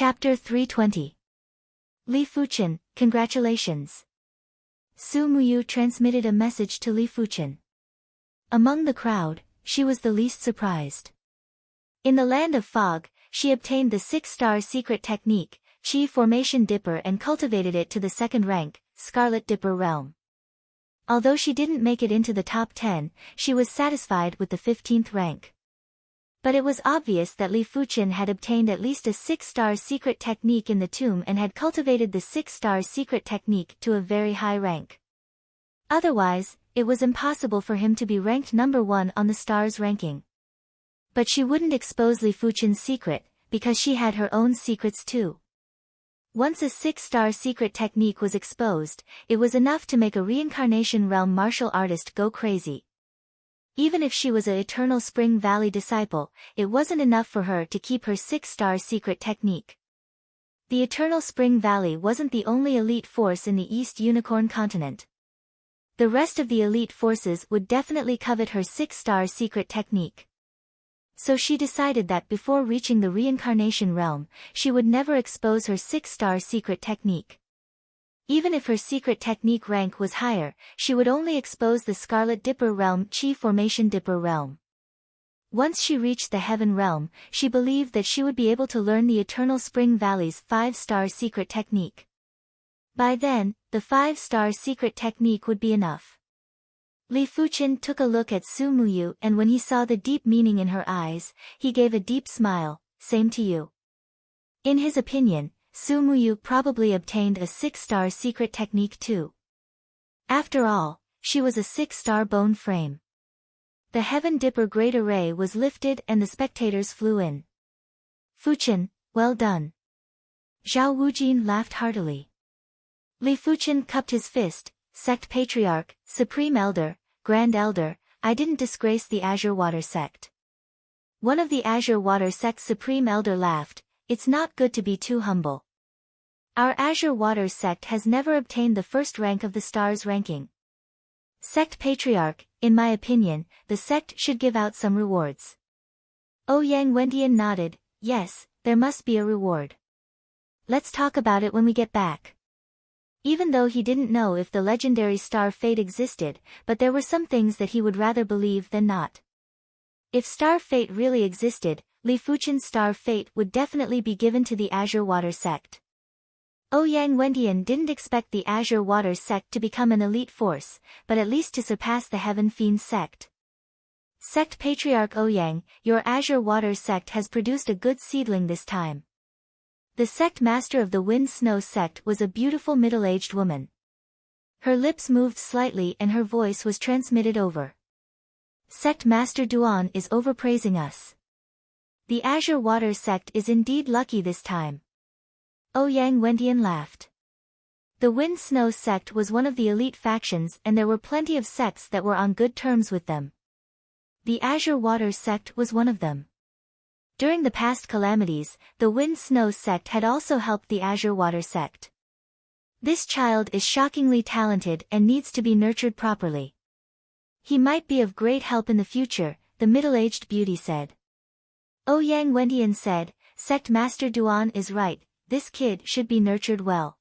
Chapter 320. Li Fuchen, congratulations. Su Muyu transmitted a message to Li Fuchen. Among the crowd, she was the least surprised. In the land of fog, she obtained the 6-star secret technique, Chi Formation Dipper, and cultivated it to the 2nd rank, Scarlet Dipper realm. Although she didn't make it into the top 10, she was satisfied with the 15th rank. But it was obvious that Li Fuchen had obtained at least a 6-star secret technique in the tomb and had cultivated the 6-star secret technique to a very high rank. Otherwise, it was impossible for him to be ranked number 1 on the stars ranking. But she wouldn't expose Li Fuchen's secret, because she had her own secrets too. Once a 6-star secret technique was exposed, it was enough to make a reincarnation realm martial artist go crazy. Even if she was an Eternal Spring Valley disciple, it wasn't enough for her to keep her 6-star secret technique. The Eternal Spring Valley wasn't the only elite force in the East Unicorn continent. The rest of the elite forces would definitely covet her 6-star secret technique. So she decided that before reaching the reincarnation realm, she would never expose her 6-star secret technique. Even if her secret technique rank was higher, she would only expose the Scarlet Dipper realm, Chi Formation Dipper realm. Once she reached the Heaven realm, she believed that she would be able to learn the Eternal Spring Valley's 5-star secret technique. By then, the 5-star secret technique would be enough. Li Fuchen took a look at Su Muyu, and when he saw the deep meaning in her eyes, he gave a deep smile. Same to you. In his opinion, Su Muyu probably obtained a 6-star secret technique too. After all, she was a 6-star bone frame. The Heaven Dipper Great Array was lifted and the spectators flew in. Fuchen, well done. Zhao Wujin laughed heartily. Li Fuchen cupped his fist. Sect Patriarch, Supreme Elder, Grand Elder, I didn't disgrace the Azure Water Sect. One of the Azure Water Sect's Supreme Elder laughed. It's not good to be too humble. Our Azure Water Sect has never obtained the 1st rank of the stars ranking. Sect Patriarch, in my opinion, the sect should give out some rewards. Ouyang Wendian nodded. Yes, there must be a reward. Let's talk about it when we get back. Even though he didn't know if the legendary star fate existed, but there were some things that he would rather believe than not. If star fate really existed, Li Fuchen's star fate would definitely be given to the Azure Water Sect. Ouyang Wendian didn't expect the Azure Water Sect to become an elite force, but at least to surpass the Heaven Fiend Sect. Sect Patriarch Ouyang, your Azure Water Sect has produced a good seedling this time. The sect master of the Wind Snow Sect was a beautiful middle-aged woman. Her lips moved slightly and her voice was transmitted over. Sect Master Duan is overpraising us. The Azure Water Sect is indeed lucky this time. Ouyang Wendian laughed. The Wind Snow Sect was one of the elite factions and there were plenty of sects that were on good terms with them. The Azure Water Sect was one of them. During the past calamities, the Wind Snow Sect had also helped the Azure Water Sect. This child is shockingly talented and needs to be nurtured properly. He might be of great help in the future, the middle-aged beauty said. Ouyang Wendian said, Sect Master Duan is right, this kid should be nurtured well.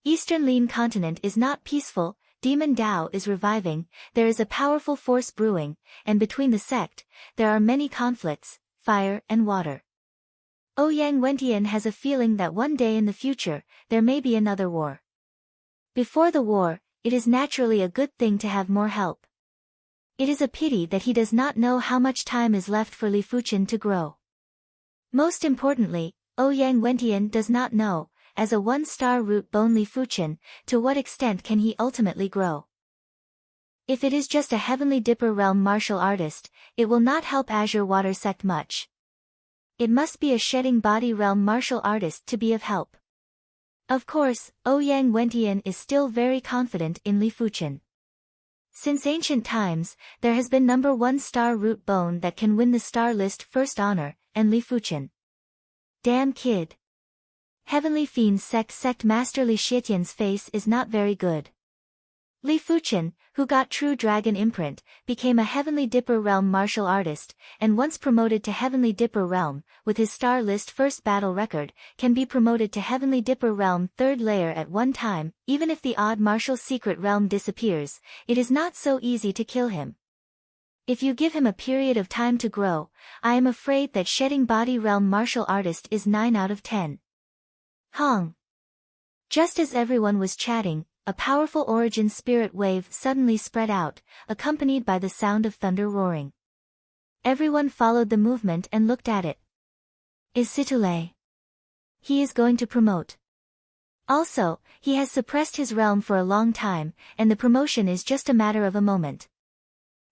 Eastern Lin continent is not peaceful, Demon Dao is reviving, there is a powerful force brewing, and between the sect, there are many conflicts, fire and water. Ouyang Wendian has a feeling that one day in the future, there may be another war. Before the war, it is naturally a good thing to have more help. It is a pity that he does not know how much time is left for Li Fuchen to grow. Most importantly, Ouyang Wendian does not know, as a 1-star root bone Li Fuchen, to what extent can he ultimately grow. If it is just a Heavenly Dipper realm martial artist, it will not help Azure Water Sect much. It must be a Shedding Body realm martial artist to be of help. Of course, Ouyang Wendian is still very confident in Li Fuchen. Since ancient times, there has been number 1-star root bone that can win the star list first honor, and Li Fuchen. Damn kid. Heavenly Fiend Sect Master Li Xietian's face is not very good. Li Fuchen, who got true dragon imprint, became a Heavenly Dipper Realm martial artist, and once promoted to Heavenly Dipper Realm, with his star list first battle record, can be promoted to Heavenly Dipper Realm 3rd layer at one time. Even if the odd martial secret realm disappears, it is not so easy to kill him. If you give him a period of time to grow, I am afraid that shedding body realm martial artist is 9 out of 10. Hong. Just as everyone was chatting, a powerful origin spirit wave suddenly spread out, accompanied by the sound of thunder roaring. Everyone followed the movement and looked at it. Is Situlei? He is going to promote. Also, he has suppressed his realm for a long time, and the promotion is just a matter of a moment.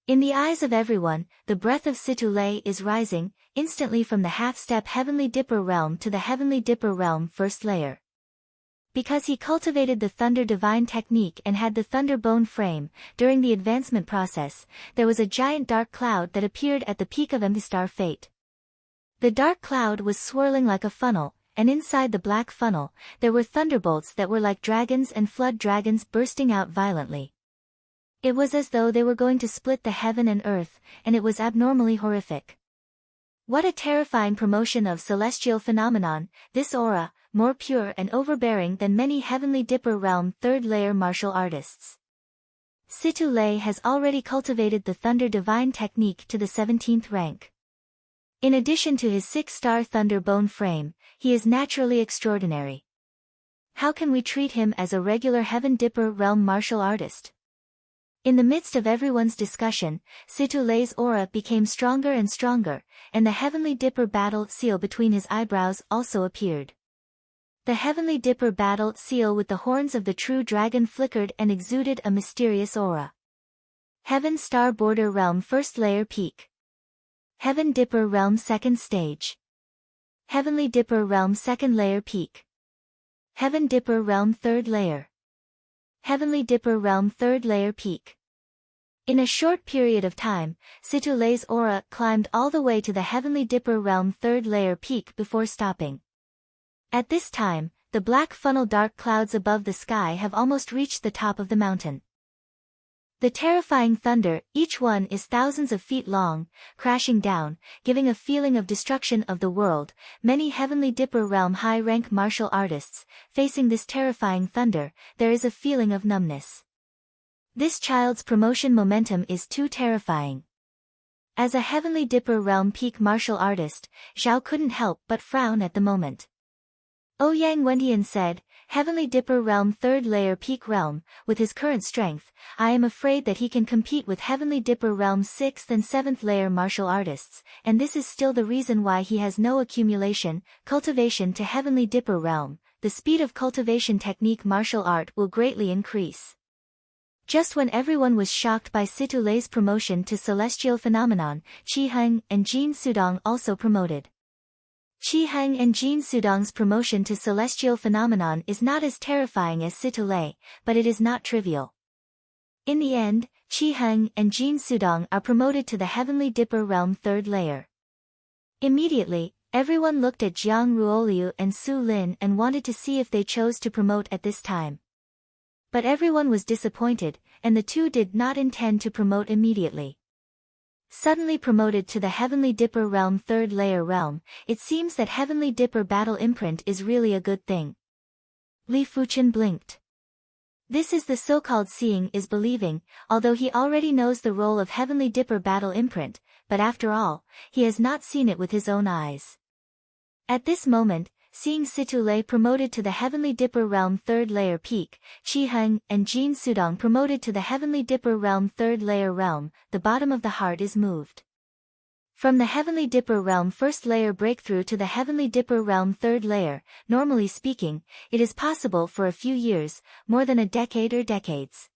In the eyes of everyone, the breath of Situlei is rising, instantly from the half-step Heavenly Dipper realm to the Heavenly Dipper realm 1st layer. Because he cultivated the Thunder Divine technique and had the Thunder Bone frame, during the advancement process, there was a giant dark cloud that appeared at the peak of Star Fate. The dark cloud was swirling like a funnel, and inside the black funnel, there were thunderbolts that were like dragons and flood dragons bursting out violently. It was as though they were going to split the heaven and earth, and it was abnormally horrific. What a terrifying promotion of celestial phenomenon, this aura, more pure and overbearing than many Heavenly Dipper Realm 3rd layer martial artists. Situlei has already cultivated the Thunder Divine technique to the 17th rank. In addition to his 6-star Thunder Bone frame, he is naturally extraordinary. How can we treat him as a regular Heaven Dipper Realm martial artist? In the midst of everyone's discussion, Situlei's aura became stronger and stronger, and the Heavenly Dipper battle seal between his eyebrows also appeared. The Heavenly Dipper battle seal with the horns of the true dragon flickered and exuded a mysterious aura. Heaven Star Border Realm 1st layer peak. Heaven Dipper Realm 2nd stage. Heavenly Dipper Realm 2nd layer peak. Heaven Dipper Realm 3rd layer. Heavenly Dipper Realm 3rd layer peak. In a short period of time, Situlei's aura climbed all the way to the Heavenly Dipper Realm 3rd layer peak before stopping. At this time, the black funnel dark clouds above the sky have almost reached the top of the mountain. The terrifying thunder, each one is thousands of feet long, crashing down, giving a feeling of destruction of the world. Many Heavenly Dipper Realm high-rank martial artists, facing this terrifying thunder, there is a feeling of numbness. This child's promotion momentum is too terrifying. As a Heavenly Dipper Realm peak martial artist, Zhao couldn't help but frown at the moment. Ouyang Wentian said, Heavenly Dipper Realm 3rd layer peak realm, with his current strength, I am afraid that he can compete with Heavenly Dipper Realm 6th and 7th layer martial artists, and this is still the reason why he has no cultivation to Heavenly Dipper Realm. The speed of cultivation technique martial art will greatly increase. Just when everyone was shocked by Situlei's promotion to Celestial Phenomenon, Qi Heng and Jin Sudong also promoted. Qi Heng and Jin Sudong's promotion to Celestial Phenomenon is not as terrifying as Situlei, but it is not trivial. In the end, Qi Heng and Jin Sudong are promoted to the Heavenly Dipper Realm 3rd layer. Immediately, everyone looked at Jiang Ruoliu and Su Lin and wanted to see if they chose to promote at this time. But everyone was disappointed, and the two did not intend to promote immediately. Suddenly promoted to the Heavenly Dipper Realm 3rd layer realm, it seems that Heavenly Dipper battle imprint is really a good thing. Li Fuchen blinked. This is the so-called seeing is believing, although he already knows the role of Heavenly Dipper battle imprint, but after all, he has not seen it with his own eyes. At this moment, seeing Situlei promoted to the Heavenly Dipper Realm 3rd layer peak, Qi Heng and Jin Sudong promoted to the Heavenly Dipper Realm 3rd layer realm, the bottom of the heart is moved. From the Heavenly Dipper Realm 1st layer breakthrough to the Heavenly Dipper Realm 3rd layer, normally speaking, it is possible for a few years, more than a decade or decades.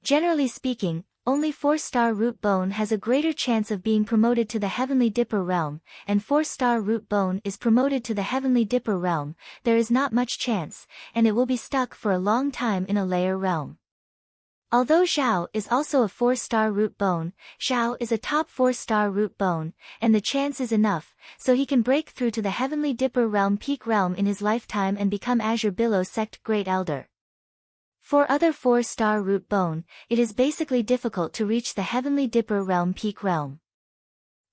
Generally speaking, only 4-star Root Bone has a greater chance of being promoted to the Heavenly Dipper Realm, and 4-star Root Bone is promoted to the Heavenly Dipper Realm. There is not much chance, and it will be stuck for a long time in a layer realm. Although Zhao is also a 4-star Root Bone, Zhao is a top 4-star Root Bone, and the chance is enough, so he can break through to the Heavenly Dipper Realm peak realm in his lifetime and become Azure Billow Sect Great Elder. For other 4-star root bone, it is basically difficult to reach the Heavenly Dipper realm peak realm.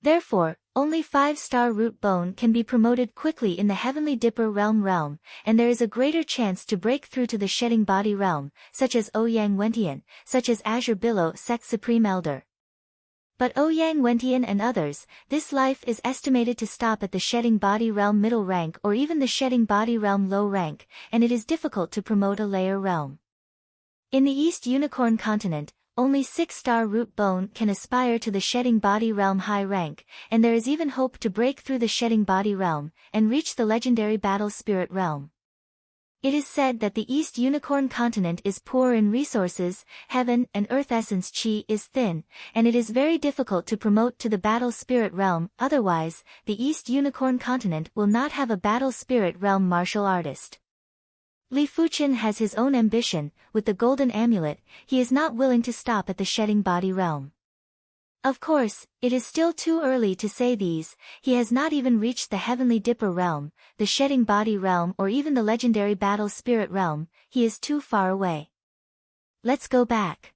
Therefore, only 5-star root bone can be promoted quickly in the Heavenly Dipper realm, and there is a greater chance to break through to the shedding body realm, such as Ouyang Wentian, such as Azure Billow Sect Supreme Elder. But Ouyang Wentian and others, this life is estimated to stop at the shedding body realm middle rank or even the shedding body realm low rank, and it is difficult to promote a layer realm. In the East Unicorn continent, only 6-star root bone can aspire to the shedding body realm high rank, and there is even hope to break through the shedding body realm and reach the legendary battle spirit realm. It is said that the East Unicorn continent is poor in resources, heaven and earth essence chi is thin, and it is very difficult to promote to the battle spirit realm, otherwise, the East Unicorn continent will not have a battle spirit realm martial artist. Li Fuqian has his own ambition. With the golden amulet, he is not willing to stop at the shedding body realm. Of course, it is still too early to say these. He has not even reached the Heavenly Dipper realm, the shedding body realm or even the legendary battle spirit realm. He is too far away. Let's go back.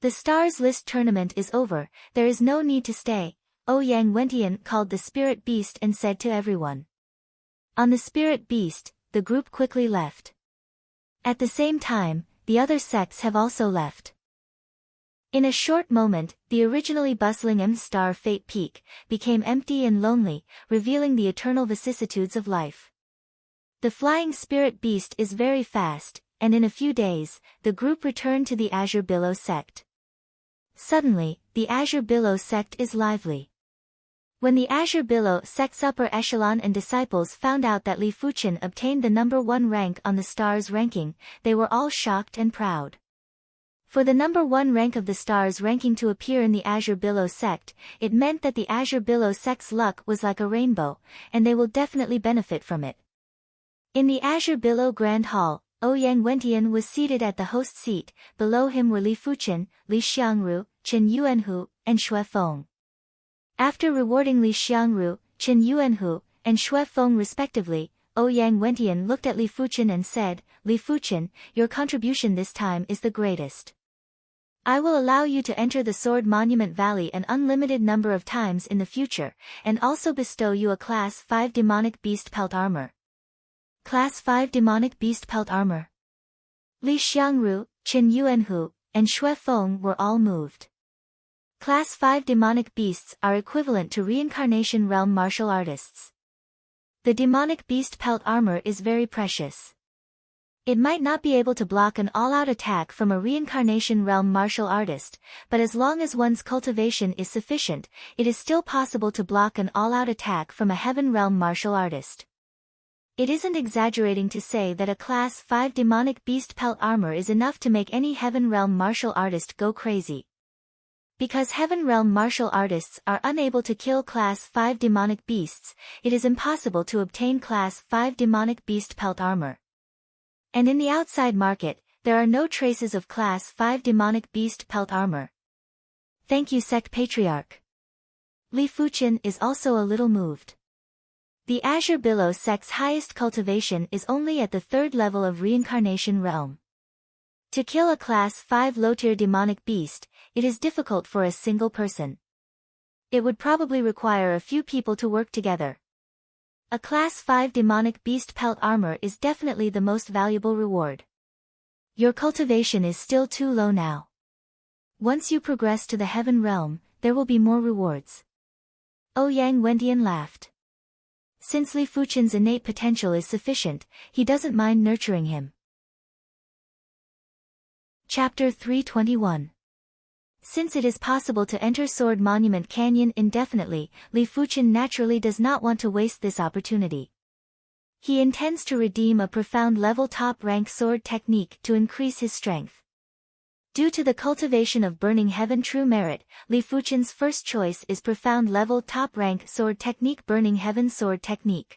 The Stars List tournament is over, there is no need to stay. Ouyang Wentian called the spirit beast and said to everyone. On the spirit beast, the group quickly left. At the same time, the other sects have also left. In a short moment, the originally bustling M-star Fate Peak became empty and lonely, revealing the eternal vicissitudes of life. The flying spirit beast is very fast, and in a few days, the group returned to the Azure Billow sect. Suddenly, the Azure Billow sect is lively. When the Azure Billow sect's upper echelon and disciples found out that Li Fuqian obtained the number 1 rank on the stars ranking, they were all shocked and proud. For the number 1 rank of the stars ranking to appear in the Azure Billow sect, it meant that the Azure Billow sect's luck was like a rainbow, and they will definitely benefit from it. In the Azure Billow Grand Hall, Ouyang Wentian was seated at the host seat. Below him were Li Fuqian, Li Xiangru, Chen Yuanhu, and Xue Feng. After rewarding Li Xiangru, Chen Yuanhu, and Xue Feng respectively, Ouyang Wentian looked at Li Fuqian and said, Li Fuqian, your contribution this time is the greatest. I will allow you to enter the Sword Monument Valley an unlimited number of times in the future, and also bestow you a Class 5 Demonic Beast Pelt Armor. Class 5 Demonic Beast Pelt Armor. Li Xiangru, Chen Yuanhu, and Xue Feng were all moved. Class 5 demonic beasts are equivalent to reincarnation realm martial artists. The demonic beast pelt armor is very precious. It might not be able to block an all-out attack from a reincarnation realm martial artist, but as long as one's cultivation is sufficient, it is still possible to block an all-out attack from a heaven realm martial artist. It isn't exaggerating to say that a Class 5 demonic beast pelt armor is enough to make any heaven realm martial artist go crazy. Because Heaven Realm martial artists are unable to kill Class 5 demonic beasts, it is impossible to obtain Class 5 demonic beast pelt armor. And in the outside market, there are no traces of Class 5 demonic beast pelt armor. Thank you Sect Patriarch. Li Fuqian is also a little moved. The Azure Billow sect's highest cultivation is only at the 3rd level of Reincarnation Realm. To kill a Class 5 low-tier demonic beast, it is difficult for a single person. It would probably require a few people to work together. A Class 5 demonic beast pelt armor is definitely the most valuable reward. Your cultivation is still too low now. Once you progress to the Heaven Realm, there will be more rewards. Ouyang Wentian laughed. Since Li Fuqian's innate potential is sufficient, he doesn't mind nurturing him. Chapter 321. Since it is possible to enter Sword Monument Canyon indefinitely, Li Fuqian naturally does not want to waste this opportunity. He intends to redeem a profound level top-rank sword technique to increase his strength. Due to the cultivation of Burning Heaven True Merit, Li Fuqian's first choice is profound level top-rank sword technique Burning Heaven Sword Technique.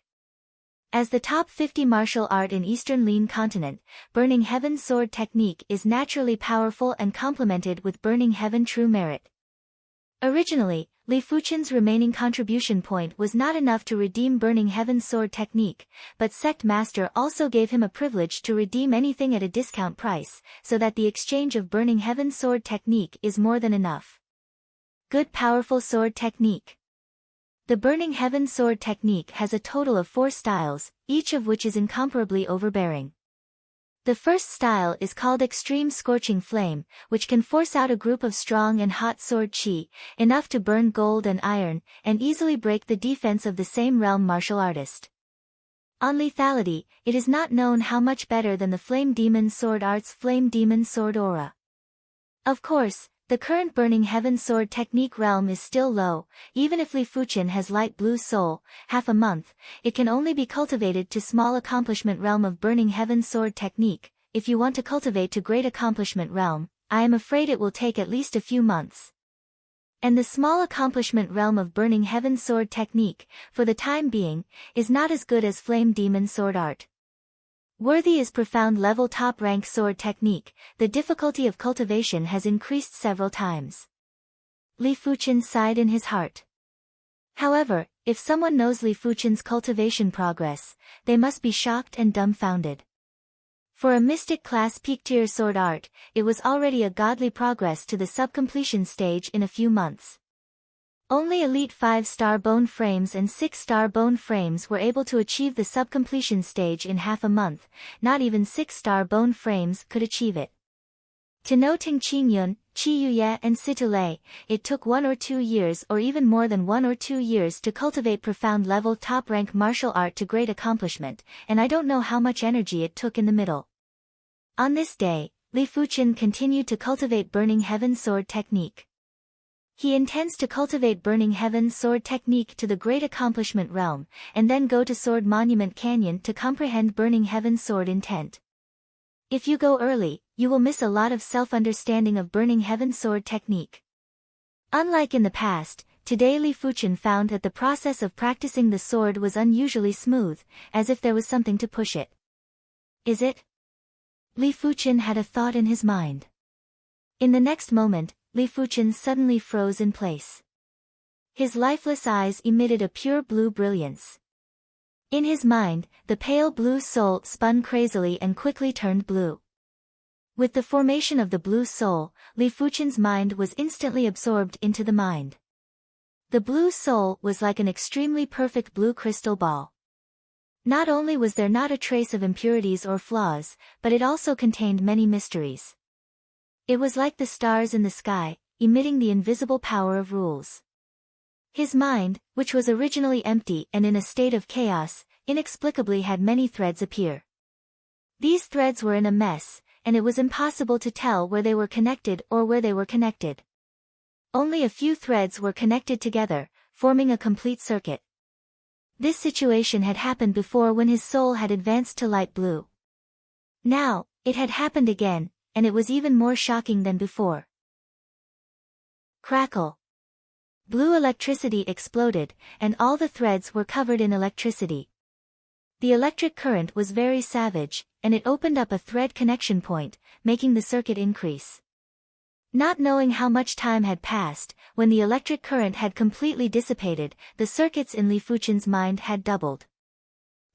As the top 50 martial art in Eastern Lin continent, Burning Heaven Sword Technique is naturally powerful and complemented with Burning Heaven True Merit. Originally, Li Fuchen's remaining contribution point was not enough to redeem Burning Heaven's sword technique, but Sect Master also gave him a privilege to redeem anything at a discount price, so that the exchange of Burning Heaven's sword technique is more than enough. Good powerful sword technique. The Burning Heaven sword technique has a total of 4 styles, each of which is incomparably overbearing. The first style is called Extreme Scorching Flame, which can force out a group of strong and hot sword chi, enough to burn gold and iron, and easily break the defense of the same realm martial artist. On lethality, it is not known how much better than the Flame Demon Sword Art's Flame Demon Sword Aura. Of course, the current Burning Heaven sword technique realm is still low. Even if Li Fuchen has light blue soul, half a month, it can only be cultivated to small accomplishment realm of Burning Heaven sword technique. If you want to cultivate to great accomplishment realm, I am afraid it will take at least a few months. And the small accomplishment realm of Burning Heaven sword technique, for the time being, is not as good as Flame Demon sword art. Worthy is profound level top rank sword technique. The difficulty of cultivation has increased several times. Li Fuchen sighed in his heart. However, if someone knows Li Fuchen's cultivation progress, they must be shocked and dumbfounded. For a mystic class peak tier sword art, it was already a godly progress to the sub-completion stage in a few months. Only elite 5-star bone frames and 6-star bone frames were able to achieve the sub-completion stage in half a month. Not even 6-star bone frames could achieve it. To know Ting Qingyun, Qi Yuye and Situlei, it took 1 or 2 years or even more than 1 or 2 years to cultivate profound level top rank martial art to great accomplishment, and I don't know how much energy it took in the middle. On this day, Li Fuchen continued to cultivate Burning Heaven sword technique. He intends to cultivate Burning Heaven sword technique to the great accomplishment realm, and then go to Sword Monument Canyon to comprehend Burning Heaven sword intent. If you go early, you will miss a lot of self-understanding of Burning Heaven sword technique. Unlike in the past, today Li Fuchen found that the process of practicing the sword was unusually smooth, as if there was something to push it. Is it? Li Fuchen had a thought in his mind. In the next moment, Li Fuchen suddenly froze in place. His lifeless eyes emitted a pure blue brilliance. In his mind, the pale blue soul spun crazily and quickly turned blue. With the formation of the blue soul, Li Fuchen's mind was instantly absorbed into the mind. The blue soul was like an extremely perfect blue crystal ball. Not only was there not a trace of impurities or flaws, but it also contained many mysteries. It was like the stars in the sky, emitting the invisible power of rules. His mind, which was originally empty and in a state of chaos, inexplicably had many threads appear. These threads were in a mess, and it was impossible to tell where they were connected or where they were connected. Only a few threads were connected together, forming a complete circuit. This situation had happened before when his soul had advanced to light blue. Now, it had happened again, and it was even more shocking than before. Crackle. Blue electricity exploded, and all the threads were covered in electricity. The electric current was very savage, and it opened up a thread connection point, making the circuit increase. Not knowing how much time had passed, when the electric current had completely dissipated, the circuits in Li Fuchen's mind had doubled.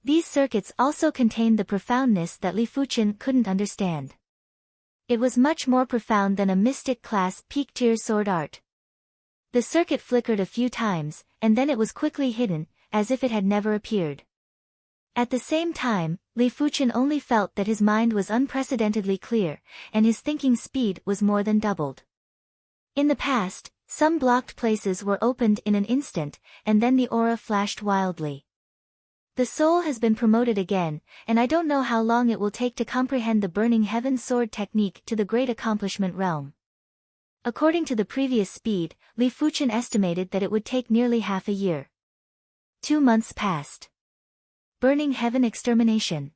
These circuits also contained the profoundness that Li Fuchen couldn't understand. It was much more profound than a mystic class peak tier sword art. The circuit flickered a few times, and then it was quickly hidden, as if it had never appeared. At the same time, Li Fuchen only felt that his mind was unprecedentedly clear, and his thinking speed was more than doubled. In the past, some blocked places were opened in an instant, and then the aura flashed wildly. The soul has been promoted again, and I don't know how long it will take to comprehend the Burning Heaven sword technique to the great accomplishment realm. According to the previous speed, Li Fuchen estimated that it would take nearly half a year. 2 months passed. Burning Heaven extermination.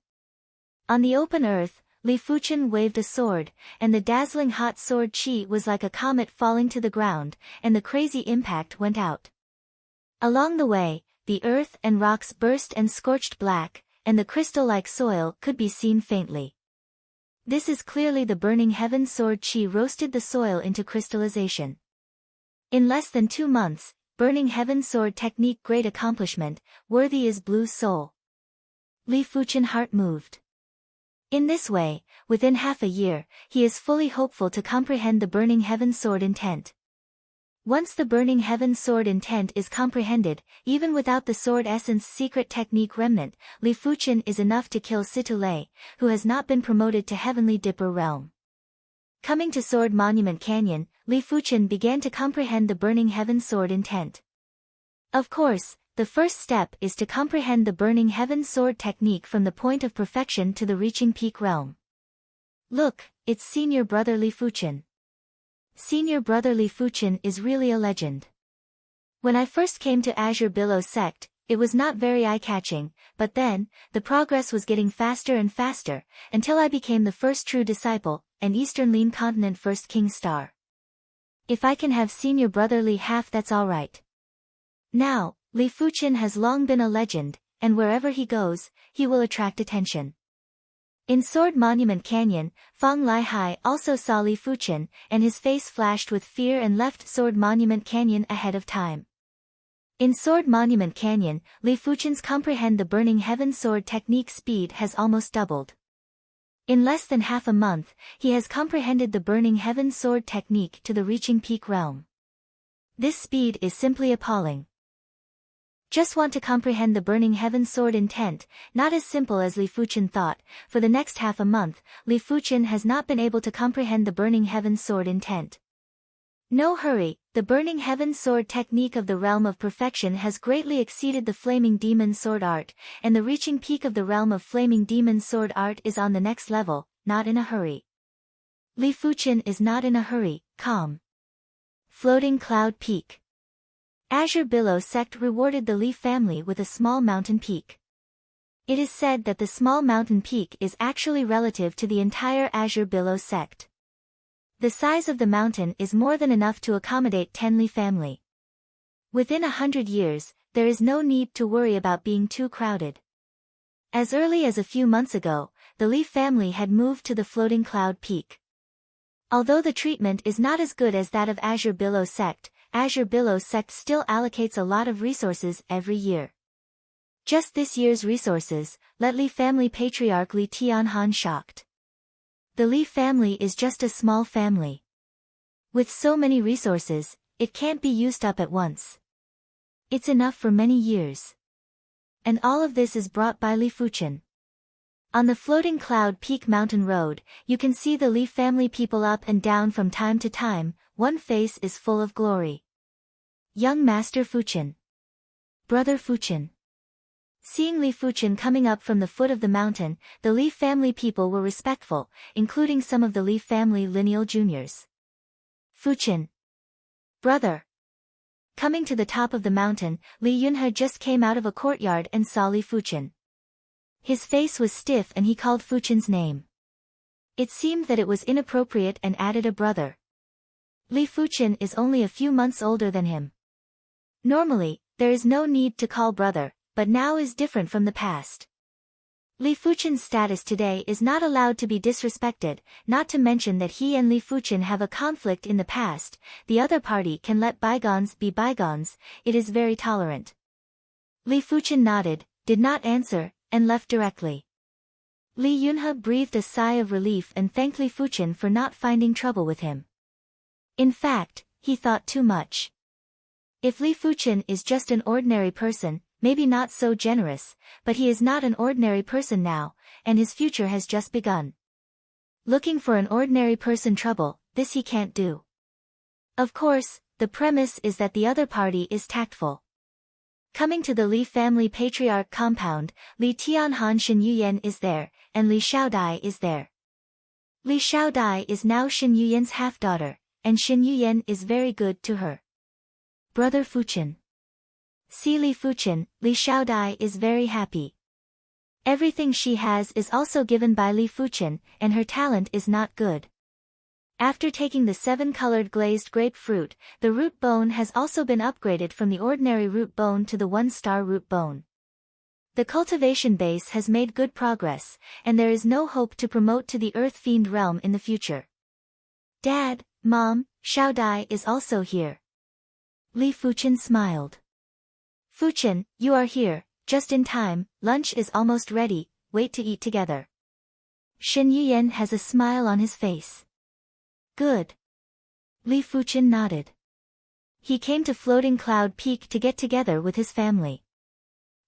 On the open earth, Li Fuchen waved a sword, and the dazzling hot sword chi was like a comet falling to the ground, and the crazy impact went out. Along the way, the earth and rocks burst and scorched black, and the crystal-like soil could be seen faintly. This is clearly the Burning Heaven sword chi roasted the soil into crystallization. In less than 2 months, Burning Heaven Sword Technique great accomplishment, worthy is Blue Soul. Li Fuchen heart moved. In this way, within half a year, he is fully hopeful to comprehend the Burning Heaven Sword intent. Once the Burning Heaven Sword intent is comprehended, even without the Sword Essence secret technique remnant, Li Fuchen is enough to kill Situlei, who has not been promoted to Heavenly Dipper realm. Coming to Sword Monument Canyon, Li Fuchen began to comprehend the Burning Heaven Sword intent. Of course, the first step is to comprehend the Burning Heaven Sword technique from the point of perfection to the reaching peak realm. Look, it's senior brother Li Fuchen. Senior brother Li Fuchen is really a legend. When I first came to Azure Billow sect, it was not very eye-catching, but then, the progress was getting faster and faster, until I became the first true disciple, and Eastern Lean Continent first King Star. If I can have senior brother Li half, that's alright. Now, Li Fuchen has long been a legend, and wherever he goes, he will attract attention. In Sword Monument Canyon, Fang Lihai also saw Li Fuchen, and his face flashed with fear and left Sword Monument Canyon ahead of time. In Sword Monument Canyon, Li Fuchen's comprehend the Burning Heaven Sword technique speed has almost doubled. In less than half a month, he has comprehended the Burning Heaven Sword technique to the reaching peak realm. This speed is simply appalling. Just want to comprehend the Burning Heaven Sword intent, not as simple as Li Fuchen thought. For the next half a month, Li Fuchen has not been able to comprehend the Burning Heaven Sword intent. No hurry, the Burning Heaven Sword technique of the realm of perfection has greatly exceeded the Flaming Demon Sword art, and the reaching peak of the realm of Flaming Demon Sword art is on the next level, not in a hurry. Li Fuchen is not in a hurry, calm. Floating Cloud Peak. Azure Billow sect rewarded the Li family with a small mountain peak. It is said that the small mountain peak is actually relative to the entire Azure Billow sect. The size of the mountain is more than enough to accommodate 10 Li family. Within 100 years, there is no need to worry about being too crowded. As early as a few months ago, the Li family had moved to the Floating Cloud Peak. Although the treatment is not as good as that of Azure Billow sect, Azure Billow sect still allocates a lot of resources every year. Just this year's resources, let Li family patriarch Li Tianhan shocked. The Li family is just a small family. With so many resources, it can't be used up at once. It's enough for many years. And all of this is brought by Li Fuchen. On the Floating Cloud Peak Mountain Road, you can see the Li family people up and down from time to time. One face is full of glory. Young Master Fuchen. Brother Fuchen. Seeing Li Fuchen coming up from the foot of the mountain, the Li family people were respectful, including some of the Li family lineal juniors. Fuchen. Brother. Coming to the top of the mountain, Li Yunhe just came out of a courtyard and saw Li Fuchen. His face was stiff and he called Fuchen's name. It seemed that it was inappropriate and added a brother. Li Fuchen is only a few months older than him. Normally, there is no need to call brother, but now is different from the past. Li Fuchen's status today is not allowed to be disrespected, not to mention that he and Li Fuchen have a conflict in the past. The other party can let bygones be bygones, it is very tolerant. Li Fuchen nodded, did not answer, and left directly. Li Yunhe breathed a sigh of relief and thanked Li Fuchen for not finding trouble with him. In fact, he thought too much. If Li Fuchen is just an ordinary person, maybe not so generous, but he is not an ordinary person now, and his future has just begun. Looking for an ordinary person trouble, this he can't do. Of course, the premise is that the other party is tactful. Coming to the Li family patriarch compound, Li Tianhan Shen Yuyan is there, and Li Xiaodai is there. Li Xiaodai is now Shen Yuyan's half-daughter, and Shen Yuyan is very good to her. Brother Fuchen. See Li Fuchen, Li Xiaodai is very happy. Everything she has is also given by Li Fuchen, and her talent is not good. After taking the 7-colored glazed grapefruit, the root bone has also been upgraded from the ordinary root bone to the 1-star root bone. The cultivation base has made good progress, and there is no hope to promote to the Earth Fiend realm in the future. Dad, Mom, Xiaodai is also here. Li Fuchen smiled. Fuchen, you are here, just in time, lunch is almost ready, wait to eat together. Shen Yuyan has a smile on his face. Good. Li Fuchen nodded. He came to Floating Cloud Peak to get together with his family.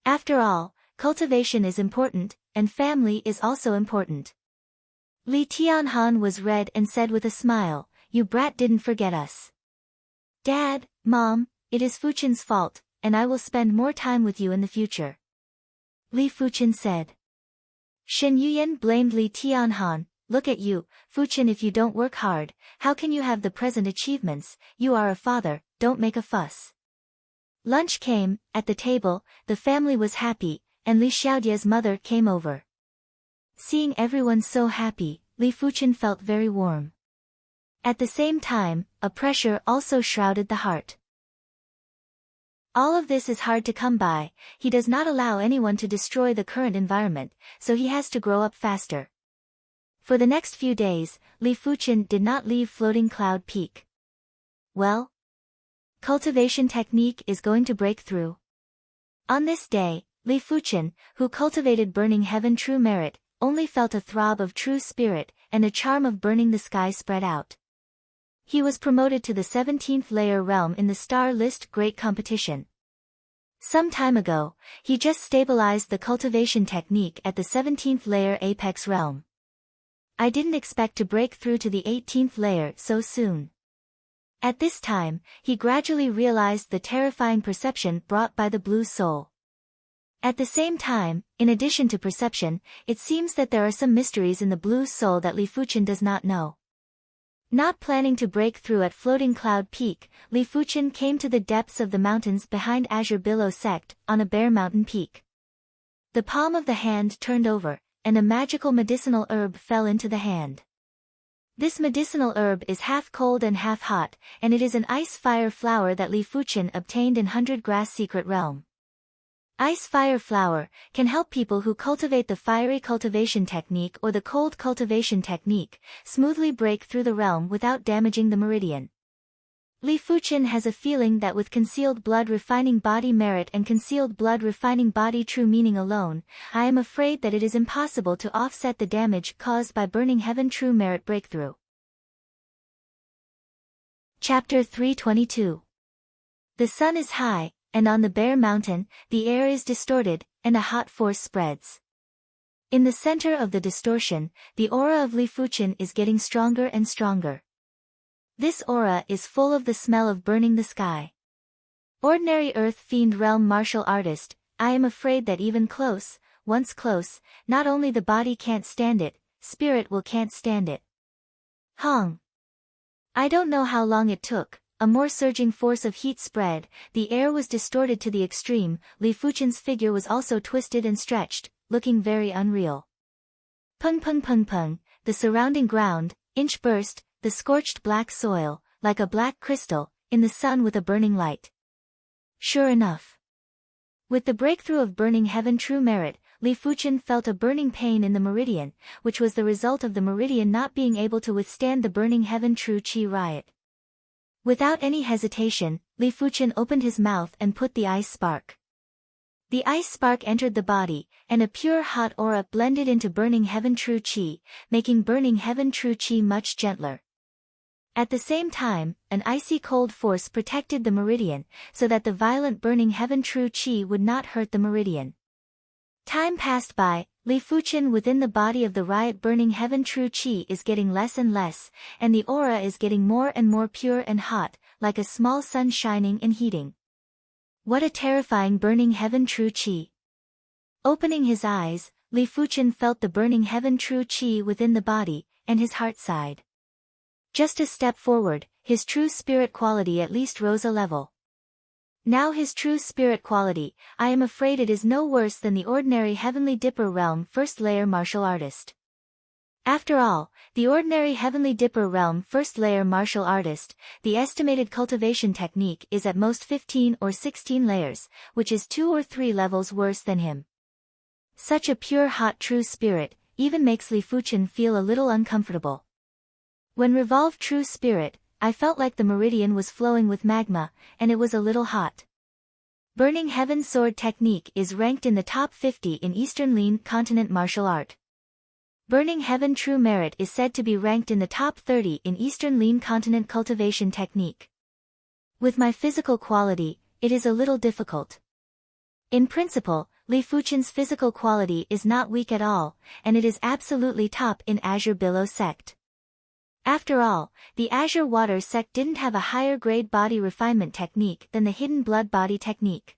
After all, cultivation is important, and family is also important. Li Tianhan was red and said with a smile, "You brat didn't forget us." "Dad, Mom, it is Fuchen's fault, and I will spend more time with you in the future," Li Fuchen said. Shen Yuyan blamed Li Tianhan, "Look at you, Fuchen, if you don't work hard, how can you have the present achievements? You are a father, don't make a fuss." Lunch came. At the table, the family was happy, and Li Xiaodia's mother came over. Seeing everyone so happy, Li Fuchen felt very warm. At the same time, a pressure also shrouded the heart. All of this is hard to come by. He does not allow anyone to destroy the current environment, so he has to grow up faster. For the next few days, Li Fuchen did not leave Floating Cloud Peak. Well, cultivation technique is going to break through. On this day, Li Fuchen, who cultivated Burning Heaven True Merit, only felt a throb of true spirit, and a charm of burning the sky spread out. He was promoted to the 17th layer realm in the Star List Great Competition. Some time ago, he just stabilized the cultivation technique at the 17th layer Apex realm. I didn't expect to break through to the 18th layer so soon. At this time, he gradually realized the terrifying perception brought by the blue soul. At the same time, in addition to perception, it seems that there are some mysteries in the blue soul that Li Fuchen does not know. Not planning to break through at Floating Cloud Peak, Li Fuchen came to the depths of the mountains behind Azure Billow Sect, on a bare mountain peak. The palm of the hand turned over, and a magical medicinal herb fell into the hand. This medicinal herb is half cold and half hot, and it is an ice-fire flower that Li Fuchen obtained in 100 Grass Secret Realm. Ice-fire flower can help people who cultivate the fiery cultivation technique or the cold cultivation technique smoothly break through the realm without damaging the meridian. Li Fuchen has a feeling that with concealed blood refining body merit and concealed blood refining body true meaning alone, I am afraid that it is impossible to offset the damage caused by Burning Heaven True Merit breakthrough. Chapter 322. The sun is high, and on the bare mountain, the air is distorted, and a hot force spreads. In the center of the distortion, the aura of Li Fuchen is getting stronger and stronger. This aura is full of the smell of burning the sky. Ordinary Earth Fiend Realm Martial Artist, I am afraid that even close, once close, not only the body can't stand it, spirit will can't stand it. Hong. I don't know how long it took. A more surging force of heat spread, the air was distorted to the extreme, Li Fuchen's figure was also twisted and stretched, looking very unreal. Pung pung pung pung, the surrounding ground, inch burst, the scorched black soil, like a black crystal, in the sun with a burning light. Sure enough. With the breakthrough of Burning Heaven True Merit, Li Fuchen felt a burning pain in the meridian, which was the result of the meridian not being able to withstand the Burning Heaven True Chi riot. Without any hesitation, Li Fuchen opened his mouth and put the ice spark. The ice spark entered the body, and a pure hot aura blended into Burning Heaven True Chi, making Burning Heaven True Chi much gentler. At the same time, an icy cold force protected the meridian, so that the violent Burning Heaven True Chi would not hurt the meridian. Time passed by, Li Fuchen within the body of the riot Burning Heaven True Chi is getting less and less, and the aura is getting more and more pure and hot, like a small sun shining and heating. What a terrifying Burning Heaven True Chi! Opening his eyes, Li Fuchen felt the Burning Heaven True Chi within the body, and his heart sighed. Just a step forward, his true spirit quality at least rose a level. Now his true spirit quality, I am afraid it is no worse than the ordinary Heavenly Dipper Realm First Layer Martial Artist. After all, the ordinary Heavenly Dipper Realm First Layer Martial Artist, the estimated cultivation technique is at most 15 or 16 layers, which is 2 or 3 levels worse than him. Such a pure hot true spirit, even makes Li Fuchen feel a little uncomfortable. When Revolve True Spirit, I felt like the meridian was flowing with magma, and it was a little hot. Burning Heaven sword technique is ranked in the top 50 in Eastern Lean Continent martial art. Burning Heaven True Merit is said to be ranked in the top 30 in Eastern Lean Continent cultivation technique. With my physical quality, it is a little difficult. In principle, Li Fuchen's physical quality is not weak at all, and it is absolutely top in Azure Billow sect. After all, the Azure Water sect didn't have a higher grade body refinement technique than the Hidden Blood body technique.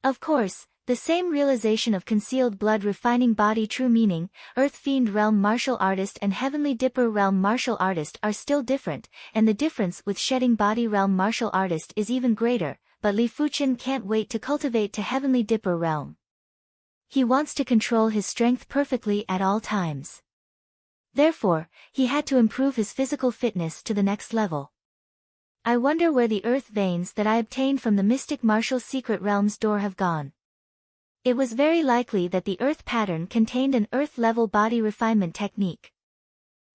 Of course, the same realization of concealed blood refining body true meaning, Earth Fiend Realm martial artist and Heavenly Dipper Realm martial artist are still different, and the difference with Shedding Body Realm martial artist is even greater, but Li Fuchen can't wait to cultivate to Heavenly Dipper Realm. He wants to control his strength perfectly at all times. Therefore, he had to improve his physical fitness to the next level. I wonder where the earth veins that I obtained from the Mystic Martial Secret Realms door have gone. It was very likely that the earth pattern contained an earth-level body refinement technique.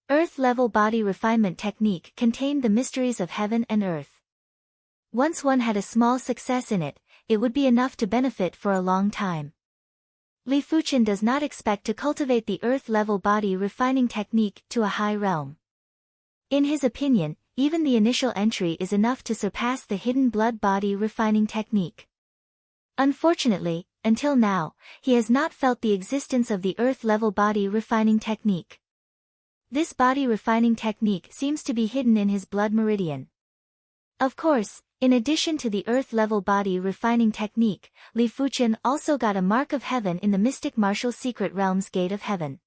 Earth-level body refinement technique contained the mysteries of heaven and earth. Once one had a small success in it, it would be enough to benefit for a long time. Li Fuchen does not expect to cultivate the earth-level body refining technique to a high realm. In his opinion, even the initial entry is enough to surpass the Hidden Blood body refining technique. Unfortunately, until now, he has not felt the existence of the earth-level body refining technique. This body refining technique seems to be hidden in his blood meridian. Of course, in addition to the earth-level body refining technique, Li Fuchen also got a mark of heaven in the Mystic Martial Secret Realms Gate of Heaven.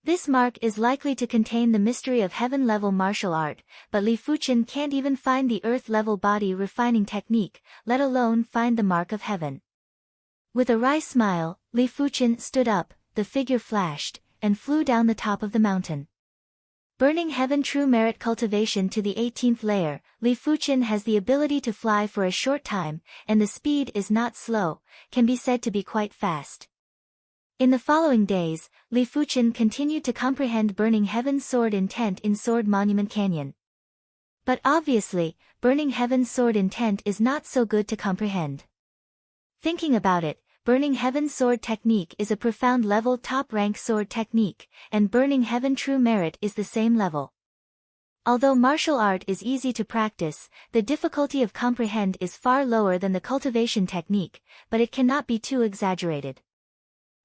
This mark is likely to contain the mystery of heaven-level martial art, but Li Fuchen can't even find the earth-level body refining technique, let alone find the mark of heaven. With a wry smile, Li Fuchen stood up, the figure flashed, and flew down the top of the mountain. Burning Heaven True Merit cultivation to the 18th layer, Li Fuchen has the ability to fly for a short time, and the speed is not slow, can be said to be quite fast. In the following days, Li Fuchen continued to comprehend Burning Heaven's sword intent in Sword Monument Canyon. But obviously, Burning Heaven's sword intent is not so good to comprehend. Thinking about it, Burning Heaven sword technique is a profound level top-rank sword technique, and Burning Heaven True Merit is the same level. Although martial art is easy to practice, the difficulty of comprehend is far lower than the cultivation technique, but it cannot be too exaggerated.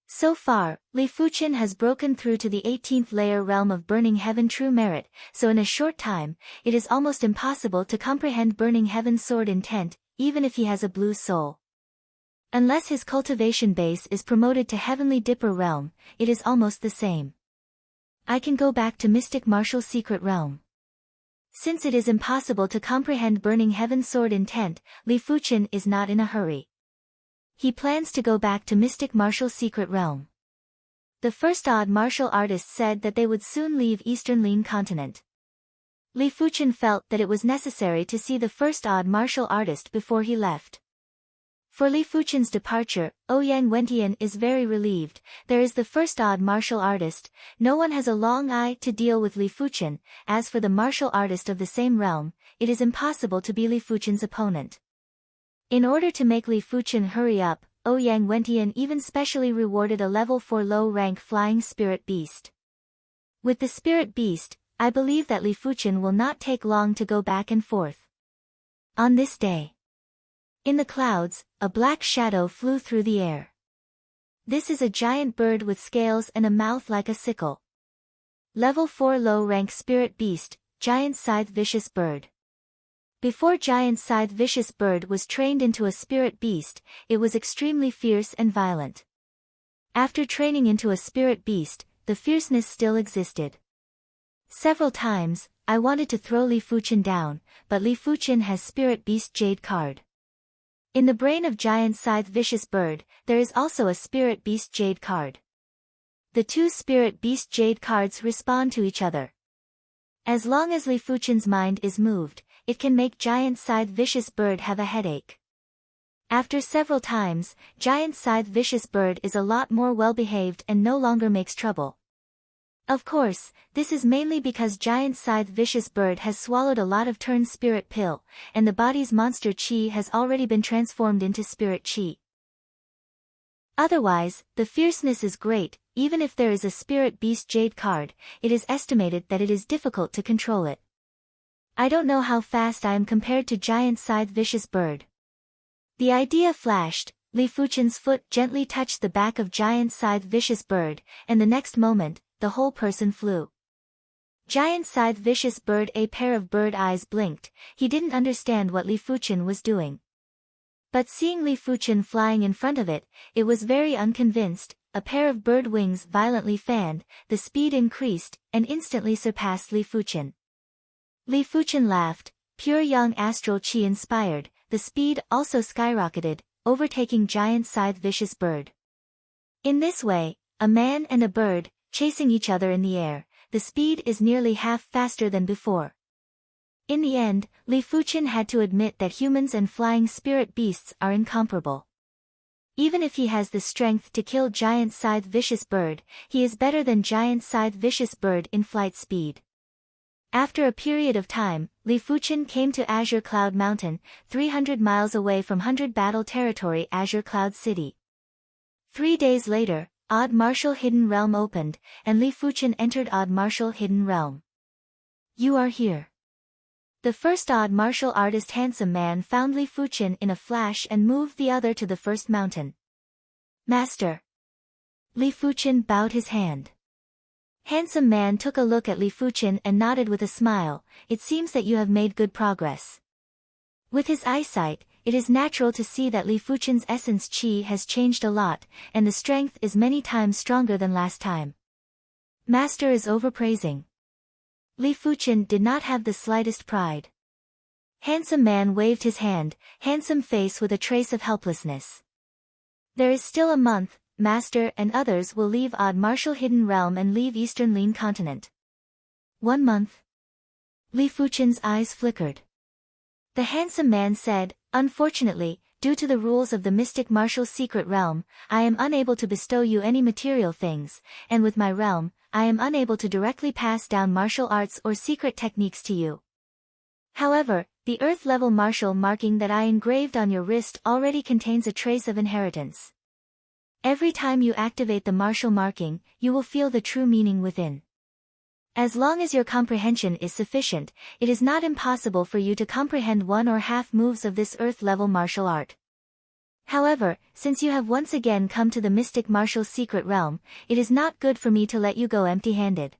So far, Li Fuchen has broken through to the 18th layer realm of Burning Heaven True Merit, so in a short time, it is almost impossible to comprehend Burning Heaven sword intent, even if he has a blue soul. Unless his cultivation base is promoted to Heavenly Dipper Realm, it is almost the same. I can go back to Mystic Martial Secret Realm. Since it is impossible to comprehend Burning Heaven sword intent, Li Fuchen is not in a hurry. He plans to go back to Mystic Martial Secret Realm. The first odd martial artists said that they would soon leave Eastern Lean Continent. Li Fuchen felt that it was necessary to see the first odd martial artist before he left. For Li Fuchen's departure, Ouyang Wentian is very relieved. There is the first odd martial artist, no one has a long eye to deal with Li Fuchen. As for the martial artist of the same realm, it is impossible to be Li Fuchen's opponent. In order to make Li Fuchen hurry up, Ouyang Wentian even specially rewarded a level 4 low-rank flying spirit beast. With the spirit beast, I believe that Li Fuchen will not take long to go back and forth. On this day, in the clouds, a black shadow flew through the air. This is a giant bird with scales and a mouth like a sickle. Level 4 low-rank spirit beast, Giant Scythe Vicious Bird. Before Giant Scythe Vicious Bird was trained into a spirit beast, it was extremely fierce and violent. After training into a spirit beast, the fierceness still existed. Several times, I wanted to throw Li Fuchen down, but Li Fuchen has Spirit Beast Jade card. In the brain of Giant Scythe Vicious Bird, there is also a Spirit Beast Jade card. The two Spirit Beast Jade cards respond to each other. As long as Li Fuchen's mind is moved, it can make Giant Scythe Vicious Bird have a headache. After several times, Giant Scythe Vicious Bird is a lot more well-behaved and no longer makes trouble. Of course, this is mainly because giant scythe vicious bird has swallowed a lot of turn spirit pill, and the body's monster chi has already been transformed into spirit chi. Otherwise, the fierceness is great. Even if there is a spirit beast jade card, it is estimated that it is difficult to control it. I don't know how fast I am compared to giant scythe vicious bird. The idea flashed. Li Fuchen's foot gently touched the back of giant scythe vicious bird, and the next moment, the whole person flew. Giant scythe vicious bird, a pair of bird eyes blinked. He didn't understand what Li Fuchen was doing. But seeing Li Fuchen flying in front of it, it was very unconvinced. A pair of bird wings violently fanned, the speed increased, and instantly surpassed Li Fuchen. Li Fuchen laughed, pure young astral chi inspired, the speed also skyrocketed, overtaking giant scythe vicious bird. In this way, a man and a bird, chasing each other in the air, the speed is nearly half faster than before. In the end, Li Fuchen had to admit that humans and flying spirit beasts are incomparable. Even if he has the strength to kill giant scythe vicious bird, he is better than giant scythe vicious bird in flight speed. After a period of time, Li Fuchen came to Azure Cloud Mountain, 300 miles away from 100 Battle Territory Azure Cloud City. 3 days later, Odd Martial Hidden Realm opened, and Li Fuchen entered Odd Martial Hidden Realm. You are here. The first odd martial artist handsome man found Li Fuchen in a flash and moved the other to the first mountain. Master. Li Fuchen bowed his hand. Handsome man took a look at Li Fuchen and nodded with a smile. It seems that you have made good progress. With his eyesight, it is natural to see that Li Fuchen's essence chi has changed a lot, and the strength is many times stronger than last time. Master is overpraising. Li Fuchen did not have the slightest pride. Handsome man waved his hand, handsome face with a trace of helplessness. There is still a month. Master and others will leave Odd Martial Hidden Realm and leave Eastern Lin Continent. 1 month. Li Fuchen's eyes flickered. The handsome man said, unfortunately, due to the rules of the Mystic Martial Secret Realm, I am unable to bestow you any material things, and with my realm, I am unable to directly pass down martial arts or secret techniques to you. However, the Earth-level martial marking that I engraved on your wrist already contains a trace of inheritance. Every time you activate the martial marking, you will feel the true meaning within. As long as your comprehension is sufficient, it is not impossible for you to comprehend one or half moves of this Earth-level martial art. However, since you have once again come to the Mystic Martial Secret Realm, it is not good for me to let you go empty-handed.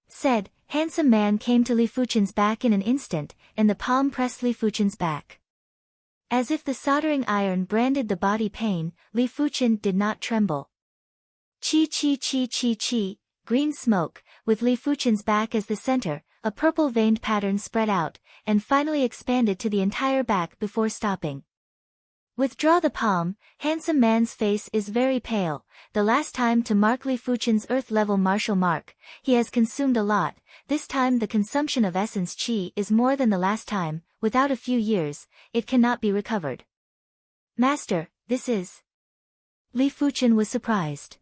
Said, handsome man came to Li Fuchen's back in an instant, and the palm pressed Li Fuchen's back. As if the soldering iron branded the body pain, Li Fuchen did not tremble. Chi chi chi chi chi, green smoke, with Li Fuchen's back as the center, a purple veined pattern spread out, and finally expanded to the entire back before stopping. Withdraw the palm. Handsome man's face is very pale. The last time to mark Li Fuchen's Earth-level martial mark, he has consumed a lot. This time the consumption of essence chi is more than the last time. Without a few years, it cannot be recovered. Master, this is... Li Fuchen was surprised.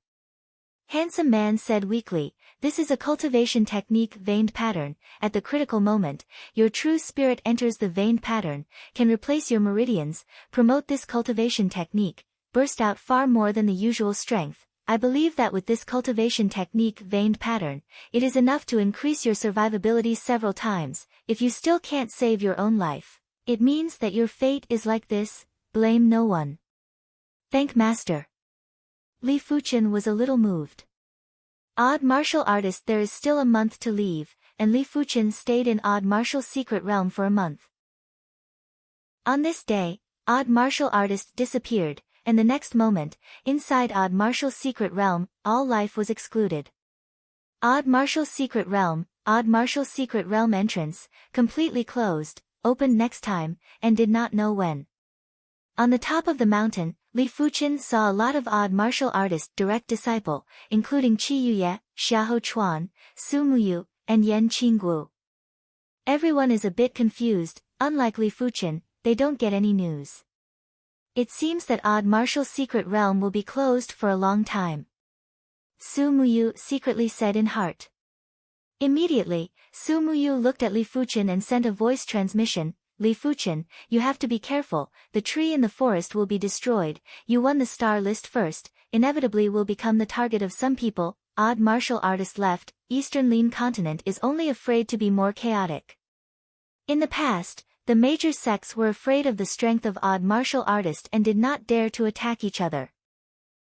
Handsome man said weakly, this is a cultivation technique veined pattern. At the critical moment, your true spirit enters the veined pattern, can replace your meridians, promote this cultivation technique, burst out far more than the usual strength. I believe that with this cultivation technique veined pattern, it is enough to increase your survivability several times. If you still can't save your own life, it means that your fate is like this. Blame no one. Thank Master. Li Fuchen was a little moved. Odd martial artist, there is still a month to leave, and Li Fuchen stayed in Odd Martial Secret Realm for a month. On this day, Odd Martial Artist disappeared, and the next moment, inside Odd Martial Secret Realm, all life was excluded. Odd Martial Secret Realm entrance, completely closed, opened next time, and did not know when. On the top of the mountain, Li Fuchen saw a lot of Odd Martial Artist direct disciple, including Qi Yuye, Xiahou Chuan, Su Muyu, and Yan Qingguo. Everyone is a bit confused. Unlike Li Fuchen, they don't get any news. It seems that Odd Martial Secret Realm will be closed for a long time. Su Muyu secretly said in heart. Immediately, Su Muyu looked at Li Fuchen and sent a voice transmission. Li Fuchen, you have to be careful, the tree in the forest will be destroyed, you won the star list first, inevitably will become the target of some people. Odd martial artist left, Eastern Lin continent is only afraid to be more chaotic. In the past, the major sects were afraid of the strength of odd martial artist and did not dare to attack each other.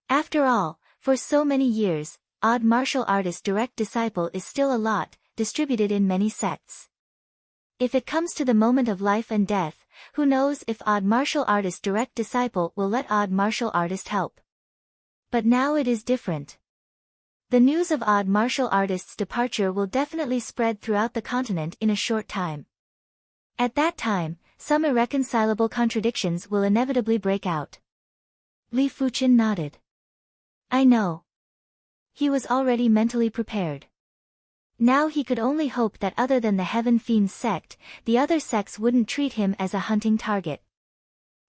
After all, for so many years, odd martial artist direct disciple is still a lot, distributed in many sects. If it comes to the moment of life and death, who knows if odd martial artist direct disciple will let odd martial artist help. But now it is different. The news of odd martial artist's departure will definitely spread throughout the continent in a short time. At that time, some irreconcilable contradictions will inevitably break out. Li Fuchen nodded. I know. He was already mentally prepared. Now he could only hope that other than the Heaven Fiends sect, the other sects wouldn't treat him as a hunting target.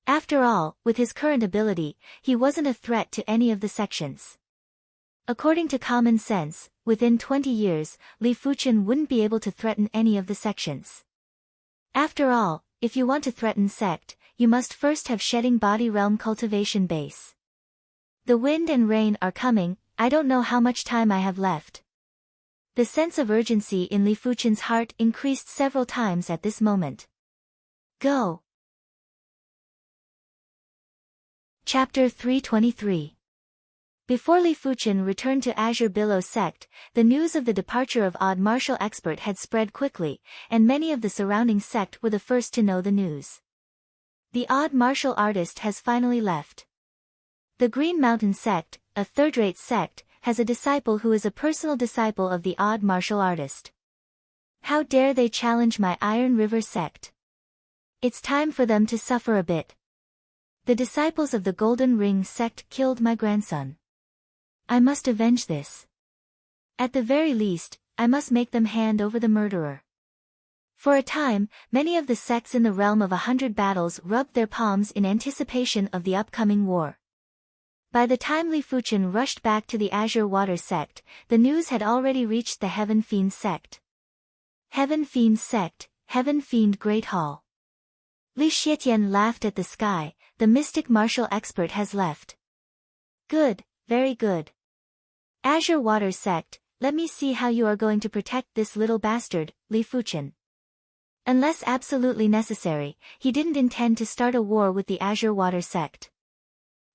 After all, with his current ability, he wasn't a threat to any of the sections. According to common sense, within 20 years, Li Fuchen wouldn't be able to threaten any of the sections. After all, if you want to threaten sect, you must first have shedding body realm cultivation base. The wind and rain are coming, I don't know how much time I have left. The sense of urgency in Li Fuchen's heart increased several times at this moment. Go! Chapter 323. Before Li Fuchen returned to Azure Billow sect, the news of the departure of odd martial expert had spread quickly, and many of the surrounding sect were the first to know the news. The odd martial artist has finally left. The Green Mountain sect, a third-rate sect, has a disciple who is a personal disciple of the odd martial artist. How dare they challenge my Iron River sect? It's time for them to suffer a bit. The disciples of the Golden Ring sect killed my grandson. I must avenge this. At the very least, I must make them hand over the murderer. For a time, many of the sects in the realm of 100 battles rubbed their palms in anticipation of the upcoming war. By the time Li Fuchen rushed back to the Azure Water sect, the news had already reached the Heaven Fiend sect. Heaven Fiend sect, Heaven Fiend Great Hall. Li Xietian laughed at the sky, the mystic martial expert has left. Good, very good. Azure Water sect, let me see how you are going to protect this little bastard, Li Fuchen. Unless absolutely necessary, he didn't intend to start a war with the Azure Water sect.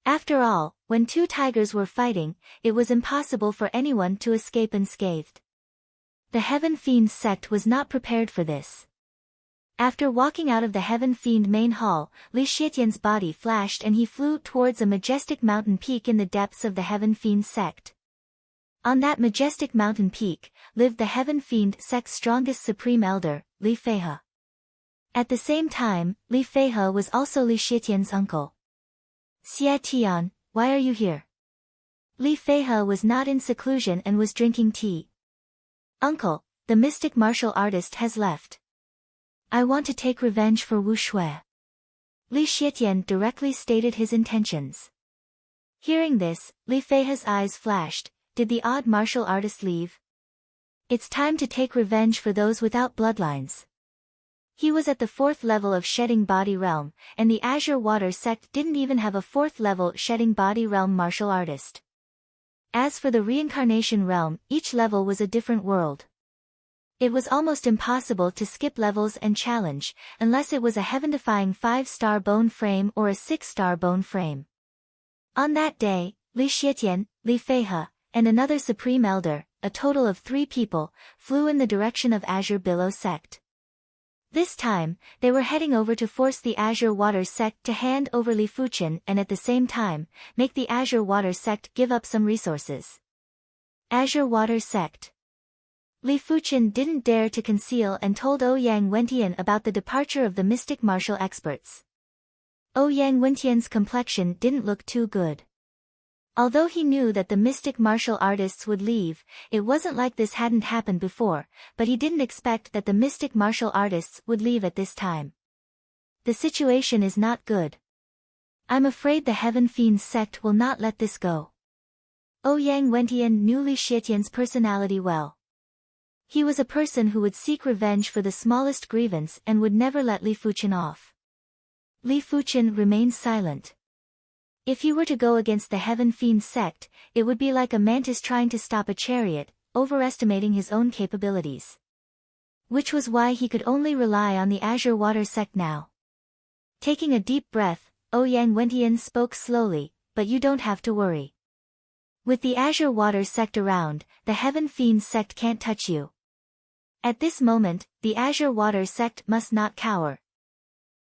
After all, when two tigers were fighting, it was impossible for anyone to escape unscathed. The Heaven Fiend sect was not prepared for this. After walking out of the Heaven Fiend main hall, Li Xietian's body flashed and he flew towards a majestic mountain peak in the depths of the Heaven Fiend sect. On that majestic mountain peak, lived the Heaven Fiend sect's strongest supreme elder, Li Feihe. At the same time, Li Feihe was also Li Xietian's uncle. Xie Tian, why are you here? Li Feihe was not in seclusion and was drinking tea. Uncle, the mystic martial artist has left. I want to take revenge for Wu Shui. Li Xietian directly stated his intentions. Hearing this, Li Feihe's eyes flashed. Did the odd martial artist leave? It's time to take revenge for those without bloodlines. He was at the 4th level of Shedding Body Realm, and the Azure Water sect didn't even have a 4th level Shedding Body Realm martial artist. As for the Reincarnation Realm, each level was a different world. It was almost impossible to skip levels and challenge, unless it was a heaven-defying 5-star bone frame or a 6-star bone frame. On that day, Li Xietian, Li Feihe, and another Supreme Elder, a total of 3 people, flew in the direction of Azure Billow sect. This time, they were heading over to force the Azure Water sect to hand over Li Fuchen and at the same time, make the Azure Water sect give up some resources. Azure Water sect. Li Fuchen didn't dare to conceal and told Ouyang Wentian about the departure of the mystic martial experts. Ouyang Wentian's complexion didn't look too good. Although he knew that the mystic martial artists would leave, it wasn't like this hadn't happened before, but he didn't expect that the mystic martial artists would leave at this time. The situation is not good. I'm afraid the Heaven Fiends sect will not let this go. Ouyang Wentian knew Li Xietian's personality well. He was a person who would seek revenge for the smallest grievance and would never let Li Fuchen off. Li Fuchen remained silent. If he were to go against the Heaven Fiend sect, it would be like a mantis trying to stop a chariot, overestimating his own capabilities. Which was why he could only rely on the Azure Water sect now. Taking a deep breath, Ouyang Wentian spoke slowly, but you don't have to worry. With the Azure Water sect around, the Heaven Fiend sect can't touch you. At this moment, the Azure Water sect must not cower.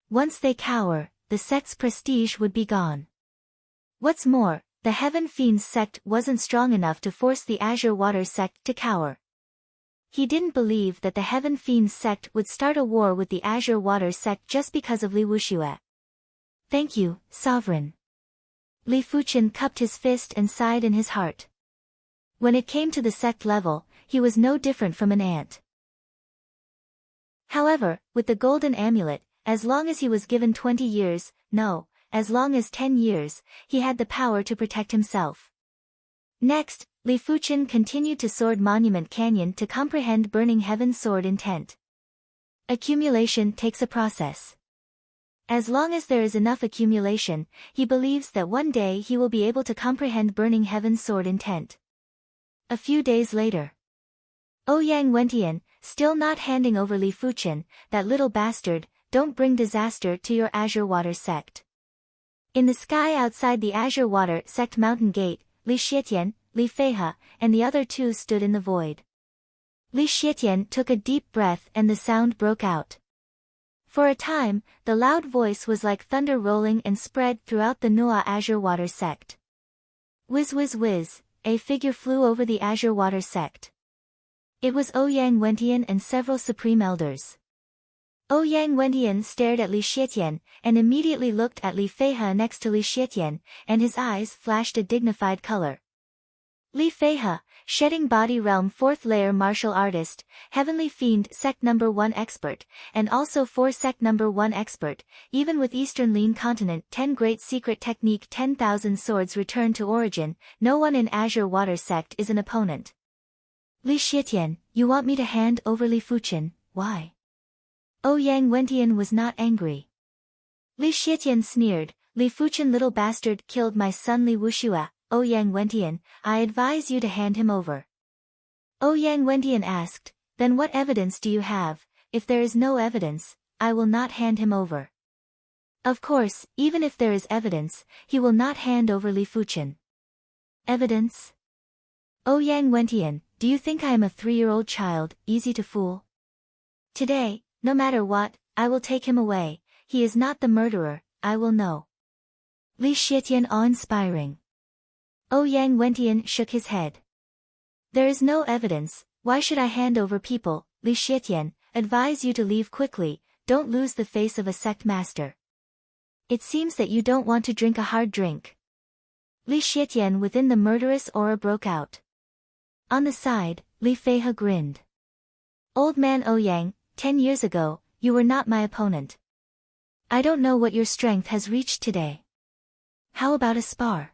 Once they cower, the sect's prestige would be gone. What's more, the Heaven Fiend sect wasn't strong enough to force the Azure Water sect to cower. He didn't believe that the Heaven Fiend sect would start a war with the Azure Water sect just because of Li Wuxue. Thank you, Sovereign. Li Fuchen cupped his fist and sighed in his heart. When it came to the sect level, he was no different from an ant. However, with the golden amulet, as long as he was given 20 years, no, as long as 10 years, he had the power to protect himself. Next, Li Fuchen continued to Sword Monument Canyon to comprehend Burning Heaven's sword intent. Accumulation takes a process. As long as there is enough accumulation, he believes that one day he will be able to comprehend Burning Heaven's sword intent. A few days later. Ouyang Wentian, still not handing over Li Fuchen, that little bastard, don't bring disaster to your Azure Water sect. In the sky outside the Azure Water sect mountain gate, Li Xietian, Li Feihe, and the other two stood in the void. Li Xietian took a deep breath and the sound broke out. For a time, the loud voice was like thunder rolling and spread throughout the Nua Azure Water sect. Whiz whiz whiz, a figure flew over the Azure Water sect. It was Ouyang Wentian and several supreme elders. Ouyang Wentian stared at Li Xietian, and immediately looked at Li Feihe next to Li Xietian, and his eyes flashed a dignified color. Li Feihe, shedding body realm 4th layer martial artist, Heavenly Fiend sect number 1 expert, and also 4 sect number 1 expert, even with Eastern Lean Continent 10 great secret technique 10,000 swords return to origin, no one in Azure Water sect is an opponent. Li Xietian, you want me to hand over Li Fuchen, why? Ouyang Wentian was not angry. Li Xietian sneered, Li Fuchen little bastard killed my son Li Wuxue, Ouyang Wentian, I advise you to hand him over. Ouyang Wentian asked, then what evidence do you have? If there is no evidence, I will not hand him over. Of course, even if there is evidence, he will not hand over Li Fuchen. Evidence? Ouyang Wentian, do you think I am a 3-year-old child, easy to fool? Today, no matter what, I will take him away, he is not the murderer, I will know. Li Xietian awe-inspiring. Ouyang Wentian shook his head. There is no evidence, why should I hand over people? Li Xietian, advise you to leave quickly, don't lose the face of a sect master. It seems that you don't want to drink a hard drink. Li Xietian within the murderous aura broke out. On the side, Li Feihe grinned. Old man Ouyang, 10 years ago, you were not my opponent. I don't know what your strength has reached today. How about a spar?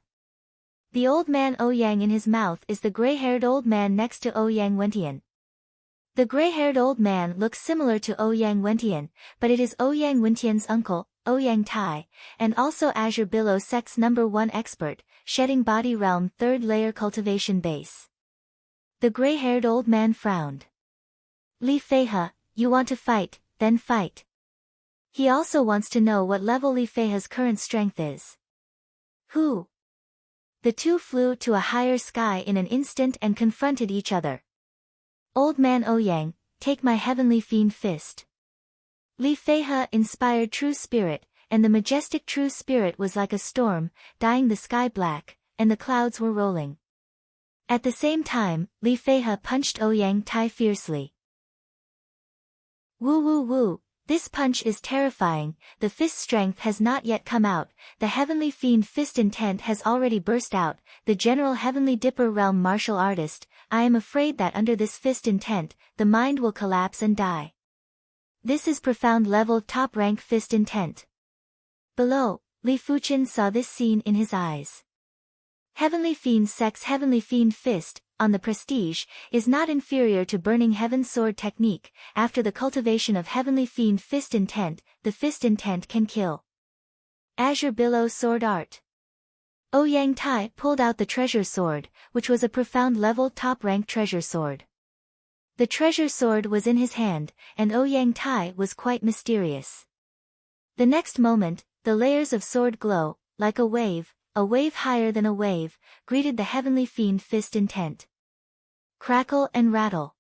The old man Ouyang in his mouth is the gray-haired old man next to Ouyang Wentian. The gray-haired old man looks similar to Ouyang Wentian, but it is Ouyang Wentian's uncle, Ouyang Tai, and also Azure Billow sect's number 1 expert, shedding body realm 3rd layer cultivation base. The gray-haired old man frowned. Li Feihe, you want to fight, then fight. He also wants to know what level Li Feihe's current strength is. Who? The two flew to a higher sky in an instant and confronted each other. Old man Ouyang, take my heavenly fiend fist. Li Feihe inspired true spirit, and the majestic true spirit was like a storm, dyeing the sky black, and the clouds were rolling. At the same time, Li Feihe punched Ouyang Tai fiercely. Woo woo woo, this punch is terrifying, the fist strength has not yet come out, the heavenly fiend fist intent has already burst out, the general heavenly dipper realm martial artist, I am afraid that under this fist intent, the mind will collapse and die. This is profound level top rank fist intent. Below, Li Fuchen saw this scene in his eyes. Heavenly Fiend Sect's Heavenly Fiend Fist, on the Prestige, is not inferior to Burning Heaven's Sword technique. After the cultivation of Heavenly Fiend Fist Intent, the Fist Intent can kill. Azure Billow Sword Art. Ouyang Tai pulled out the treasure sword, which was a profound level top-rank treasure sword. The treasure sword was in his hand, and Ouyang Tai was quite mysterious. The next moment, the layers of sword glow, like a wave higher than a wave, greeted the Heavenly Fiend Fist Intent. Crackle and rattle.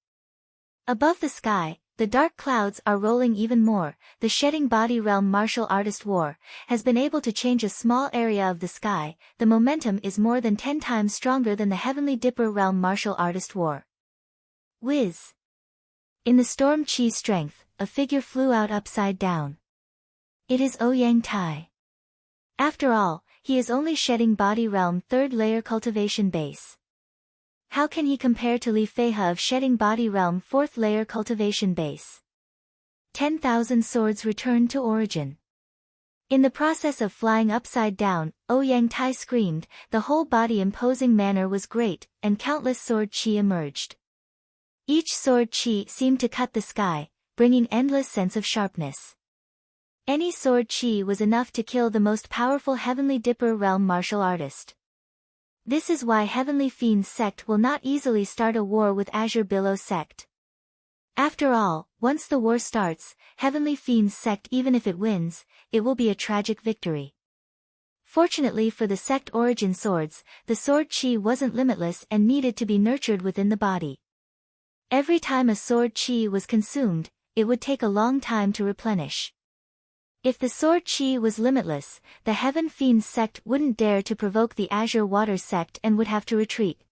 Above the sky, the dark clouds are rolling even more. The Shedding Body Realm Martial Artist War has been able to change a small area of the sky. The momentum is more than 10 times stronger than the Heavenly Dipper Realm Martial Artist War. Whiz. In the storm chi strength, a figure flew out upside down. It is Ouyang Tai. After all, he is only Shedding Body Realm 3rd layer cultivation base. How can he compare to Li Feihe of Shedding Body Realm 4th layer cultivation base? 10,000 swords returned to origin. In the process of flying upside down, Ouyang Tai screamed, the whole body imposing manner was great, and countless sword chi emerged. Each sword chi seemed to cut the sky, bringing endless sense of sharpness. Any sword chi was enough to kill the most powerful Heavenly Dipper Realm martial artist. This is why Heavenly Fiend Sect will not easily start a war with Azure Billow Sect. After all, once the war starts, Heavenly Fiend Sect, even if it wins, it will be a tragic victory. Fortunately for the sect origin swords, the sword chi wasn't limitless and needed to be nurtured within the body. Every time a sword chi was consumed, it would take a long time to replenish. If the sword chi was limitless, the Heaven Fiend Sect wouldn't dare to provoke the Azure Water Sect and would have to retreat.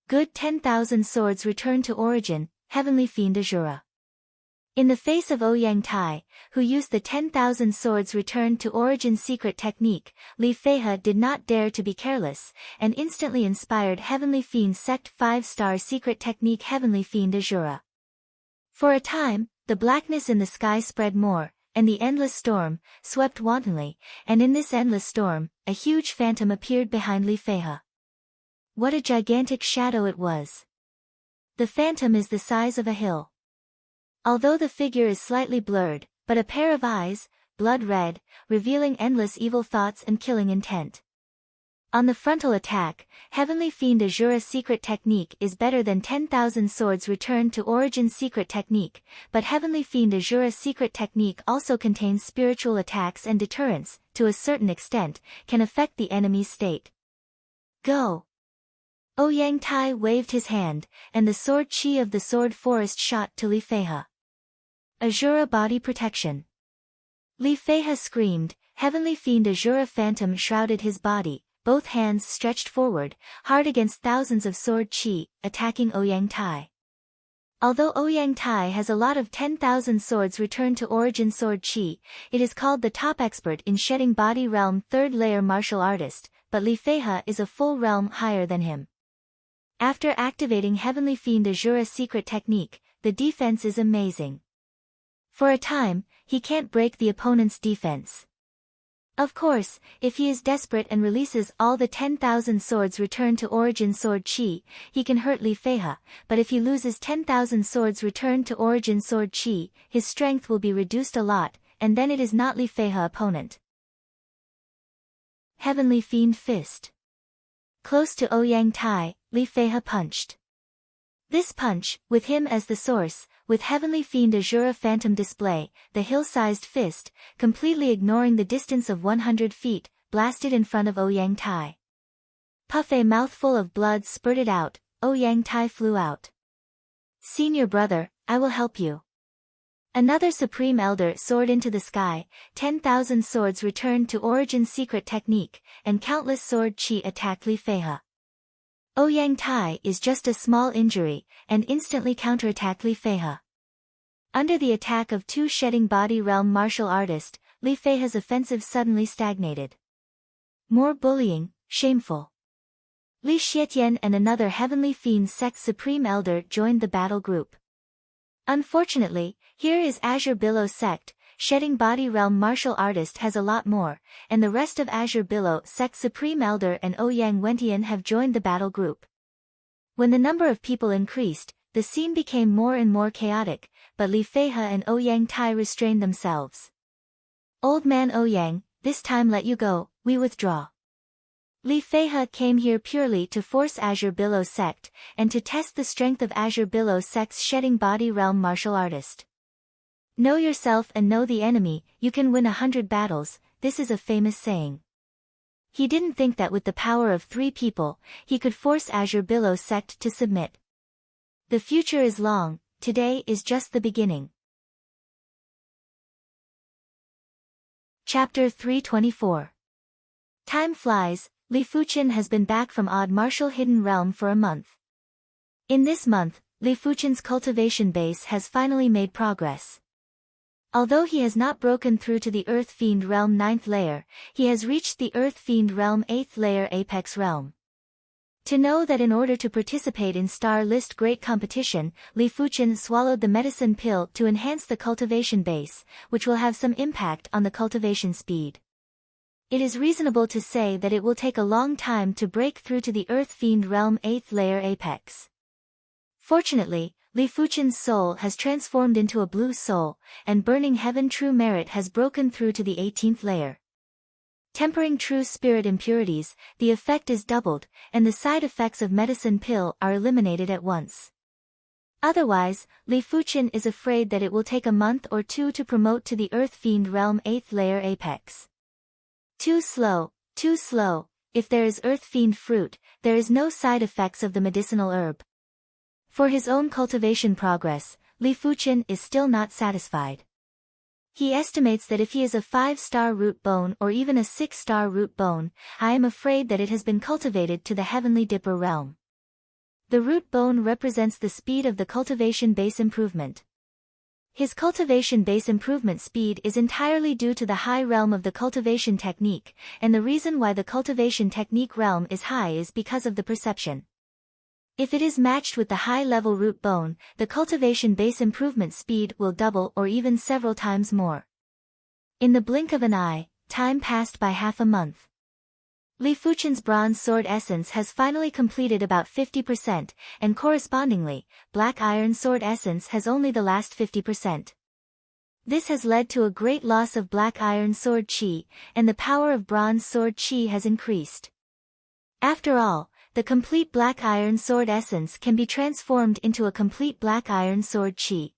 Good 10,000 swords returned to origin, Heavenly Fiend Azura. In the face of Ouyang Tai, who used the 10,000 swords returned to origin secret technique, Li Feihe did not dare to be careless, and instantly inspired Heavenly Fiend Sect 5-star secret technique Heavenly Fiend Azura. For a time, the blackness in the sky spread more, and the endless storm swept wantonly, and in this endless storm, a huge phantom appeared behind Li Feihe. What a gigantic shadow it was! The phantom is the size of a hill. Although the figure is slightly blurred, but a pair of eyes, blood red, revealing endless evil thoughts and killing intent. On the frontal attack, Heavenly Fiend Azura's secret technique is better than 10,000 swords returned to origin secret technique, but Heavenly Fiend Azura's secret technique also contains spiritual attacks and deterrence, to a certain extent, can affect the enemy's state. Go! Ouyang Tai waved his hand, and the sword chi of the sword forest shot to Li Feihe. Azura Body Protection. Li Feihe screamed, Heavenly Fiend Azura Phantom shrouded his body, both hands stretched forward, hard against thousands of sword chi, attacking Ouyang Tai. Although Ouyang Tai has a lot of 10,000 swords returned to origin sword chi, it is called the top expert in Shedding Body Realm 3rd layer martial artist, but Li Feihe is a full realm higher than him. After activating Heavenly Fiend Azura's secret technique, the defense is amazing. For a time, he can't break the opponent's defense. Of course, if he is desperate and releases all the 10,000 swords returned to origin sword chi, he can hurt Li Feihe, but if he loses 10,000 swords returned to origin sword chi, his strength will be reduced a lot, and then it is not Li Feihe opponent. Heavenly Fiend Fist. Close to Ouyang Tai, Li Feihe punched. This punch, with him as the source, with Heavenly Fiend Azura Phantom display, the hill-sized fist, completely ignoring the distance of 100 feet, blasted in front of Ouyang Tai. Puff! A mouthful of blood spurted out, Ouyang Tai flew out. Senior brother, I will help you. Another Supreme Elder soared into the sky, 10,000 swords returned to origin secret technique, and countless sword chi attacked Li Feihe. Ouyang Tai is just a small injury, and instantly counterattacked Li Feihe. Under the attack of two Shedding Body Realm martial artists, Li Feihe's offensive suddenly stagnated. More bullying, shameful. Li Xietian and another Heavenly Fiend Sect Supreme Elder joined the battle group. Unfortunately, here is Azure Billow Sect, Shedding Body Realm martial artist has a lot more, and the rest of Azure Billow Sect Supreme Elder and Ouyang Wentian have joined the battle group. When the number of people increased, the scene became more and more chaotic, but Li Feihe and Ouyang Tai restrained themselves. Old man Ouyang, this time let you go, we withdraw. Li Feihe came here purely to force Azure Billow Sect, and to test the strength of Azure Billow Sect's Shedding Body Realm martial artist. Know yourself and know the enemy, you can win 100 battles, this is a famous saying. He didn't think that with the power of 3 people, he could force Azure Billow Sect to submit. The future is long, today is just the beginning. Chapter 324. Time flies. Li Fuqian has been back from Odd Martial Hidden Realm for a month. In this month, Li Fuqian's cultivation base has finally made progress. Although he has not broken through to the Earth Fiend Realm 9th layer, he has reached the Earth Fiend Realm 8th layer Apex Realm. To know that in order to participate in Star List Great Competition, Li Fuqian swallowed the medicine pill to enhance the cultivation base, which will have some impact on the cultivation speed. It is reasonable to say that it will take a long time to break through to the Earth Fiend Realm 8th layer Apex. Fortunately, Li Fuqian's soul has transformed into a blue soul, and Burning Heaven True Merit has broken through to the 18th layer. Tempering true spirit impurities, the effect is doubled, and the side effects of medicine pill are eliminated at once. Otherwise, Li Fuqian is afraid that it will take a month or 2 to promote to the Earth Fiend Realm 8th layer Apex. Too slow, if there is Earth Fiend fruit, there is no side effects of the medicinal herb. For his own cultivation progress, Li Fuqian is still not satisfied. He estimates that if he is a 5-star root bone or even a 6-star root bone, I am afraid that it has been cultivated to the Heavenly Dipper realm. The root bone represents the speed of the cultivation base improvement. His cultivation base improvement speed is entirely due to the high realm of the cultivation technique, and the reason why the cultivation technique realm is high is because of the perception. If it is matched with the high-level root bone, the cultivation base improvement speed will double or even several times more. In the blink of an eye, time passed by half a month. Li Fuqian's bronze sword essence has finally completed about 50%, and correspondingly, black iron sword essence has only the last 50%. This has led to a great loss of black iron sword chi, and the power of bronze sword chi has increased. After all, the complete black iron sword essence can be transformed into a complete black iron sword chi.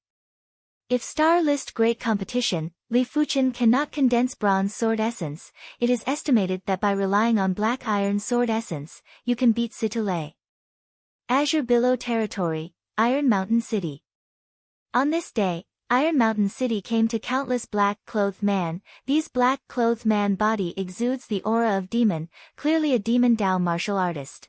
If Star List Great Competition, Li Fuqian cannot condense bronze sword essence, it is estimated that by relying on black iron sword essence, you can beat Sitale. Azure Billow Territory, Iron Mountain City. On this day, Iron Mountain City came to countless black-clothed man. These black-clothed man body exudes the aura of demon, clearly a demon Dao martial artist.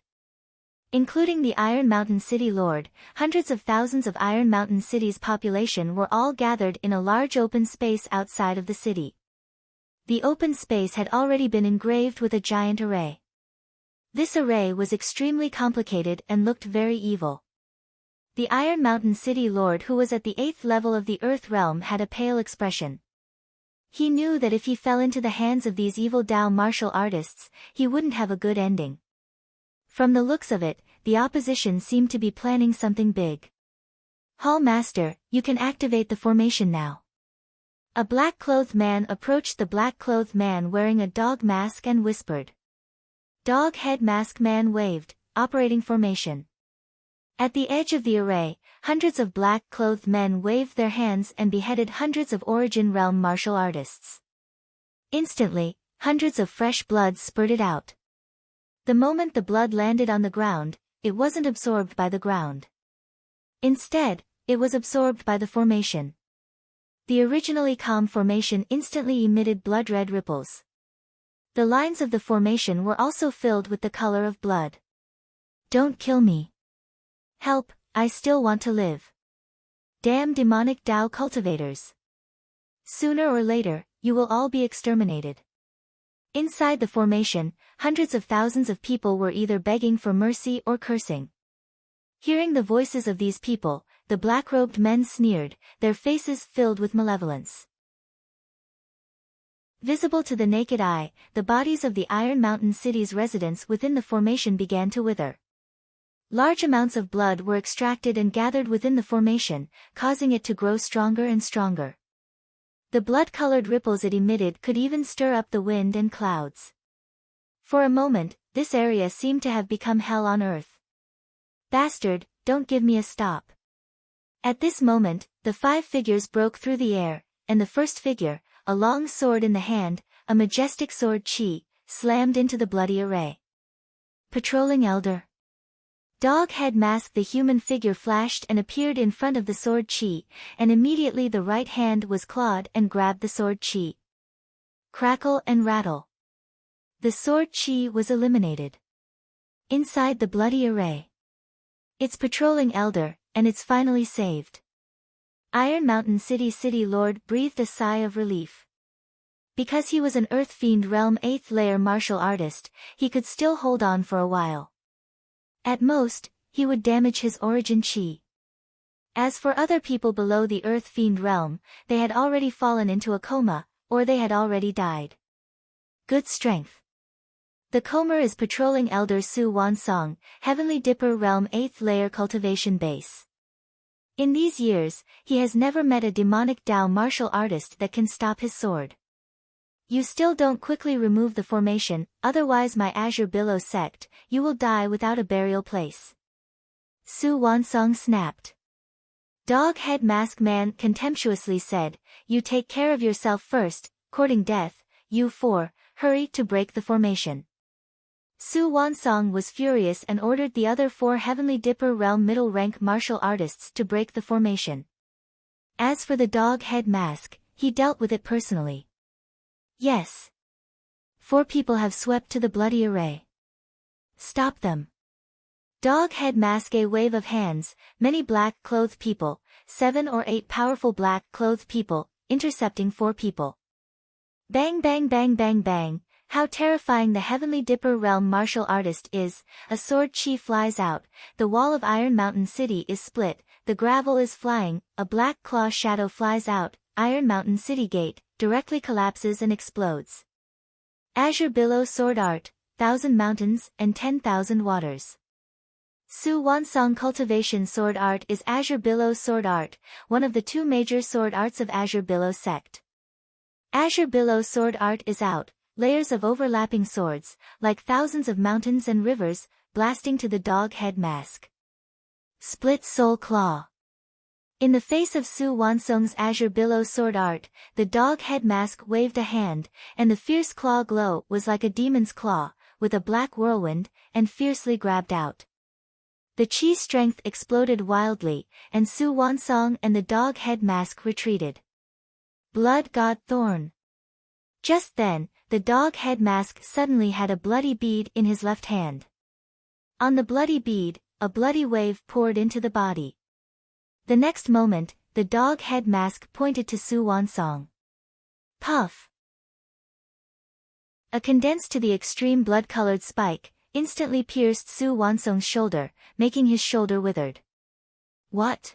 Including the Iron Mountain City Lord, hundreds of thousands of Iron Mountain City's population were all gathered in a large open space outside of the city. The open space had already been engraved with a giant array. This array was extremely complicated and looked very evil. The Iron Mountain City Lord who was at the 8th level of the Earth Realm had a pale expression. He knew that if he fell into the hands of these evil Dao martial artists, he wouldn't have a good ending. From the looks of it, the opposition seemed to be planning something big. Hall Master, you can activate the formation now. A black-clothed man approached the black-clothed man wearing a dog mask and whispered. Dog head mask man waved, operating formation. At the edge of the array, hundreds of black-clothed men waved their hands and beheaded hundreds of Origin Realm martial artists. Instantly, hundreds of fresh blood spurted out. The moment the blood landed on the ground, it wasn't absorbed by the ground. Instead, it was absorbed by the formation. The originally calm formation instantly emitted blood-red ripples. The lines of the formation were also filled with the color of blood. Don't kill me. Help, I still want to live. Damn demonic Dao cultivators. Sooner or later, you will all be exterminated. Inside the formation, hundreds of thousands of people were either begging for mercy or cursing. Hearing the voices of these people, the black-robed men sneered, their faces filled with malevolence. Visible to the naked eye, the bodies of the Iron Mountain City's residents within the formation began to wither. Large amounts of blood were extracted and gathered within the formation, causing it to grow stronger and stronger. The blood-colored ripples it emitted could even stir up the wind and clouds. For a moment, this area seemed to have become hell on earth. Bastard, don't give me a stop. At this moment, the 5 figures broke through the air, and the first figure, a long sword in the hand, a majestic sword chi, slammed into the bloody array. Patrolling Elder. Dog head mask. The human figure flashed and appeared in front of the sword chi, and immediately the right hand was clawed and grabbed the sword chi. Crackle and rattle. The sword chi was eliminated. Inside the bloody array. It's patrolling Elder, and it's finally saved. Iron Mountain City Lord breathed a sigh of relief. Because he was an Earth Fiend Realm 8th layer martial artist, he could still hold on for a while. At most, he would damage his origin chi. As for other people below the Earth Fiend realm, they had already fallen into a coma, or they had already died. Good strength. The Comer is patrolling Elder Su Wansong, Heavenly Dipper Realm 8th layer cultivation base. In these years, he has never met a demonic Dao martial artist that can stop his sword. You still don't quickly remove the formation, otherwise my Azure Billow sect, you will die without a burial place. Su Wansong snapped. Dog head mask man contemptuously said, you take care of yourself first, courting death, you 4, hurry to break the formation. Su Wansong was furious and ordered the other 4 Heavenly Dipper Realm middle rank martial artists to break the formation. As for the dog head mask, he dealt with it personally. Yes. 4 people have swept to the bloody array. Stop them. Dog head mask. A wave of hands, many black-clothed people, 7 or 8 powerful black-clothed people, intercepting 4 people. Bang bang bang bang bang, how terrifying the Heavenly Dipper Realm martial artist is, a sword chi flies out, the wall of Iron Mountain City is split, the gravel is flying, a black claw shadow flies out, Iron Mountain City gate, directly collapses and explodes. Azure Billow Sword Art, 1,000 Mountains and 10,000 Waters. Su Wansong Cultivation Sword Art is Azure Billow Sword Art, one of the 2 major sword arts of Azure Billow sect. Azure Billow Sword Art is out, layers of overlapping swords, like thousands of mountains and rivers, blasting to the dog head mask. Split Soul Claw. In the face of Su Wansong's Azure Billow Sword Art, the dog head mask waved a hand, and the fierce claw glow was like a demon's claw, with a black whirlwind, and fiercely grabbed out. The chi strength exploded wildly, and Su Wansong and the dog head mask retreated. Blood God Thorn. Just then, the dog head mask suddenly had a bloody bead in his left hand. On the bloody bead, a bloody wave poured into the body. The next moment, the dog head mask pointed to Su Wansong. Puff! A condensed to the extreme blood-colored spike, instantly pierced Su Wansong's shoulder, making his shoulder withered. What?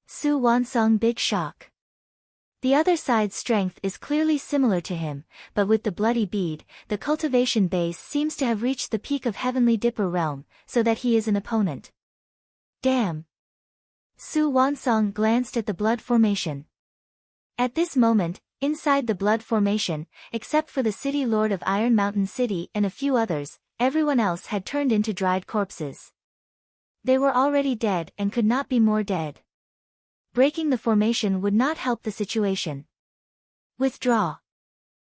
Su Wansong big shock. The other side's strength is clearly similar to him, but with the bloody bead, the cultivation base seems to have reached the peak of Heavenly Dipper realm, so that he is an opponent. Damn! Su Wansong glanced at the blood formation. At this moment, inside the blood formation, except for the city lord of Iron Mountain City and a few others, everyone else had turned into dried corpses. They were already dead and could not be more dead. Breaking the formation would not help the situation. Withdraw.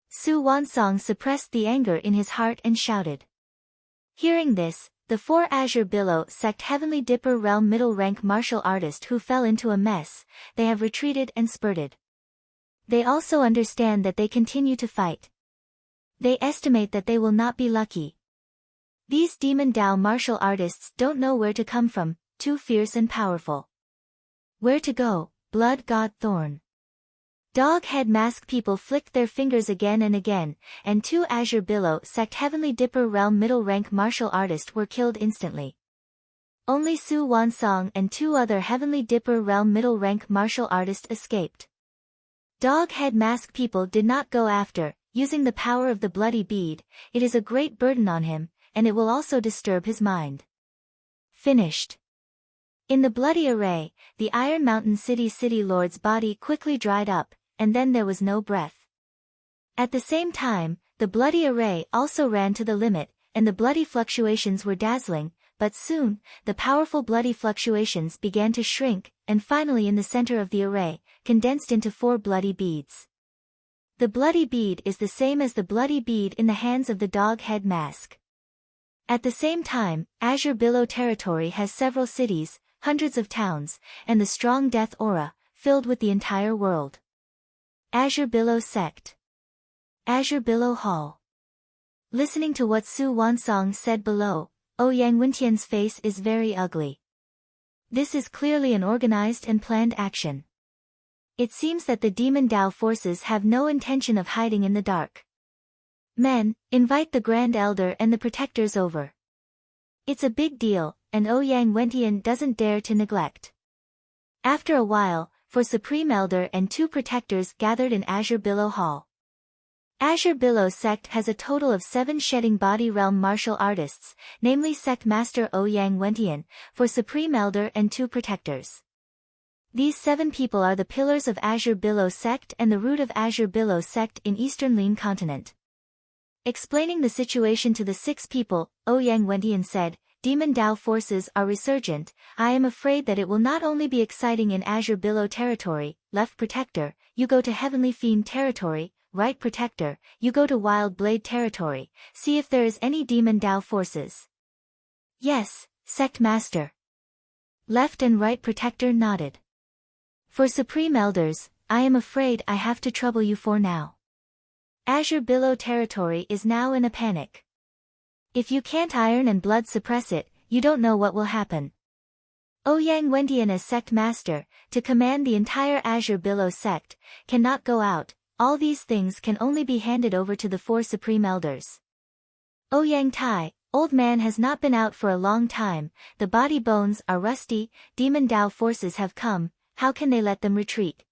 Su Wansong suppressed the anger in his heart and shouted. Hearing this, the 4 Azure Billow sect Heavenly Dipper Realm middle rank martial artist who fell into a mess, they have retreated and spurted. They also understand that they continue to fight. They estimate that they will not be lucky. These Demon Dao martial artists don't know where to come from, too fierce and powerful. Where to go, Blood God Thorn. Dog head mask people flicked their fingers again and again, and 2 Azure Billow sect Heavenly Dipper Realm middle rank martial artists were killed instantly. Only Su Wansong and 2 other Heavenly Dipper Realm middle rank martial artists escaped. Dog head mask people did not go after, using the power of the bloody bead. It is a great burden on him, and it will also disturb his mind. Finished. In the bloody array, the Iron Mountain city lord's body quickly dried up, and then there was no breath. At the same time, the bloody array also ran to the limit, and the bloody fluctuations were dazzling, but soon, the powerful bloody fluctuations began to shrink, and finally in the center of the array, condensed into 4 bloody beads. The bloody bead is the same as the bloody bead in the hands of the dog head mask. At the same time, Azure Billow territory has several cities, hundreds of towns, and the strong death aura, filled with the entire world. Azure Billow Sect. Azure Billow Hall. Listening to what Su Wansong said below, Ouyang Wintian's face is very ugly. This is clearly an organized and planned action. It seems that the Demon Dao forces have no intention of hiding in the dark. Men, invite the Grand Elder and the Protectors over. It's a big deal, and Ouyang Wentian doesn't dare to neglect. After a while, for Supreme Elder and 2 Protectors gathered in Azure Billow Hall. Azure Billow Sect has a total of 7 shedding body realm martial artists, namely Sect Master Ouyang Wentian, for Supreme Elder and 2 Protectors. These 7 people are the pillars of Azure Billow Sect and the root of Azure Billow Sect in Eastern Lin Continent. Explaining the situation to the 6 people, Ouyang Wentian said, Demon Dao forces are resurgent. I am afraid that it will not only be exciting in Azure Billow territory. Left Protector, you go to Heavenly Fiend territory. Right Protector, you go to Wild Blade territory. See if there is any Demon Dao forces. Yes, Sect Master. Left and Right Protector nodded. For Supreme Elders, I am afraid I have to trouble you for now. Azure Billow territory is now in a panic. If you can't iron and blood suppress it, you don't know what will happen. Ouyang Wentian as Sect Master, to command the entire Azure Billow Sect, cannot go out. All these things can only be handed over to the 4 Supreme Elders. Ouyang Tai, old man has not been out for a long time, the body bones are rusty, Demon Dao forces have come, how can they let them retreat?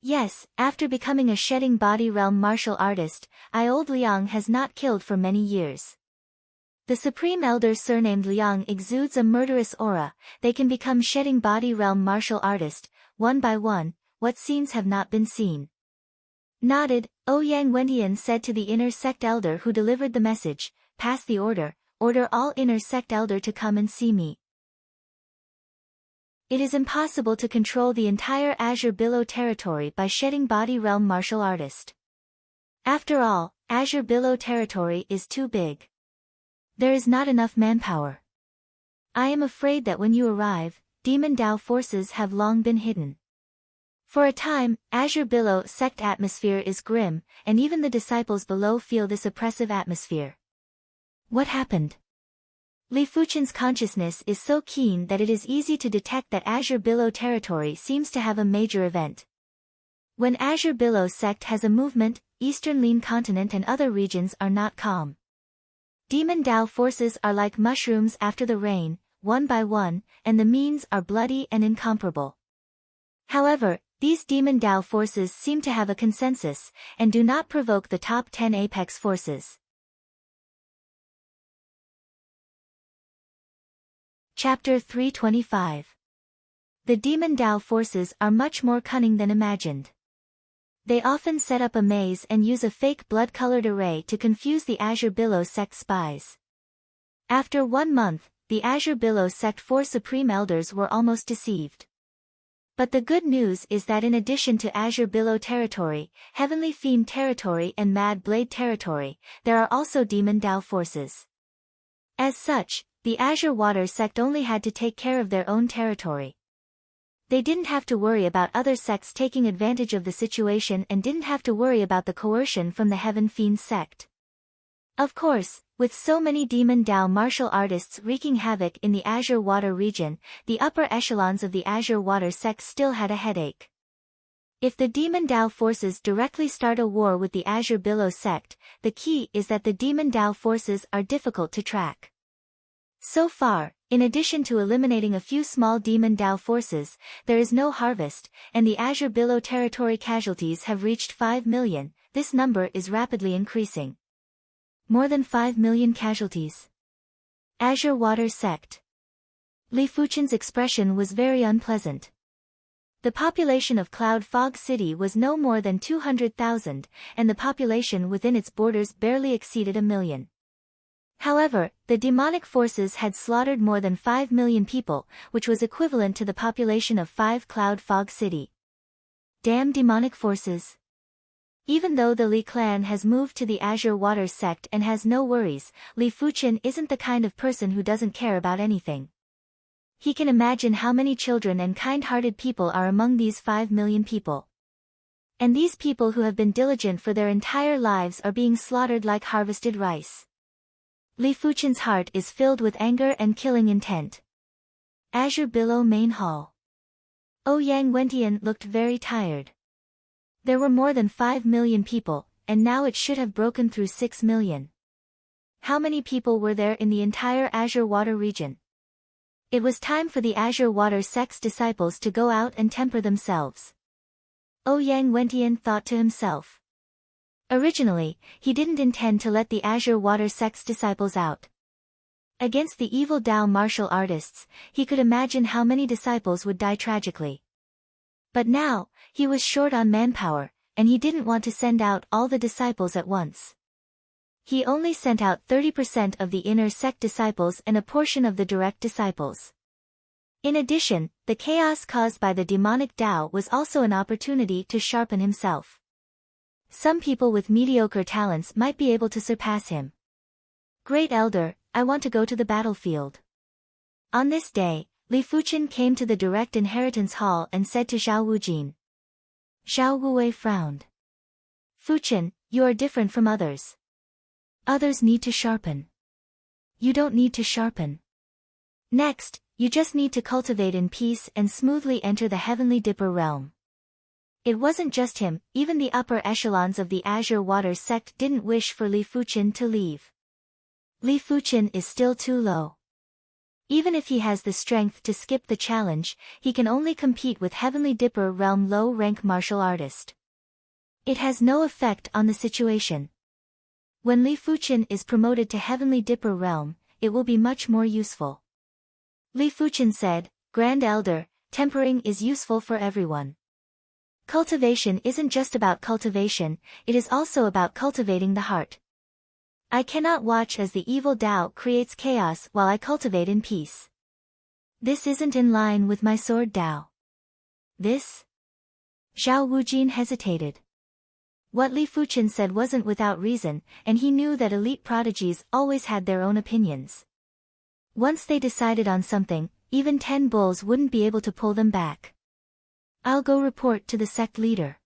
Yes, after becoming a shedding body realm martial artist, Old Liang has not killed for many years. The Supreme Elder surnamed Liang exudes a murderous aura. They can become shedding body realm martial artist, one by one. What scenes have not been seen? Nodded, Ouyang Wentian said to the inner sect elder who delivered the message, pass the order all inner sect elder to come and see me. It is impossible to control the entire Azure Billow territory by shedding body realm martial artist. After all, Azure Billow territory is too big. There is not enough manpower. I am afraid that when you arrive, Demon Dao forces have long been hidden. For a time, Azure Billow sect atmosphere is grim, and even the disciples below feel this oppressive atmosphere. What happened? Li Fuchen's consciousness is so keen that it is easy to detect that Azure Billow territory seems to have a major event. When Azure Billow sect has a movement, Eastern Lin Continent and other regions are not calm. Demon Dao forces are like mushrooms after the rain, one by one, and the means are bloody and incomparable. However, these Demon Dao forces seem to have a consensus, and do not provoke the top 10 apex forces. Chapter 325. The Demon Dao forces are much more cunning than imagined. They often set up a maze and use a fake blood-colored array to confuse the Azure Billow sect spies. After 1 month, the Azure Billow sect 4 Supreme Elders were almost deceived. But the good news is that in addition to Azure Billow territory, Heavenly Fiend territory and Mad Blade territory, there are also Demon Dao forces. As such, the Azure Water sect only had to take care of their own territory. They didn't have to worry about other sects taking advantage of the situation and didn't have to worry about the coercion from the Heaven Fiend sect. Of course, with so many Demon Dao martial artists wreaking havoc in the Azure Water region, the upper echelons of the Azure Water sect still had a headache. If the Demon Dao forces directly start a war with the Azure Billow sect, the key is that the Demon Dao forces are difficult to track. So far, in addition to eliminating a few small demon Dao forces, there is no harvest, and the Azure Billow territory casualties have reached 5 million, this number is rapidly increasing. More than 5 million casualties. Azure Water Sect. Li Fuchen's expression was very unpleasant. The population of Cloud Fog City was no more than 200,000, and the population within its borders barely exceeded 1 million. However, the demonic forces had slaughtered more than 5 million people, which was equivalent to the population of 5 Cloud Fog City. Damn demonic forces. Even though the Li clan has moved to the Azure Water sect and has no worries, Li Fuchen isn't the kind of person who doesn't care about anything. He can imagine how many children and kind-hearted people are among these 5 million people. And these people who have been diligent for their entire lives are being slaughtered like harvested rice. Li Fuchen's heart is filled with anger and killing intent. Azure Billow Main Hall. Ouyang Wentian looked very tired. There were more than 5 million people, and now it should have broken through 6 million. How many people were there in the entire Azure Water region? It was time for the Azure Water sect's disciples to go out and temper themselves. Ouyang Wentian thought to himself. Originally, he didn't intend to let the Azure Water sect's disciples out. Against the evil Dao martial artists, he could imagine how many disciples would die tragically. But now, he was short on manpower, and he didn't want to send out all the disciples at once. He only sent out 30% of the inner sect disciples and a portion of the direct disciples. In addition, the chaos caused by the demonic Dao was also an opportunity to sharpen himself. Some people with mediocre talents might be able to surpass him. Great Elder, I want to go to the battlefield. On this day, Li Fuchen came to the Direct Inheritance Hall and said to Zhao Wujin. Zhao Wuwei frowned. Fuchen, you are different from others. Others need to sharpen. You don't need to sharpen. Next, you just need to cultivate in peace and smoothly enter the Heavenly Dipper realm. It wasn't just him, even the upper echelons of the Azure Water sect didn't wish for Li Fuchen to leave. Li Fuchen is still too low. Even if he has the strength to skip the challenge, he can only compete with Heavenly Dipper realm low-rank martial artist. It has no effect on the situation. When Li Fuchen is promoted to Heavenly Dipper realm, it will be much more useful. Li Fuchen said, Grand Elder, tempering is useful for everyone. Cultivation isn't just about cultivation, it is also about cultivating the heart. I cannot watch as the evil Dao creates chaos while I cultivate in peace. This isn't in line with my sword Dao. This? Zhao Wujin hesitated. What Li Fuchen said wasn't without reason, and he knew that elite prodigies always had their own opinions. Once they decided on something, even 10 bulls wouldn't be able to pull them back. I'll go report to the sect leader.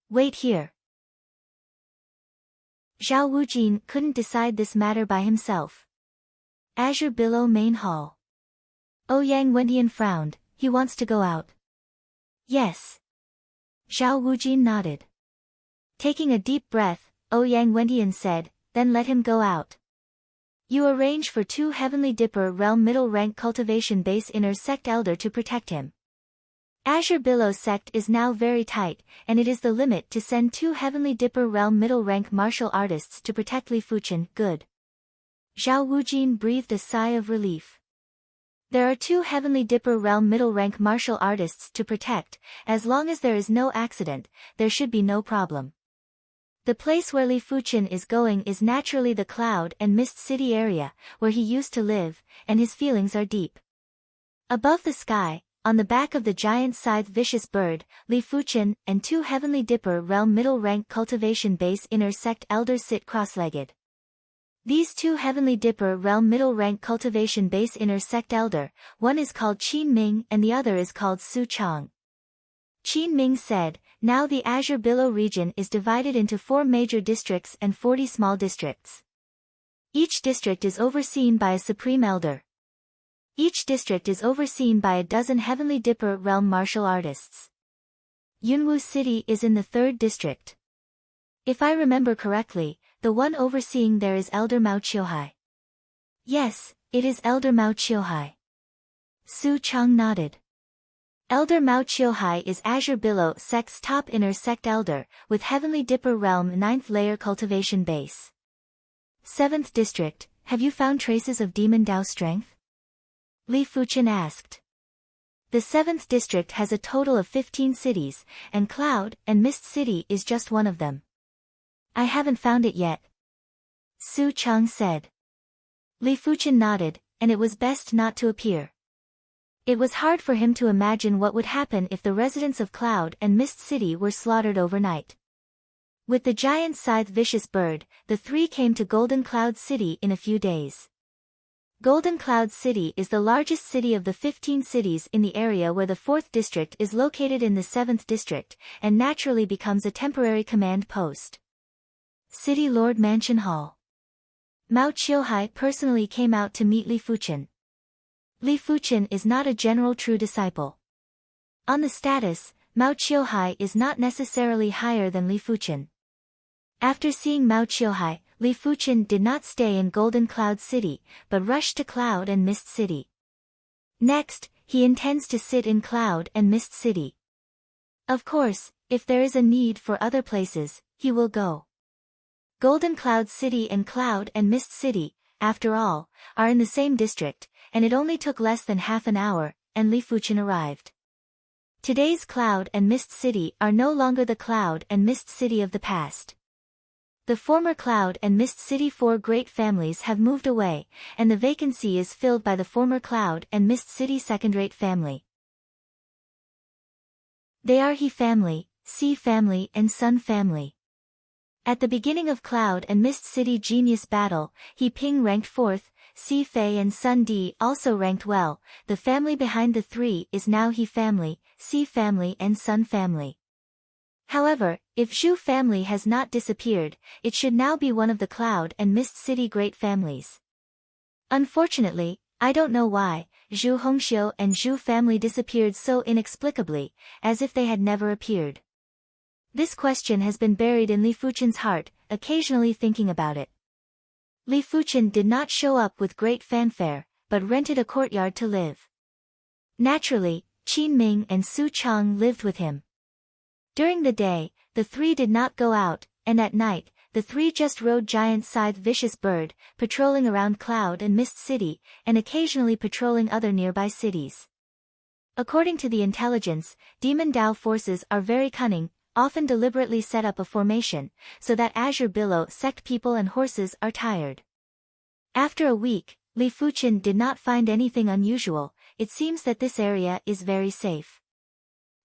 Wait here. Zhao Wujin couldn't decide this matter by himself. Azure Billow Main Hall. Ouyang Wentian frowned, he wants to go out. Yes. Zhao Wujin nodded. Taking a deep breath, Ouyang Wentian said, then let him go out. You arrange for 2 Heavenly Dipper realm middle rank cultivation base inner sect elder to protect him. Azure Billow sect is now very tight, and it is the limit to send 2 Heavenly Dipper realm middle rank martial artists to protect Li Fuchen. Good. Zhao Wujin breathed a sigh of relief. There are 2 Heavenly Dipper realm middle rank martial artists to protect, as long as there is no accident, there should be no problem. The place where Li Fuchen is going is naturally the Cloud and Mist City area, where he used to live, and his feelings are deep. Above the sky, on the back of the giant scythe vicious bird, Li Fuchen and 2 Heavenly Dipper realm middle rank cultivation base inner sect elders sit cross-legged. These 2 Heavenly Dipper realm middle rank cultivation base inner sect elder, one is called Qin Ming and the other is called Su Chang. Qin Ming said, now the Azure Billow region is divided into 4 major districts and 40 small districts. Each district is overseen by a supreme elder. Each district is overseen by a dozen Heavenly Dipper realm martial artists. Yunwu City is in the 3rd district. If I remember correctly, the one overseeing there is Elder Mao Qiuhai. Yes, It is Elder Mao Chiohai. Su Chang nodded. Elder Mao Chiohai is Azure Billow Sect's top inner sect elder, with Heavenly Dipper Realm 9th layer cultivation base. 7th District, have you found traces of Demon Dao strength? Li Fuchen asked. The 7th District has a total of 15 cities, and Cloud and Mist City is just one of them. I haven't found it yet. Su Chang said. Li Fuchen nodded, and it was best not to appear. It was hard for him to imagine what would happen if the residents of Cloud and Mist City were slaughtered overnight. With the giant scythe vicious bird, the three came to Golden Cloud City in a few days. Golden Cloud City is the largest city of the 15 cities in the area, where the 4th District is located in the 7th District, and naturally becomes a temporary command post. City Lord Mansion Hall. Mao Chiohai personally came out to meet Li Fuchen. Li Fuchen is not a general true disciple. On the status, Mao Chiohai is not necessarily higher than Li Fuchen. After seeing Mao Chiohai, Li Fuchen did not stay in Golden Cloud City, but rushed to Cloud and Mist City. Next, he intends to sit in Cloud and Mist City. Of course, if there is a need for other places, he will go. Golden Cloud City and Cloud and Mist City, after all, are in the same district, and it only took less than half an hour, and Li Fuchen arrived. Today's Cloud and Mist City are no longer the Cloud and Mist City of the past. The former Cloud and Mist City 4 great families have moved away, and the vacancy is filled by the former Cloud and Mist City second-rate family. They are He family, Si family and Sun family. At the beginning of Cloud and Mist City Genius Battle, He Ping ranked 4th, Si Fei and Sun Di also ranked well. The family behind the three is now He family, Si family and Sun family. However, if Zhu family has not disappeared, it should now be one of the Cloud and Mist City great families. Unfortunately, I don't know why, Zhu Hongxiu and Zhu family disappeared so inexplicably, as if they had never appeared. This question has been buried in Li Fuchen's heart, occasionally thinking about it. Li Fuchen did not show up with great fanfare, but rented a courtyard to live. Naturally, Qin Ming and Su Chang lived with him. During the day, the three did not go out, and at night, the three just rode Giant Scythe Vicious Bird, patrolling around Cloud and Mist City, and occasionally patrolling other nearby cities. According to the intelligence, Demon Dao forces are very cunning, often deliberately set up a formation, so that Azure Billow sect people and horses are tired. After a week, Li Fuchen did not find anything unusual. It seems that this area is very safe.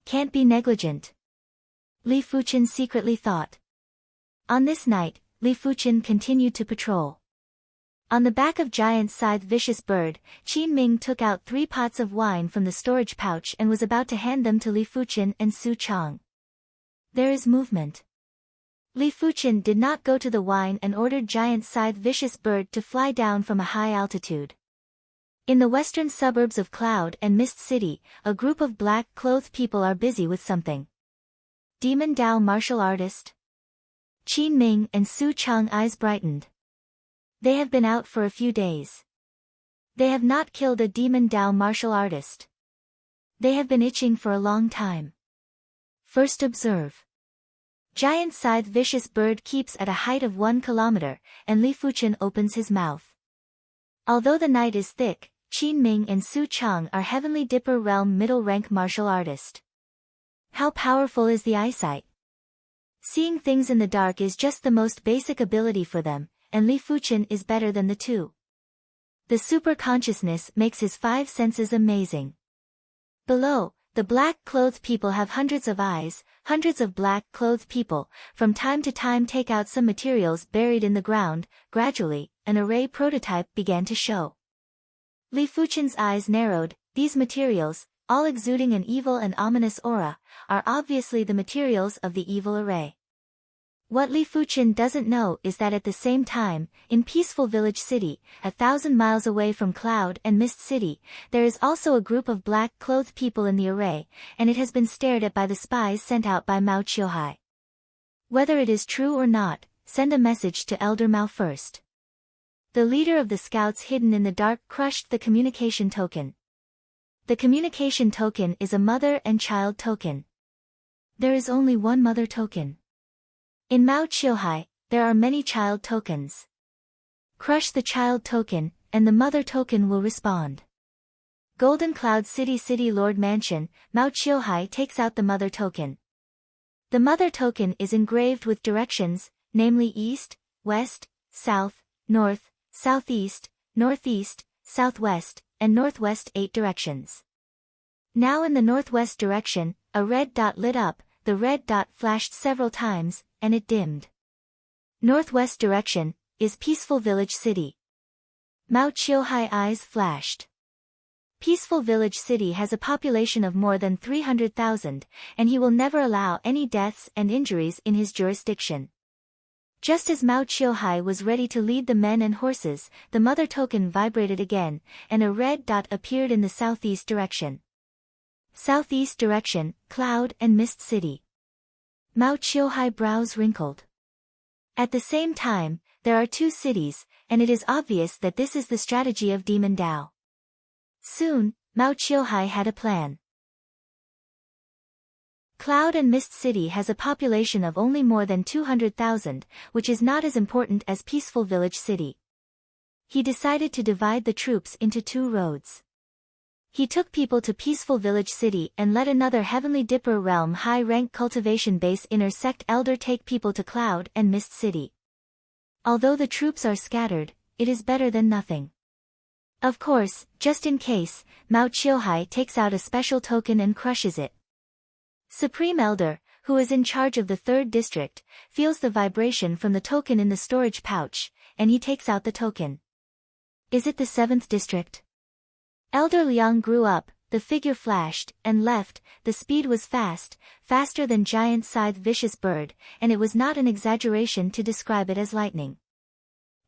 Can't be negligent, Li Fuchen secretly thought. On this night, Li Fuchen continued to patrol. On the back of Giant Scythe Vicious Bird, Qin Ming took out 3 pots of wine from the storage pouch and was about to hand them to Li Fuchen and Su Chang. There is movement. Li Fuchen did not go to the wine and ordered Giant Scythe Vicious Bird to fly down from a high altitude. In the western suburbs of Cloud and Mist City, a group of black-clothed people are busy with something. Demon Dao martial artist? Qin Ming and Su Chang eyes brightened. They have been out for a few days. They have not killed a Demon Dao martial artist. They have been itching for a long time. First observe. Giant Scythe Vicious Bird keeps at a height of 1 kilometer, and Li Fuchen opens his mouth. Although the night is thick, Qin Ming and Su Chang are Heavenly Dipper Realm middle-rank martial artist. How powerful is the eyesight? Seeing things in the dark is just the most basic ability for them, and Li Fuchen is better than the two. The super consciousness makes his 5 senses amazing. Below, the black-clothed people have hundreds of eyes. Hundreds of black-clothed people, from time to time, take out some materials buried in the ground. Gradually, an array prototype began to show. Li Fuchen's eyes narrowed. These materials, all exuding an evil and ominous aura, are obviously the materials of the evil array. What Li Fuchen doesn't know is that at the same time, in Peaceful Village City, 1,000 miles away from Cloud and Mist City, there is also a group of black-clothed people in the array, and it has been stared at by the spies sent out by Mao Chiohai. Whether it is true or not, send a message to Elder Mao first. The leader of the scouts hidden in the dark crushed the communication token. The communication token is a mother and child token. There is only one mother token. In Mao Chiohai, there are many child tokens. Crush the child token, and the mother token will respond. Golden Cloud City Lord Mansion, Mao Chiohai takes out the mother token. The mother token is engraved with directions, namely east, west, south, north, southeast, northeast, southwest, and northwest 8 directions. Now in the northwest direction, a red dot lit up, the red dot flashed several times, and it dimmed. Northwest direction is Peaceful Village City. Mao Chiohai eyes flashed. Peaceful Village City has a population of more than 300,000, and he will never allow any deaths and injuries in his jurisdiction. Just as Mao Chiohai was ready to lead the men and horses, the mother token vibrated again, and a red dot appeared in the southeast direction. Southeast direction, Cloud and Mist City. Mao Chiohai brows wrinkled. At the same time, there are 2 cities, and it is obvious that this is the strategy of Demon Dao. Soon, Mao Chiohai had a plan. Cloud and Mist City has a population of only more than 200,000, which is not as important as Peaceful Village City. He decided to divide the troops into 2 roads. He took people to Peaceful Village City and let another Heavenly Dipper Realm high-rank cultivation base intersect Elder take people to Cloud and Mist City. Although the troops are scattered, it is better than nothing. Of course, just in case, Mao Chiohai takes out a special token and crushes it. Supreme Elder, who is in charge of the 3rd district, feels the vibration from the token in the storage pouch, and he takes out the token. Is it the 7th district? Elder Liang grew up, the figure flashed, and left, the speed was fast, faster than giant scythe vicious bird, and it was not an exaggeration to describe it as lightning.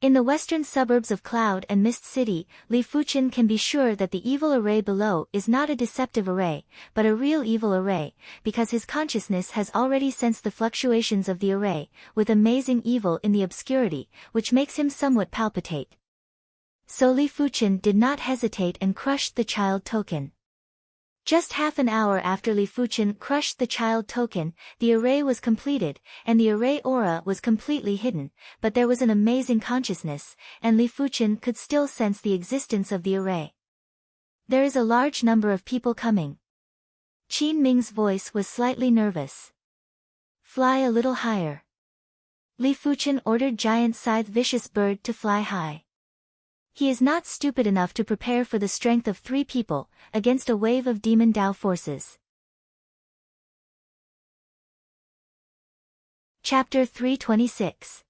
In the western suburbs of Cloud and Mist City, Li Fuchen can be sure that the evil array below is not a deceptive array, but a real evil array, because his consciousness has already sensed the fluctuations of the array, with amazing evil in the obscurity, which makes him somewhat palpitate. So Li Fuchen did not hesitate and crushed the child token. Just half an hour after Li Fuchen crushed the child token, the array was completed, and the array aura was completely hidden, but there was an amazing consciousness, and Li Fuchen could still sense the existence of the array. There is a large number of people coming. Qin Ming's voice was slightly nervous. Fly a little higher. Li Fuchen ordered Giant Scythe Vicious Bird to fly high. He is not stupid enough to prepare for the strength of 3 people, against a wave of Demon Dao forces. Chapter 326.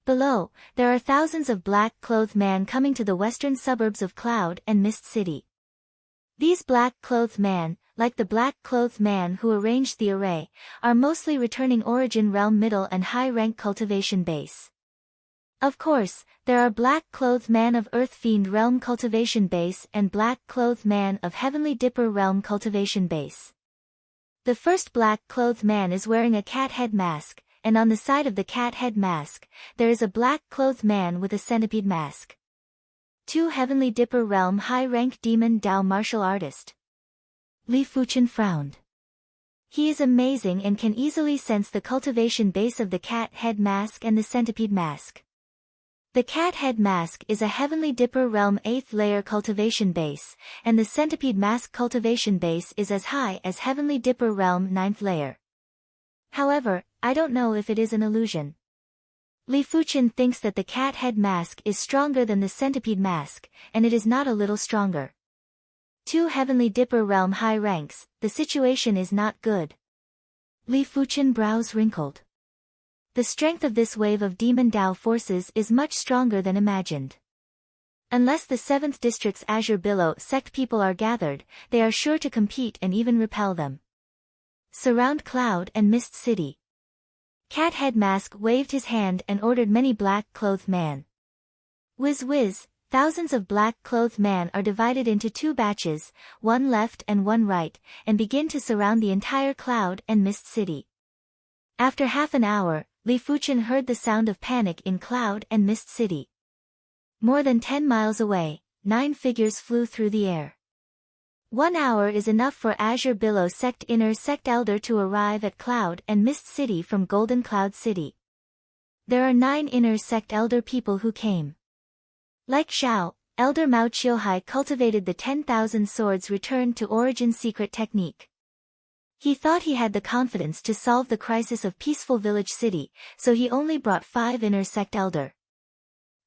Below, there are thousands of black-clothed men coming to the western suburbs of Cloud and Mist City. These black-clothed men, like the black-clothed man who arranged the array, are mostly returning Origin Realm middle and high-rank cultivation base. Of course, there are black-clothed man of Earth Fiend Realm cultivation base and black-clothed man of Heavenly Dipper Realm cultivation base. The first black-clothed man is wearing a cat head mask, and on the side of the cat head mask, there is a black-clothed man with a centipede mask. 2 Heavenly Dipper Realm high-rank Demon Dao martial artist. Li Fuchen frowned. He is amazing and can easily sense the cultivation base of the cat head mask and the centipede mask. The cat head mask is a Heavenly Dipper Realm 8th layer cultivation base, and the centipede mask cultivation base is as high as Heavenly Dipper Realm 9th layer. However, I don't know if it is an illusion. Li Fuchen thinks that the cat head mask is stronger than the centipede mask, and it is not a little stronger. 2 Heavenly Dipper Realm high ranks, the situation is not good. Li Fuchen brows wrinkled. The strength of this wave of Demon Dao forces is much stronger than imagined. Unless the 7th District's Azure Billow sect people are gathered, they are sure to compete and even repel them. Surround Cloud and Mist City. Cat Head Mask waved his hand and ordered many black-clothed men. Whiz whiz, thousands of black-clothed men are divided into 2 batches, one left and one right, and begin to surround the entire Cloud and Mist City. After half an hour, Li Fuchen heard the sound of panic in Cloud and Mist City. More than 10 miles away, 9 figures flew through the air. 1 hour is enough for Azure Billow Sect Inner Sect Elder to arrive at Cloud and Mist City from Golden Cloud City. There are 9 Inner Sect Elder people who came. Like Xiao, Elder Mao Qiuhai cultivated the 10,000 swords returned to Origin secret technique. He thought he had the confidence to solve the crisis of Peaceful Village City, so he only brought 5 Inner Sect Elder.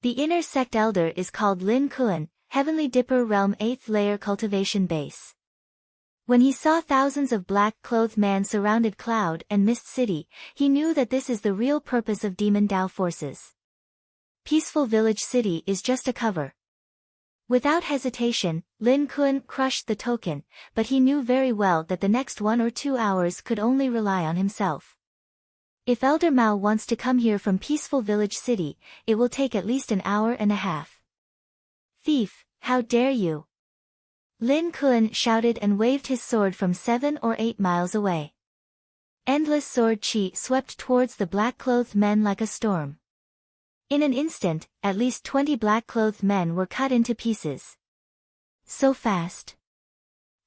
The Inner Sect Elder is called Lin Kuan, Heavenly Dipper Realm 8th Layer Cultivation Base. When he saw thousands of black-clothed men surrounded Cloud and Mist City, he knew that this is the real purpose of Demon Dao forces. Peaceful Village City is just a cover. Without hesitation, Lin Kuan crushed the token, but he knew very well that the next 1 or 2 hours could only rely on himself. If Elder Mao wants to come here from Peaceful Village City, it will take at least an hour and a half. Thief, how dare you! Lin Kuan shouted and waved his sword from 7 or 8 miles away. Endless sword chi swept towards the black-clothed men like a storm. In an instant, at least 20 black-clothed men were cut into pieces. So fast.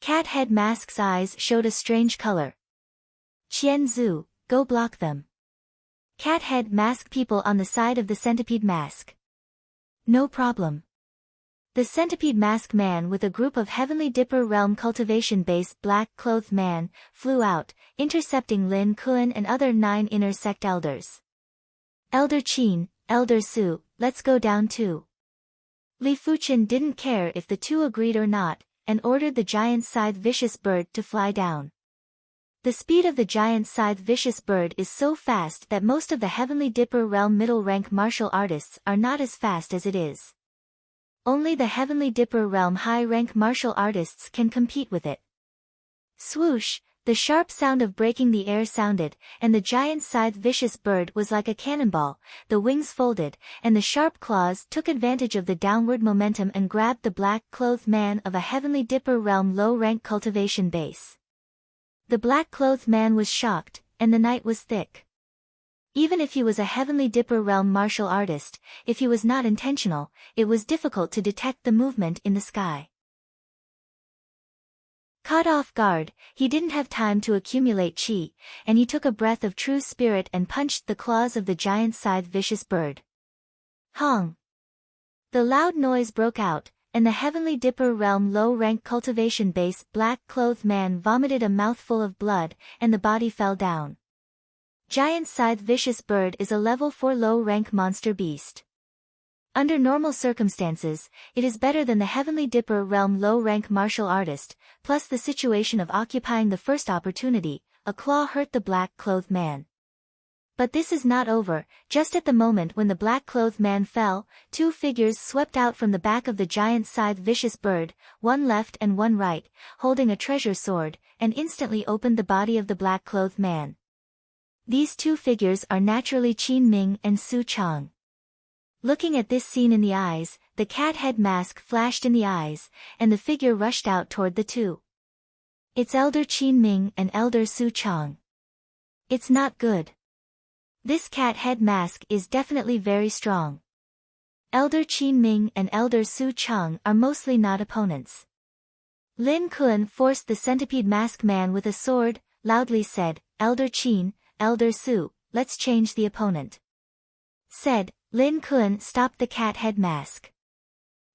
Cat Head Mask's eyes showed a strange color. Qian Zhu, go block them. Cat Head Mask people on the side of the Centipede Mask. No problem. The Centipede Mask man with a group of Heavenly Dipper Realm cultivation-based black-clothed man flew out, intercepting Lin Kuan and other 9 Inner Sect Elders. Elder Qin, Elder Su, let's go down too. Li Fuchen didn't care if the two agreed or not, and ordered the giant scythe vicious bird to fly down. The speed of the giant scythe vicious bird is so fast that most of the Heavenly Dipper Realm middle-rank martial artists are not as fast as it is. Only the Heavenly Dipper Realm high-rank martial artists can compete with it. Swoosh, the sharp sound of breaking the air sounded, and the giant scythe vicious bird was like a cannonball, the wings folded, and the sharp claws took advantage of the downward momentum and grabbed the black-clothed man of a Heavenly Dipper Realm low-rank cultivation base. The black-clothed man was shocked, and the night was thick. Even if he was a Heavenly Dipper Realm martial artist, if he was not intentional, it was difficult to detect the movement in the sky. Caught off guard, he didn't have time to accumulate chi, and he took a breath of true spirit and punched the claws of the giant scythe vicious bird. Hong! The loud noise broke out, and the Heavenly Dipper Realm low-rank cultivation base black-clothed man vomited a mouthful of blood, and the body fell down. Giant Scythe Vicious Bird is a level 4 low-rank monster beast. Under normal circumstances, it is better than the Heavenly Dipper Realm low-rank martial artist, plus the situation of occupying the first opportunity, a claw hurt the black-clothed man. But this is not over. Just at the moment when the black-clothed man fell, 2 figures swept out from the back of the giant scythe vicious bird, one left and one right, holding a treasure sword, and instantly opened the body of the black-clothed man. These 2 figures are naturally Qin Ming and Su Chang. Looking at this scene in the eyes, the cat head mask flashed in the eyes, and the figure rushed out toward the 2. It's Elder Qin Ming and Elder Su Chang. It's not good. This cat head mask is definitely very strong. Elder Qin Ming and Elder Su Chang are mostly not opponents. Lin Kuan forced the centipede mask man with a sword, loudly said, Elder Qin, Elder Su, let's change the opponent. Said, Lin Kuan stopped the cat head mask.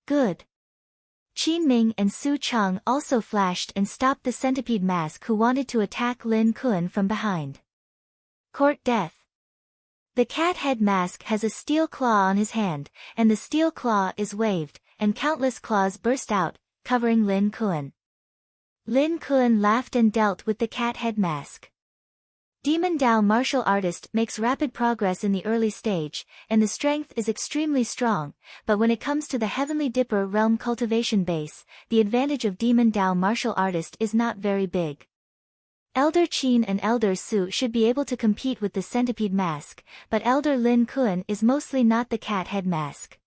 Good. Qin Ming and Su Chang also flashed and stopped the centipede mask who wanted to attack Lin Kuan from behind. Court death. The cat head mask has a steel claw on his hand, and the steel claw is waved, and countless claws burst out, covering Lin Kuan. Lin Kuan laughed and dealt with the cat head mask. Demon Dao martial artist makes rapid progress in the early stage, and the strength is extremely strong, but when it comes to the Heavenly Dipper Realm cultivation base, the advantage of Demon Dao martial artist is not very big. Elder Qin and Elder Su should be able to compete with the centipede mask, but Elder Lin Kuan is mostly not the cat head mask.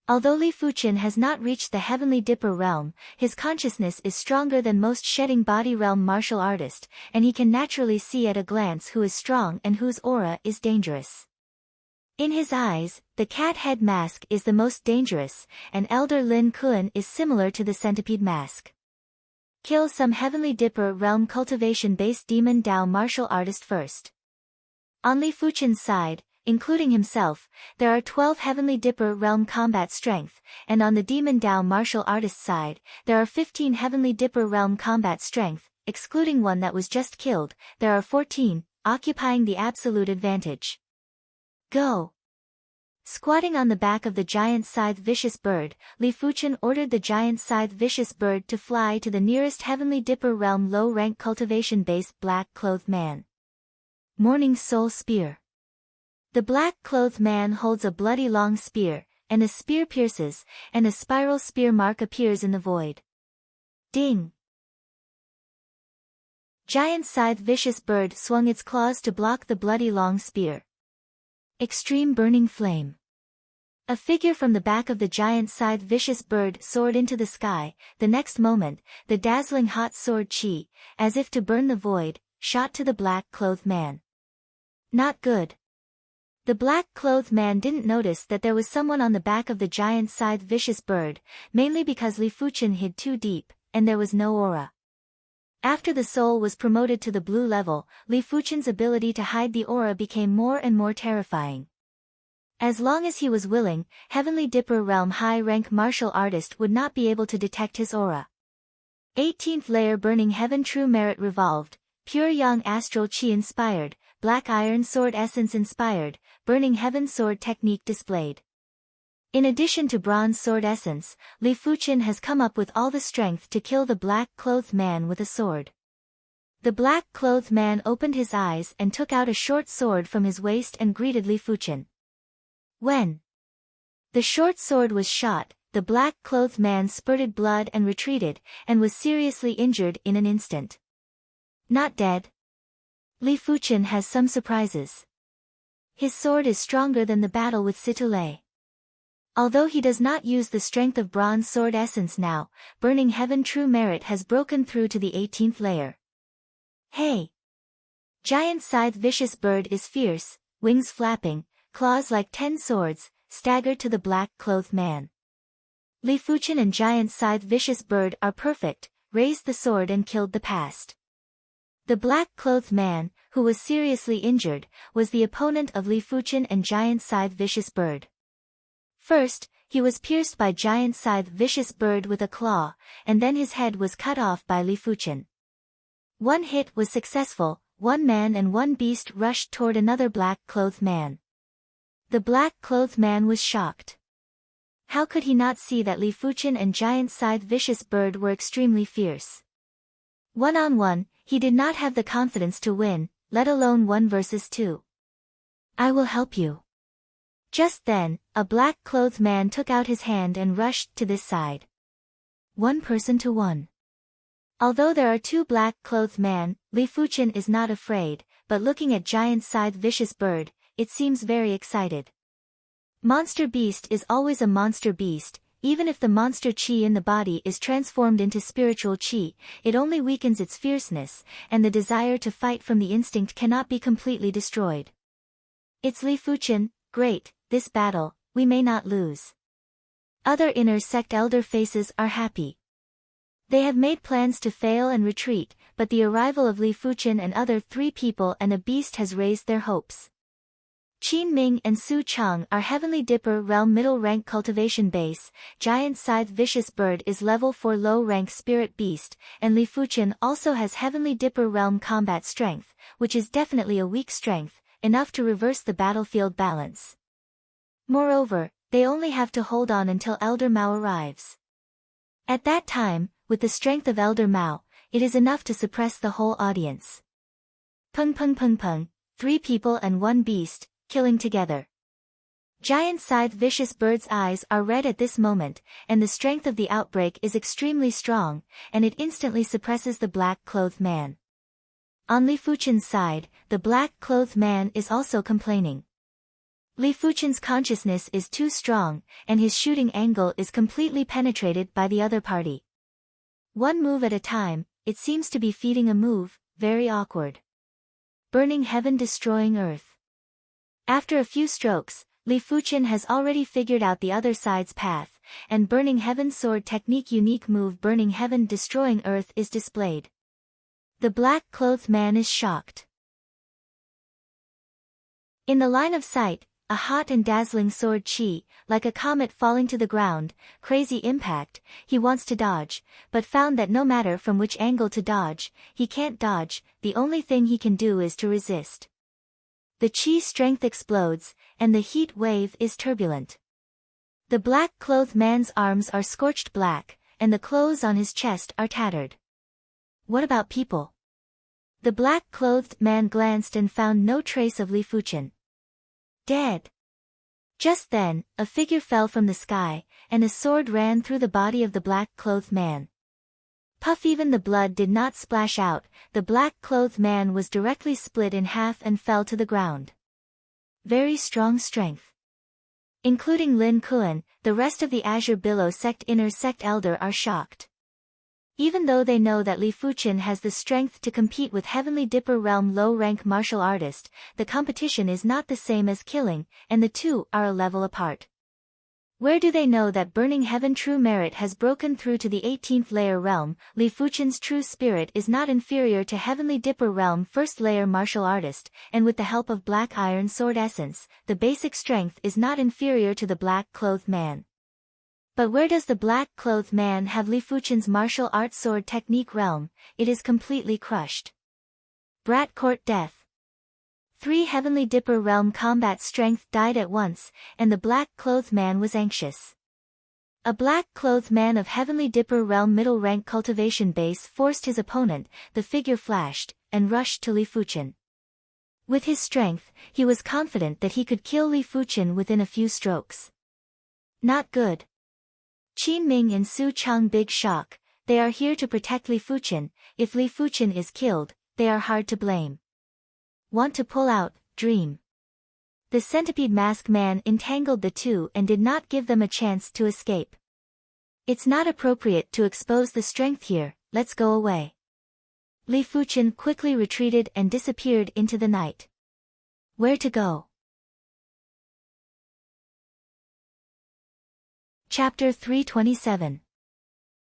Although Li Fuchen has not reached the Heavenly Dipper Realm, his consciousness is stronger than most shedding body realm martial artist, and he can naturally see at a glance who is strong and whose aura is dangerous. In his eyes, the cat head mask is the most dangerous, and Elder Lin Kuan is similar to the centipede mask. Kill some Heavenly Dipper realm cultivation-based demon Dao martial artist first. On Li Fuchen's side, including himself, there are 12 Heavenly Dipper realm combat strength, and on the demon Dao martial artist's side, there are 15 Heavenly Dipper realm combat strength, excluding one that was just killed, there are 14, occupying the absolute advantage. Go! Squatting on the back of the giant scythe vicious bird, Li Fuchen ordered the giant scythe vicious bird to fly to the nearest Heavenly Dipper realm low-rank cultivation-based black-clothed man. Morning Soul Spear. The black-clothed man holds a bloody long spear, and the spear pierces, and a spiral spear mark appears in the void. Ding! Giant scythe vicious bird swung its claws to block the bloody long spear. Extreme burning flame. A figure from the back of the giant scythe vicious bird soared into the sky. The next moment, the dazzling hot sword chi, as if to burn the void, shot to the black-clothed man. Not good. The black-clothed man didn't notice that there was someone on the back of the giant scythe vicious bird, mainly because Li Fuchen hid too deep, and there was no aura. After the soul was promoted to the blue level, Li Fuchen's ability to hide the aura became more and more terrifying. As long as he was willing, Heavenly Dipper realm high-rank martial artist would not be able to detect his aura. 18th layer Burning Heaven True Merit Revolved, Pure Yang Astral Chi Inspired, Black Iron Sword Essence Inspired, Burning Heaven Sword Technique Displayed. In addition to Bronze Sword Essence, Li Fuchen has come up with all the strength to kill the black-clothed man with a sword. The black-clothed man opened his eyes and took out a short sword from his waist and greeted Li Fuchen. When the short sword was shot, the black-clothed man spurted blood and retreated, and was seriously injured in an instant. Not dead. Li Fuchen has some surprises. His sword is stronger than the battle with Situlei. Although he does not use the strength of Bronze Sword Essence now, Burning Heaven True Merit has broken through to the 18th layer. Hey! Giant Scythe Vicious Bird is fierce, wings flapping, claws like 10 swords, staggered to the black-clothed man. Li Fuchen and Giant Scythe Vicious Bird are perfect, raised the sword and killed the past. The black-clothed man, who was seriously injured, was the opponent of Li Fuchen and Giant Scythe Vicious Bird. First, he was pierced by Giant Scythe Vicious Bird with a claw, and then his head was cut off by Li Fuchen. One hit was successful, one man and one beast rushed toward another black-clothed man. The black-clothed man was shocked. How could he not see that Li Fuchen and Giant Scythe Vicious Bird were extremely fierce? One-on-one, he did not have the confidence to win, let alone 1 versus 2. I will help you. Just then, a black-clothed man took out his hand and rushed to this side. 1 person to 1. Although there are 2 black-clothed men, Li Fuchen is not afraid, but looking at Giant Scythe Vicious Bird, it seems very excited. Monster Beast is always a monster beast, even if the monster chi in the body is transformed into spiritual chi, it only weakens its fierceness, and the desire to fight from the instinct cannot be completely destroyed. It's Li Fuchen, great, this battle, we may not lose. Other inner sect elder faces are happy. They have made plans to fail and retreat, but the arrival of Li Fuchen and other 3 people and a beast has raised their hopes. Qin Ming and Su Chang are Heavenly Dipper realm middle rank cultivation base, Giant Scythe Vicious Bird is level 4 low rank spirit beast, and Li Fuchen also has Heavenly Dipper realm combat strength, which is definitely a weak strength, enough to reverse the battlefield balance. Moreover, they only have to hold on until Elder Mao arrives. At that time, with the strength of Elder Mao, it is enough to suppress the whole audience. Pung pung pung pung, 3 people and 1 beast, killing together. Giant Scythe Vicious Bird's eyes are red at this moment, and the strength of the outbreak is extremely strong, and it instantly suppresses the black-clothed man. On Li Fuchen's side, the black-clothed man is also complaining. Li Fuchen's consciousness is too strong, and his shooting angle is completely penetrated by the other party. 1 move at a time, it seems to be feeding a move, very awkward. Burning Heaven Destroying Earth. After a few strokes, Li Fuchen has already figured out the other side's path, and Burning Heaven Sword Technique unique move Burning Heaven Destroying Earth is displayed. The black-clothed man is shocked. In the line of sight, a hot and dazzling sword chi, like a comet falling to the ground, crazy impact, he wants to dodge, but found that no matter from which angle to dodge, he can't dodge, the only thing he can do is to resist. The chi strength explodes, and the heat wave is turbulent. The black-clothed man's arms are scorched black, and the clothes on his chest are tattered. What about people? The black-clothed man glanced and found no trace of Li Fuchen. Dead. Just then, a figure fell from the sky, and a sword ran through the body of the black-clothed man. Puff! Even the blood did not splash out, the black-clothed man was directly split in half and fell to the ground. Very strong strength. Including Lin Kuan, the rest of the Azure Billow Sect Inner Sect Elder are shocked. Even though they know that Li Fuchen has the strength to compete with Heavenly Dipper Realm low-rank martial artist, the competition is not the same as killing, and the two are a level apart. Where do they know that Burning Heaven True Merit has broken through to the 18th layer realm? Li Fuchen's true spirit is not inferior to Heavenly Dipper Realm first layer martial artist, and with the help of Black Iron Sword Essence, the basic strength is not inferior to the black-clothed man. But where does the black-clothed man have Li Fuchen's martial art sword technique realm? It is completely crushed. Brat Court Death. 3 Heavenly Dipper Realm combat strength died at once, and the black-clothed man was anxious. A black-clothed man of Heavenly Dipper Realm middle rank cultivation base forced his opponent, the figure flashed, and rushed to Li Fuchen. With his strength, he was confident that he could kill Li Fuchen within a few strokes. Not good. Qin Ming and Su Chang big shock, they are here to protect Li Fuchen, if Li Fuchen is killed, they are hard to blame. Want to pull out, dream. The centipede mask man entangled the two and did not give them a chance to escape. It's not appropriate to expose the strength here, let's go away. Li Fuchen quickly retreated and disappeared into the night. Where to go? Chapter 327.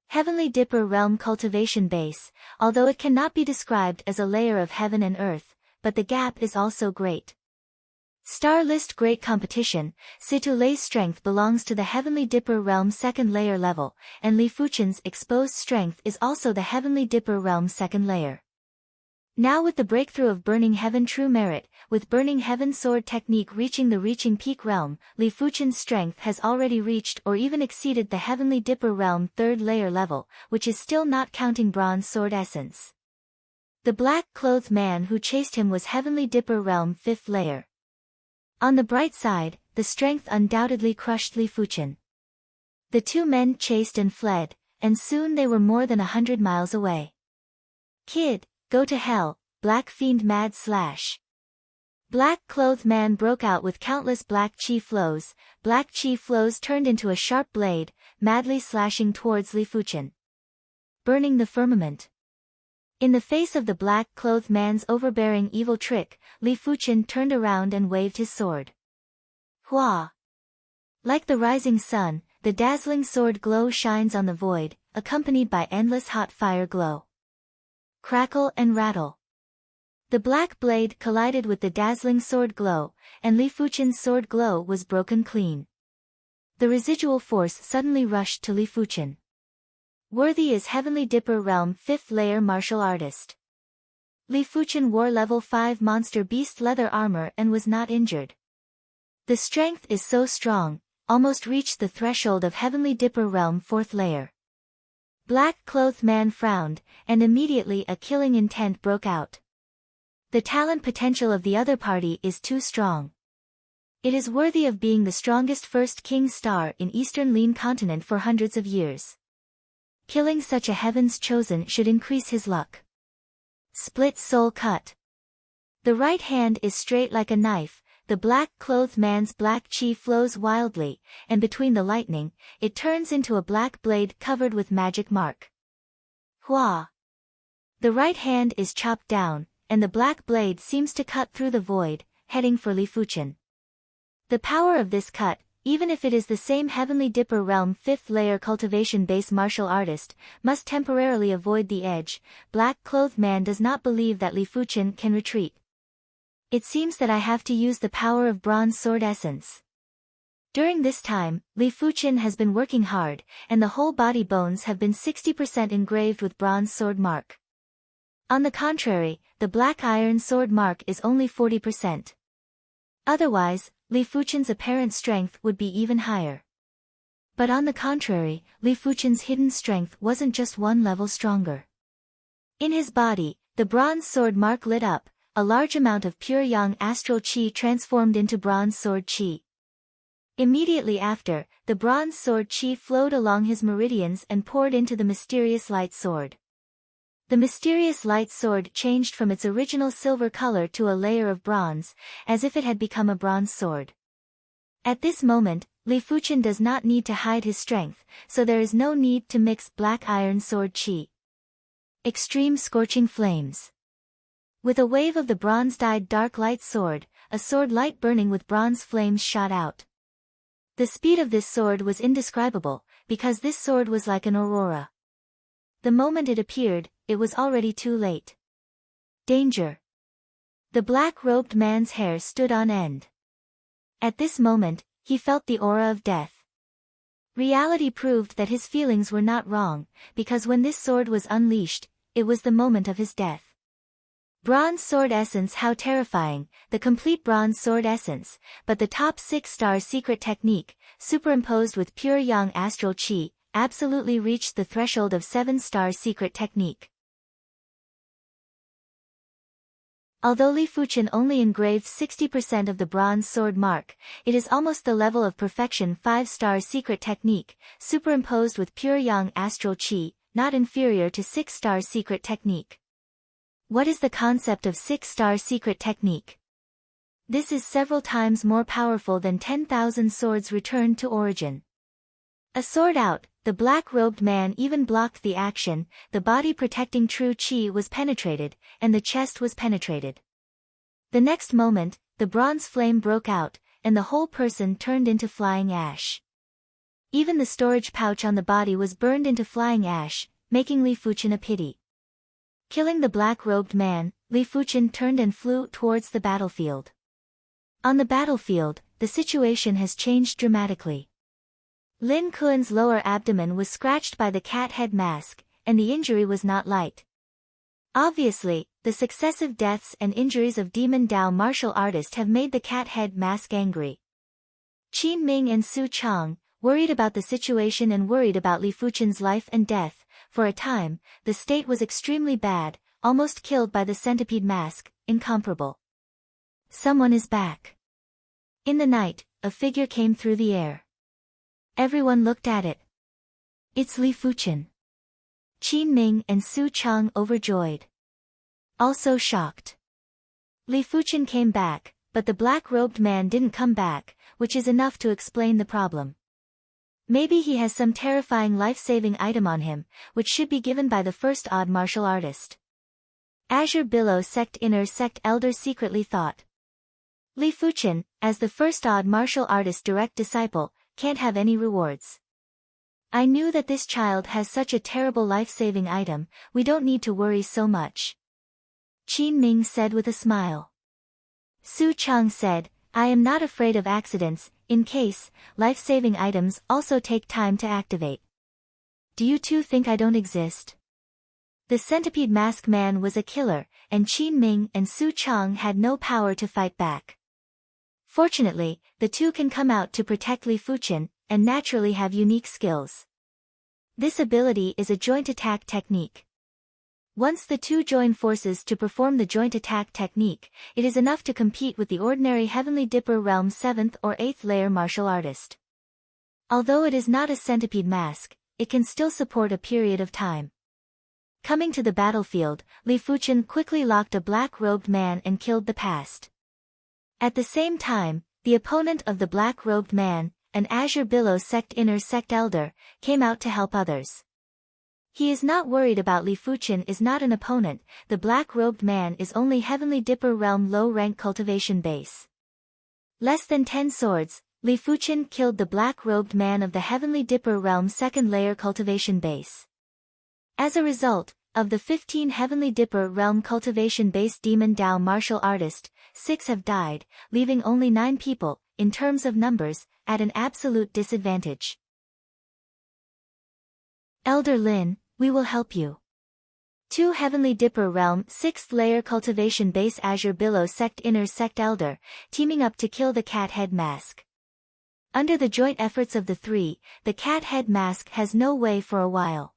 Heavenly Dipper Realm Cultivation Base, although it cannot be described as a layer of heaven and earth, but the gap is also great. Star List Great Competition, Situ Lei's strength belongs to the Heavenly Dipper Realm second layer level, and Li Fuchen's exposed strength is also the Heavenly Dipper Realm second layer. Now with the breakthrough of Burning Heaven True Merit, with Burning Heaven Sword Technique reaching the Reaching Peak Realm, Li Fuchen's strength has already reached or even exceeded the Heavenly Dipper Realm third layer level, which is still not counting Bronze Sword Essence. The black-clothed man who chased him was Heavenly Dipper Realm fifth layer. On the bright side, the strength undoubtedly crushed Li Fuchen. The two men chased and fled, and soon they were more than 100 miles away. Kid, go to hell, Black Fiend Mad Slash. Black-clothed man broke out with countless black chi flows. Black chi flows turned into a sharp blade, madly slashing towards Li Fuchen. Burning the firmament. In the face of the black-clothed man's overbearing evil trick, Li Fuchen turned around and waved his sword. Hua! Like the rising sun, the dazzling sword glow shines on the void, accompanied by endless hot fire glow. Crackle and rattle. The black blade collided with the dazzling sword glow, and Li Fuchen's sword glow was broken clean. The residual force suddenly rushed to Li Fuchen. Worthy is Heavenly Dipper Realm 5th layer martial artist. Li Fuchen wore level 5 monster beast leather armor and was not injured. The strength is so strong, almost reached the threshold of Heavenly Dipper Realm 4th layer. Black-clothed man frowned, and immediately a killing intent broke out. The talent potential of the other party is too strong. It is worthy of being the strongest first king star in Eastern Lean Continent for hundreds of years. Killing such a heaven's chosen should increase his luck. Split soul cut. The right hand is straight like a knife, the black-clothed man's black chi flows wildly, and between the lightning, it turns into a black blade covered with magic mark. Hua! The right hand is chopped down, and the black blade seems to cut through the void, heading for Li Fuchen. The power of this cut, even if it is the same Heavenly Dipper realm 5th layer cultivation base martial artist, must temporarily avoid the edge. Black-clothed man does not believe that Li Fuchen can retreat. It seems that I have to use the power of bronze sword essence. During this time, Li Fuchen has been working hard, and the whole body bones have been 60% engraved with bronze sword mark. On the contrary, the black iron sword mark is only 40%. Otherwise, Li Fuchen's apparent strength would be even higher. But on the contrary, Li Fuchen's hidden strength wasn't just one level stronger. In his body, the bronze sword mark lit up, a large amount of pure yang astral qi transformed into bronze sword qi. Immediately after, the bronze sword qi flowed along his meridians and poured into the mysterious light sword. The mysterious light sword changed from its original silver color to a layer of bronze, as if it had become a bronze sword. At this moment, Li Fuchen does not need to hide his strength, so there is no need to mix black iron sword qi. Extreme scorching flames. With a wave of the bronze-dyed dark light sword, a sword light burning with bronze flames shot out. The speed of this sword was indescribable, because this sword was like an aurora. The moment it appeared, it was already too late. Danger! The black-robed man's hair stood on end. At this moment, he felt the aura of death. Reality proved that his feelings were not wrong, because when this sword was unleashed, it was the moment of his death. Bronze sword essence, how terrifying, the complete bronze sword essence, but the top 6-star secret technique, superimposed with pure yang astral qi, absolutely reached the threshold of 7-star secret technique. Although Li Fuchen only engraved 60% of the bronze sword mark, it is almost the level of perfection 5-star secret technique, superimposed with pure yang astral qi, not inferior to 6-star secret technique. What is the concept of 6-star secret technique? This is several times more powerful than 10,000 swords returned to origin. A sword out, the black-robed man even blocked the action, the body protecting true qi was penetrated, and the chest was penetrated. The next moment, the bronze flame broke out, and the whole person turned into flying ash. Even the storage pouch on the body was burned into flying ash, making Li Fuchen a pity. Killing the black-robed man, Li Fuchen turned and flew towards the battlefield. On the battlefield, the situation has changed dramatically. Lin Kuan's lower abdomen was scratched by the cat head mask, and the injury was not light. Obviously, the successive deaths and injuries of Demon Dao martial artist have made the cat head mask angry. Qin Ming and Su Chang, worried about the situation and worried about Li Fuchen's life and death, for a time, the state was extremely bad, almost killed by the centipede mask, incomparable. Someone is back. In the night, a figure came through the air. Everyone looked at it. It's Li Fuchen. Qin Ming and Su Chang overjoyed. Also shocked. Li Fuchen came back, but the black-robed man didn't come back, which is enough to explain the problem. Maybe he has some terrifying life-saving item on him, which should be given by the first odd martial artist. Azure Billow Sect Inner Sect Elder secretly thought. Li Fuchen, as the first odd martial artist direct disciple, can't have any rewards. I knew that this child has such a terrible life-saving item, we don't need to worry so much. Qin Ming said with a smile. Su Chang said, I am not afraid of accidents, in case, life-saving items also take time to activate. Do you two think I don't exist? The centipede mask man was a killer, and Qin Ming and Su Chang had no power to fight back. Fortunately, the two can come out to protect Li Fuchen, and naturally have unique skills. This ability is a joint attack technique. Once the two join forces to perform the joint attack technique, it is enough to compete with the ordinary Heavenly Dipper Realm 7th or 8th layer martial artist. Although it is not a centipede mask, it can still support a period of time. Coming to the battlefield, Li Fuchen quickly locked a black-robed man and killed the past. At the same time, the opponent of the black-robed man, an Azure Billow Sect Inner Sect Elder, came out to help others. He is not worried about Li Fuchen is not an opponent, the black-robed man is only Heavenly Dipper Realm low-rank cultivation base. Less than 10 swords, Li Fuchen killed the black-robed man of the Heavenly Dipper Realm second layer cultivation base. As a result, of the 15 Heavenly Dipper Realm cultivation-based Demon Dao martial artists, 6 have died, leaving only 9 people, in terms of numbers, at an absolute disadvantage. Elder Lin, we will help you. 2 Heavenly Dipper Realm 6th Layer Cultivation Base Azure Billow Sect Inner Sect Elder, teaming up to kill the Cat Head Mask. Under the joint efforts of the 3, the Cat Head Mask has no way for a while.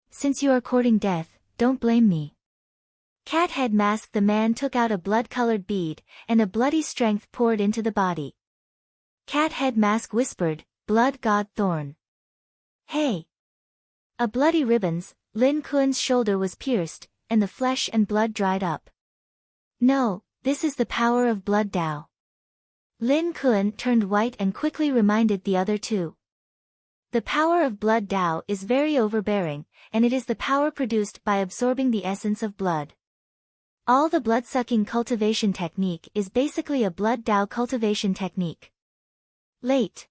Since you are courting death, don't blame me. Cat Head Mask. The man took out a blood-colored bead, and a bloody strength poured into the body. Cat Head Mask whispered, Blood God Thorn. Hey! A bloody ribbons, Lin Kuan's shoulder was pierced, and the flesh and blood dried up. No, this is the power of Blood Dao. Lin Kuan turned white and quickly reminded the other 2. The power of Blood Dao is very overbearing, and it is the power produced by absorbing the essence of blood. All the blood-sucking cultivation technique is basically a Blood Dao cultivation technique. Late.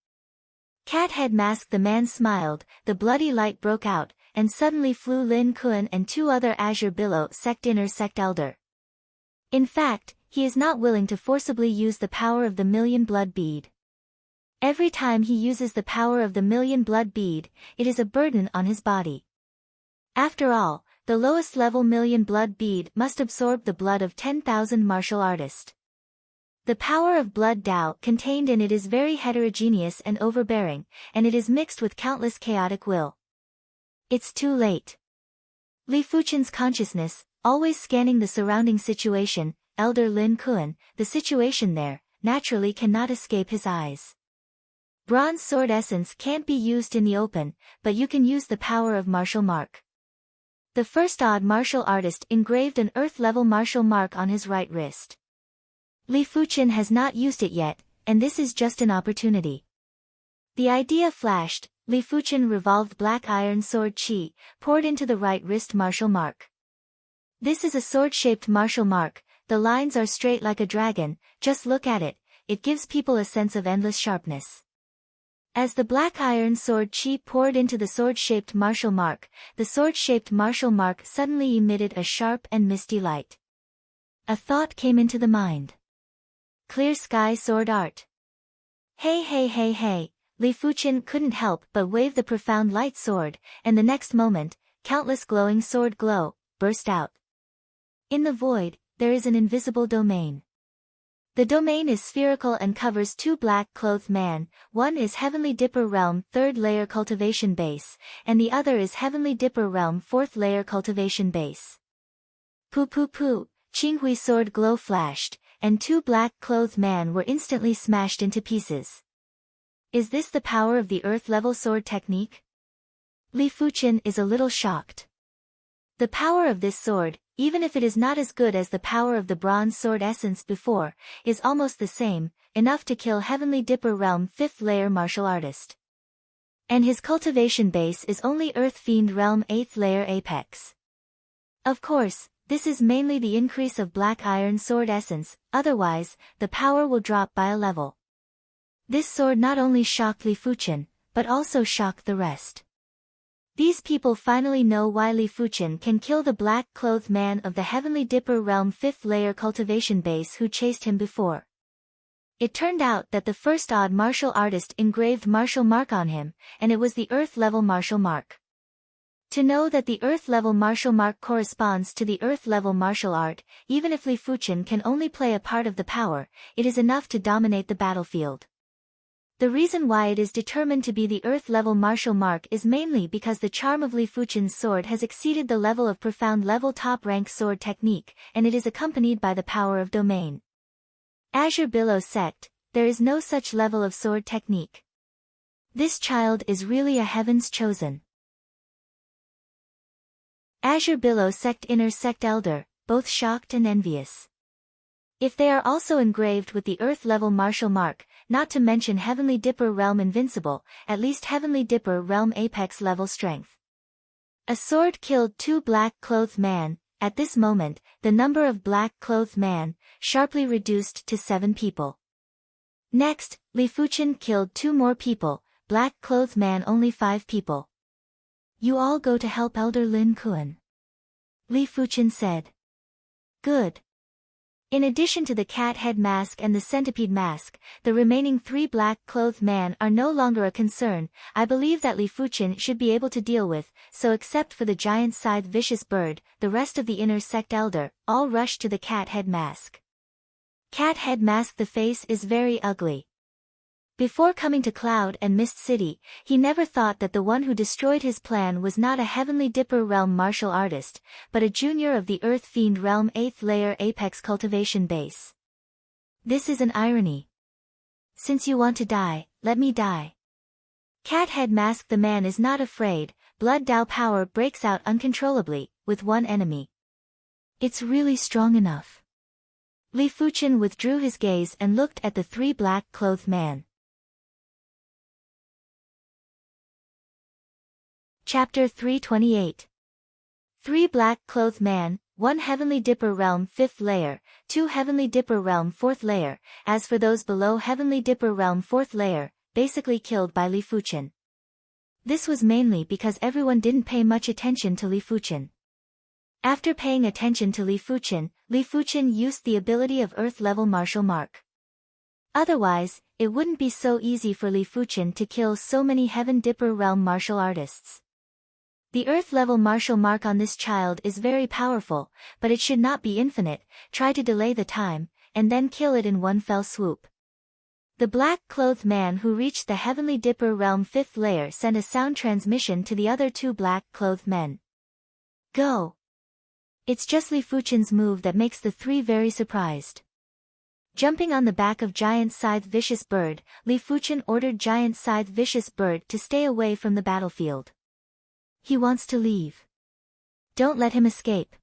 Cat Head Mask. The man smiled, the bloody light broke out, and suddenly flew Lin Kuan and 2 other Azure Billow Sect Inner Sect Elder. In fact, he is not willing to forcibly use the power of the Million Blood Bead. Every time he uses the power of the Million Blood Bead, it is a burden on his body. After all, the lowest level Million Blood Bead must absorb the blood of 10,000 martial artists. The power of Blood Dao contained in it is very heterogeneous and overbearing, and it is mixed with countless chaotic will. It's too late. Li Fuchen's consciousness, always scanning the surrounding situation, Elder Lin Kuan, the situation there, naturally cannot escape his eyes. Bronze sword essence can't be used in the open, but you can use the power of martial mark. The first odd martial artist engraved an earth-level martial mark on his right wrist. Li Fuchen has not used it yet, and this is just an opportunity. The idea flashed, Li Fuchen revolved black iron sword chi, poured into the right wrist martial mark. This is a sword-shaped martial mark, the lines are straight like a dragon, just look at it, it gives people a sense of endless sharpness. As the black iron sword chi poured into the sword-shaped martial mark, the sword-shaped martial mark suddenly emitted a sharp and misty light. A thought came into the mind. Clear sky sword art. Hey hey hey hey, Li Fuchen couldn't help but wave the profound light sword, and the next moment, countless glowing sword glow burst out. In the void, there is an invisible domain. The domain is spherical and covers 2 black-clothed men, one is Heavenly Dipper Realm 3rd Layer Cultivation Base, and the other is Heavenly Dipper Realm 4th Layer Cultivation Base. Poo poo poo, Qinghui sword glow flashed, and 2 black-clothed men were instantly smashed into pieces. Is this the power of the earth-level sword technique? Li Fuchen is a little shocked. The power of this sword, even if it is not as good as the power of the bronze sword essence before, is almost the same, enough to kill Heavenly Dipper Realm 5th Layer martial artist. And his cultivation base is only Earth Fiend Realm 8th Layer apex. Of course, this is mainly the increase of black iron sword essence, otherwise, the power will drop by a level. This sword not only shocked Li Fuchen, but also shocked the rest. These people finally know why Li Fuchen can kill the black-clothed man of the Heavenly Dipper Realm 5th Layer cultivation base who chased him before. It turned out that the first odd martial artist engraved martial mark on him, and it was the earth-level martial mark. To know that the earth-level martial mark corresponds to the earth-level martial art, even if Li Fuchen can only play a part of the power, it is enough to dominate the battlefield. The reason why it is determined to be the earth-level martial mark is mainly because the charm of Li Fuchen's sword has exceeded the level of profound level top-rank sword technique, and it is accompanied by the power of domain. Azure Billow Sect, there is no such level of sword technique. This child is really a heaven's chosen. Azure Billow Sect Inner Sect Elder, both shocked and envious. If they are also engraved with the earth-level martial mark, not to mention Heavenly Dipper Realm Invincible, at least Heavenly Dipper Realm Apex level strength. A sword killed 2 black-clothed men. At this moment, the number of black-clothed men, sharply reduced to 7 people. Next, Li Fuchen killed 2 more people, black-clothed man only 5 people. You all go to help Elder Lin Kuan. Li Fuchen said. Good. In addition to the cat head mask and the centipede mask, the remaining 3 black-clothed men are no longer a concern. I believe that Li Fuchen should be able to deal with, so except for the giant scythe vicious bird, the rest of the inner sect elder, all rushed to the cat head mask. Cat head mask. The face is very ugly. Before coming to Cloud and Mist City, he never thought that the one who destroyed his plan was not a Heavenly Dipper realm martial artist, but a junior of the Earth Fiend realm 8th layer apex cultivation base. This is an irony. Since you want to die, let me die. Cat head mask. The man is not afraid. Blood Dao power breaks out uncontrollably, with one enemy. It's really strong enough. Li Fuchen withdrew his gaze and looked at the 3 black-clothed men. Chapter 328. 3 black-clothed man, 1 Heavenly Dipper realm 5th layer, 2 Heavenly Dipper realm 4th layer. As for those below Heavenly Dipper realm 4th layer, basically killed by Li Fuchen. This was mainly because everyone didn't pay much attention to Li Fuchen. After paying attention to Li Fuchen used the ability of Earth-level martial mark. Otherwise, it wouldn't be so easy for Li Fuchen to kill so many Heaven Dipper realm martial artists. The Earth-level martial mark on this child is very powerful, but it should not be infinite. Try to delay the time, and then kill it in one fell swoop. The black-clothed man who reached the Heavenly Dipper realm 5th layer sent a sound transmission to the other 2 black-clothed men. Go! It's just Li Fuchen's move that makes the 3 very surprised. Jumping on the back of Giant Scythe Vicious Bird, Li Fuchen ordered Giant Scythe Vicious Bird to stay away from the battlefield. He wants to leave. Don't let him escape.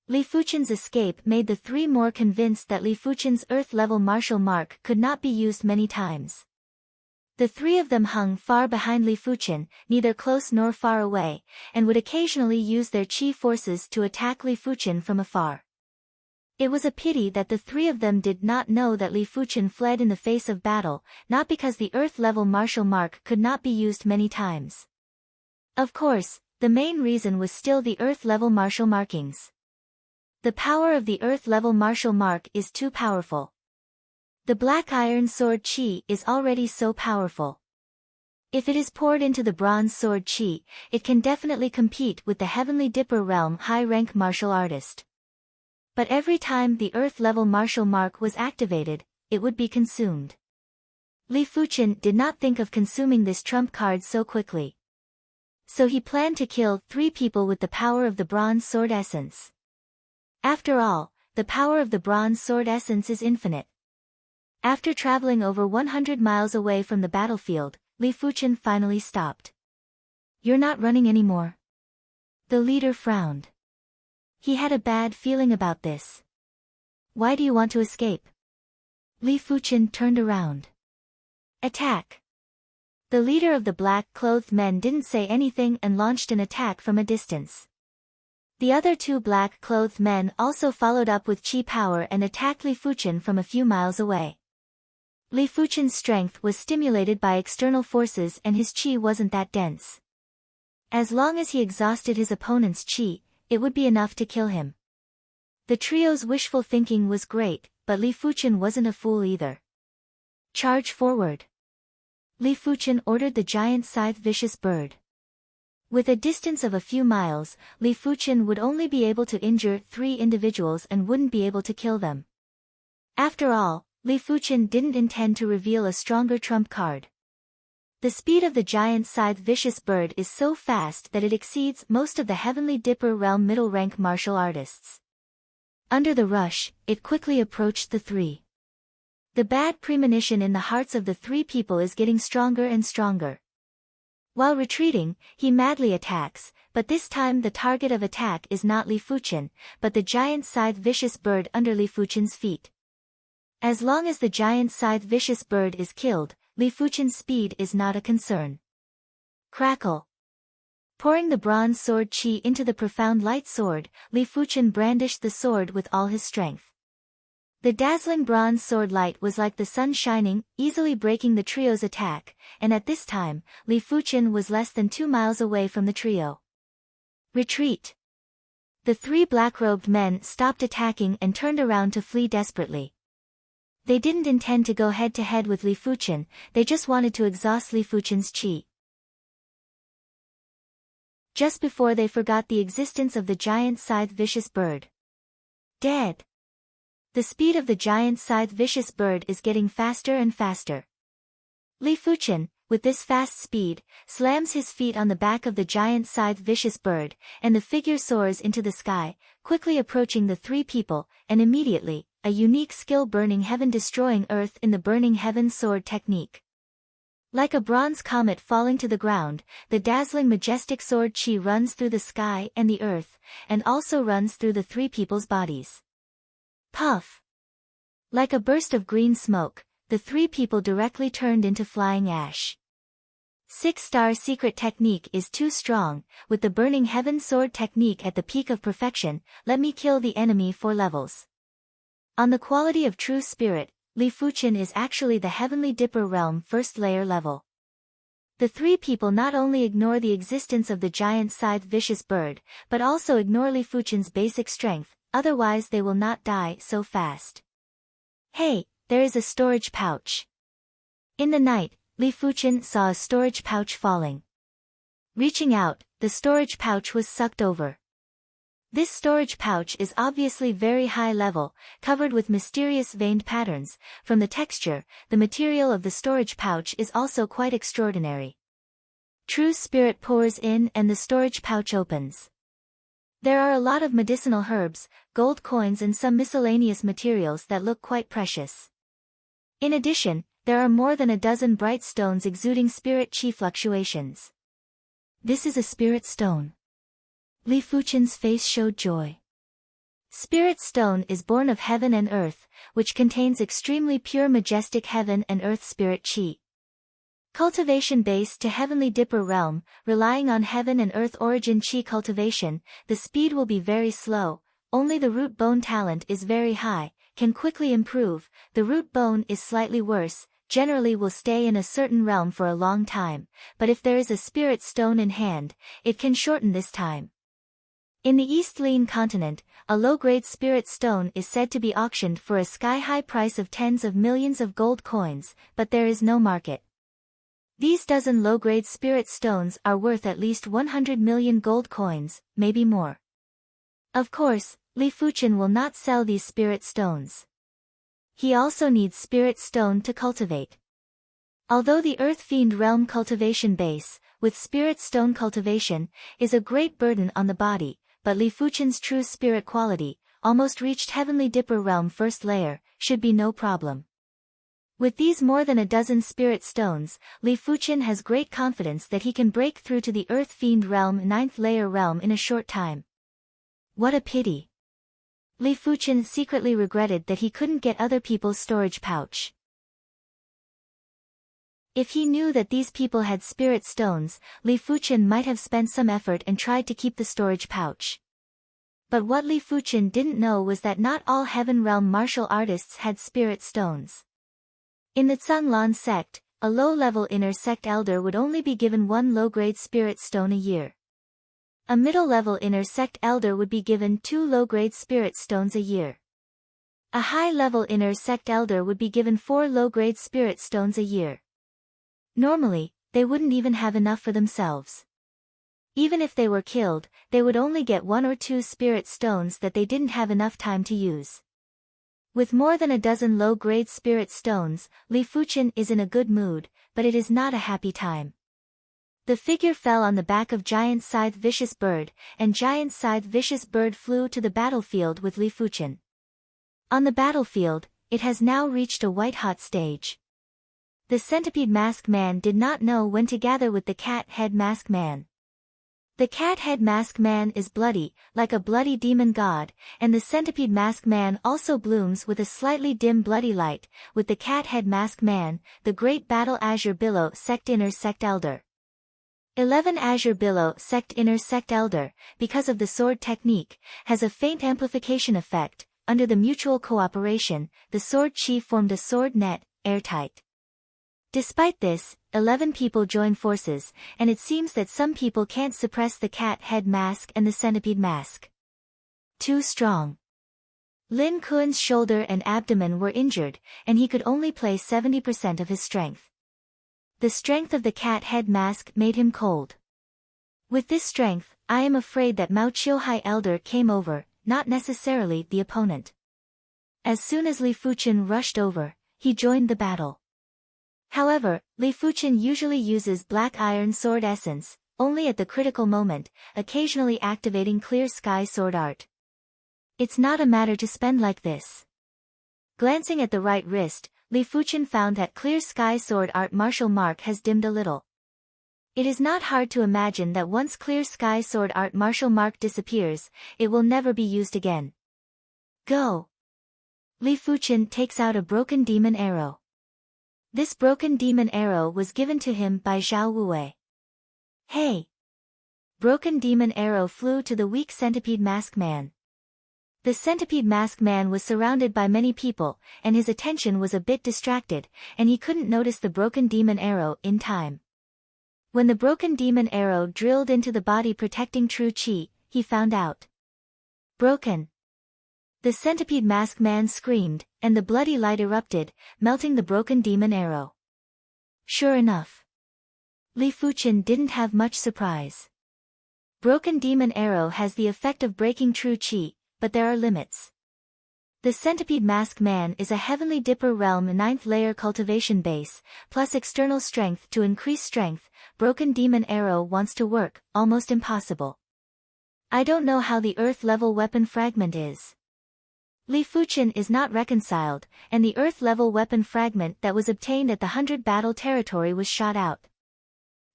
Li Fuchen's escape made the 3 more convinced that Li Fuchen's Earth-level martial mark could not be used many times. The 3 of them hung far behind Li Fuchen, neither close nor far away, and would occasionally use their chi forces to attack Li Fuchen from afar. It was a pity that the 3 of them did not know that Li Fuchen fled in the face of battle, not because the Earth-level martial mark could not be used many times. Of course, the main reason was still the Earth-level martial markings. The power of the Earth-level martial mark is too powerful. The Black Iron Sword Chi is already so powerful. If it is poured into the Bronze Sword Chi, it can definitely compete with the Heavenly Dipper realm high-rank martial artist. But every time the Earth-level martial mark was activated, it would be consumed. Li Fuchen did not think of consuming this trump card so quickly. So he planned to kill 3 people with the power of the Bronze Sword Essence. After all, the power of the Bronze Sword Essence is infinite. After traveling over 100 miles away from the battlefield, Li Fuchen finally stopped. You're not running anymore. The leader frowned. He had a bad feeling about this. Why do you want to escape? Li Fuchen turned around. Attack! The leader of the black-clothed men didn't say anything and launched an attack from a distance. The other 2 black-clothed men also followed up with chi power and attacked Li Fuchen from a few miles away. Li Fuchen's strength was stimulated by external forces and his chi wasn't that dense. As long as he exhausted his opponent's chi, it would be enough to kill him. The trio's wishful thinking was great, but Li Fuchen wasn't a fool either. Charge forward! Li Fuchen ordered the Giant Scythe Vicious Bird. With a distance of a few miles, Li Fuchen would only be able to injure 3 individuals and wouldn't be able to kill them. After all, Li Fuchen didn't intend to reveal a stronger trump card. The speed of the Giant Scythe Vicious Bird is so fast that it exceeds most of the Heavenly Dipper realm middle-rank martial artists. Under the rush, it quickly approached the 3. The bad premonition in the hearts of the 3 people is getting stronger and stronger. While retreating, he madly attacks, but this time the target of attack is not Li Fuchen, but the Giant Scythe Vicious Bird under Li Fuchen's feet. As long as the Giant Scythe Vicious Bird is killed, Li Fuchen's speed is not a concern. Crackle! Pouring the Bronze Sword Chi into the profound light sword, Li Fuchen brandished the sword with all his strength. The dazzling bronze sword light was like the sun shining, easily breaking the trio's attack, and at this time, Li Fuqian was less than 2 miles away from the trio. Retreat! The 3 black-robed men stopped attacking and turned around to flee desperately. They didn't intend to go head-to-head with Li Fuqian, they just wanted to exhaust Li Fuqian's qi. Just before they forgot the existence of the giant scythe vicious bird. Dead! The speed of the giant scythe vicious bird is getting faster and faster. Li Fuqian, with this fast speed, slams his feet on the back of the giant scythe vicious bird, and the figure soars into the sky, quickly approaching the 3 people, and immediately, a unique skill burning heaven destroying earth in the burning heaven sword technique. Like a bronze comet falling to the ground, the dazzling majestic sword qi runs through the sky and the earth, and also runs through the 3 people's bodies. Puff! Like a burst of green smoke, the 3 people directly turned into flying ash. 6-star secret technique is too strong, with the burning heaven sword technique at the peak of perfection, let me kill the enemy 4 levels. On the quality of true spirit, Li Fuqian is actually the heavenly dipper realm 1st layer level. The 3 people not only ignore the existence of the giant scythe vicious bird, but also ignore Li Fuqian's basic strength, otherwise they will not die so fast. Hey, there is a storage pouch. In the night, Li Fuqian saw a storage pouch falling. Reaching out, the storage pouch was sucked over. This storage pouch is obviously very high level, covered with mysterious veined patterns. From the texture, the material of the storage pouch is also quite extraordinary. True spirit pours in and the storage pouch opens. There are a lot of medicinal herbs, gold coins and some miscellaneous materials that look quite precious. In addition, there are more than a dozen bright stones exuding spirit qi fluctuations. This is a spirit stone. Li Fuqian's face showed joy. Spirit stone is born of heaven and earth, which contains extremely pure majestic heaven and earth spirit qi. Cultivation based to heavenly dipper realm, relying on heaven and earth origin qi cultivation, the speed will be very slow, only the root bone talent is very high, can quickly improve, the root bone is slightly worse, generally will stay in a certain realm for a long time, but if there is a spirit stone in hand, it can shorten this time. In the East Lin continent, a low-grade spirit stone is said to be auctioned for a sky-high price of tens of millions of gold coins, but there is no market. These dozen low-grade spirit stones are worth at least 100 million gold coins, maybe more. Of course, Li Fuqian will not sell these spirit stones. He also needs spirit stone to cultivate. Although the Earth Fiend realm cultivation base, with spirit stone cultivation, is a great burden on the body, but Li Fuqian's true spirit quality, almost reached heavenly dipper realm 1st layer, should be no problem. With these more than a dozen spirit stones, Li Fuqian has great confidence that he can break through to the Earth Fiend realm 9th layer realm in a short time. What a pity. Li Fuqian secretly regretted that he couldn't get other people's storage pouch. If he knew that these people had spirit stones, Li Fuqian might have spent some effort and tried to keep the storage pouch. But what Li Fuqian didn't know was that not all Heaven Realm martial artists had spirit stones. In the Zhanglan sect, a low-level inner sect elder would only be given 1 low-grade spirit stone a year. A middle-level inner sect elder would be given 2 low-grade spirit stones a year. A high-level inner sect elder would be given 4 low-grade spirit stones a year. Normally, they wouldn't even have enough for themselves. Even if they were killed, they would only get 1 or 2 spirit stones that they didn't have enough time to use. With more than a dozen low-grade spirit stones, Li Fuqian is in a good mood, but it is not a happy time. The figure fell on the back of Giant Scythe Vicious Bird, and Giant Scythe Vicious Bird flew to the battlefield with Li Fuqian. On the battlefield, it has now reached a white-hot stage. The Centipede Masked Man did not know when to gather with the Cat Head Masked Man. The Cat Head Masked Man is bloody, like a bloody demon god, and the Centipede Masked Man also blooms with a slightly dim bloody light, with the Cat Head Masked Man, the Great Battle Azure Billow Sect Inner Sect Elder. 11 Azure Billow Sect Inner Sect Elder, because of the sword technique, has a faint amplification effect, under the mutual cooperation, the sword chi formed a sword net, airtight. Despite this, 11 people join forces, and it seems that some people can't suppress the cat head mask and the centipede mask. Too strong. Lin Kuan's shoulder and abdomen were injured, and he could only play 70% of his strength. The strength of the cat head mask made him cold. With this strength, I am afraid that Mao Qiuhai Elder came over, not necessarily the opponent. As soon as Li Fuchen rushed over, he joined the battle. However, Li Fuchen usually uses black iron sword essence, only at the critical moment, occasionally activating clear sky sword art. It's not a matter to spend like this. Glancing at the right wrist, Li Fuchen found that clear sky sword art martial mark has dimmed a little. It is not hard to imagine that once clear sky sword art martial mark disappears, it will never be used again. Go! Li Fuchen takes out a broken demon arrow. This broken demon arrow was given to him by Zhao Wuwei. Hey! Broken demon arrow flew to the weak centipede mask man. The centipede mask man was surrounded by many people, and his attention was a bit distracted, and he couldn't notice the broken demon arrow in time. When the broken demon arrow drilled into the body protecting true chi, he found out. Broken. The centipede mask man screamed, and the bloody light erupted, melting the broken demon arrow. Sure enough. Li Fuchen didn't have much surprise. Broken demon arrow has the effect of breaking true chi, but there are limits. The centipede mask man is a Heavenly Dipper Realm 9th layer cultivation base, plus external strength to increase strength. Broken demon arrow wants to work, almost impossible. I don't know how the earth level weapon fragment is. Li Fuchen is not reconciled, and the earth level weapon fragment that was obtained at the 100 battle territory was shot out.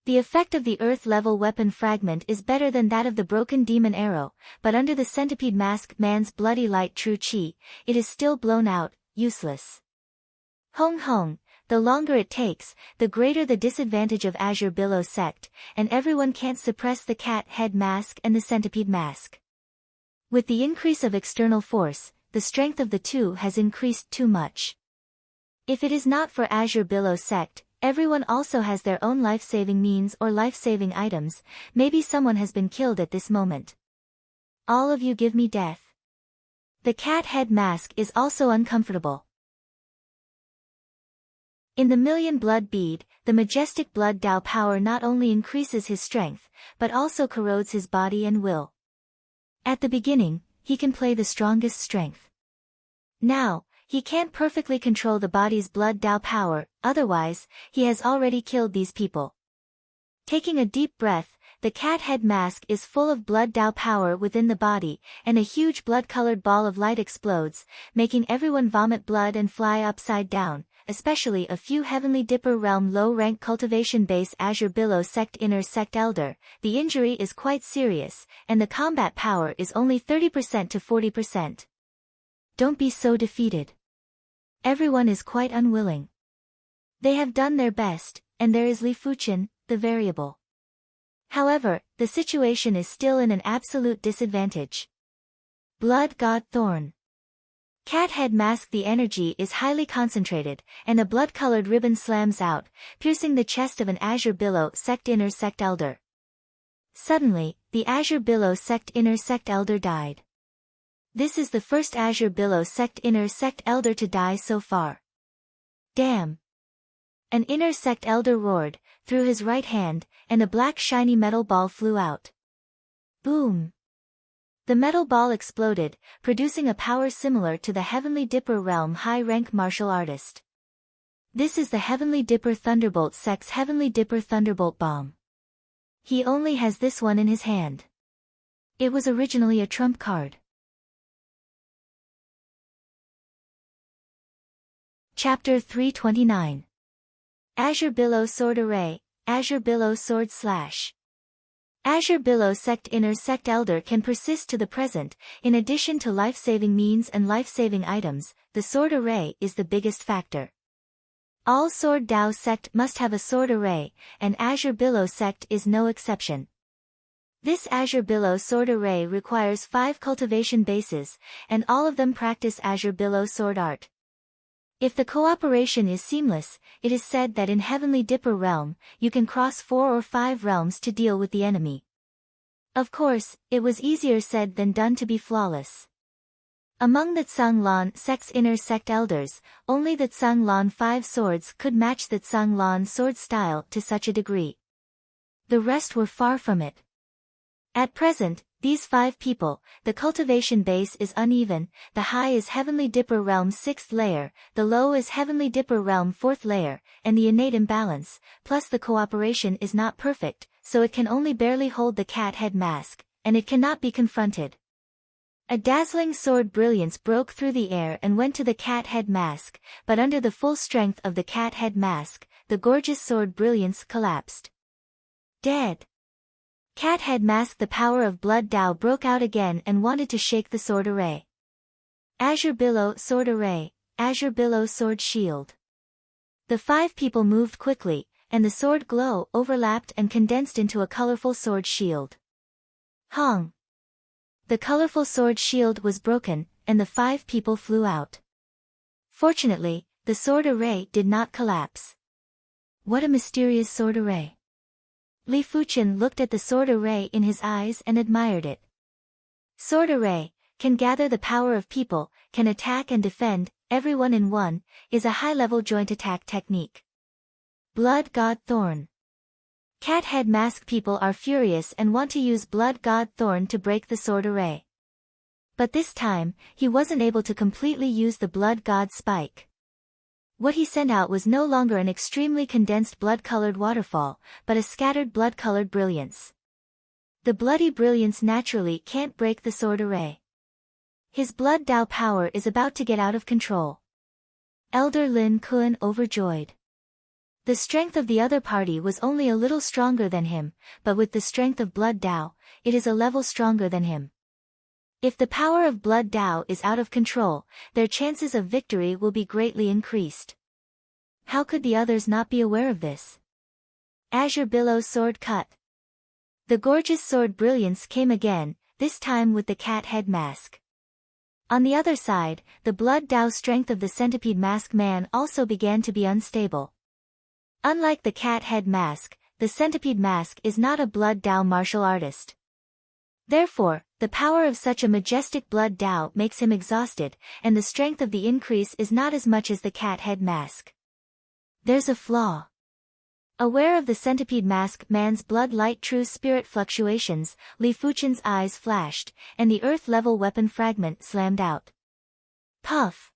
The effect of the earth level weapon fragment is better than that of the broken demon arrow, but under the centipede mask man's bloody light true chi, it is still blown out, useless. Hong hong, the longer it takes, the greater the disadvantage of Azure Billow sect, and everyone can't suppress the cat head mask and the centipede mask. With the increase of external force, the strength of the two has increased too much. If it is not for Azure Billow sect, everyone also has their own life-saving means or life-saving items. Maybe someone has been killed at this moment. All of you give me death. The cat head mask is also uncomfortable. In the million blood bead, the majestic blood Dao power not only increases his strength, but also corrodes his body and will. At the beginning, he can play the strongest strength. Now, he can't perfectly control the body's blood Dao power, otherwise, he has already killed these people. Taking a deep breath, the cat head mask is full of blood Dao power within the body, and a huge blood-colored ball of light explodes, making everyone vomit blood and fly upside down, especially a few Heavenly Dipper Realm low-rank cultivation base Azure Billow sect inner sect elder. The injury is quite serious, and the combat power is only 30% to 40%. Don't be so defeated. Everyone is quite unwilling. They have done their best, and there is Li Fuchen, the variable. However, the situation is still in an absolute disadvantage. Blood God Thorn. Cat head mask. The energy is highly concentrated, and a blood-colored ribbon slams out, piercing the chest of an Azure Billow sect inner sect elder. Suddenly, the Azure Billow sect inner sect elder died. This is the first Azure Billow sect inner sect elder to die so far. Damn! An inner sect elder roared, threw his right hand, and a black shiny metal ball flew out. Boom! The metal ball exploded, producing a power similar to the Heavenly Dipper Realm high-rank martial artist. This is the Heavenly Dipper Thunderbolt sect's Heavenly Dipper Thunderbolt Bomb. He only has this one in his hand. It was originally a trump card. Chapter 329. Azure Billow Sword Array, Azure Billow Sword Slash. Azure Billow sect inner sect elder can persist to the present. In addition to life-saving means and life-saving items, the sword array is the biggest factor. All Sword Dao sect must have a sword array, and Azure Billow sect is no exception. This Azure Billow sword array requires 5 cultivation bases, and all of them practice Azure Billow sword art. If the cooperation is seamless, it is said that in Heavenly Dipper Realm, you can cross 4 or 5 realms to deal with the enemy. Of course, it was easier said than done to be flawless. Among the Tsang Lan sect's inner sect elders, only the Tsang Lan 5 swords could match the Tsang Lan sword style to such a degree. The rest were far from it. At present, these 5 people, the cultivation base is uneven, the high is Heavenly Dipper Realm 6th layer, the low is Heavenly Dipper Realm 4th layer, and the innate imbalance, plus the cooperation is not perfect, so it can only barely hold the cat head mask, and it cannot be confronted. A dazzling sword brilliance broke through the air and went to the cat head mask, but under the full strength of the cat head mask, the gorgeous sword brilliance collapsed. Dead. Cat head mask. The power of Blood Dao broke out again and wanted to shake the sword array. Azure Billow sword array, Azure Billow sword shield. The 5 people moved quickly, and the sword glow overlapped and condensed into a colorful sword shield. Hong! The colorful sword shield was broken, and the 5 people flew out. Fortunately, the sword array did not collapse. What a mysterious sword array! Li Fuchen looked at the sword array in his eyes and admired it. Sword array, can gather the power of people, can attack and defend, everyone in one, is a high-level joint attack technique. Blood God Thorn. Cat head mask people are furious and want to use Blood God Thorn to break the sword array. But this time, he wasn't able to completely use the Blood God Spike. What he sent out was no longer an extremely condensed blood-colored waterfall, but a scattered blood-colored brilliance. The bloody brilliance naturally can't break the sword array. His Blood Dao power is about to get out of control. Elder Lin Kun overjoyed. The strength of the other party was only a little stronger than him, but with the strength of Blood Dao, it is a level stronger than him. If the power of Blood Dao is out of control, their chances of victory will be greatly increased. How could the others not be aware of this? Azure Billow sword cut. The gorgeous sword brilliance came again, this time with the cat head mask. On the other side, the Blood Dao strength of the centipede mask man also began to be unstable. Unlike the cat head mask, the centipede mask is not a Blood Dao martial artist. Therefore, the power of such a majestic Blood Dao makes him exhausted, and the strength of the increase is not as much as the cat head mask. There's a flaw. Aware of the centipede mask man's blood light true spirit fluctuations, Li Fuchen's eyes flashed, and the earth-level weapon fragment slammed out. Puff!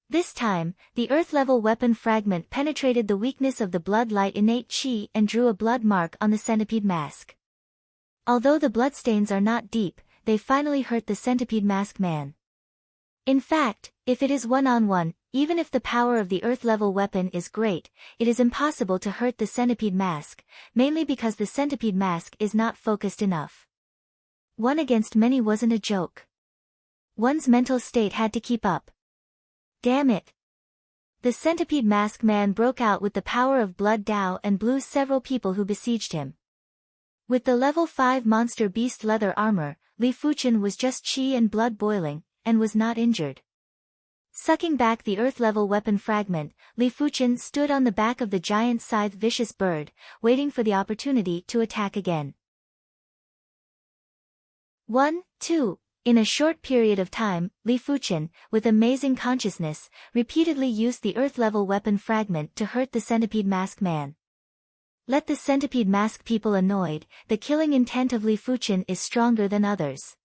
This time, the earth-level weapon fragment penetrated the weakness of the blood light innate chi and drew a blood mark on the centipede mask. Although the bloodstains are not deep, they finally hurt the centipede mask man. In fact, if it is one-on-one, even if the power of the earth-level weapon is great, it is impossible to hurt the centipede mask, mainly because the centipede mask is not focused enough. 1 against many wasn't a joke. One's mental state had to keep up. Damn it! The centipede mask man broke out with the power of Blood Dao and blew several people who besieged him. With the level 5 monster beast leather armor, Li Fuchen was just chi and blood boiling, and was not injured. Sucking back the earth-level weapon fragment, Li Fuchen stood on the back of the giant scythe vicious bird, waiting for the opportunity to attack again. 1, 2. In a short period of time, Li Fuchen, with amazing consciousness, repeatedly used the earth-level weapon fragment to hurt the centipede mask man. Let the centipede mask people annoyed, the killing intent of Li Fuchen is stronger than others.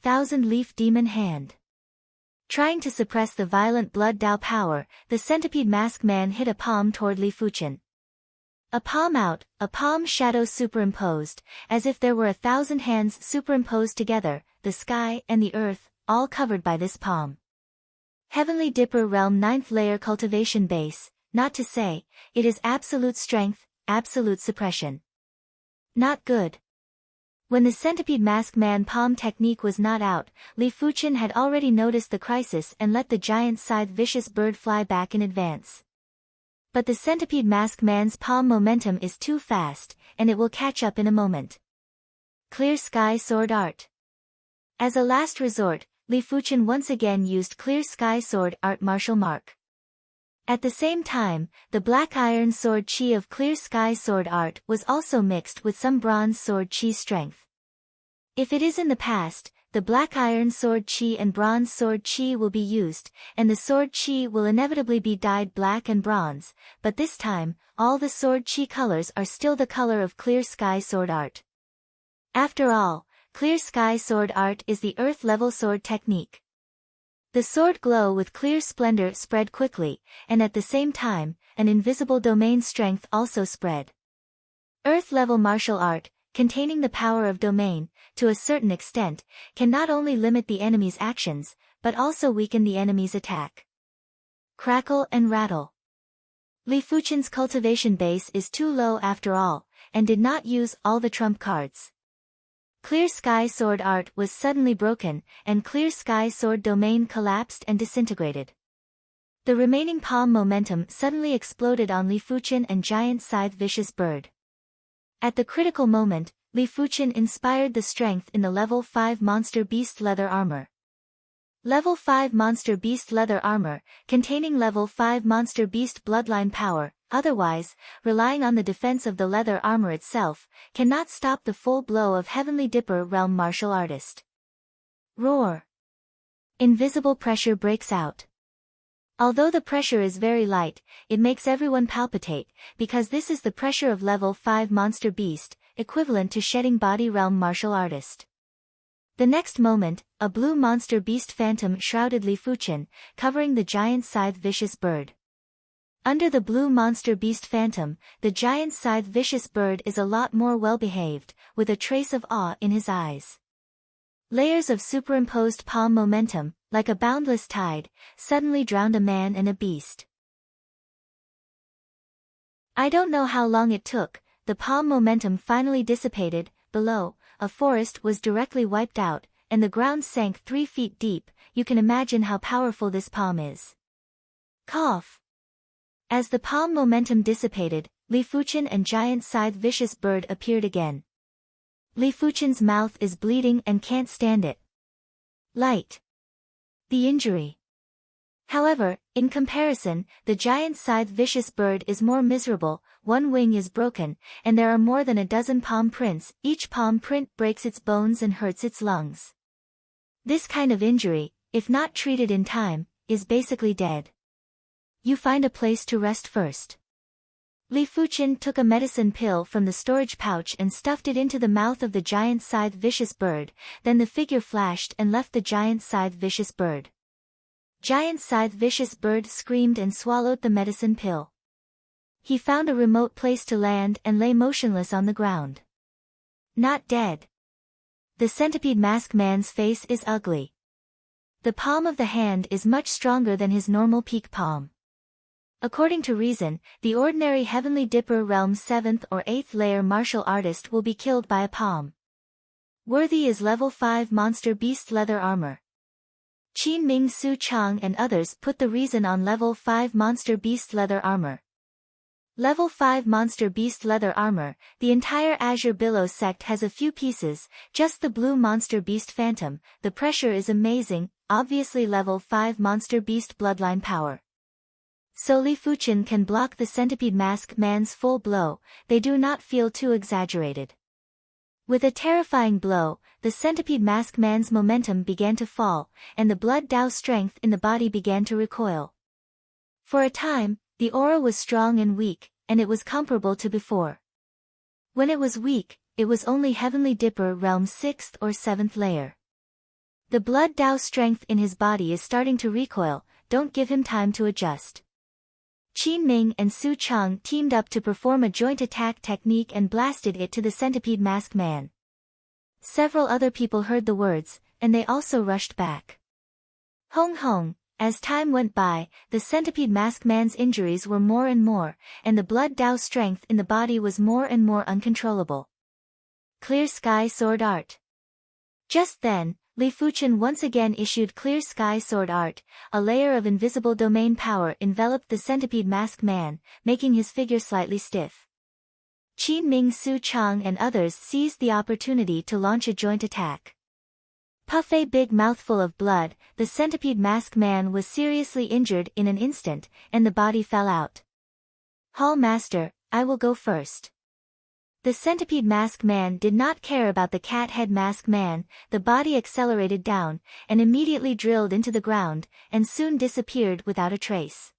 Thousand Leaf Demon Hand. Trying to suppress the violent Blood Dao power, the centipede mask man hit a palm toward Li Fuchen. A palm out, a palm shadow superimposed, as if there were 1,000 hands superimposed together, the sky and the earth, all covered by this palm. Heavenly Dipper Realm 9th layer cultivation base, not to say, it is absolute strength, absolute suppression. Not good. When the centipede mask man palm technique was not out, Li Fuchen had already noticed the crisis and let the giant scythe vicious bird fly back in advance. But the centipede mask man's palm momentum is too fast, and it will catch up in a moment. Clear Sky Sword Art. As a last resort, Li Fuchen once again used Clear Sky Sword Art martial mark. At the same time, the black iron sword chi of Clear Sky Sword Art was also mixed with some bronze sword chi strength. If it is in the past, the black iron sword chi and bronze sword chi will be used, and the sword chi will inevitably be dyed black and bronze, but this time, all the sword chi colors are still the color of Clear Sky Sword Art. After all, Clear Sky Sword Art is the earth-level sword technique. The sword glow with clear splendor spread quickly, and at the same time, an invisible domain strength also spread. Earth-level martial art, containing the power of domain, to a certain extent, can not only limit the enemy's actions, but also weaken the enemy's attack. Crackle and rattle. Li Fuchen's cultivation base is too low after all, and did not use all the trump cards. Clear Sky Sword Art was suddenly broken, and Clear Sky Sword Domain collapsed and disintegrated. The remaining palm momentum suddenly exploded on Li Fuchen and Giant Scythe Vicious Bird. At the critical moment, Li Fuchen inspired the strength in the Level 5 Monster Beast Leather Armor. Level 5 Monster Beast Leather Armor, containing Level 5 Monster Beast Bloodline Power, otherwise, relying on the defense of the leather armor itself, cannot stop the full blow of Heavenly Dipper Realm Martial Artist. Roar! Invisible pressure breaks out. Although the pressure is very light, it makes everyone palpitate, because this is the pressure of Level 5 Monster Beast, equivalent to shedding body Realm Martial Artist. The next moment, a blue Monster Beast Phantom shrouded Li Fuchen, covering the Giant Scythe Vicious Bird. Under the blue Monster Beast Phantom, the Giant Scythe Vicious Bird is a lot more well-behaved, with a trace of awe in his eyes. Layers of superimposed palm momentum, like a boundless tide, suddenly drowned a man and a beast. I don't know how long it took, the palm momentum finally dissipated. Below, a forest was directly wiped out, and the ground sank 3 feet deep. You can imagine how powerful this palm is. Cough! As the palm momentum dissipated, Li Fuchen and Giant Scythe Vicious Bird appeared again. Li Fuchen's mouth is bleeding and can't stand it. Light. The injury. However, in comparison, the Giant Scythe Vicious Bird is more miserable. One wing is broken, and there are more than a dozen palm prints. Each palm print breaks its bones and hurts its lungs. This kind of injury, if not treated in time, is basically dead. You find a place to rest first. Li Fuchen took a medicine pill from the storage pouch and stuffed it into the mouth of the Giant Scythe Vicious Bird, then the figure flashed and left the Giant Scythe Vicious Bird. Giant Scythe Vicious Bird screamed and swallowed the medicine pill. He found a remote place to land and lay motionless on the ground. Not dead. The centipede mask man's face is ugly. The palm of the hand is much stronger than his normal peak palm. According to reason, the ordinary Heavenly Dipper Realm 7th or 8th layer martial artist will be killed by a palm. Worthy is Level 5 Monster Beast Leather Armor. Qin Ming Su Chang and others put the reason on Level 5 Monster Beast Leather Armor. Level 5 Monster Beast Leather Armor, the entire Azure Billow sect has a few pieces, just the blue Monster Beast Phantom. The pressure is amazing, obviously Level 5 Monster Beast Bloodline Power. So Li Fuchen can block the Centipede Mask Man's full blow. They do not feel too exaggerated. With a terrifying blow, the Centipede Mask Man's momentum began to fall, and the blood Dao strength in the body began to recoil. For a time, the aura was strong and weak, and it was comparable to before. When it was weak, it was only Heavenly Dipper Realm 6th or 7th layer. The blood Dao strength in his body is starting to recoil. Don't give him time to adjust. Qin Ming and Su Chang teamed up to perform a joint attack technique and blasted it to the Centipede Mask Man. Several other people heard the words, and they also rushed back. Hong hong, as time went by, the Centipede Mask Man's injuries were more and more, and the blood Dao strength in the body was more and more uncontrollable. Clear Sky Sword Art. Just then, Li Fuchen once again issued Clear Sky Sword Art. A layer of invisible domain power enveloped the Centipede Mask Man, making his figure slightly stiff. Qin Ming Su Chang and others seized the opportunity to launch a joint attack. Puff a big mouthful of blood, the centipede mask man was seriously injured in an instant, and the body fell out. Hall Master, I will go first. The centipede mask man did not care about the cat head mask man, the body accelerated down, and immediately drilled into the ground, and soon disappeared without a trace.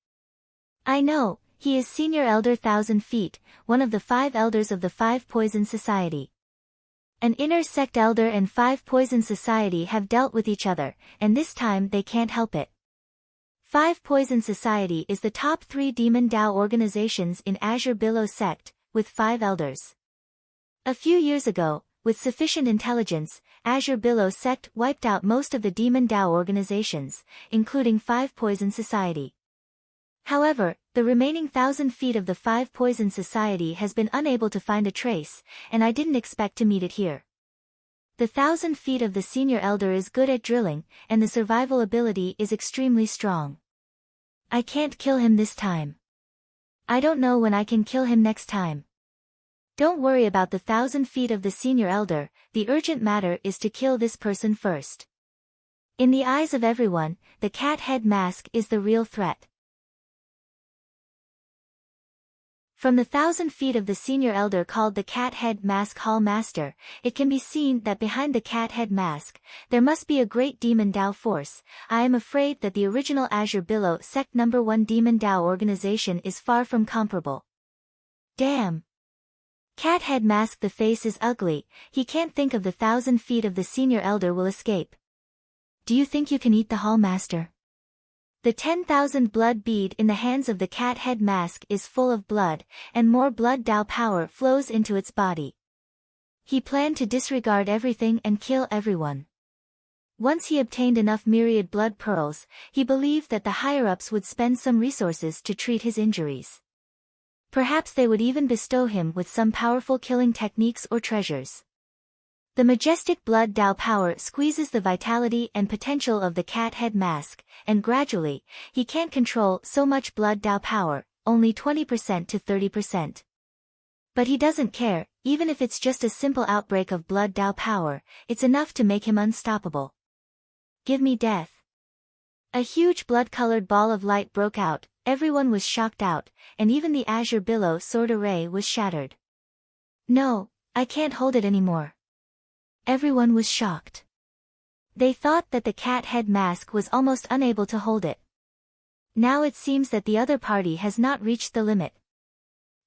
I know, he is Senior Elder 1,000 Feet, one of the 5 elders of the 5 Poison Society. An inner sect elder and 5 Poison Society have dealt with each other, and this time they can't help it. 5 Poison Society is the top 3 Demon Dao organizations in Azure Billow sect, with 5 elders. A few years ago, with sufficient intelligence, Azure Billow sect wiped out most of the Demon Dao organizations, including 5 Poison Society. However, the remaining 1,000 feet of the 5 Poison Society has been unable to find a trace, and I didn't expect to meet it here. The 1,000 feet of the Senior Elder is good at drilling, and the survival ability is extremely strong. I can't kill him this time. I don't know when I can kill him next time. Don't worry about the 1,000 feet of the Senior Elder, the urgent matter is to kill this person first. In the eyes of everyone, the cat head mask is the real threat. From the 1,000 feet of the Senior Elder called the cat head mask Hall Master, it can be seen that behind the cat head mask, there must be a great Demon Dao force. I am afraid that the original Azure Billow sect No. 1 Demon Dao organization is far from comparable. Damn! Cat head mask, the face is ugly, he can't think of the 1,000 feet of the Senior Elder will escape. Do you think you can eat the Hall Master? The 10,000 blood bead in the hands of the cat head mask is full of blood, and more blood Dao power flows into its body. He planned to disregard everything and kill everyone. Once he obtained enough myriad blood pearls, he believed that the higher-ups would spend some resources to treat his injuries. Perhaps they would even bestow him with some powerful killing techniques or treasures. The majestic blood Dao power squeezes the vitality and potential of the cat head mask, and gradually, he can't control so much blood Dao power, only 20% to 30%. But he doesn't care, even if it's just a simple outbreak of blood Dao power, it's enough to make him unstoppable. Give me death. A huge blood-colored ball of light broke out, everyone was shocked out, and even the Azure Billow sword array was shattered. No, I can't hold it anymore. Everyone was shocked. They thought that the cat head mask was almost unable to hold it. Now it seems that the other party has not reached the limit.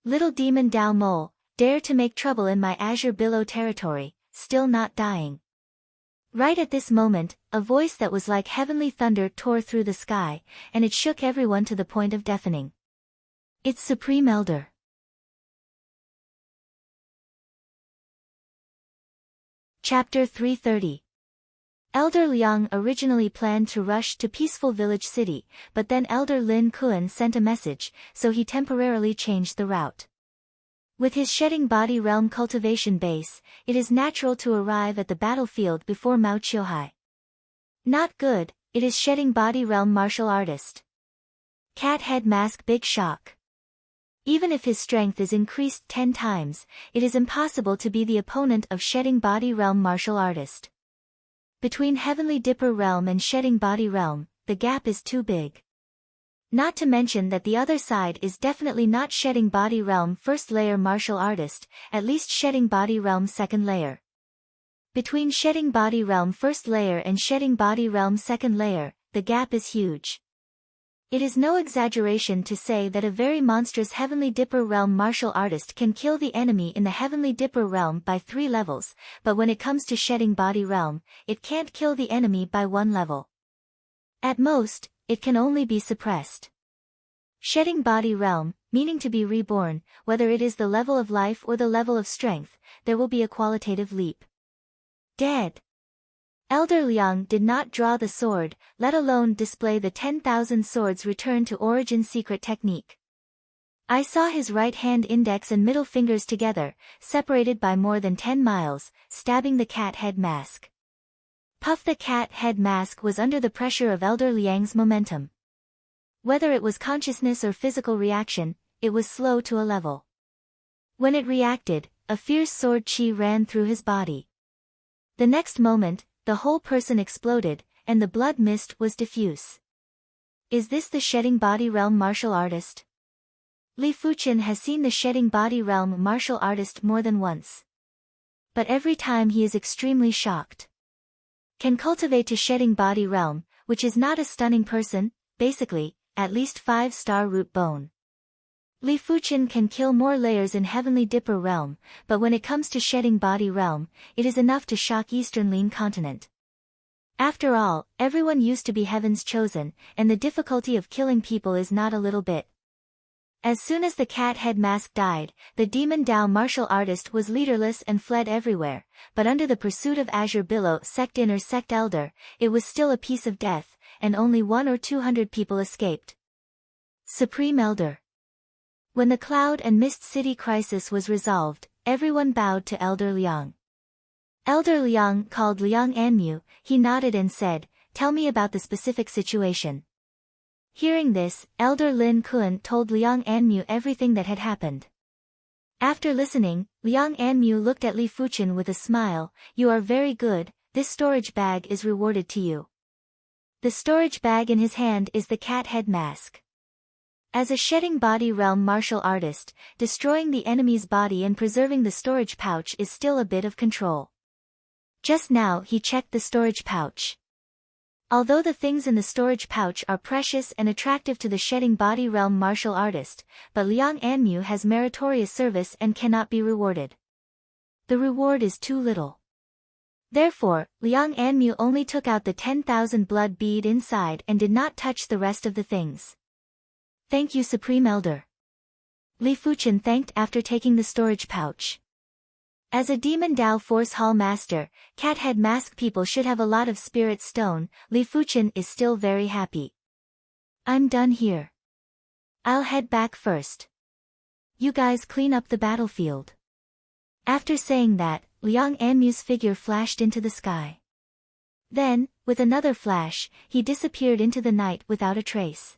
Little Demon Dao Mole, dare to make trouble in my Azure Billow territory, still not dying. Right at this moment, a voice that was like heavenly thunder tore through the sky, and it shook everyone to the point of deafening. It's Supreme Elder. Chapter 330. Elder Liang originally planned to rush to Peaceful Village City, but then Elder Lin Kuan sent a message, so he temporarily changed the route. With his Shedding Body Realm cultivation base, it is natural to arrive at the battlefield before Mao Qiuhai. Not good, it is Shedding Body Realm martial artist. Cat head mask big shock. Even if his strength is increased 10 times, it is impossible to be the opponent of Shedding Body Realm martial artist. Between Heavenly Dipper Realm and Shedding Body Realm, the gap is too big. Not to mention that the other side is definitely not Shedding Body Realm first layer martial artist, at least Shedding Body Realm second layer. Between Shedding Body Realm first layer and Shedding Body Realm second layer, the gap is huge. It is no exaggeration to say that a very monstrous Heavenly Dipper Realm martial artist can kill the enemy in the Heavenly Dipper Realm by 3 levels, but when it comes to Shedding Body Realm, it can't kill the enemy by 1 level. At most, it can only be suppressed. Shedding Body Realm, meaning to be reborn, whether it is the level of life or the level of strength, there will be a qualitative leap. Dead. Elder Liang did not draw the sword, let alone display the 10,000 swords return to origin secret technique. I saw his right hand index and middle fingers together, separated by more than 10 miles, stabbing the cat head mask. Puff the cat head mask was under the pressure of Elder Liang's momentum. Whether it was consciousness or physical reaction, it was slow to a level. When it reacted, a fierce sword chi ran through his body. The next moment, the whole person exploded, and the blood mist was diffuse. Is this the Shedding Body Realm martial artist? Li Fuchen has seen the Shedding Body Realm martial artist more than once. But every time he is extremely shocked. Can cultivate to Shedding Body Realm, which is not a stunning person, basically, at least 5-star root bone. Li Fuchen can kill more layers in Heavenly Dipper Realm, but when it comes to Shedding Body Realm, it is enough to shock Eastern Lin Continent. After all, everyone used to be Heaven's chosen, and the difficulty of killing people is not a little bit. As soon as the cat head mask died, the Demon Dao martial artist was leaderless and fled everywhere, but under the pursuit of Azure Billow Sect Inner Sect Elder, it was still a piece of death, and only 100 or 200 people escaped. Supreme Elder. When the Cloud and Mist City crisis was resolved, everyone bowed to Elder Liang. Elder Liang called Liang Anmu, he nodded and said, "Tell me about the specific situation." Hearing this, Elder Lin Kun told Liang Anmu everything that had happened. After listening, Liang Anmu looked at Li Fuchen with a smile, "You are very good, this storage bag is rewarded to you." The storage bag in his hand is the cat head mask. As a Shedding Body Realm martial artist, destroying the enemy's body and preserving the storage pouch is still a bit of control. Just now he checked the storage pouch. Although the things in the storage pouch are precious and attractive to the Shedding Body Realm martial artist, but Liang Anmu has meritorious service and cannot be rewarded. The reward is too little. Therefore, Liang Anmu only took out the 10,000 blood bead inside and did not touch the rest of the things. "Thank you, Supreme Elder." Li Fuchen thanked after taking the storage pouch. As a Demon Dao Force Hall Master, Cat Head Mask people should have a lot of Spirit Stone. Li Fuchen is still very happy. "I'm done here. I'll head back first. You guys clean up the battlefield." After saying that, Liang Anmu's figure flashed into the sky. Then, with another flash, he disappeared into the night without a trace.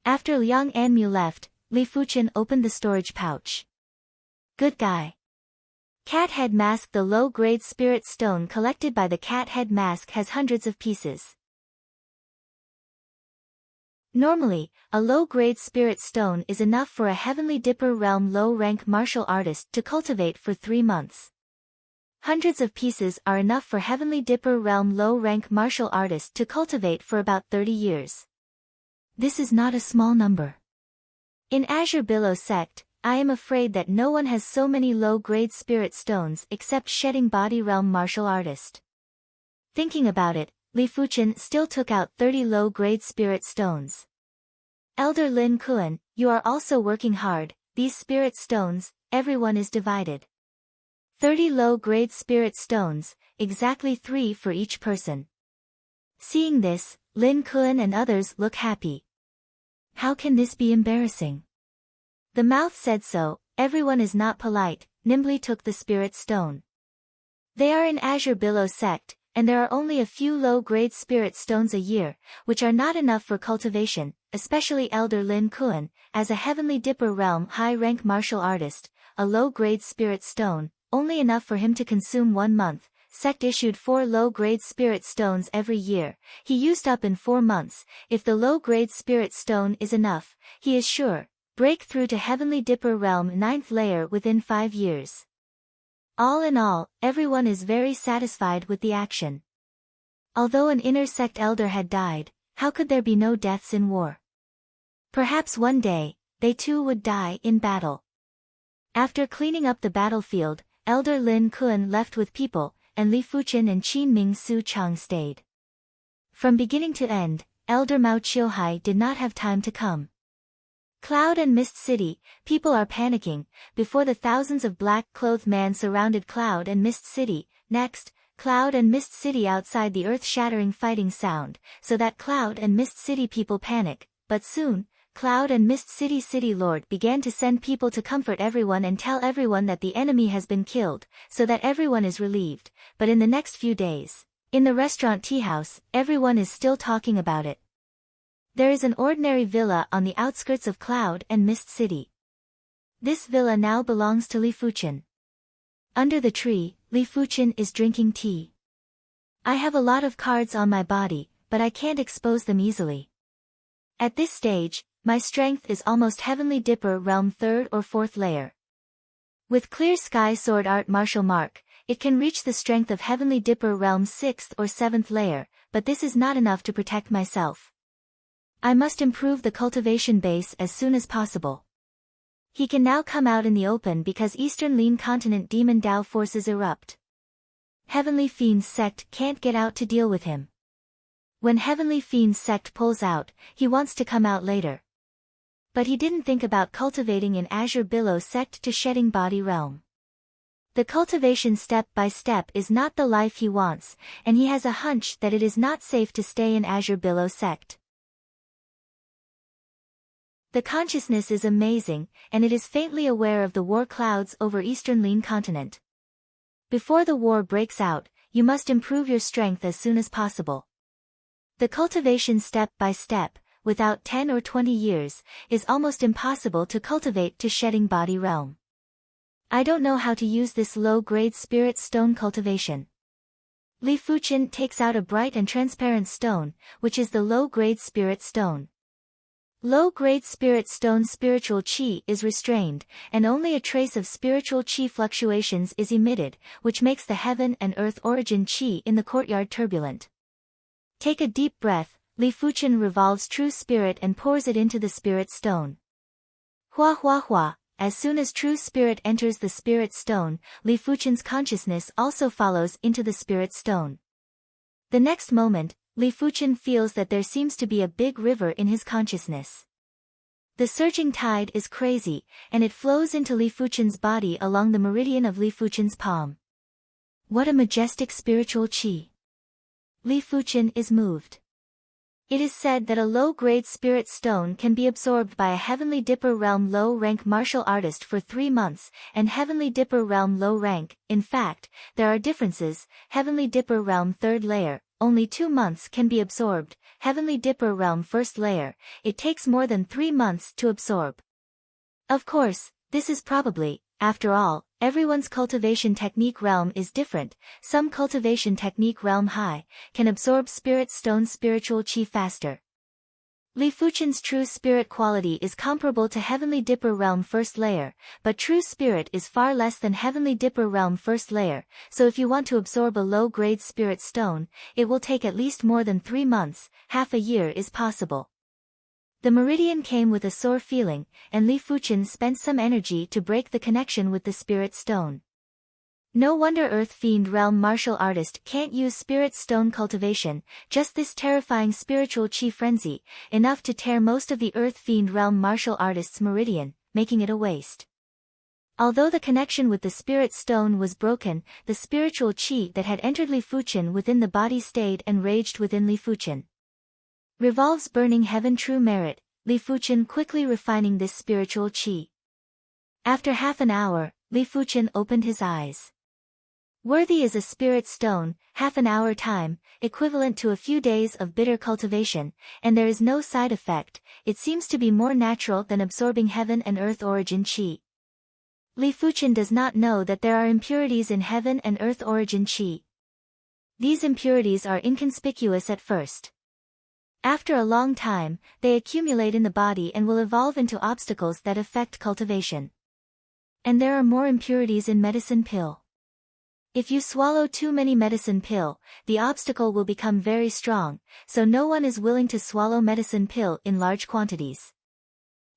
After Liang Anmu left, Li Fuchen opened the storage pouch. Good guy. Cat Head Mask. The low-grade spirit stone collected by the Cat Head Mask has hundreds of pieces. Normally, a low-grade spirit stone is enough for a Heavenly Dipper Realm low-rank martial artist to cultivate for 3 months. Hundreds of pieces are enough for Heavenly Dipper Realm low-rank martial artist to cultivate for about 30 years. This is not a small number. In Azure Billow Sect, I am afraid that no one has so many low-grade spirit stones except Shedding Body Realm martial artist. Thinking about it, Li Fuchen still took out 30 low-grade spirit stones. Elder Lin Kun, you are also working hard. These spirit stones, everyone is divided. 30 low-grade spirit stones, exactly 3 for each person. Seeing this, Lin Kun and others look happy. How can this be embarrassing? The mouth said so. Everyone is not polite, nimbly took the spirit stone. They are in Azure Billow Sect, and there are only a few low-grade spirit stones a year, which are not enough for cultivation, especially Elder Lin Kun, as a Heavenly Dipper Realm high-rank martial artist, a low-grade spirit stone, only enough for him to consume 1 month. Sect issued 4 low-grade spirit stones every year. He used up in 4 months. If the low-grade spirit stone is enough, he is sure, break through to Heavenly Dipper Realm 9th layer within 5 years. All in all, everyone is very satisfied with the action. Although an inner sect elder had died, how could there be no deaths in war? Perhaps one day, they too would die in battle. After cleaning up the battlefield, Elder Lin Kun left with people, and Li Fuchen and Qin Ming Su Chang stayed. From beginning to end, Elder Mao Qiuhai did not have time to come. Cloud and Mist City, people are panicking. Before the thousands of black-clothed men surrounded Cloud and Mist City. Next, Cloud and Mist City outside the earth-shattering fighting sound, so that Cloud and Mist City people panic. But soon, Cloud and Mist City City Lord began to send people to comfort everyone and tell everyone that the enemy has been killed, so that everyone is relieved. But in the next few days, in the restaurant tea house, everyone is still talking about it. There is an ordinary villa on the outskirts of Cloud and Mist City. This villa now belongs to Li Fuchen. Under the tree, Li Fuchen is drinking tea. I have a lot of cards on my body, but I can't expose them easily. At this stage, my strength is almost Heavenly Dipper Realm 3rd or 4th layer. With Clear Sky Sword Art Martial Mark, it can reach the strength of Heavenly Dipper Realm 6th or 7th layer, but this is not enough to protect myself. I must improve the cultivation base as soon as possible. He can now come out in the open because Eastern Lin Continent Demon Dao forces erupt. Heavenly Fiend's sect can't get out to deal with him. When Heavenly Fiend's sect pulls out, he wants to come out later. But he didn't think about cultivating in Azure Billow sect to Shedding Body Realm. The cultivation step by step is not the life he wants, and he has a hunch that it is not safe to stay in Azure Billow sect. The consciousness is amazing, and it is faintly aware of the war clouds over Eastern Lin Continent. Before the war breaks out, you must improve your strength as soon as possible. The cultivation step by step, without 10 or 20 years, is almost impossible to cultivate to Shedding Body Realm. I don't know how to use this low-grade spirit stone cultivation. Li Fuchen takes out a bright and transparent stone, which is the low-grade spirit stone. Low-grade spirit stone spiritual chi is restrained, and only a trace of spiritual chi fluctuations is emitted, which makes the heaven and earth origin chi in the courtyard turbulent. Take a deep breath, Li Fuchen revolves true spirit and pours it into the spirit stone. Hua hua hua, as soon as true spirit enters the spirit stone, Li Fuchen's consciousness also follows into the spirit stone. The next moment, Li Fuchen feels that there seems to be a big river in his consciousness. The surging tide is crazy, and it flows into Li Fuchen's body along the meridian of Li Fuchen's palm. What a majestic spiritual chi! Li Fuchen is moved. It is said that a low-grade spirit stone can be absorbed by a Heavenly Dipper Realm low-rank martial artist for 3 months, and Heavenly Dipper Realm low-rank. In fact, there are differences. Heavenly Dipper Realm 3rd layer, only 2 months can be absorbed. Heavenly Dipper Realm 1st layer, it takes more than 3 months to absorb. Of course, this is probably, after all, everyone's cultivation technique realm is different. Some cultivation technique realm high can absorb spirit stone spiritual chi faster. Li Fuchen's true spirit quality is comparable to Heavenly Dipper Realm 1st layer, but true spirit is far less than Heavenly Dipper Realm 1st layer, so if you want to absorb a low-grade spirit stone, it will take at least more than 3 months. Half a year is possible. The meridian came with a sore feeling, and Li Fuchen spent some energy to break the connection with the spirit stone. No wonder Earth Fiend Realm martial artist can't use spirit stone cultivation, just this terrifying spiritual chi frenzy, enough to tear most of the Earth Fiend Realm martial artist's meridian, making it a waste. Although the connection with the spirit stone was broken, the spiritual chi that had entered Li Fuchen within the body stayed and raged within Li Fuchen. Revolves burning heaven true merit, Li Fuchen quickly refining this spiritual chi. After half an hour, Li Fuchen opened his eyes. Worthy is a spirit stone, half an hour time, equivalent to a few days of bitter cultivation, and there is no side effect. It seems to be more natural than absorbing heaven and earth origin chi. Li Fuchen does not know that there are impurities in heaven and earth origin chi. These impurities are inconspicuous at first. After a long time, they accumulate in the body and will evolve into obstacles that affect cultivation. And there are more impurities in medicine pill. If you swallow too many medicine pill, the obstacle will become very strong, so no one is willing to swallow medicine pill in large quantities.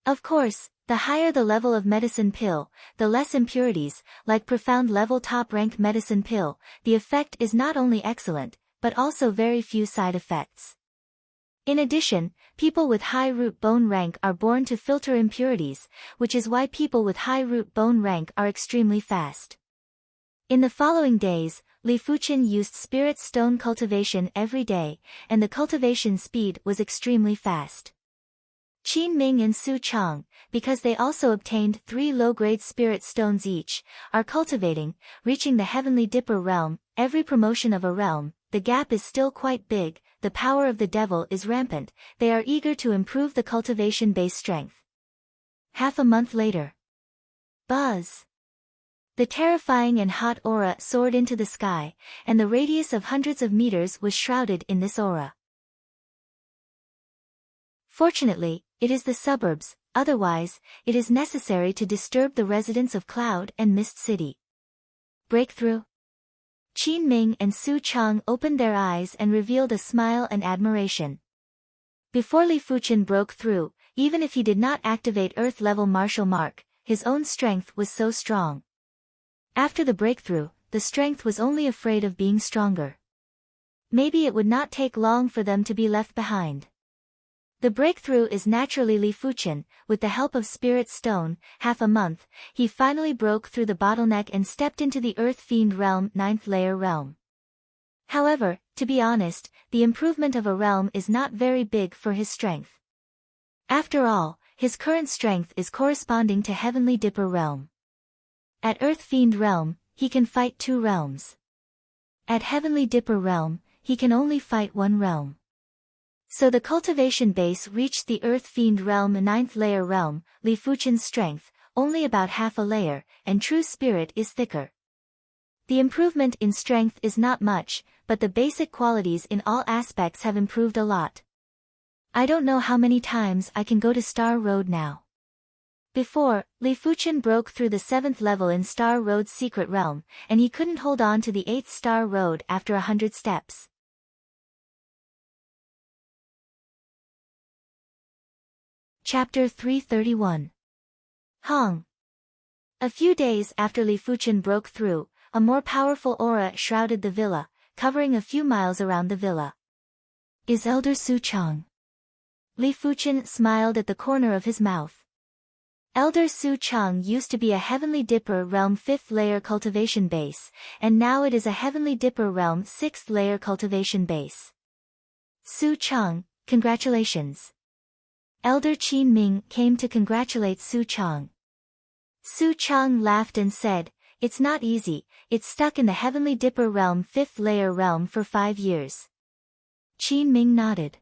Of course, the higher the level of medicine pill, the less impurities, like profound level top rank medicine pill, the effect is not only excellent, but also very few side effects. In addition, people with high root bone rank are born to filter impurities, which is why people with high root bone rank are extremely fast. In the following days, Li Fuchen used spirit stone cultivation every day, and the cultivation speed was extremely fast. Qin Ming and Su Chang, because they also obtained 3 low-grade spirit stones each, are cultivating, reaching the Heavenly Dipper realm. Every promotion of a realm, the gap is still quite big, the power of the devil is rampant, they are eager to improve the cultivation base strength. Half a month later. Buzz! The terrifying and hot aura soared into the sky, and the radius of hundreds of meters was shrouded in this aura. Fortunately, it is the suburbs, otherwise, it is necessary to disturb the residents of Cloud and Mist City. Breakthrough? Qin Ming and Su Chang opened their eyes and revealed a smile and admiration. Before Li Fuchen broke through, even if he did not activate Earth-level martial mark, his own strength was so strong. After the breakthrough, the strength was only afraid of being stronger. Maybe it would not take long for them to be left behind. The breakthrough is naturally Li Fuchen. With the help of Spirit Stone, half a month, he finally broke through the bottleneck and stepped into the Earth Fiend realm, 9th layer realm. However, to be honest, the improvement of a realm is not very big for his strength. After all, his current strength is corresponding to Heavenly Dipper realm. At Earth Fiend realm, he can fight 2 realms. At Heavenly Dipper realm, he can only fight 1 realm. So the cultivation base reached the Earth Fiend realm, 9th layer realm. Li Fuchen's strength, only about half a layer, and true spirit is thicker. The improvement in strength is not much, but the basic qualities in all aspects have improved a lot. I don't know how many times I can go to Star Road now. Before, Li Fuchen broke through the 7th level in Star Road's secret realm, and he couldn't hold on to the 8th Star Road after 100 steps. Chapter 331. Hong. A few days after Li Fuchen broke through, a more powerful aura shrouded the villa, covering a few miles around the villa. Is Elder Su Chang? Li Fuchen smiled at the corner of his mouth. Elder Su Chang used to be a Heavenly Dipper realm 5th layer cultivation base, and now it is a Heavenly Dipper realm 6th layer cultivation base. Su Chang, congratulations. Elder Qin Ming came to congratulate Su Chang. Su Chang laughed and said, "It's not easy, it's stuck in the Heavenly Dipper realm 5th layer realm for 5 years." Qin Ming nodded.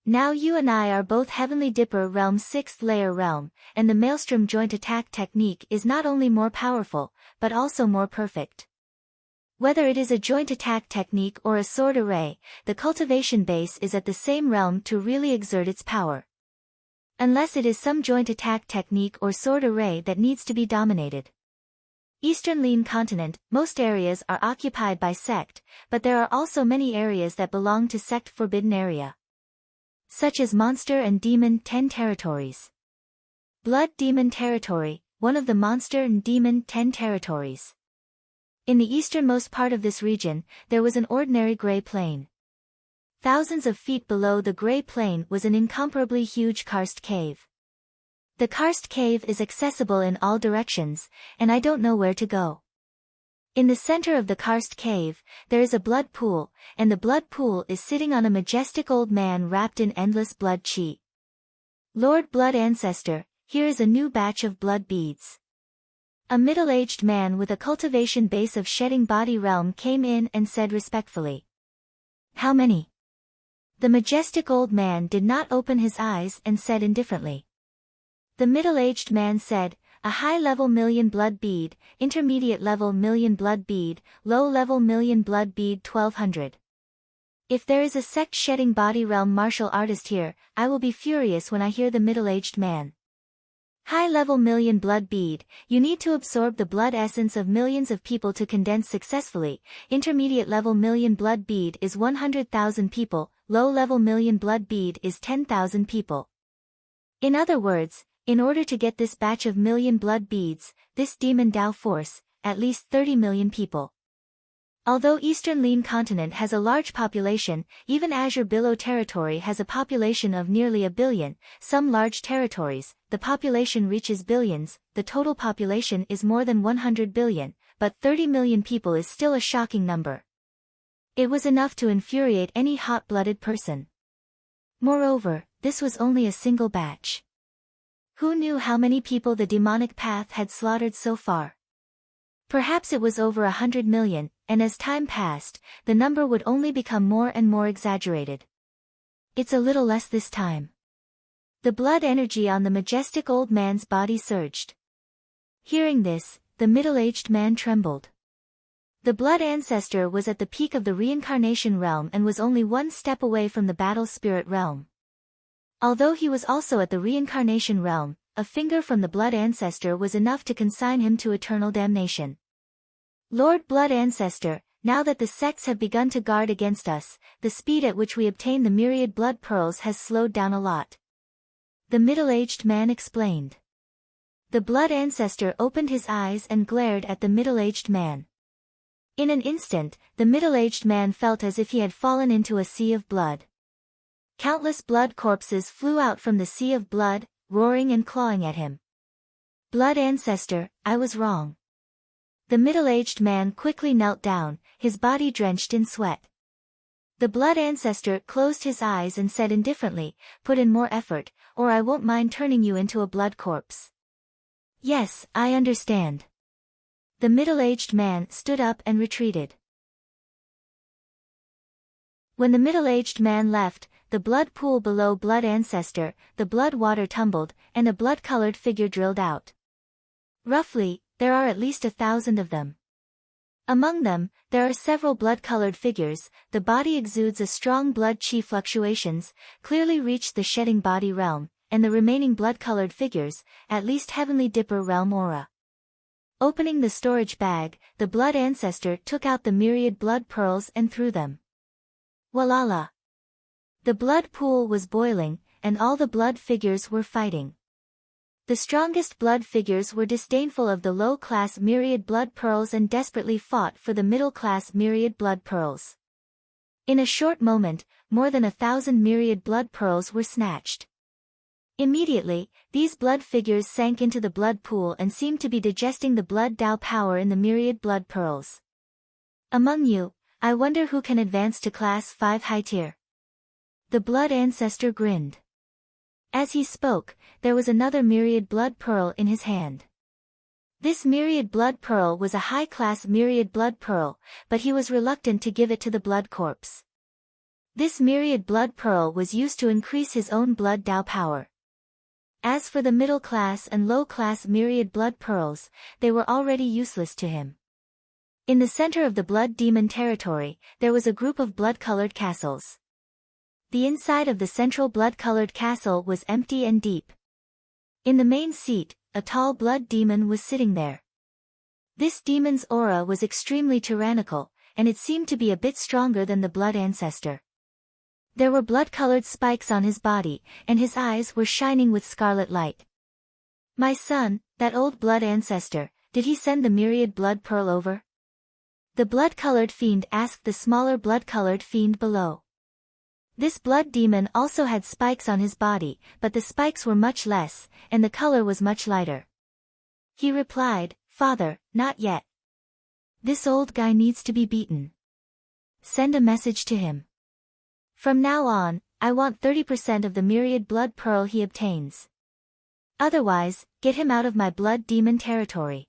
Now you and I are both Heavenly Dipper realm 6th layer realm, and the Maelstrom joint attack technique is not only more powerful, but also more perfect. Whether it is a joint attack technique or a sword array, the cultivation base is at the same realm to really exert its power. Unless it is some joint attack technique or sword array that needs to be dominated. Eastern Lin continent, most areas are occupied by sect, but there are also many areas that belong to sect forbidden area. Such as Monster and Demon 10 territories. Blood Demon territory, one of the Monster and Demon 10 territories. In the easternmost part of this region, there was an ordinary gray plain. Thousands of feet below the gray plain was an incomparably huge karst cave. The karst cave is accessible in all directions, and I don't know where to go. In the center of the karst cave, there is a blood pool, and the blood pool is sitting on a majestic old man wrapped in endless blood chi. Lord Blood Ancestor, here is a new batch of blood beads. A middle-aged man with a cultivation base of shedding body realm came in and said respectfully. How many? The majestic old man did not open his eyes and said indifferently. The middle-aged man said, a high-level million blood bead, intermediate-level million blood bead, low-level million blood bead 1200. If there is a sect shedding body realm martial artist here, I will be furious when I hear the middle-aged man. High-level million blood bead, you need to absorb the blood essence of millions of people to condense successfully. Intermediate-level million blood bead is 100,000 people, low-level million blood bead is 10,000 people. In other words, in order to get this batch of million blood beads, this demon Dao force, at least 30 million people. Although Eastern Lin continent has a large population, even Azure Billow territory has a population of nearly 1 billion, some large territories, the population reaches billions, the total population is more than 100 billion, but 30 million people is still a shocking number. It was enough to infuriate any hot-blooded person. Moreover, this was only a single batch. Who knew how many people the demonic path had slaughtered so far? Perhaps it was over 100 million, and as time passed, the number would only become more and more exaggerated. It's a little less this time. The blood energy on the majestic old man's body surged. Hearing this, the middle-aged man trembled. The blood ancestor was at the peak of the reincarnation realm and was only one step away from the battle spirit realm. Although he was also at the reincarnation realm, a finger from the blood ancestor was enough to consign him to eternal damnation. Lord Blood Ancestor, now that the sects have begun to guard against us, the speed at which we obtain the myriad blood pearls has slowed down a lot. The middle-aged man explained. The blood ancestor opened his eyes and glared at the middle-aged man. In an instant, the middle-aged man felt as if he had fallen into a sea of blood. Countless blood corpses flew out from the sea of blood, roaring and clawing at him. Blood ancestor, I was wrong. The middle-aged man quickly knelt down, his body drenched in sweat. The blood ancestor closed his eyes and said indifferently, put in more effort, or I won't mind turning you into a blood corpse. Yes, I understand. The middle-aged man stood up and retreated. When the middle-aged man left, the blood pool below blood ancestor, the blood water tumbled, and a blood-colored figure drilled out. Roughly, there are at least 1,000 of them. Among them, there are several blood-colored figures. The body exudes a strong blood chi fluctuations, clearly reached the shedding body realm, and the remaining blood-colored figures, at least heavenly dipper realm aura. Opening the storage bag, the blood ancestor took out the myriad blood pearls and threw them. Walala! The blood pool was boiling, and all the blood figures were fighting. The strongest blood figures were disdainful of the low-class myriad blood pearls and desperately fought for the middle-class myriad blood pearls. In a short moment, more than 1,000 myriad blood pearls were snatched. Immediately, these blood figures sank into the blood pool and seemed to be digesting the blood Tao power in the myriad blood pearls. Among you, I wonder who can advance to Class 5 high tier. The blood ancestor grinned. As he spoke, there was another myriad blood pearl in his hand. This myriad blood pearl was a high-class myriad blood pearl, but he was reluctant to give it to the blood corpse. This myriad blood pearl was used to increase his own blood Tao power. As for the middle-class and low-class myriad blood pearls, they were already useless to him. In the center of the blood demon territory, there was a group of blood-colored castles. The inside of the central blood-colored castle was empty and deep. In the main seat, a tall blood demon was sitting there. This demon's aura was extremely tyrannical, and it seemed to be a bit stronger than the blood ancestor. There were blood-colored spikes on his body, and his eyes were shining with scarlet light. My son, that old blood ancestor, did he send the myriad blood pearl over? The blood-colored fiend asked the smaller blood-colored fiend below. This blood demon also had spikes on his body, but the spikes were much less, and the color was much lighter. He replied, Father, not yet. This old guy needs to be beaten. Send a message to him. From now on, I want 30% of the myriad blood pearl he obtains. Otherwise, get him out of my blood demon territory.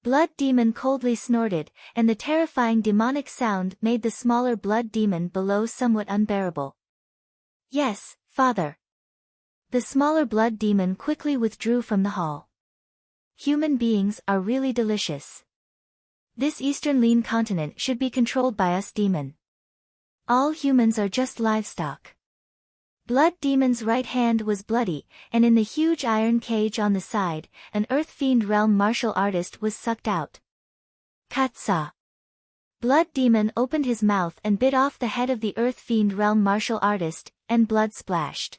Blood demon coldly snorted, and the terrifying demonic sound made the smaller blood demon below somewhat unbearable. Yes, Father. The smaller blood demon quickly withdrew from the hall. Human beings are really delicious. This eastern lean continent should be controlled by us demon. All humans are just livestock. Blood demon's right hand was bloody, and in the huge iron cage on the side, an earth fiend realm martial artist was sucked out. Katsa. Blood demon opened his mouth and bit off the head of the earth fiend realm martial artist, and blood splashed.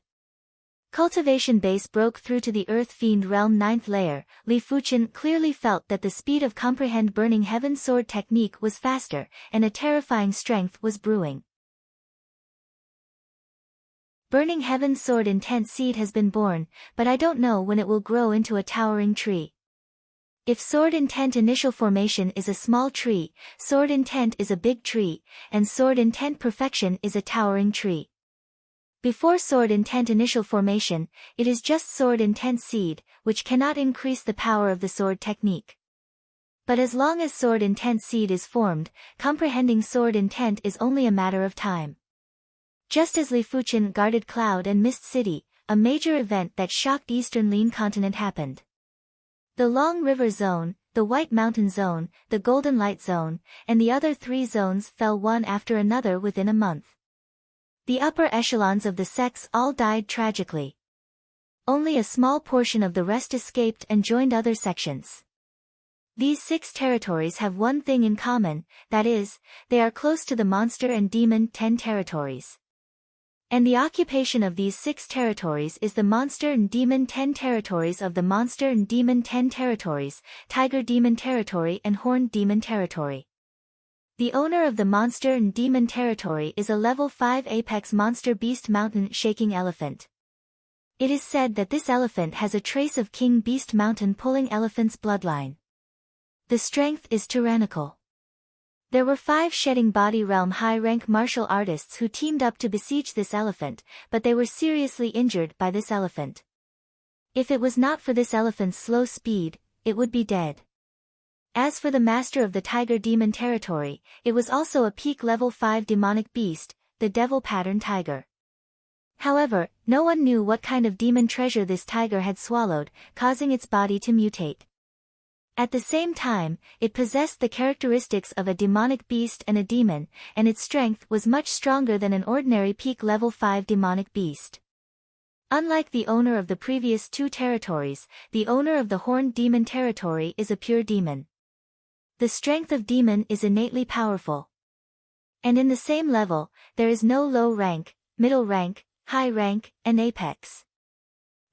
Cultivation base broke through to the earth fiend realm 9th layer. Li Fuchen clearly felt that the speed of comprehend burning heaven sword technique was faster, and a terrifying strength was brewing. Burning Heaven Sword Intent Seed has been born, but I don't know when it will grow into a towering tree. If Sword Intent Initial Formation is a small tree, Sword Intent is a big tree, and Sword Intent Perfection is a towering tree. Before Sword Intent Initial Formation, it is just Sword Intent Seed, which cannot increase the power of the sword technique. But as long as Sword Intent Seed is formed, comprehending Sword Intent is only a matter of time. Just as Li Fuchen guarded Cloud and Mist City, a major event that shocked Eastern Lean Continent happened. The Long River Zone, the White Mountain Zone, the Golden Light Zone, and the other 3 zones fell one after another within a month. The upper echelons of the sects all died tragically. Only a small portion of the rest escaped and joined other sections. These 6 territories have one thing in common, that is, they are close to the Monster and Demon 10 territories. And the occupation of these 6 territories is the Monster and Demon 10 territories of the Monster and Demon 10 territories, Tiger Demon territory and Horned Demon territory. The owner of the Monster and Demon territory is a level 5 apex monster beast mountain shaking elephant. It is said that this elephant has a trace of King Beast Mountain pulling elephant's bloodline. The strength is tyrannical. There were 5 shedding body realm high-rank martial artists who teamed up to besiege this elephant, but they were seriously injured by this elephant. If it was not for this elephant's slow speed, it would be dead. As for the master of the Tiger Demon territory, it was also a peak level 5 demonic beast, the Devil Pattern Tiger. However, no one knew what kind of demon treasure this tiger had swallowed, causing its body to mutate. At the same time, it possessed the characteristics of a demonic beast and a demon, and its strength was much stronger than an ordinary peak level 5 demonic beast. Unlike the owner of the previous 2 territories, the owner of the Horned Demon territory is a pure demon. The strength of demon is innately powerful. And in the same level, there is no low rank, middle rank, high rank, and apex.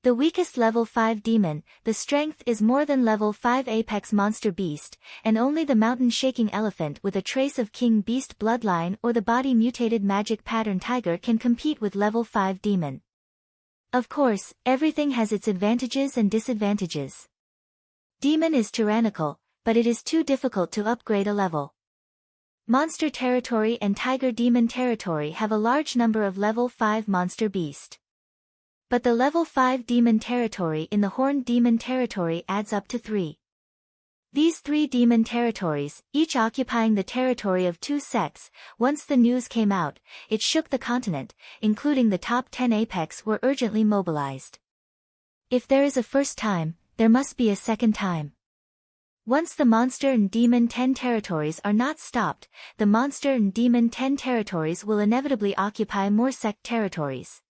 The weakest level 5 demon, the strength is more than level 5 apex monster beast, and only the mountain shaking elephant with a trace of King Beast bloodline or the body mutated magic pattern tiger can compete with level 5 demon. Of course, everything has its advantages and disadvantages. Demon is tyrannical, but it is too difficult to upgrade a level. Monster territory and Tiger Demon territory have a large number of level 5 monster beast. But the level 5 demon territory in the Horned Demon territory adds up to 3. These 3 demon territories, each occupying the territory of 2 sects, once the news came out, it shook the continent, including the top 10 apex were urgently mobilized. If there is a first time, there must be a second time. Once the Monster and Demon 10 territories are not stopped, the Monster and Demon 10 territories will inevitably occupy more sect territories.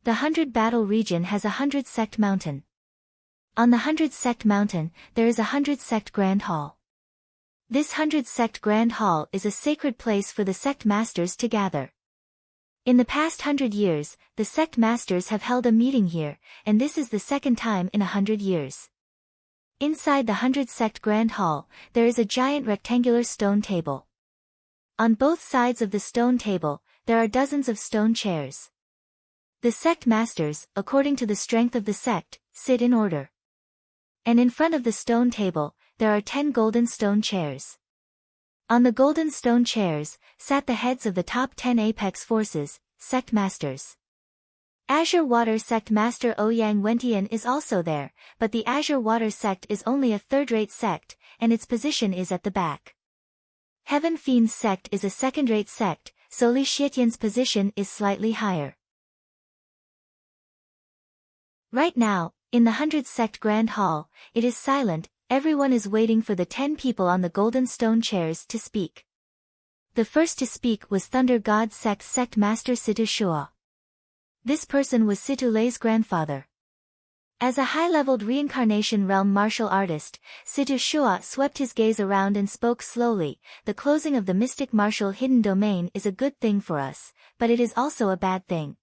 The 100 Battle region has a 100 sect mountain. On the 100 sect mountain, there is a 100 sect Grand Hall. This 100 sect Grand Hall is a sacred place for the sect masters to gather. In the past 100 years, the sect masters have held a meeting here, and this is the second time in 100 years. Inside the 100 sect Grand Hall, there is a giant rectangular stone table. On both sides of the stone table, there are dozens of stone chairs. The sect masters, according to the strength of the sect, sit in order. And in front of the stone table, there are 10 golden stone chairs. On the golden stone chairs, sat the heads of the top 10 apex forces, sect masters. Azure Water Sect Master Ouyang Wentian is also there, but the Azure Water Sect is only a third-rate sect, and its position is at the back. Heaven Fiends Sect is a second-rate sect, so Li Xietian's position is slightly higher. Right now, in the 100 sect Grand Hall, it is silent, everyone is waiting for the 10 people on the golden stone chairs to speak. The first to speak was Thunder God Sect Master Situ Shua. This person was Situ Lei's grandfather. As a high-leveled reincarnation realm martial artist, Situ Shua swept his gaze around and spoke slowly. The closing of the mystic martial hidden domain is a good thing for us, but it is also a bad thing.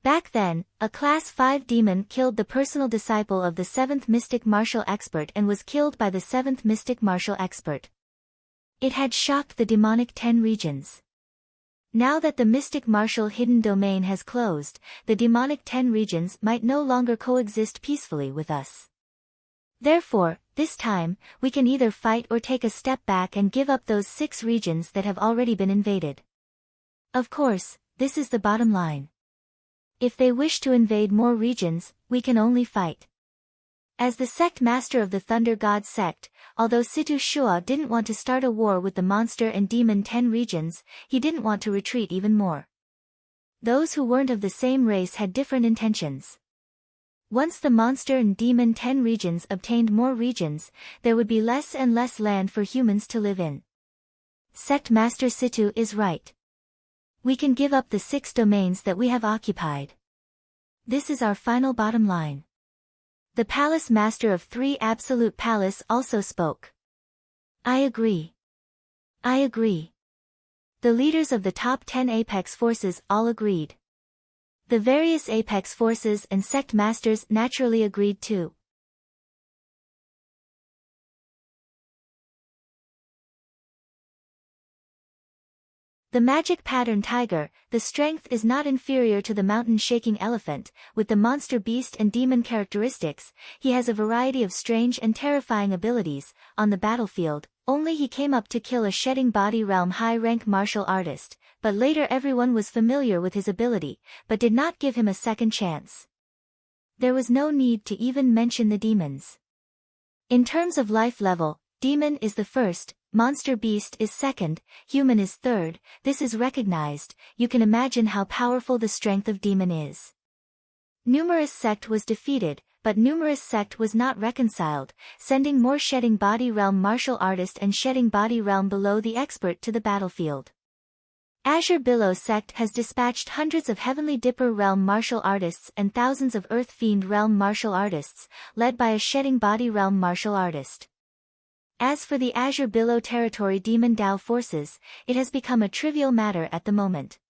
Back then, a Class 5 demon killed the personal disciple of the 7th mystic martial expert and was killed by the 7th mystic martial expert. It had shocked the demonic 10 regions. Now that the mystic martial hidden domain has closed, the demonic 10 regions might no longer coexist peacefully with us. Therefore, this time, we can either fight or take a step back and give up those 6 regions that have already been invaded. Of course, this is the bottom line. If they wish to invade more regions, we can only fight. As the sect master of the Thunder God sect, although Situ Shua didn't want to start a war with the monster and demon 10 regions, he didn't want to retreat even more. Those who weren't of the same race had different intentions. Once the monster and demon 10 regions obtained more regions, there would be less and less land for humans to live in. Sect Master Situ is right. We can give up the 6 domains that we have occupied. This is our final bottom line. The Palace Master of 3 Absolute Palace also spoke. I agree. I agree. The leaders of the top 10 Apex forces all agreed. The various Apex forces and sect masters naturally agreed too. The magic pattern tiger, the strength is not inferior to the mountain-shaking elephant. With the monster beast and demon characteristics, he has a variety of strange and terrifying abilities. On the battlefield, only he came up to kill a shedding body realm high-rank martial artist, but later everyone was familiar with his ability, but did not give him a second chance. There was no need to even mention the demons. In terms of life level, demon is the first, monster beast is second, human is third. This is recognized. You can imagine how powerful the strength of demon is. Numerous sect was defeated, but numerous sect was not reconciled, sending more shedding body realm martial artist and shedding body realm below the expert to the battlefield. Azure Billow sect has dispatched hundreds of Heavenly Dipper realm martial artists and thousands of Earth Fiend realm martial artists, led by a shedding body realm martial artist. As for the Azure Billow territory demon Dao forces, it has become a trivial matter at the moment.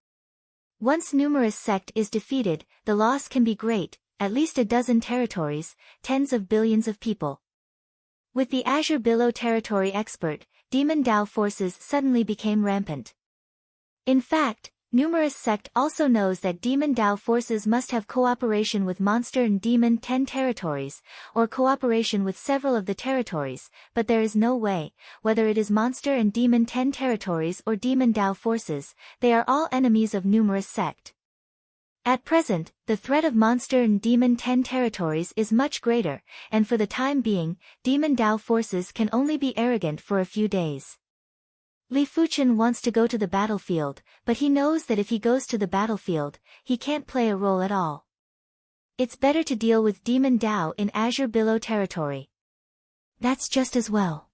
Once numerous sect is defeated, the loss can be great, at least a dozen territories, tens of billions of people. With the Azure Billow territory expert, demon Dao forces suddenly became rampant. In fact, numerous sect also knows that demon Dao forces must have cooperation with monster and demon 10 territories, or cooperation with several of the territories, but there is no way, whether it is monster and demon 10 territories or demon Dao forces, they are all enemies of numerous sect. At present, the threat of monster and demon 10 territories is much greater, and for the time being, demon Dao forces can only be arrogant for a few days. Li Fuchen wants to go to the battlefield, but he knows that if he goes to the battlefield, he can't play a role at all. It's better to deal with Demon Dao in Azure Billow territory. That's just as well.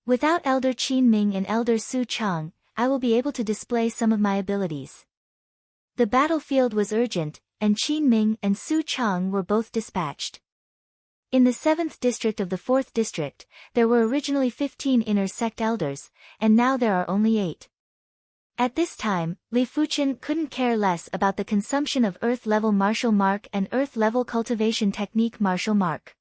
Without Elder Qin Ming and Elder Su Chang, I will be able to display some of my abilities. The battlefield was urgent, and Qin Ming and Su Chang were both dispatched. In the 7th district of the 4th district, there were originally 15 inner sect elders, and now there are only 8. At this time, Li Fuchen couldn't care less about the consumption of Earth-level martial mark and Earth-level cultivation technique martial mark.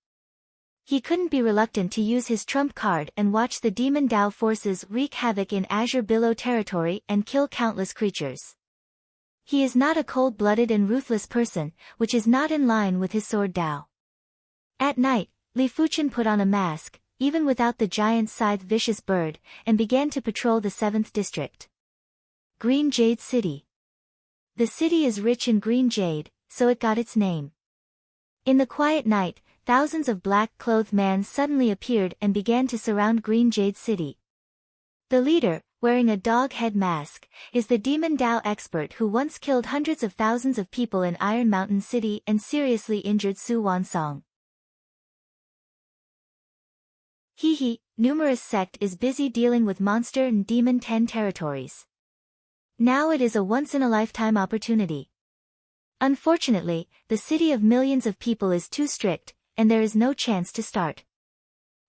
He couldn't be reluctant to use his trump card and watch the Demon Dao forces wreak havoc in Azure Billow territory and kill countless creatures. He is not a cold-blooded and ruthless person, which is not in line with his sword Dao. At night, Li Fuchen put on a mask, even without the giant scythe vicious bird, and began to patrol the 7th district. Green Jade City. The city is rich in green jade, so it got its name. In the quiet night, thousands of black-clothed men suddenly appeared and began to surround Green Jade City. The leader, wearing a dog head mask, is the Demon Dao expert who once killed hundreds of thousands of people in Iron Mountain City and seriously injured Su Wansong. Numerous sect is busy dealing with monster and demon 10 territories. Now it is a once-in-a-lifetime opportunity. Unfortunately, the city of millions of people is too strict, and there is no chance to start.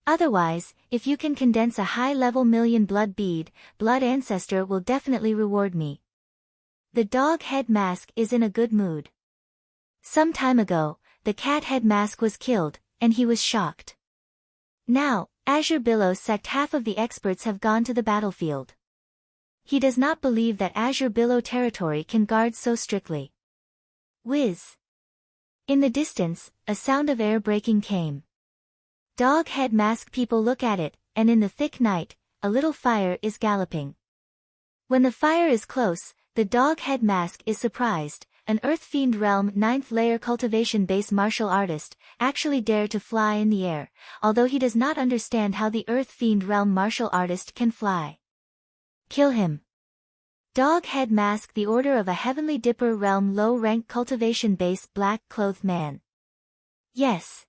Otherwise, if you can condense a high-level million blood bead, blood ancestor will definitely reward me. The dog head mask is in a good mood. Some time ago, the cat head mask was killed, and he was shocked. Now, Azure Billow sect half of the experts have gone to the battlefield. He does not believe that Azure Billow territory can guard so strictly. Whiz! In the distance, a sound of air breaking came. Dog head mask people look at it, and in the thick night, a little fire is galloping. When the fire is close, the dog head mask is surprised. An Earth Fiend Realm 9th layer cultivation base martial artist, actually dare to fly in the air, although he does not understand how the Earth Fiend Realm martial artist can fly. Kill him. Dog head mask the order of a Heavenly Dipper Realm low rank cultivation base black clothed man. Yes.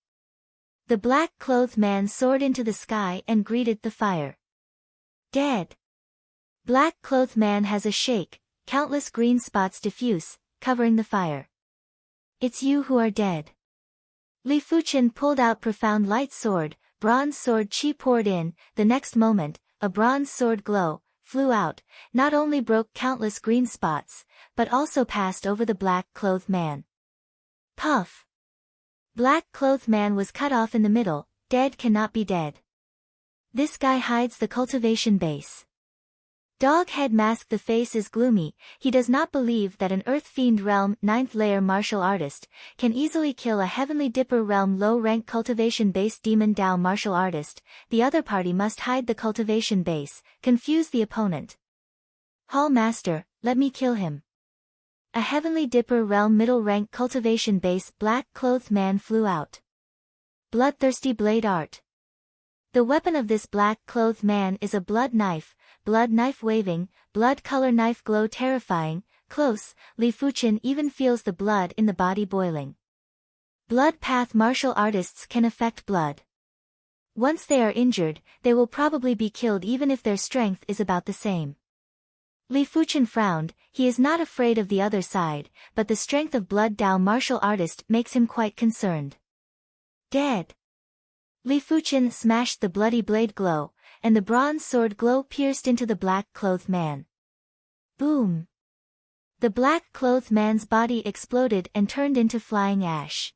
The black-clothed man soared into the sky and greeted the fire. Dead. Black-clothed man has a shake, countless green spots diffuse, covering the fire. It's you who are dead. Li Fuqian pulled out profound light sword, bronze sword chi poured in, the next moment, a bronze sword glow, flew out, not only broke countless green spots, but also passed over the black-clothed man. Puff! Black-clothed man was cut off in the middle, dead cannot be dead. This guy hides the cultivation base. Dog head mask. The face is gloomy, he does not believe that an Earth Fiend Realm 9th layer martial artist can easily kill a Heavenly Dipper Realm low-rank cultivation base Demon Dao martial artist. The other party must hide the cultivation base, confuse the opponent. Hall Master, let me kill him. A Heavenly Dipper Realm middle-rank cultivation base black-clothed man flew out. Bloodthirsty blade art. The weapon of this black-clothed man is a blood knife waving, blood color knife glow terrifying, close, Li Fuqian even feels the blood in the body boiling. Blood path martial artists can affect blood. Once they are injured, they will probably be killed even if their strength is about the same. Li Fuqian frowned, he is not afraid of the other side, but the strength of blood Dao martial artist makes him quite concerned. Dead. Li Fuqian smashed the bloody blade glow, and the bronze sword glow pierced into the black-clothed man. Boom! The black-clothed man's body exploded and turned into flying ash.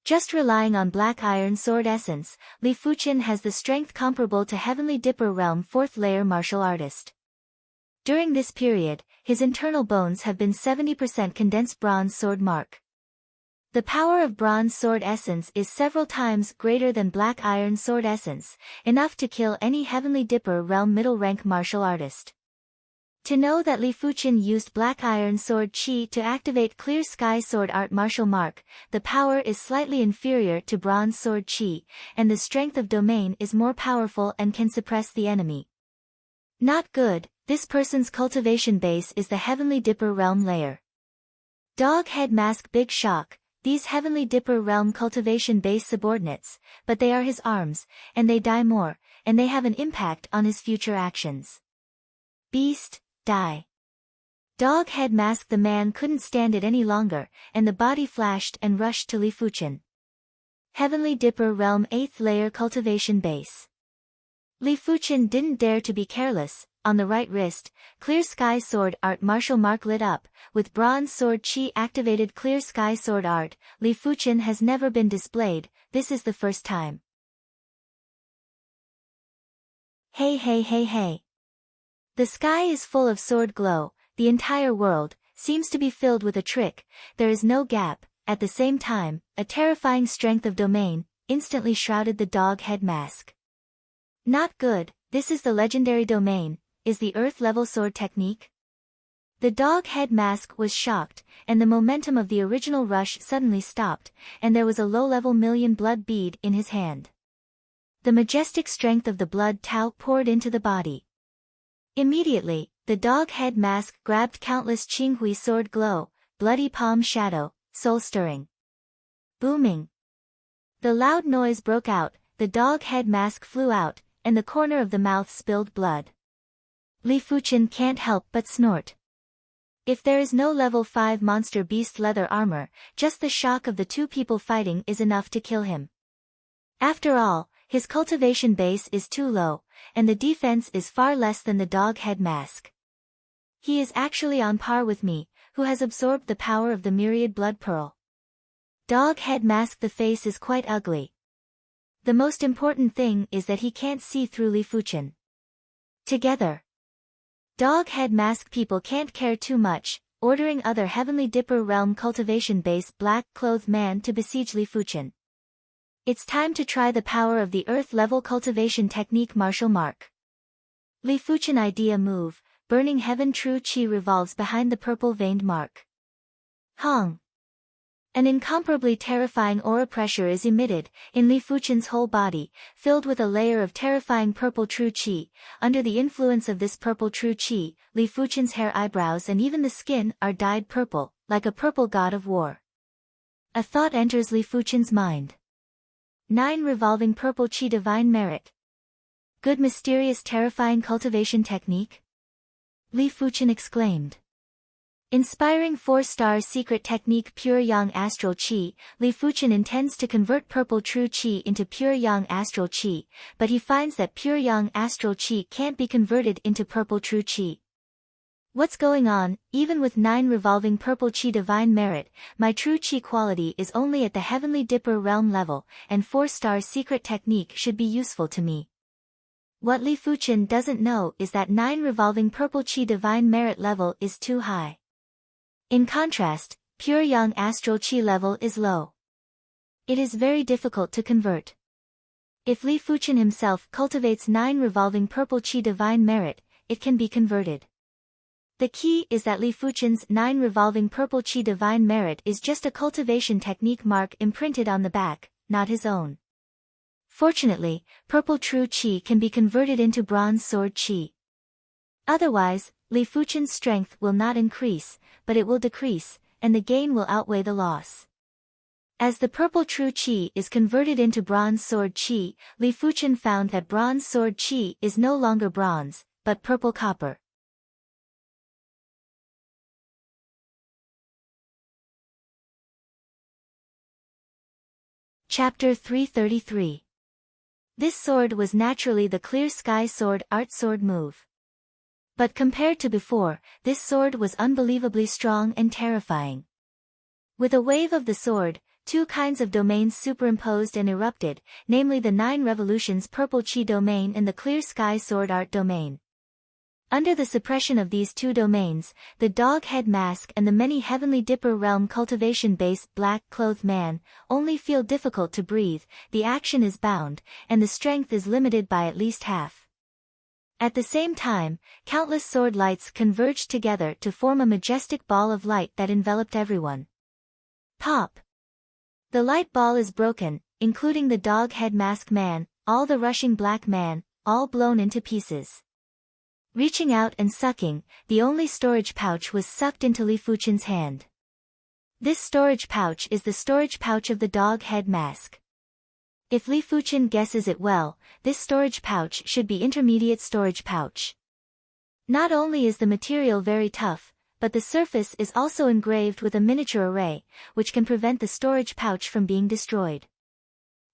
Just relying on black iron sword essence, Li Fuqian has the strength comparable to Heavenly Dipper Realm 4th layer martial artist. During this period, his internal bones have been 70% condensed bronze sword mark. The power of bronze sword essence is several times greater than black iron sword essence, enough to kill any Heavenly Dipper Realm middle rank martial artist. To know that Li Fuqian used black iron sword chi to activate clear sky sword art martial mark, the power is slightly inferior to bronze sword chi, and the strength of domain is more powerful and can suppress the enemy. Not good, this person's cultivation base is the Heavenly Dipper Realm layer. Dog head mask. Big shock. These Heavenly Dipper Realm cultivation base subordinates, but they are his arms, and they die more, and they have an impact on his future actions. Beast, die. Dog head mask. The man couldn't stand it any longer, and the body flashed and rushed to Li Fuqian. Heavenly Dipper Realm 8th layer cultivation base. Li Fuqian didn't dare to be careless. On the right wrist, clear sky sword art martial mark lit up, with bronze sword chi activated clear sky sword art. Li Fuqian has never been displayed, this is the first time. Hey hey hey hey. The sky is full of sword glow, the entire world seems to be filled with a trick, there is no gap. At the same time, a terrifying strength of domain instantly shrouded the dog head mask. Not good, this is the legendary domain. Is the earth-level sword technique? The dog head mask was shocked, and the momentum of the original rush suddenly stopped, and there was a low-level million blood bead in his hand. The majestic strength of the blood Tao poured into the body. Immediately, the dog head mask grabbed countless Qinghui sword glow, bloody palm shadow, soul-stirring. Booming. The loud noise broke out, the dog head mask flew out, and the corner of the mouth spilled blood. Li Fuqian can't help but snort. If there is no level 5 monster beast leather armor, just the shock of the two people fighting is enough to kill him. After all, his cultivation base is too low, and the defense is far less than the dog head mask. He is actually on par with me, who has absorbed the power of the myriad blood pearl. Dog head mask. The face is quite ugly. The most important thing is that he can't see through Li Fuqian. Together. Dog head mask. People can't care too much, ordering other Heavenly Dipper Realm cultivation base black-clothed man to besiege Li Fuqian. It's time to try the power of the earth-level cultivation technique martial mark. Li Fuqian idea move, burning heaven true chi revolves behind the purple-veined mark. Hong. An incomparably terrifying aura pressure is emitted, in Li Fuqian's whole body, filled with a layer of terrifying purple true chi. Under the influence of this purple true chi, Li Fuqian's hair, eyebrows and even the skin are dyed purple, like a purple god of war. A thought enters Li Fuchen's mind. 9 revolving purple chi divine merit. Good mysterious terrifying cultivation technique? Li Fuchen exclaimed. Inspiring 4-star secret technique pure yang astral chi, Li Fuchen intends to convert purple true chi into pure yang astral chi, but he finds that pure yang astral chi can't be converted into purple true chi. What's going on? Even with 9 revolving purple chi divine merit, my true chi quality is only at the heavenly dipper realm level, and 4-star secret technique should be useful to me. What Li Fuchen doesn't know is that 9 revolving purple chi divine merit level is too high. In contrast, pure yang astral chi level is low. It is very difficult to convert. If Li Fuchen himself cultivates 9 revolving purple chi divine merit, it can be converted. The key is that Li Fuchen's 9 revolving purple chi divine merit is just a cultivation technique mark imprinted on the back, not his own. Fortunately, purple true chi can be converted into bronze sword chi. Otherwise, Li Fuchen's strength will not increase, but it will decrease, and the gain will outweigh the loss. As the purple true chi is converted into bronze sword chi, Li Fuchen found that bronze sword chi is no longer bronze, but purple copper. Chapter 333. This sword was naturally the clear sky sword art sword move. But compared to before, this sword was unbelievably strong and terrifying. With a wave of the sword, 2 kinds of domains superimposed and erupted, namely the 9 revolutions purple chi domain and the clear sky sword art domain. Under the suppression of these 2 domains, the dog head mask and the many heavenly dipper realm cultivation base black clothed man only feel difficult to breathe, the action is bound, and the strength is limited by at least half. At the same time, countless sword lights converged together to form a majestic ball of light that enveloped everyone. Pop! The light ball is broken, including the dog head mask man, all the rushing black man, all blown into pieces. Reaching out and sucking, the only storage pouch was sucked into Li Fuchen's hand. This storage pouch is the storage pouch of the dog head mask. If Li Fuchen guesses it well, this storage pouch should be intermediate storage pouch. Not only is the material very tough, but the surface is also engraved with a miniature array, which can prevent the storage pouch from being destroyed.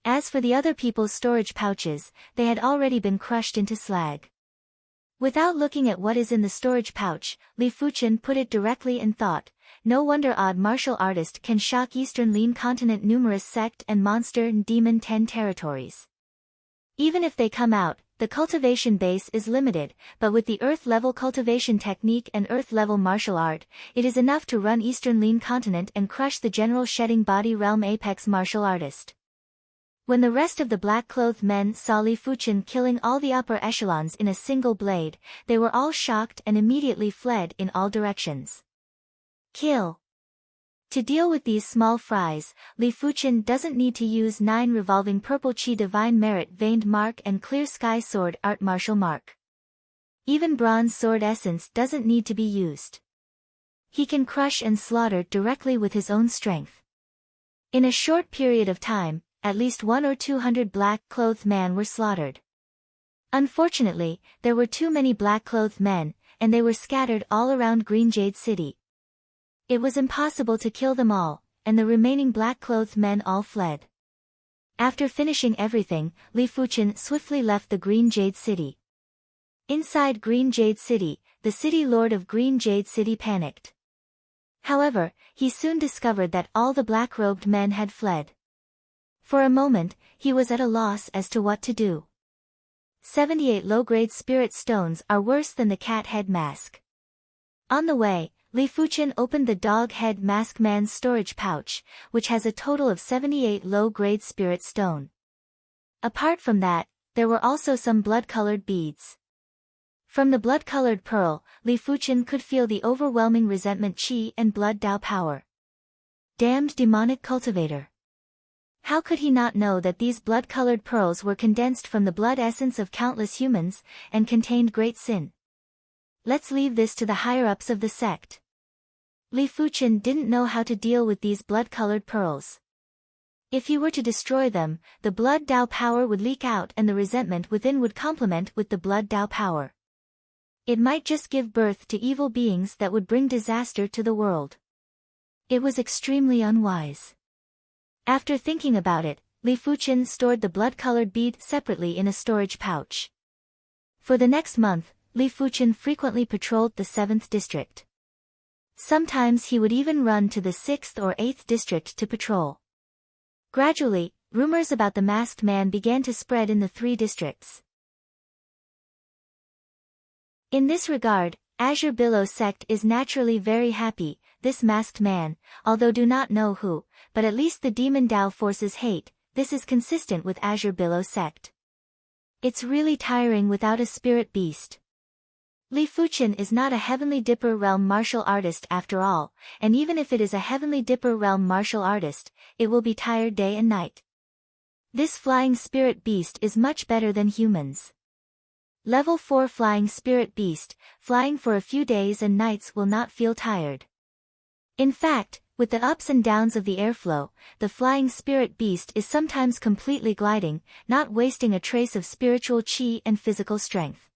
As for the other people's storage pouches, they had already been crushed into slag. Without looking at what is in the storage pouch, Li Fuchen put it directly and thought, no wonder odd martial artist can shock Eastern Lean Continent numerous sect and monster and demon 10 territories. Even if they come out, the cultivation base is limited, but with the earth-level cultivation technique and earth-level martial art, it is enough to run Eastern Lean Continent and crush the general shedding body realm apex martial artist. When the rest of the black-clothed men saw Li Fuchen killing all the upper echelons in a single blade, they were all shocked and immediately fled in all directions. Kill. To deal with these small fries, Li Fuchen doesn't need to use 9 revolving purple chi divine merit veined mark and clear sky sword art martial mark. Even bronze sword essence doesn't need to be used. He can crush and slaughter directly with his own strength. In a short period of time, at least 100 or 200 black-clothed men were slaughtered. Unfortunately, there were too many black-clothed men, and they were scattered all around Green Jade City. It was impossible to kill them all, and the remaining black-clothed men all fled. After finishing everything, Li Fuchen swiftly left the Green Jade City. Inside Green Jade City, the city lord of Green Jade City panicked. However, he soon discovered that all the black-robed men had fled. For a moment, he was at a loss as to what to do. 78 low-grade spirit stones are worse than the cat head mask. On the way, Li Fuchen opened the dog head mask man's storage pouch, which has a total of 78 low-grade spirit stone. Apart from that, there were also some blood-colored beads. From the blood-colored pearl, Li Fuchen could feel the overwhelming resentment chi and blood Dao power. Damned demonic cultivator. How could he not know that these blood-colored pearls were condensed from the blood essence of countless humans, and contained great sin? Let's leave this to the higher-ups of the sect. Li Fuchen didn't know how to deal with these blood-colored pearls. If he were to destroy them, the blood Tao power would leak out and the resentment within would complement with the blood Tao power. It might just give birth to evil beings that would bring disaster to the world. It was extremely unwise. After thinking about it, Li Fuchen stored the blood-colored bead separately in a storage pouch. For the next month, Li Fuchen frequently patrolled the 7th district. Sometimes he would even run to the 6th or 8th district to patrol. Gradually, rumors about the masked man began to spread in the 3 districts. In this regard, Azure Billow sect is naturally very happy. This masked man, although do not know who, but at least the demon Tao forces hate. This is consistent with Azure Billow sect. It's really tiring without a spirit beast. Li Fuchen is not a Heavenly Dipper realm martial artist after all, and even if it is a Heavenly Dipper realm martial artist, it will be tired day and night. This flying spirit beast is much better than humans. Level 4 flying spirit beast, flying for a few days and nights will not feel tired. In fact, with the ups and downs of the airflow, the flying spirit beast is sometimes completely gliding, not wasting a trace of spiritual chi and physical strength.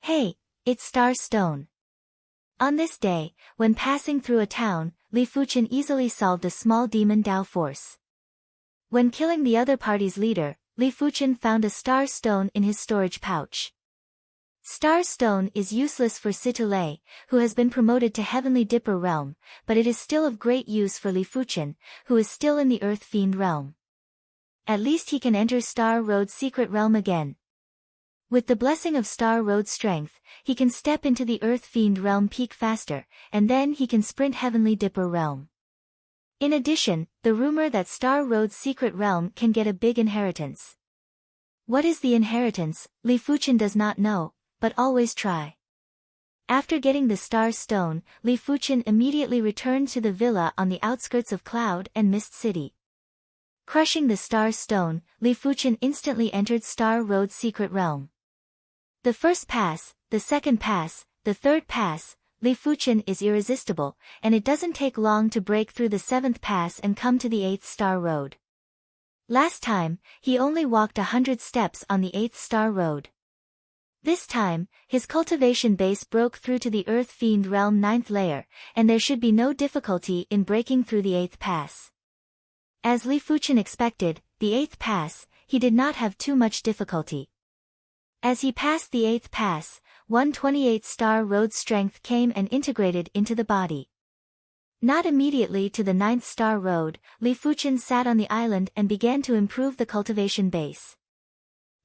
Hey, it's Star Stone. On this day, when passing through a town, Li Fuchen easily solved a small demon Tao force. When killing the other party's leader, Li Fuchen found a Star Stone in his storage pouch. Star Stone is useless for Situlei, who has been promoted to Heavenly Dipper realm, but it is still of great use for Li Fuchen, who is still in the Earth Fiend realm. At least he can enter Star Road's secret realm again. With the blessing of Star Road's strength, he can step into the Earth Fiend realm peak faster, and then he can sprint Heavenly Dipper realm. In addition, the rumor that Star Road's secret realm can get a big inheritance. What is the inheritance, Li Fuchen does not know, but always try. After getting the Star Stone, Li Fuchen immediately returned to the villa on the outskirts of Cloud and Mist City. Crushing the Star Stone, Li Fuchen instantly entered Star Road's secret realm. The first pass, the second pass, the third pass, Li Fuchen is irresistible, and it doesn't take long to break through the 7th pass and come to the 8th Star Road. Last time, he only walked 100 steps on the 8th Star Road. This time, his cultivation base broke through to the Earth Fiend realm 9th layer, and there should be no difficulty in breaking through the 8th pass. As Li Fuchen expected, the 8th pass, he did not have too much difficulty. As he passed the 8th pass, 128 Star Road strength came and integrated into the body. Not immediately to the 9th Star Road, Li Fuchen sat on the island and began to improve the cultivation base.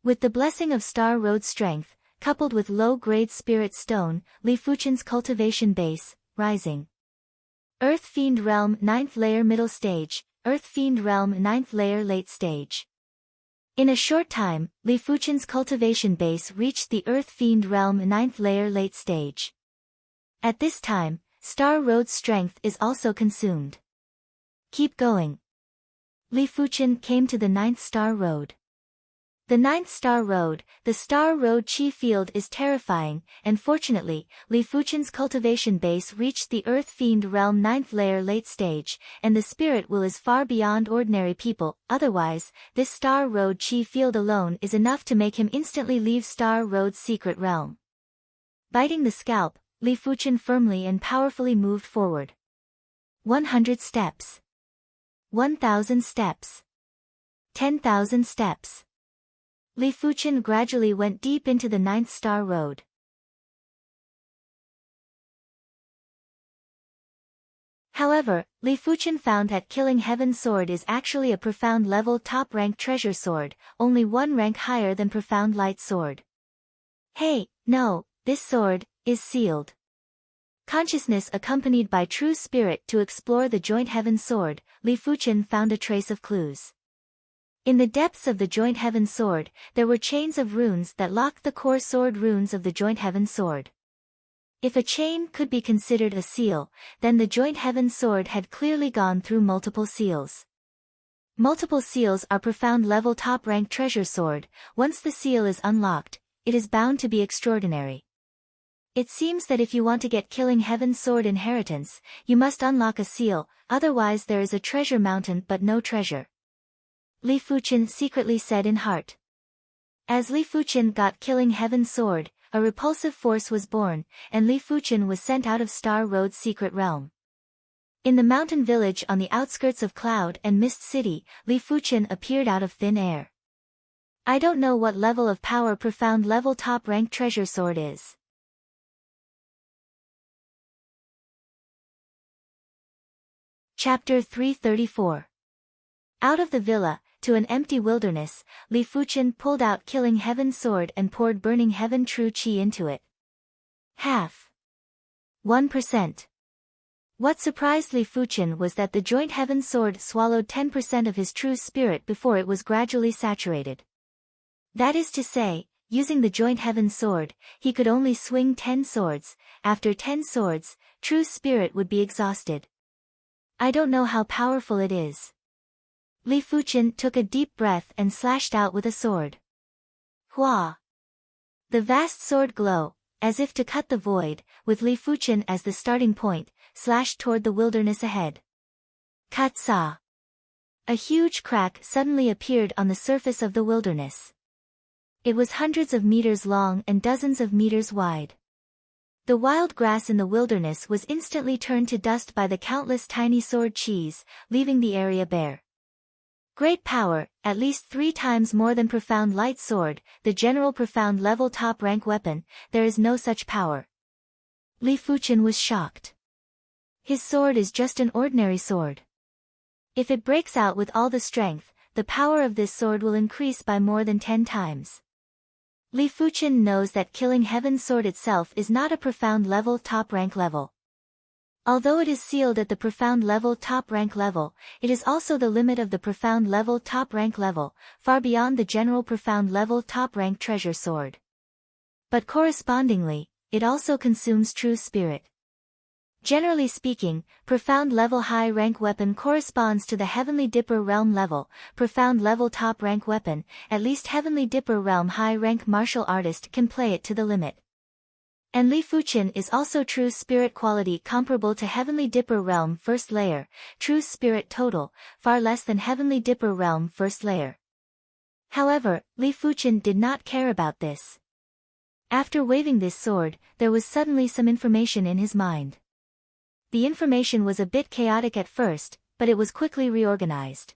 With the blessing of Star Road strength, coupled with low-grade spirit stone, Li Fuchen's cultivation base, rising. Earth Fiend Realm 9th layer middle stage, Earth Fiend Realm 9th layer late stage. In a short time, Li Fuchen's cultivation base reached the Earth Fiend Realm 9th layer late stage. At this time, Star Road's strength is also consumed. Keep going. Li Fuchen came to the 9th Star Road. The 9th Star Road, the Star Road Chi field is terrifying, and fortunately, Li Fuchen's cultivation base reached the Earth Fiend Realm 9th layer late stage, and the spirit will is far beyond ordinary people. Otherwise, this Star Road Chi field alone is enough to make him instantly leave Star Road's secret realm. Biting the scalp, Li Fuchen firmly and powerfully moved forward. 100 steps. 1,000 steps. 10,000 steps. Li Fuchen gradually went deep into the 9th Star Road. However, Li Fuchen found that killing Heaven's Sword is actually a profound level top-rank treasure sword, only one rank higher than profound light sword. Hey, no, this sword is sealed. Consciousness accompanied by true spirit to explore the joint Heaven Sword, Li Fuchen found a trace of clues. In the depths of the joint Heaven Sword, there were chains of runes that locked the core sword runes of the joint Heaven Sword. If a chain could be considered a seal, then the joint Heaven Sword had clearly gone through multiple seals. Multiple seals are profound level top-rank treasure sword. Once the seal is unlocked, it is bound to be extraordinary. It seems that if you want to get Killing Heaven's sword inheritance, you must unlock a seal, otherwise there is a treasure mountain but no treasure. Li Fuchen secretly said in heart. As Li Fuchen got Killing Heaven's sword, a repulsive force was born, and Li Fuchen was sent out of Star Road's secret realm. In the mountain village on the outskirts of Cloud and Mist City, Li Fuchen appeared out of thin air. I don't know what level of power profound level top rank treasure sword is. Chapter 334. Out of the villa, to an empty wilderness, Li Fuchen pulled out Killing Heaven's sword and poured Burning Heaven true qi into it. 1%. What surprised Li Fuchen was that the joint Heaven sword swallowed 10% of his true spirit before it was gradually saturated. That is to say, using the joint Heaven sword, he could only swing 10 swords. After 10 swords, true spirit would be exhausted. I don't know how powerful it is. Li Fuchen took a deep breath and slashed out with a sword. Hua! The vast sword glow, as if to cut the void, with Li Fuchen as the starting point, slashed toward the wilderness ahead. Katsa! A huge crack suddenly appeared on the surface of the wilderness. It was hundreds of meters long and dozens of meters wide. The wild grass in the wilderness was instantly turned to dust by the countless tiny sword qis, leaving the area bare. Great power, at least 3 times more than Profound Light Sword, the general Profound level top rank weapon, there is no such power. Li Fuchen was shocked. His sword is just an ordinary sword. If it breaks out with all the strength, the power of this sword will increase by more than 10 times. Li Fuchen knows that Killing Heaven's sword itself is not a Profound level top rank level. Although it is sealed at the Profound level top rank level, it is also the limit of the Profound level top rank level, far beyond the general Profound level top rank treasure sword. But correspondingly, it also consumes true spirit. Generally speaking, Profound level high rank weapon corresponds to the Heavenly Dipper realm level, Profound level top rank weapon, at least Heavenly Dipper realm high rank martial artist can play it to the limit. And Li Fuchen is also true spirit quality comparable to Heavenly Dipper realm first layer, true spirit total, far less than Heavenly Dipper realm first layer. However, Li Fuchen did not care about this. After waving this sword, there was suddenly some information in his mind. The information was a bit chaotic at first, but it was quickly reorganized.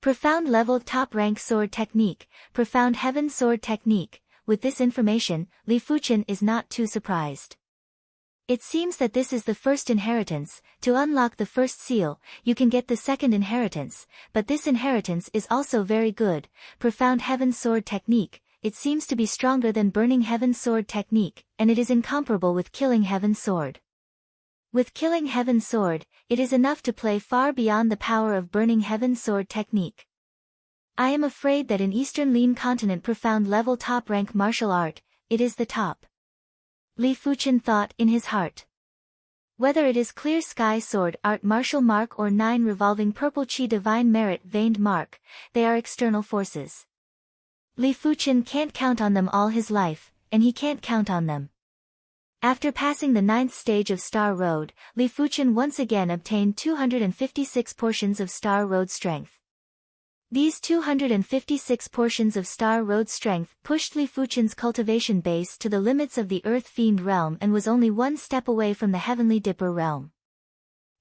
Profound level top rank sword technique, Profound Heaven sword technique. With this information, Li Fuchen is not too surprised. It seems that this is the first inheritance. To unlock the first seal, you can get the second inheritance, but this inheritance is also very good. Profound Heaven sword technique, it seems to be stronger than Burning Heaven sword technique, and it is incomparable with Killing Heaven sword. With Killing Heaven sword, it is enough to play far beyond the power of Burning Heaven sword technique. I am afraid that in Eastern Lin continent Profound level top rank martial art, it is the top. Li Fuchen thought in his heart. Whether it is Clear Sky Sword Art Martial Mark or 9 Revolving Purple Chi Divine Merit Veined Mark, they are external forces. Li Fuchen can't count on them all his life, and he can't count on them. After passing the 9th stage of Star Road, Li Fuchen once again obtained 256 portions of Star Road strength. These 256 portions of Star Road strength pushed Li Fuchen's cultivation base to the limits of the Earth Fiend realm and was only 1 step away from the Heavenly Dipper realm.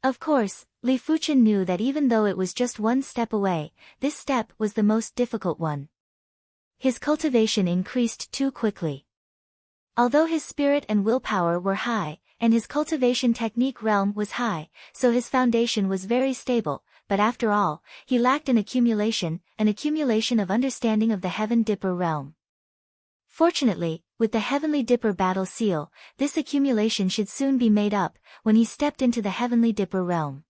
Of course, Li Fuchen knew that even though it was just 1 step away, this step was the most difficult one. His cultivation increased too quickly. Although his spirit and willpower were high, and his cultivation technique realm was high, so his foundation was very stable, but after all, he lacked an accumulation of understanding of the Heaven Dipper realm. Fortunately, with the Heavenly Dipper battle seal, this accumulation should soon be made up, when he stepped into the Heavenly Dipper realm.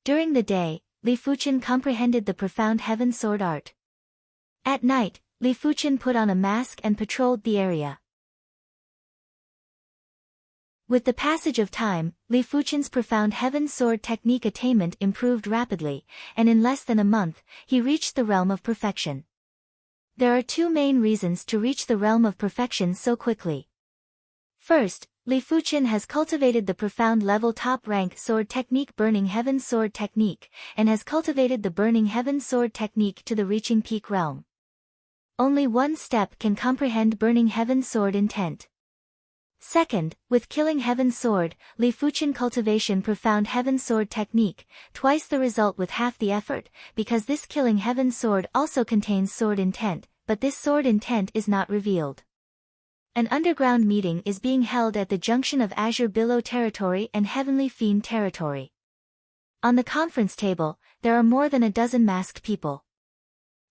During the day, Li Fuchen comprehended the Profound Heaven sword art. At night, Li Fuchen put on a mask and patrolled the area. With the passage of time, Li Fuchen's Profound Heaven sword technique attainment improved rapidly, and in less than a month, he reached the realm of perfection. There are 2 main reasons to reach the realm of perfection so quickly. First, Li Fuchen has cultivated the profound level top-rank sword technique Burning Heaven Sword Technique, and has cultivated the Burning Heaven Sword Technique to the reaching peak realm. Only one step can comprehend Burning Heaven Sword intent. Second, with Killing Heaven Sword, Li Fuchen cultivation Profound Heaven Sword Technique, twice the result with half the effort, because this Killing Heaven Sword also contains sword intent, but this sword intent is not revealed. An underground meeting is being held at the junction of Azure Billow Territory and Heavenly Fiend Territory. On the conference table, there are more than a dozen masked people.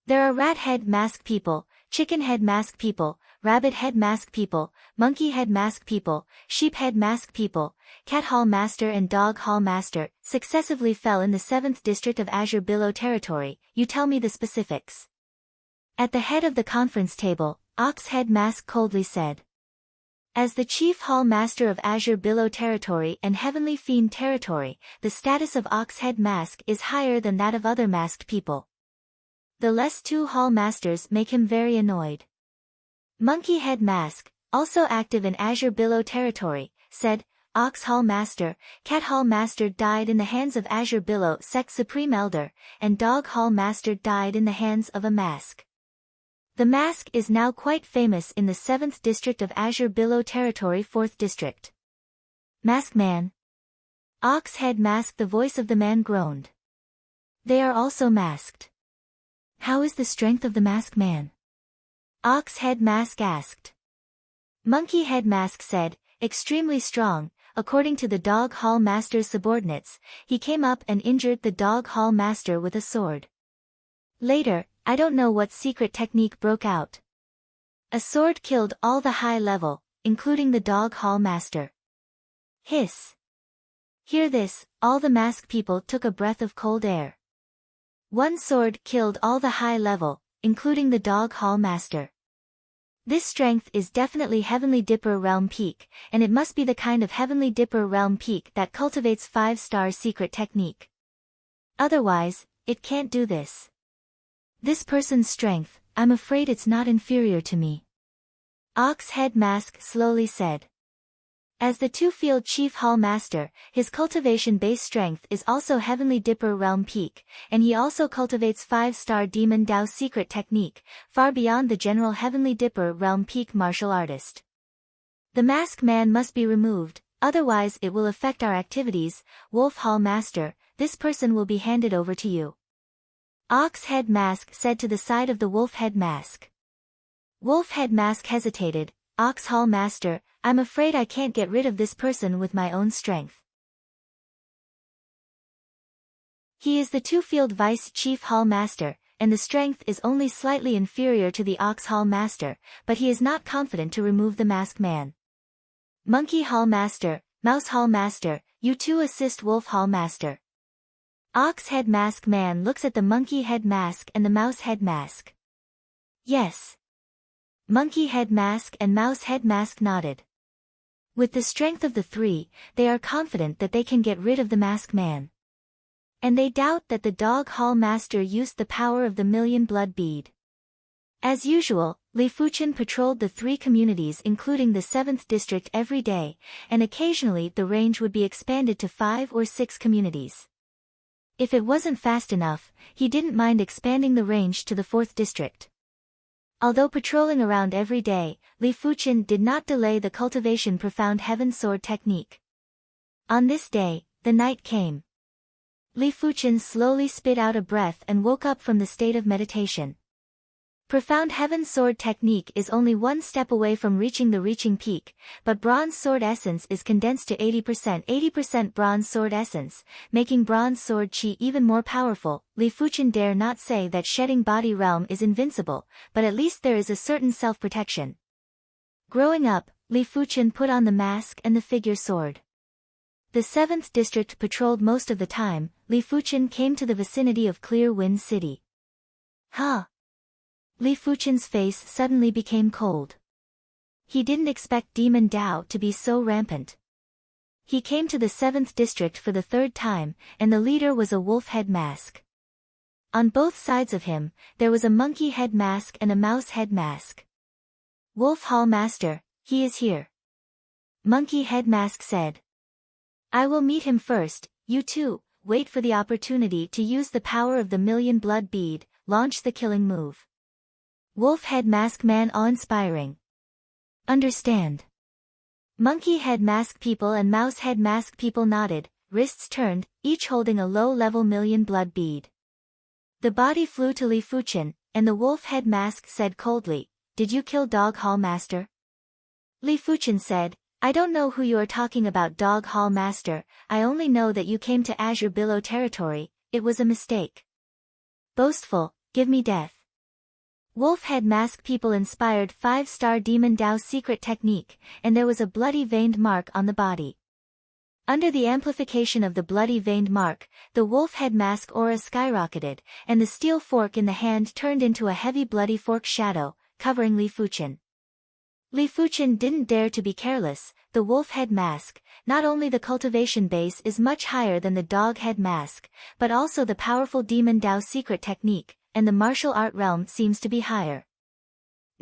There are rat head masked people, chicken head masked people, rabbit head masked people, monkey head masked people, sheep head masked people. Cat Hall Master and Dog Hall Master successively fell in the 7th district of Azure Billow Territory. You tell me the specifics. At the head of the conference table, Ox Head Mask coldly said. As the Chief Hall Master of Azure Billow Territory and Heavenly Fiend Territory, the status of Ox Head Mask is higher than that of other masked people. The less two Hall Masters make him very annoyed. Monkey Head Mask, also active in Azure Billow Territory, said, Ox Hall Master, Cat Hall Master died in the hands of Azure Billow Sect Supreme Elder, and Dog Hall Master died in the hands of a mask. The mask is now quite famous in the 7th district of Azure Billow Territory 4th district. Mask Man. Ox Head Mask. The voice of the man groaned. They are also masked. How is the strength of the Mask Man? Ox Head Mask asked. Monkey Head Mask said, extremely strong. According to the Dog Hall Master's subordinates, he came up and injured the Dog Hall Master with a sword. Later, I don't know what secret technique broke out. A sword killed all the high level, including the Dog Hall Master. Hiss. Hear this, all the masked people took a breath of cold air. One sword killed all the high level, including the Dog Hall Master. This strength is definitely Heavenly Dipper Realm Peak, and it must be the kind of Heavenly Dipper Realm Peak that cultivates 5-star secret technique. Otherwise, it can't do this. This person's strength, I'm afraid it's not inferior to me. Ox Head Mask slowly said. As the two-field Chief Hall Master, his cultivation base strength is also Heavenly Dipper Realm Peak, and he also cultivates 5-star Demon Dao secret technique, far beyond the general Heavenly Dipper Realm Peak martial artist. The Mask Man must be removed, otherwise it will affect our activities. Wolf Hall Master, this person will be handed over to you. Ox Head Mask said to the side of the Wolf Head Mask. Wolf Head Mask hesitated. Ox Hall Master, I'm afraid I can't get rid of this person with my own strength. He is the two-field Vice Chief Hall Master, and the strength is only slightly inferior to the Ox Hall Master, but he is not confident to remove the Mask Man. Monkey Hall Master, Mouse Hall Master, you two assist Wolf Hall Master. Ox Head Mask Man looks at the Monkey Head Mask and the Mouse Head Mask. Yes. Monkey Head Mask and Mouse Head Mask nodded. With the strength of the three, they are confident that they can get rid of the Mask Man. And they doubt that the Dog Hall Master used the power of the Million Blood Bead. As usual, Li Fuchen patrolled the 3 communities including the 7th district every day, and occasionally the range would be expanded to 5 or 6 communities. If it wasn't fast enough, he didn't mind expanding the range to the 4th district. Although patrolling around every day, Li Fuchen did not delay the cultivation Profound Heaven Sword technique. On this day, the night came. Li Fuchen slowly spit out a breath and woke up from the state of meditation. Profound Heaven Sword technique is only one step away from reaching the reaching peak, but Bronze Sword Essence is condensed to 80% Bronze Sword Essence, making Bronze Sword Chi even more powerful. Li Fuchen dare not say that Shedding Body Realm is invincible, but at least there is a certain self-protection. Growing up, Li Fuchen put on the mask and the figure sword. The 7th district patrolled most of the time. Li Fuchen came to the vicinity of Clear Wind City. Huh? Li Fuchen's face suddenly became cold. He didn't expect Demon Dao to be so rampant. He came to the 7th district for the 3rd time, and the leader was a wolf head mask. On both sides of him, there was a monkey head mask and a mouse head mask. Wolf Hall Master, he is here. Monkey Head Mask said. I will meet him first, you two, wait for the opportunity to use the power of the million blood bead, launch the killing move. Wolf Head Mask Man awe-inspiring. Understand. Monkey Head Mask people and Mouse Head Mask people nodded, wrists turned, each holding a low-level million blood bead. The body flew to Li Fuchen, and the Wolf Head Mask said coldly, Did you kill Dog Hall Master? Li Fuchen said, I don't know who you are talking about, Dog Hall Master, I only know that you came to Azure Billow territory, it was a mistake. Boastful, give me death. Wolf Head Mask people inspired 5-star Demon Dao secret technique, and there was a bloody veined mark on the body. Under the amplification of the bloody veined mark, the Wolf Head Mask aura skyrocketed, and the steel fork in the hand turned into a heavy bloody fork shadow, covering Li Fuchen. Li Fuchen didn't dare to be careless. The Wolf Head Mask, not only the cultivation base is much higher than the Dog Head Mask, but also the powerful Demon Dao secret technique, and the martial art realm seems to be higher.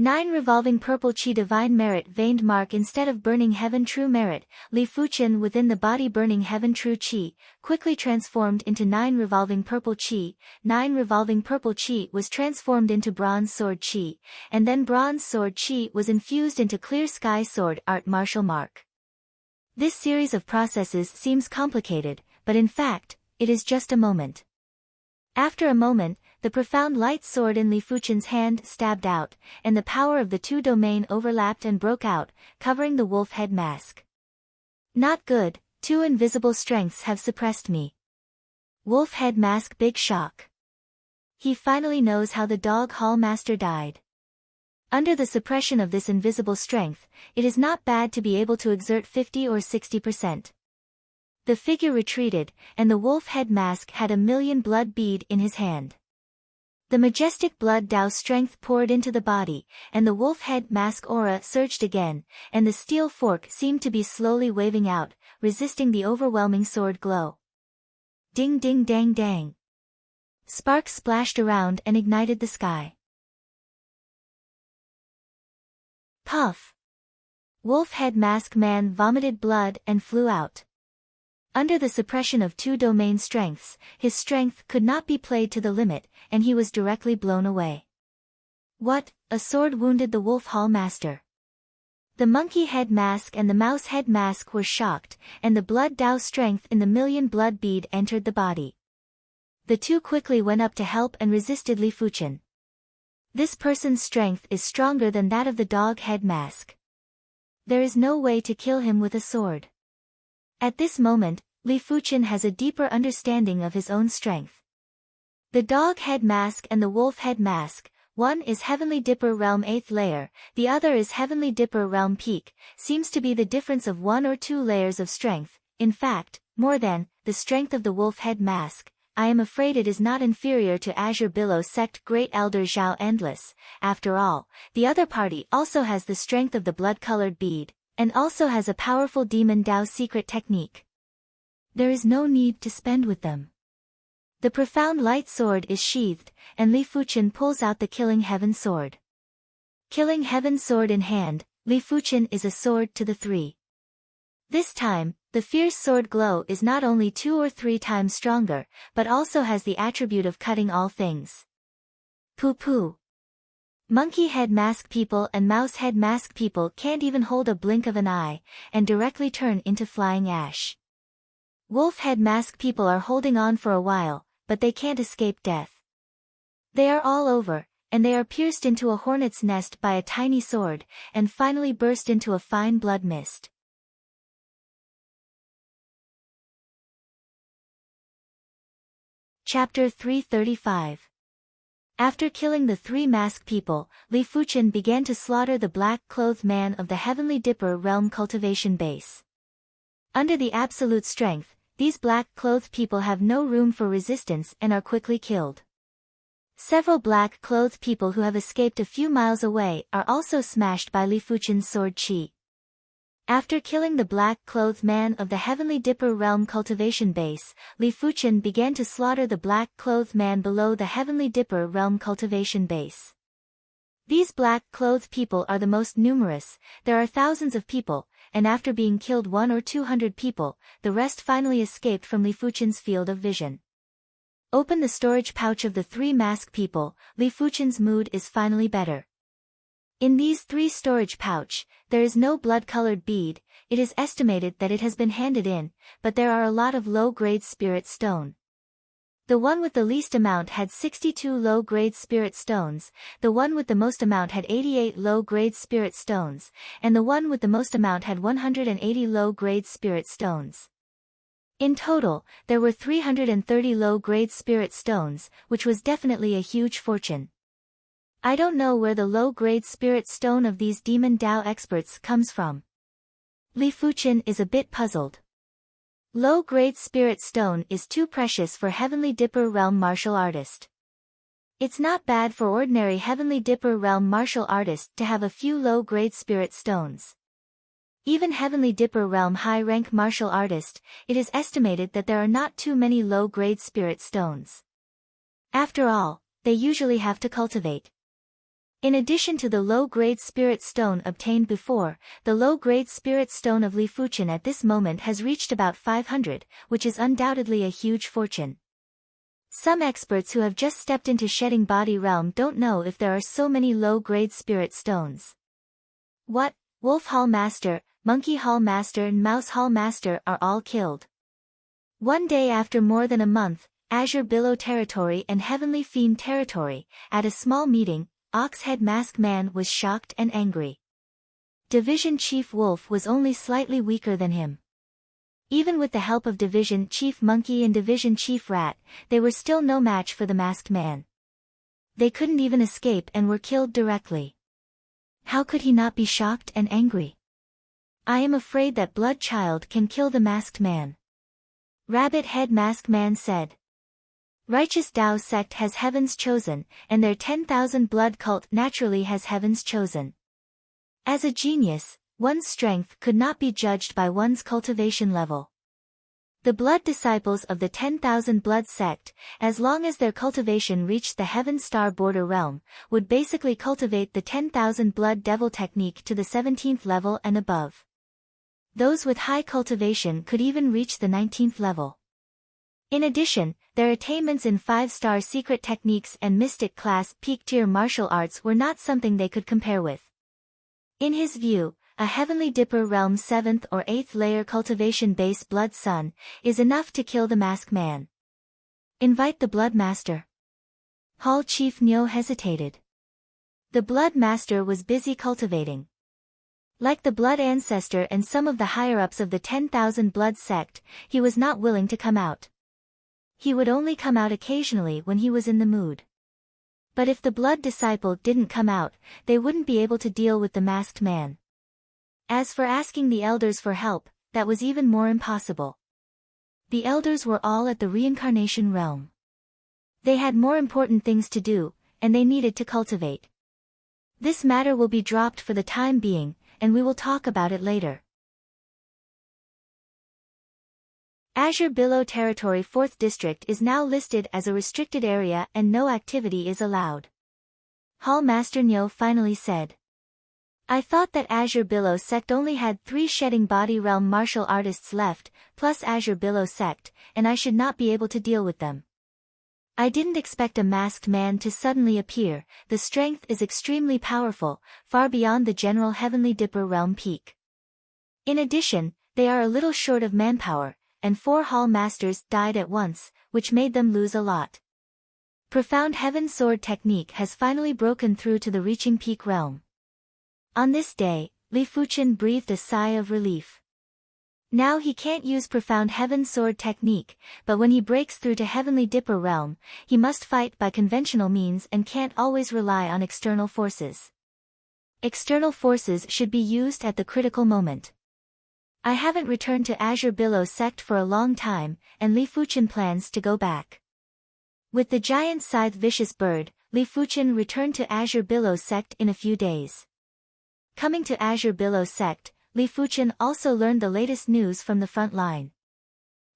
9 revolving purple chi divine merit veined mark instead of burning heaven true merit, Li Fuchen within the body burning heaven true chi, quickly transformed into 9 revolving purple chi, 9 revolving purple chi was transformed into bronze sword chi, and then bronze sword chi was infused into clear sky sword art martial mark. This series of processes seems complicated, but in fact, it is just a moment. After a moment, the profound light sword in Li Fuchen's hand stabbed out, and the power of the two domain overlapped and broke out, covering the Wolf Head Mask. Not good, 2 invisible strengths have suppressed me. Wolf Head Mask big shock. He finally knows how the Dog Hall Master died. Under the suppression of this invisible strength, it is not bad to be able to exert 50 or 60%. The figure retreated, and the Wolf Head Mask had a million blood bead in his hand. The majestic blood Dao strength poured into the body, and the Wolf Head Mask aura surged again, and the steel fork seemed to be slowly waving out, resisting the overwhelming sword glow. Ding ding dang dang. Sparks splashed around and ignited the sky. Puff! Wolf Head Mask Man vomited blood and flew out. Under the suppression of 2 domain strengths, his strength could not be played to the limit, and he was directly blown away. What? A sword wounded the Wolf Hall Master. The Monkey Head Mask and the Mouse Head Mask were shocked, and the blood Dao strength in the million blood bead entered the body. The two quickly went up to help and resisted Li Fuchen. This person's strength is stronger than that of the Dog Head Mask. There is no way to kill him with a sword. At this moment, Li Fuchen has a deeper understanding of his own strength. The Dog Head Mask and the Wolf Head Mask, one is Heavenly Dipper Realm 8th layer, the other is Heavenly Dipper Realm Peak, seems to be the difference of 1 or 2 layers of strength, in fact, more than, the strength of the Wolf Head Mask. I am afraid it is not inferior to Azure Billow Sect Great Elder Zhao Endless. After all, the other party also has the strength of the blood-colored bead, and also has a powerful Demon Dao secret technique. There is no need to spend with them. The profound light sword is sheathed, and Li Fuchen pulls out the Killing Heaven sword. Killing Heaven sword in hand, Li Fuchen is a sword to the 3. This time, the fierce sword glow is not only 2 or 3 times stronger, but also has the attribute of cutting all things. Pooh-pooh. Monkey Head Mask people and Mouse Head Mask people can't even hold a blink of an eye, and directly turn into flying ash. Wolf Head Mask people are holding on for a while, but they can't escape death. They are all over, and they are pierced into a hornet's nest by a tiny sword, and finally burst into a fine blood mist. Chapter 335. After killing the 3 mask people, Li Fuchen began to slaughter the black-clothed man of the Heavenly Dipper Realm cultivation base. Under the absolute strength, these black-clothed people have no room for resistance and are quickly killed. Several black-clothed people who have escaped a few miles away are also smashed by Li Fuchen's sword chi. After killing the black-clothed man of the Heavenly Dipper Realm cultivation base, Li Fuchen began to slaughter the black-clothed man below the Heavenly Dipper Realm cultivation base. These black-clothed people are the most numerous. There are thousands of people, and after being killed 100 or 200 people, the rest finally escaped from Li Fuchen's field of vision. Open the storage pouch of the 3 masked people, Li Fuchen's mood is finally better. In these 3 storage pouch, there is no blood-colored bead. It is estimated that it has been handed in, but there are a lot of low-grade spirit stone. The one with the least amount had 62 low-grade spirit stones, the one with the most amount had 88 low-grade spirit stones, and the one with the most amount had 180 low-grade spirit stones. In total, there were 330 low-grade spirit stones, which was definitely a huge fortune. I don't know where the low-grade spirit stone of these demon Dao experts comes from. Li Fuchen is a bit puzzled. Low-grade spirit stone is too precious for Heavenly Dipper Realm martial artist. It's not bad for ordinary Heavenly Dipper Realm martial artist to have a few low-grade spirit stones. Even Heavenly Dipper Realm high-rank martial artist, it is estimated that there are not too many low-grade spirit stones. After all, they usually have to cultivate. In addition to the low-grade spirit stone obtained before, the low-grade spirit stone of Li Fuchen at this moment has reached about 500, which is undoubtedly a huge fortune. Some experts who have just stepped into Shedding Body Realm don't know if there are so many low-grade spirit stones. What? Wolf Hall Master, Monkey Hall Master and Mouse Hall Master are all killed. One day after more than a month, Azure Billow Territory and Heavenly Fiend Territory, at a small meeting, Oxhead Masked Man was shocked and angry. Division Chief Wolf was only slightly weaker than him. Even with the help of Division Chief Monkey and Division Chief Rat, they were still no match for the Masked Man. They couldn't even escape and were killed directly. How could he not be shocked and angry? I am afraid that Blood Child can kill the Masked Man. Rabbit Head Masked Man said. Righteous Dao sect has Heaven's Chosen, and their 10,000 blood cult naturally has Heaven's Chosen. As a genius, one's strength could not be judged by one's cultivation level. The blood disciples of the 10,000 blood sect, as long as their cultivation reached the Heaven Star border realm, would basically cultivate the 10,000 blood devil technique to the 17th level and above. Those with high cultivation could even reach the 19th level. In addition, their attainments in 5-star secret techniques and mystic class peak-tier martial arts were not something they could compare with. In his view, a Heavenly Dipper Realm 7th or 8th layer cultivation base Blood Sun is enough to kill the Masked Man. Invite the Blood Master. Hall Chief Nyo hesitated. The Blood Master was busy cultivating. Like the Blood Ancestor and some of the higher-ups of the 10,000 blood sect, he was not willing to come out. He would only come out occasionally when he was in the mood. But if the blood disciple didn't come out, they wouldn't be able to deal with the Masked Man. As for asking the elders for help, that was even more impossible. The elders were all at the reincarnation realm. They had more important things to do, and they needed to cultivate. This matter will be dropped for the time being, and we will talk about it later. Azure Billow Territory 4th District is now listed as a restricted area and no activity is allowed. Hall Master Nyo finally said. I thought that Azure Billow sect only had 3 Shedding Body Realm martial artists left, plus Azure Billow sect, and I should not be able to deal with them. I didn't expect a Masked Man to suddenly appear. The strength is extremely powerful, far beyond the general Heavenly Dipper Realm peak. In addition, they are a little short of manpower, and 4 Hall Masters died at once, which made them lose a lot. Profound Heaven Sword technique has finally broken through to the reaching peak realm. On this day, Li Fuchen breathed a sigh of relief. Now he can't use Profound Heaven Sword technique, but when he breaks through to Heavenly Dipper Realm, he must fight by conventional means and can't always rely on external forces. External forces should be used at the critical moment. I haven't returned to Azure Billow sect for a long time, and Li Fuchen plans to go back. With the giant scythe vicious bird, Li Fuchen returned to Azure Billow sect in a few days. Coming to Azure Billow sect, Li Fuchen also learned the latest news from the front line.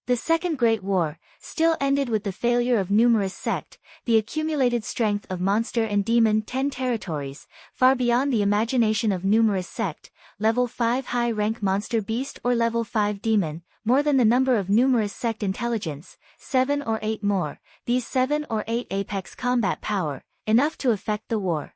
The Second Great War still ended with the failure of numerous sect, the accumulated strength of monster and demon 10 territories, far beyond the imagination of numerous sect, level 5 high-rank monster beast or level 5 demon, more than the number of numerous sect intelligence, 7 or 8 more, these 7 or 8 apex combat power, enough to affect the war.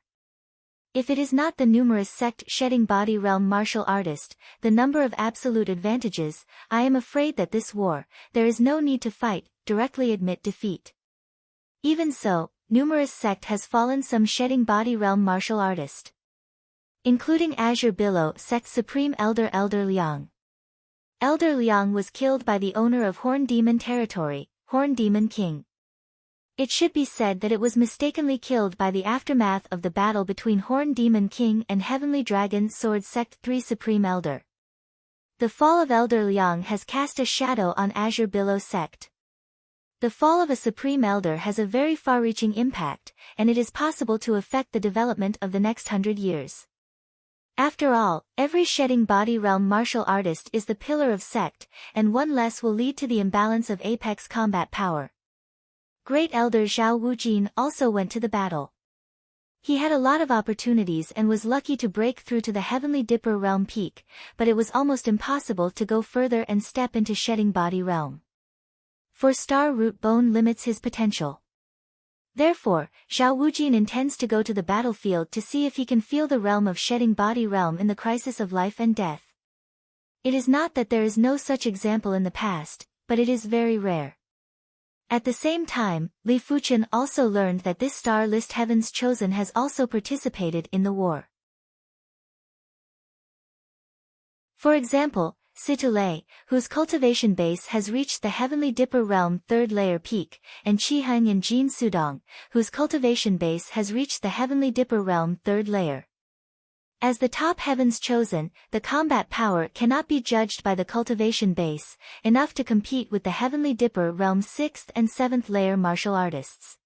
If it is not the numerous sect shedding body realm martial artist, the number of absolute advantages, I am afraid that this war, there is no need to fight, directly admit defeat. Even so, numerous sect has fallen some shedding body realm martial artist, including Azure Billow Sect's Supreme Elder Liang. Elder Liang was killed by the owner of Horn Demon Territory, Horn Demon King. It should be said that it was mistakenly killed by the aftermath of the battle between Horn Demon King and Heavenly Dragon Sword Sect 3 Supreme Elder. The fall of Elder Liang has cast a shadow on Azure Billow Sect. The fall of a Supreme Elder has a very far-reaching impact, and it is possible to affect the development of the next 100 years. After all, every shedding body realm martial artist is the pillar of sect, and one less will lead to the imbalance of apex combat power. Great Elder Zhao Wujin also went to the battle. He had a lot of opportunities and was lucky to break through to the Heavenly Dipper realm peak, but it was almost impossible to go further and step into shedding body realm. For Star Root Bone limits his potential. Therefore, Zhao Wujin intends to go to the battlefield to see if he can feel the realm of shedding body realm in the crisis of life and death. It is not that there is no such example in the past, but it is very rare. At the same time, Li Fuchen also learned that this star list Heaven's Chosen has also participated in the war. For example, Situlei, whose cultivation base has reached the Heavenly Dipper realm 3rd layer peak, and Qiheng and Jin Sudong, whose cultivation base has reached the Heavenly Dipper realm 3rd layer. As the top Heaven's Chosen, the combat power cannot be judged by the cultivation base, enough to compete with the Heavenly Dipper realm 6th and 7th layer martial artists.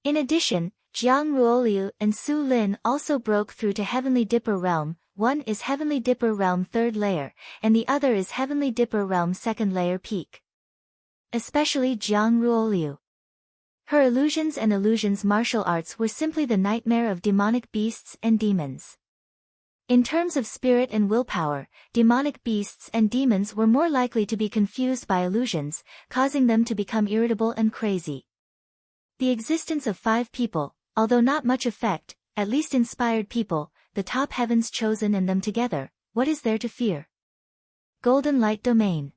In addition, Jiang Ruoliu and Su Lin also broke through to Heavenly Dipper realm. One is Heavenly Dipper realm 3rd layer, and the other is Heavenly Dipper realm 2nd layer peak. Especially Jiang Ruoliu. Her illusions and illusions martial arts were simply the nightmare of demonic beasts and demons. In terms of spirit and willpower, demonic beasts and demons were more likely to be confused by illusions, causing them to become irritable and crazy. The existence of 5 people, although not much effect, at least inspired people, the top Heavens Chosen and them together, what is there to fear? Golden Light Domain.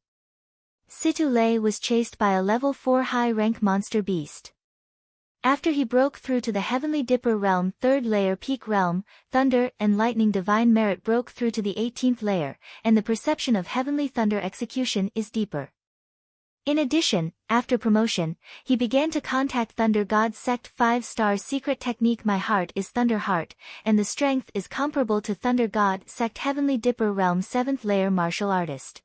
Situlei was chased by a level 4 high-rank monster beast. After he broke through to the Heavenly Dipper realm 3rd layer peak realm, Thunder and Lightning Divine Merit broke through to the 18th layer, and the perception of Heavenly Thunder execution is deeper. In addition, after promotion, he began to contact Thunder God Sect 5-star secret technique My Heart is Thunder Heart, and the strength is comparable to Thunder God Sect Heavenly Dipper realm 7th layer martial artist.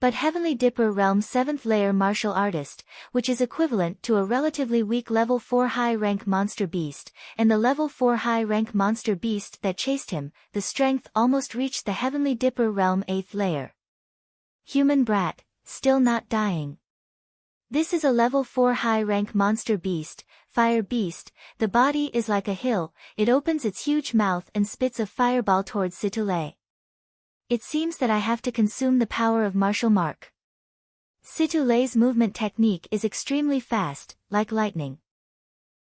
But Heavenly Dipper realm 7th layer martial artist, which is equivalent to a relatively weak level 4 high-rank monster beast, and the level 4 high-rank monster beast that chased him, the strength almost reached the Heavenly Dipper realm 8th layer. Human Brat, still not dying. This is a level 4 high-rank monster beast, fire beast. The body is like a hill, it opens its huge mouth and spits a fireball towards Situlei. It seems that I have to consume the power of martial mark. Situlei's movement technique is extremely fast, like lightning.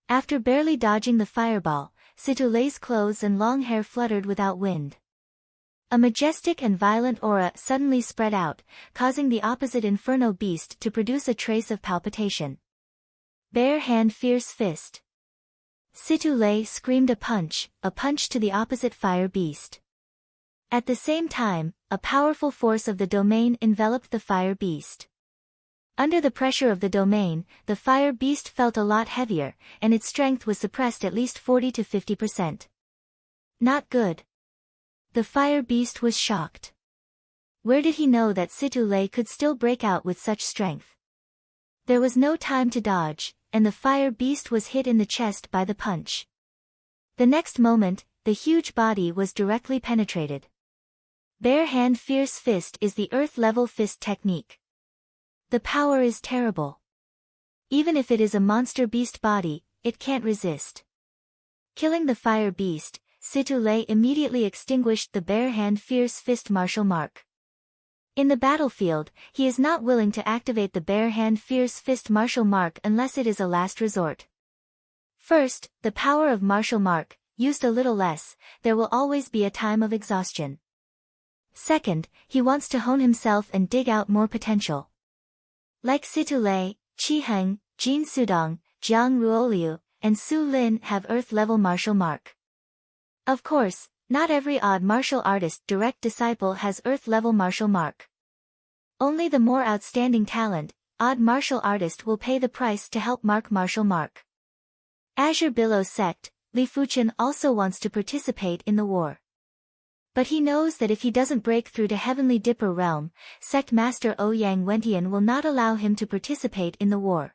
After barely dodging the fireball, Situlei's clothes and long hair fluttered without wind. A majestic and violent aura suddenly spread out, causing the opposite inferno beast to produce a trace of palpitation. Bare hand fierce fist. Situlei screamed a punch to the opposite fire beast. At the same time, a powerful force of the domain enveloped the fire beast. Under the pressure of the domain, the fire beast felt a lot heavier, and its strength was suppressed at least 40 to 50%. Not good. The fire beast was shocked. Where did he know that Situlei could still break out with such strength? There was no time to dodge, and the fire beast was hit in the chest by the punch. The next moment, the huge body was directly penetrated. Bare hand fierce fist is the earth-level fist technique. The power is terrible. Even if it is a monster beast body, it can't resist. Killing the fire beast, Situ Lei immediately extinguished the bare hand fierce fist martial mark. In the battlefield, he is not willing to activate the bare hand fierce fist martial mark unless it is a last resort. First, the power of martial mark, used a little less, there will always be a time of exhaustion. Second, he wants to hone himself and dig out more potential. Like Situ Lei, Qi Heng, Jin Sudong, Jiang Ruoliu, and Su Lin have earth-level martial mark. Of course, not every odd martial artist direct disciple has earth-level martial mark. Only the more outstanding talent, odd martial artist will pay the price to help martial mark. Azure Billow Sect, Li Fuchen also wants to participate in the war. But he knows that if he doesn't break through to Heavenly Dipper Realm, Sect Master Ouyang Wentian will not allow him to participate in the war.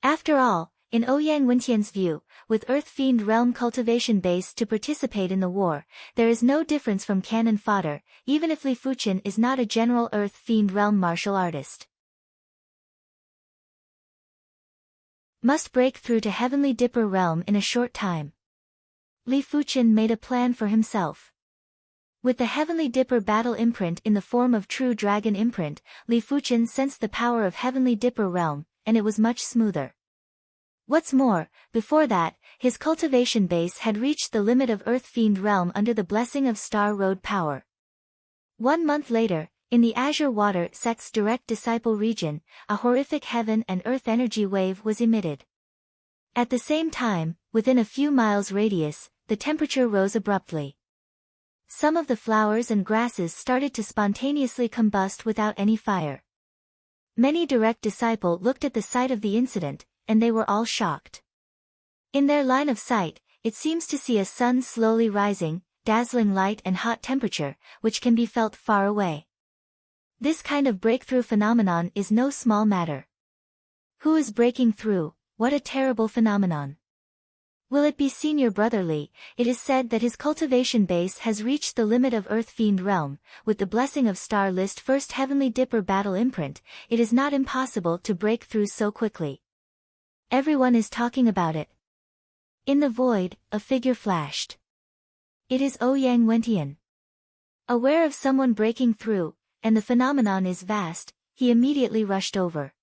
After all, in Ouyang Wentian's view, with Earth Fiend Realm cultivation base to participate in the war, there is no difference from cannon fodder, even if Li Fuchen is not a general Earth Fiend Realm martial artist. Must break through to Heavenly Dipper Realm in a short time. Li Fuchen made a plan for himself. With the Heavenly Dipper battle imprint in the form of True Dragon imprint, Li Fuchen sensed the power of Heavenly Dipper Realm, and it was much smoother. What's more, before that, his cultivation base had reached the limit of Earth Fiend Realm under the blessing of Star Road power. 1 month later, in the Azure Water Sect's direct disciple region, a horrific heaven and earth energy wave was emitted. At the same time, within a few miles radius, the temperature rose abruptly. Some of the flowers and grasses started to spontaneously combust without any fire. Many direct disciple looked at the site of the incident, and they were all shocked. In their line of sight, it seems to see a sun slowly rising, dazzling light and hot temperature, which can be felt far away. This kind of breakthrough phenomenon is no small matter. Who is breaking through? What a terrible phenomenon. Will it be Senior Brother Li? It is said that his cultivation base has reached the limit of Earth Fiend Realm. With the blessing of Star List First Heavenly Dipper battle imprint, it is not impossible to break through so quickly. Everyone is talking about it. In the void, a figure flashed. It is Ouyang Wentian. Aware of someone breaking through, and the phenomenon is vast, he immediately rushed over.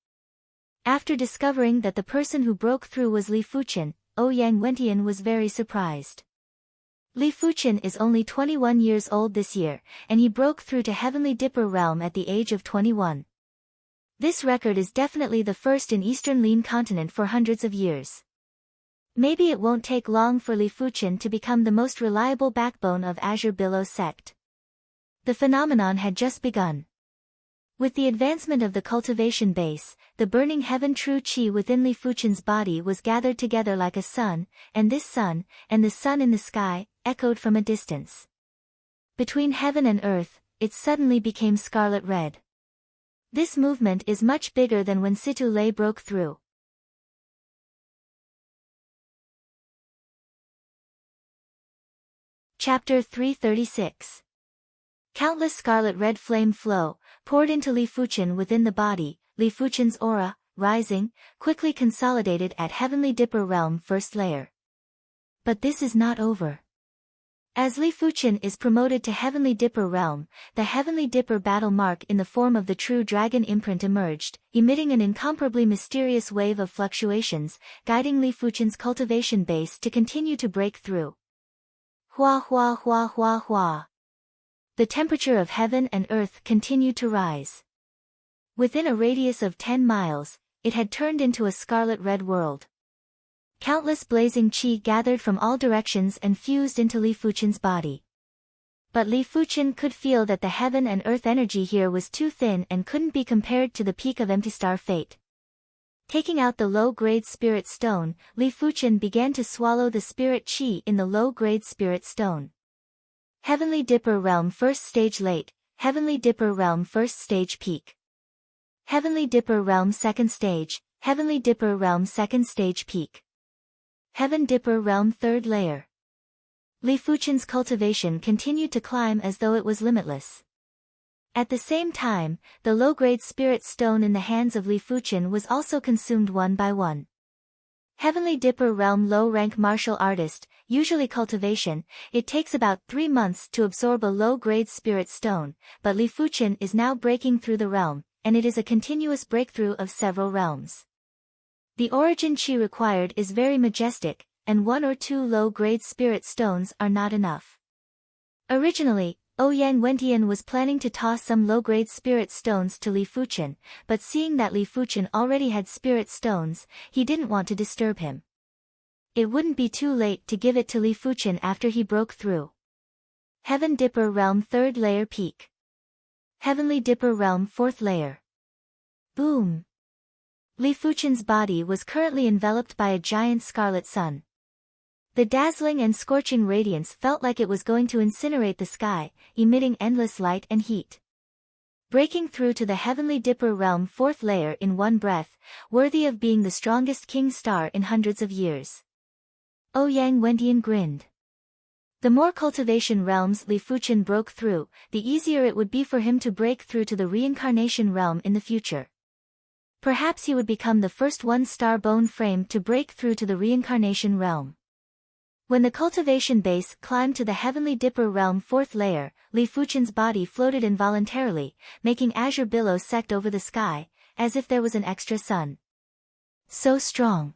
After discovering that the person who broke through was Li Fuchen, Ouyang Wentian was very surprised. Li Fuchen is only 21 years old this year, and he broke through to Heavenly Dipper Realm at the age of 21. This record is definitely the first in Eastern Lin continent for hundreds of years. Maybe it won't take long for Li Fuchen to become the most reliable backbone of Azure Billow Sect. The phenomenon had just begun. With the advancement of the cultivation base, the burning heaven true chi within Li Fuchen's body was gathered together like a sun, and this sun, and the sun in the sky, echoed from a distance. Between heaven and earth, it suddenly became scarlet red. This movement is much bigger than when Situ Lei broke through. Chapter 336. Countless scarlet red flame flow, poured into Li Fuchen within the body. Li Fuchen's aura, rising, quickly consolidated at Heavenly Dipper Realm first layer. But this is not over. As Li Fuchen is promoted to Heavenly Dipper Realm, the Heavenly Dipper battle mark in the form of the True Dragon imprint emerged, emitting an incomparably mysterious wave of fluctuations, guiding Li Fuchen's cultivation base to continue to break through. Hua hua hua hua hua. The temperature of heaven and earth continued to rise. Within a radius of 10 miles, it had turned into a scarlet red world. Countless blazing chi gathered from all directions and fused into Li Fuchen's body. But Li Fuchen could feel that the heaven and earth energy here was too thin and couldn't be compared to the peak of Empty Star Fate. Taking out the low-grade spirit stone, Li Fuchen began to swallow the spirit chi in the low-grade spirit stone. Heavenly Dipper Realm First Stage Late, Heavenly Dipper Realm First Stage Peak. Heavenly Dipper Realm Second Stage, Heavenly Dipper Realm Second Stage Peak. Heaven Dipper Realm Third Layer. Li Fuchen's cultivation continued to climb as though it was limitless. At the same time, the low-grade spirit stone in the hands of Li Fuchen was also consumed one by one. Heavenly Dipper Realm Low-Rank Martial Artist, usually cultivation, it takes about 3 months to absorb a low-grade spirit stone, but Li Fuqian is now breaking through the realm, and it is a continuous breakthrough of several realms. The origin chi required is very majestic, and 1 or 2 low-grade spirit stones are not enough. Originally, Ouyang Wentian was planning to toss some low-grade spirit stones to Li Fuqian, but seeing that Li Fuqian already had spirit stones, he didn't want to disturb him. It wouldn't be too late to give it to Li Fuqian after he broke through. Heaven Dipper Realm 3rd Layer Peak. Heavenly Dipper Realm 4th Layer. Boom! Li Fuqian's body was currently enveloped by a giant scarlet sun. The dazzling and scorching radiance felt like it was going to incinerate the sky, emitting endless light and heat. Breaking through to the Heavenly Dipper Realm 4th Layer in one breath, worthy of being the strongest king star in hundreds of years. Ouyang Wentian grinned. The more cultivation realms Li Fuqian broke through, the easier it would be for him to break through to the reincarnation realm in the future. Perhaps he would become the first one-star bone frame to break through to the reincarnation realm. When the cultivation base climbed to the Heavenly Dipper Realm 4th Layer, Li Fuqian's body floated involuntarily, making azure billows sect over the sky, as if there was an extra sun. So strong.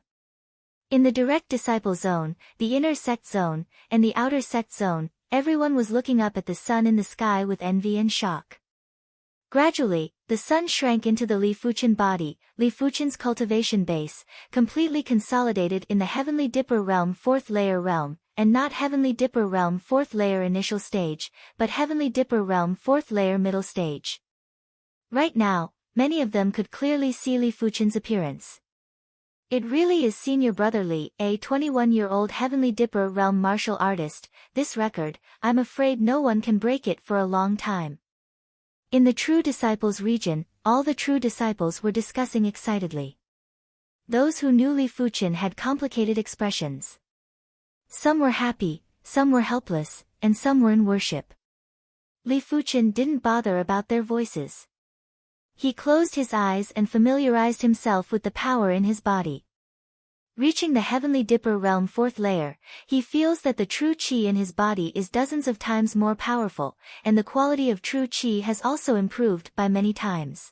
In the direct disciple zone, the inner sect zone, and the outer sect zone, everyone was looking up at the sun in the sky with envy and shock. Gradually, the sun shrank into the Li Fuqian body, Li Fuqian's cultivation base, completely consolidated in the Heavenly Dipper Realm 4th Layer realm, and not Heavenly Dipper Realm 4th Layer initial stage, but Heavenly Dipper Realm 4th Layer middle stage. Right now, many of them could clearly see Li Fuqian's appearance. It really is Senior Brother Li, a 21-year-old Heavenly Dipper Realm martial artist. This record, I'm afraid no one can break it for a long time. In the True Disciples region, all the true disciples were discussing excitedly. Those who knew Li Fuqian had complicated expressions. Some were happy, some were helpless, and some were in worship. Li Fuqian didn't bother about their voices. He closed his eyes and familiarized himself with the power in his body. Reaching the Heavenly Dipper Realm 4th Layer, he feels that the true qi in his body is dozens of times more powerful, and the quality of true qi has also improved by many times.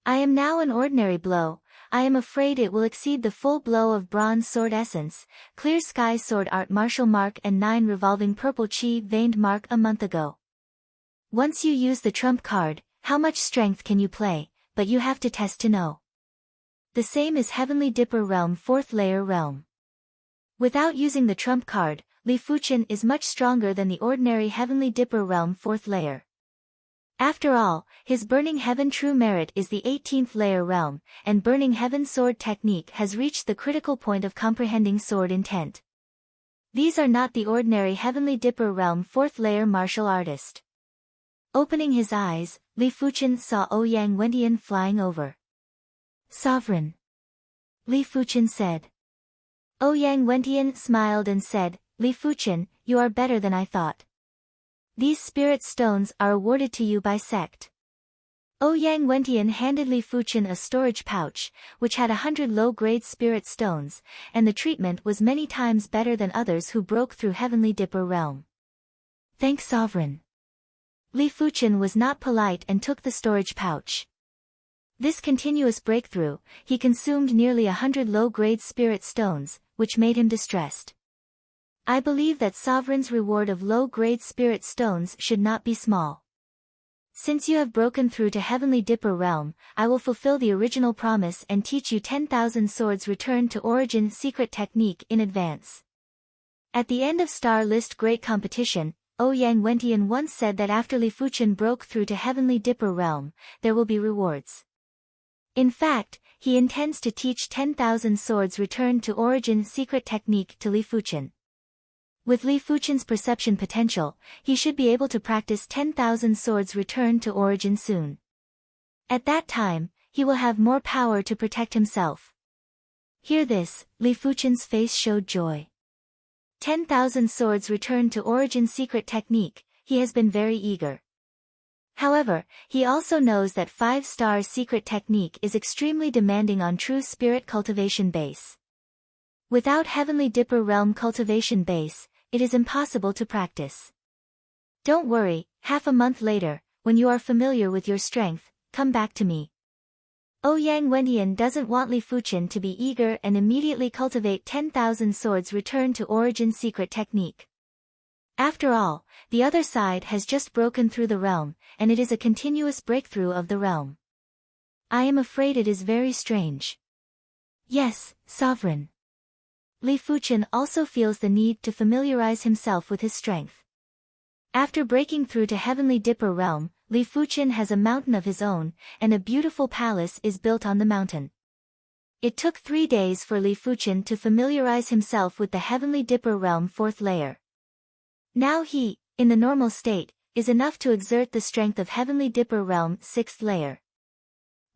I am now an ordinary blow. I am afraid it will exceed the full blow of Bronze Sword Essence, Clear Sky Sword Art Martial Mark and 9 Revolving Purple Qi Veined Mark a month ago. Once you use the trump card, how much strength can you play, but you have to test to know. The same is Heavenly Dipper Realm 4th Layer realm. Without using the trump card, Li Fuqian is much stronger than the ordinary Heavenly Dipper Realm 4th Layer. After all, his Burning Heaven True Merit is the 18th Layer realm, and Burning Heaven Sword Technique has reached the critical point of comprehending sword intent. These are not the ordinary Heavenly Dipper Realm 4th Layer martial artist. Opening his eyes, Li Fuqian saw Ouyang Wentian flying over. Sovereign. Li Fuqian said. Ouyang Wentian smiled and said, Li Fuqian, you are better than I thought. These spirit stones are awarded to you by sect. Ouyang Wentian handed Li Fuqian a storage pouch, which had 100 low-grade spirit stones, and the treatment was many times better than others who broke through Heavenly Dipper realm. Thanks, Sovereign. Li Fuqian was not polite and took the storage pouch. This continuous breakthrough, he consumed nearly 100 low-grade spirit stones, which made him distressed. I believe that Sovereign's reward of low-grade spirit stones should not be small. Since you have broken through to Heavenly Dipper realm, I will fulfill the original promise and teach you 10,000 swords return to origin secret technique in advance. At the end of Star List Great Competition, Ouyang Wentian once said that after Li Fuqian broke through to Heavenly Dipper realm, there will be rewards. In fact, he intends to teach 10,000 swords return to origin secret technique to Li Fuqian. With Li Fuqian's perception potential, he should be able to practice 10,000 swords return to origin soon. At that time, he will have more power to protect himself. Hear this, Li Fuqian's face showed joy. 10,000 swords return to origin secret technique, he has been very eager. However, he also knows that 5-star secret technique is extremely demanding on true spirit cultivation base. Without Heavenly Dipper Realm cultivation base, it is impossible to practice. Don't worry, half a month later, when you are familiar with your strength, come back to me. Ouyang Wendian doesn't want Li Fuchen to be eager and immediately cultivate 10,000 swords return to origin secret technique. After all, the other side has just broken through the realm, and it is a continuous breakthrough of the realm. I am afraid it is very strange. Yes, Sovereign. Li Fuchen also feels the need to familiarize himself with his strength. After breaking through to Heavenly Dipper Realm, Li Fuchen has a mountain of his own, and a beautiful palace is built on the mountain. It took 3 days for Li Fuchen to familiarize himself with the Heavenly Dipper Realm 4th layer. Now he, in the normal state, is enough to exert the strength of Heavenly Dipper Realm 6th layer.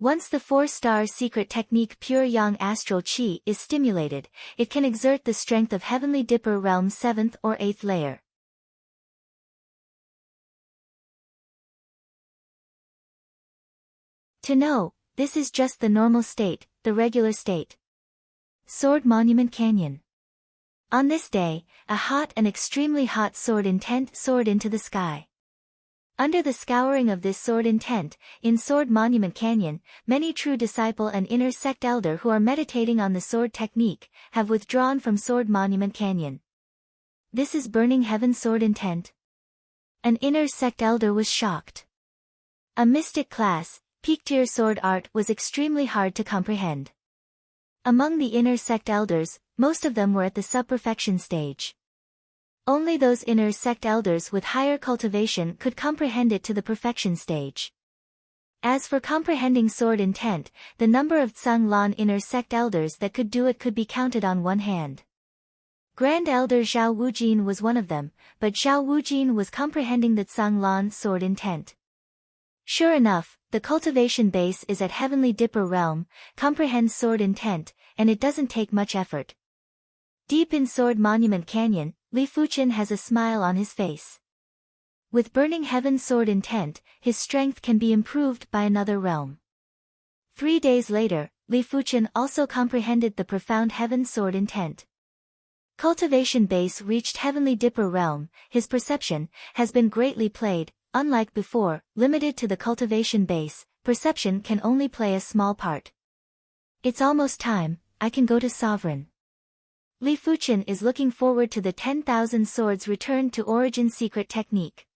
Once the 4-star secret technique Pure Yang Astral Chi is stimulated, it can exert the strength of Heavenly Dipper Realm 7th or 8th layer. To know, this is just the normal state, the regular state. Sword Monument Canyon. On this day, a hot and extremely hot sword intent soared into the sky. Under the scouring of this sword intent, in Sword Monument Canyon, many true disciple and inner sect elder who are meditating on the sword technique, have withdrawn from Sword Monument Canyon. This is Burning Heaven sword intent? An inner sect elder was shocked. A mystic class, peak tier sword art was extremely hard to comprehend. Among the inner sect elders, most of them were at the sub-perfection stage. Only those inner sect elders with higher cultivation could comprehend it to the perfection stage. As for comprehending sword intent, the number of Tsang Lan inner sect elders that could do it could be counted on one hand. Grand Elder Zhao Wujin was one of them, but Zhao Wujin was comprehending the Tsang Lan sword intent. Sure enough, the cultivation base is at Heavenly Dipper Realm, comprehends sword intent, and it doesn't take much effort. Deep in Sword Monument Canyon, Li Fuchen has a smile on his face. With Burning Heaven sword intent, his strength can be improved by another realm. 3 days later, Li Fuchen also comprehended the Profound Heaven sword intent. Cultivation base reached Heavenly Dipper Realm, his perception has been greatly played. Unlike before, limited to the cultivation base, perception can only play a small part. It's almost time, I can go to Sovereign. Li Fuchen is looking forward to the 10,000 swords returned to origin secret technique.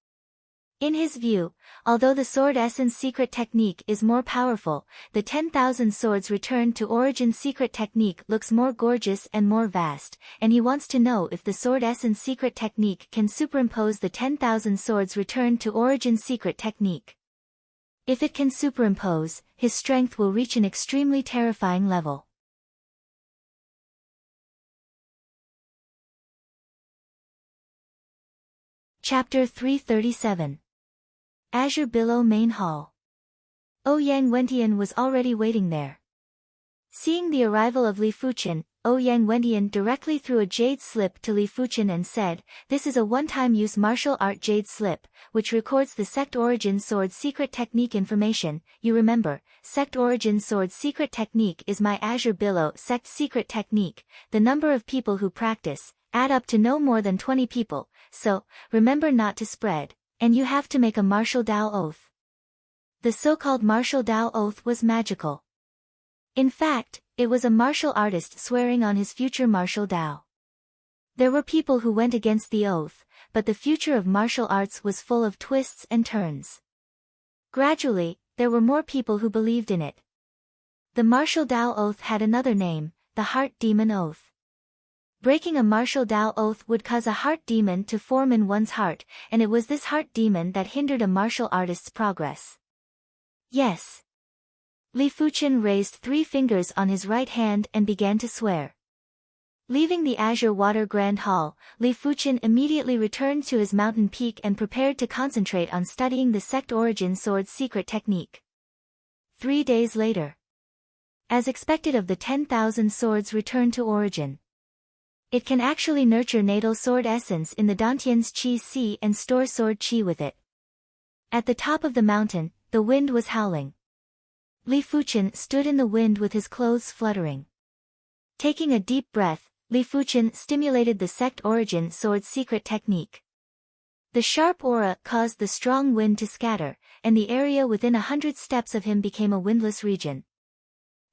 In his view, although the sword essence secret technique is more powerful, the 10,000 swords returned to origin secret technique looks more gorgeous and more vast, and he wants to know if the sword essence secret technique can superimpose the 10,000 swords returned to origin secret technique. If it can superimpose, his strength will reach an extremely terrifying level. Chapter 337. Azure Billow Main Hall. Ouyang Wendian was already waiting there. Seeing the arrival of Li Fuchen, Ouyang Wendian directly threw a jade slip to Li Fuchen and said, "This is a one-time use martial art jade slip, which records the sect origin sword secret technique information. You remember, sect origin sword secret technique is my Azure Billow sect secret technique. The number of people who practice, add up to no more than 20 people, so, remember not to spread. And you have to make a martial Dao oath." The so-called martial Dao oath was magical. In fact, it was a martial artist swearing on his future martial Dao. There were people who went against the oath, but the future of martial arts was full of twists and turns. Gradually, there were more people who believed in it. The martial Dao oath had another name, the Heart Demon Oath. Breaking a martial Dao oath would cause a heart demon to form in one's heart, and it was this heart demon that hindered a martial artist's progress. Yes. Li Fuchen raised 3 fingers on his right hand and began to swear. Leaving the Azure Water Grand Hall, Li Fuchen immediately returned to his mountain peak and prepared to concentrate on studying the sect origin sword secret technique. 3 days later. As expected of the 10,000 swords returned to origin. It can actually nurture natal sword essence in the Dantian's Qi Si and store sword Qi with it. At the top of the mountain, the wind was howling. Li Fuchen stood in the wind with his clothes fluttering. Taking a deep breath, Li Fuchen stimulated the sect origin sword's secret technique. The sharp aura caused the strong wind to scatter, and the area within 100 steps of him became a windless region.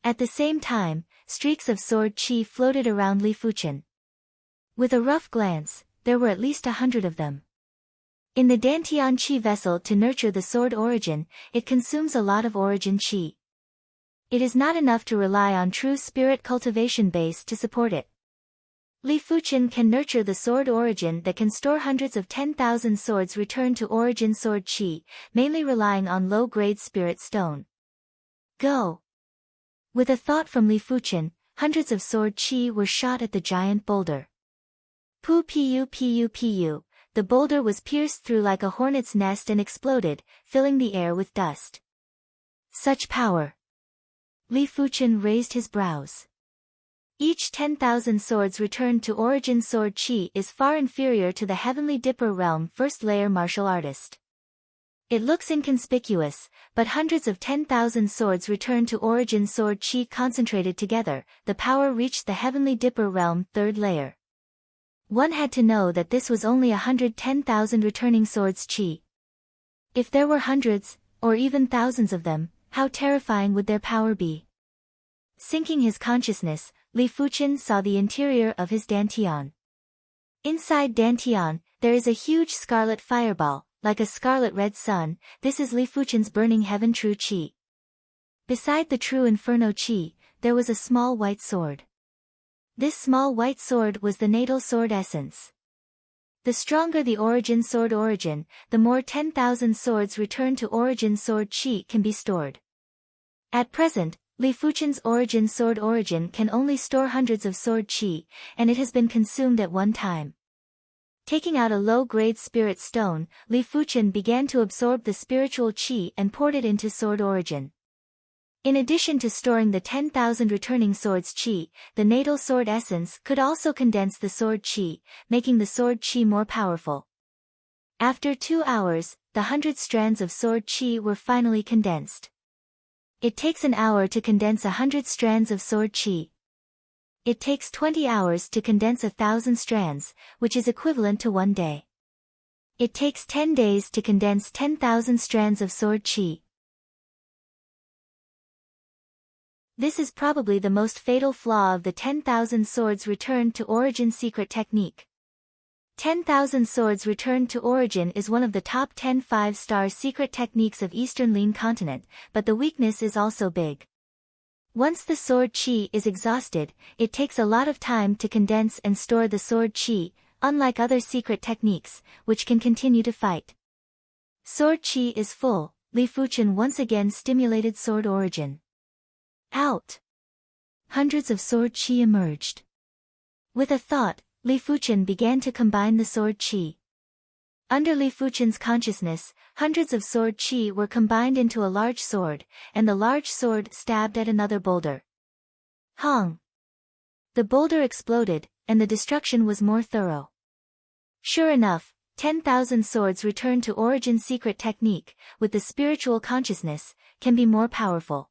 At the same time, streaks of sword qi floated around Li Fuchen. With a rough glance, there were at least 100 of them. In the Dantian qi vessel to nurture the sword origin, it consumes a lot of origin qi. It is not enough to rely on true spirit cultivation base to support it. Li Fuchen can nurture the sword origin that can store hundreds of 10,000 swords return to origin sword qi, mainly relying on low-grade spirit stone. Go! With a thought from Li Fuchen, hundreds of sword qi were shot at the giant boulder. Pu, the boulder was pierced through like a hornet's nest and exploded, filling the air with dust. Such power! Li Fuchen raised his brows. Each 10,000 swords returned to origin sword qi is far inferior to the Heavenly Dipper realm first-layer martial artist. It looks inconspicuous, but hundreds of 10,000 swords returned to origin sword qi concentrated together, the power reached the Heavenly Dipper realm third layer. One had to know that this was only 110,000 returning swords qi. If there were hundreds, or even thousands of them, how terrifying would their power be? Sinking his consciousness, Li Fuchen saw the interior of his Dantian. Inside Dantian, there is a huge scarlet fireball, like a scarlet-red sun. This is Li Fuchen's burning heaven true qi. Beside the true inferno qi, there was a small white sword. This small white sword was the natal sword essence. The stronger the origin sword origin, the more 10,000 swords returned to origin sword qi can be stored. At present, Li Fuchen's origin sword origin can only store hundreds of sword qi, and it has been consumed at one time. Taking out a low-grade spirit stone, Li Fuchen began to absorb the spiritual qi and poured it into sword origin. In addition to storing the 10,000 returning swords qi, the natal sword essence could also condense the sword qi, making the sword qi more powerful. After 2 hours, the 100 strands of sword qi were finally condensed. It takes an hour to condense 100 strands of sword qi. It takes 20 hours to condense 1,000 strands, which is equivalent to 1 day. It takes 10 days to condense 10,000 strands of sword qi. This is probably the most fatal flaw of the 10,000 swords returned to origin secret technique. 10,000 swords returned to origin is one of the top 10 5-star secret techniques of Eastern Lin continent, but the weakness is also big. Once the sword qi is exhausted, it takes a lot of time to condense and store the sword qi, unlike other secret techniques, which can continue to fight. Sword qi is full. Li Fuchen once again stimulated sword origin. Out! Hundreds of sword qi emerged. With a thought, Li Fuchen began to combine the sword qi. Under Li Fuchen's consciousness, hundreds of sword qi were combined into a large sword, and the large sword stabbed at another boulder. Hong! The boulder exploded, and the destruction was more thorough. Sure enough, 10,000 swords returned to origin secret technique, with the spiritual consciousness, can be more powerful.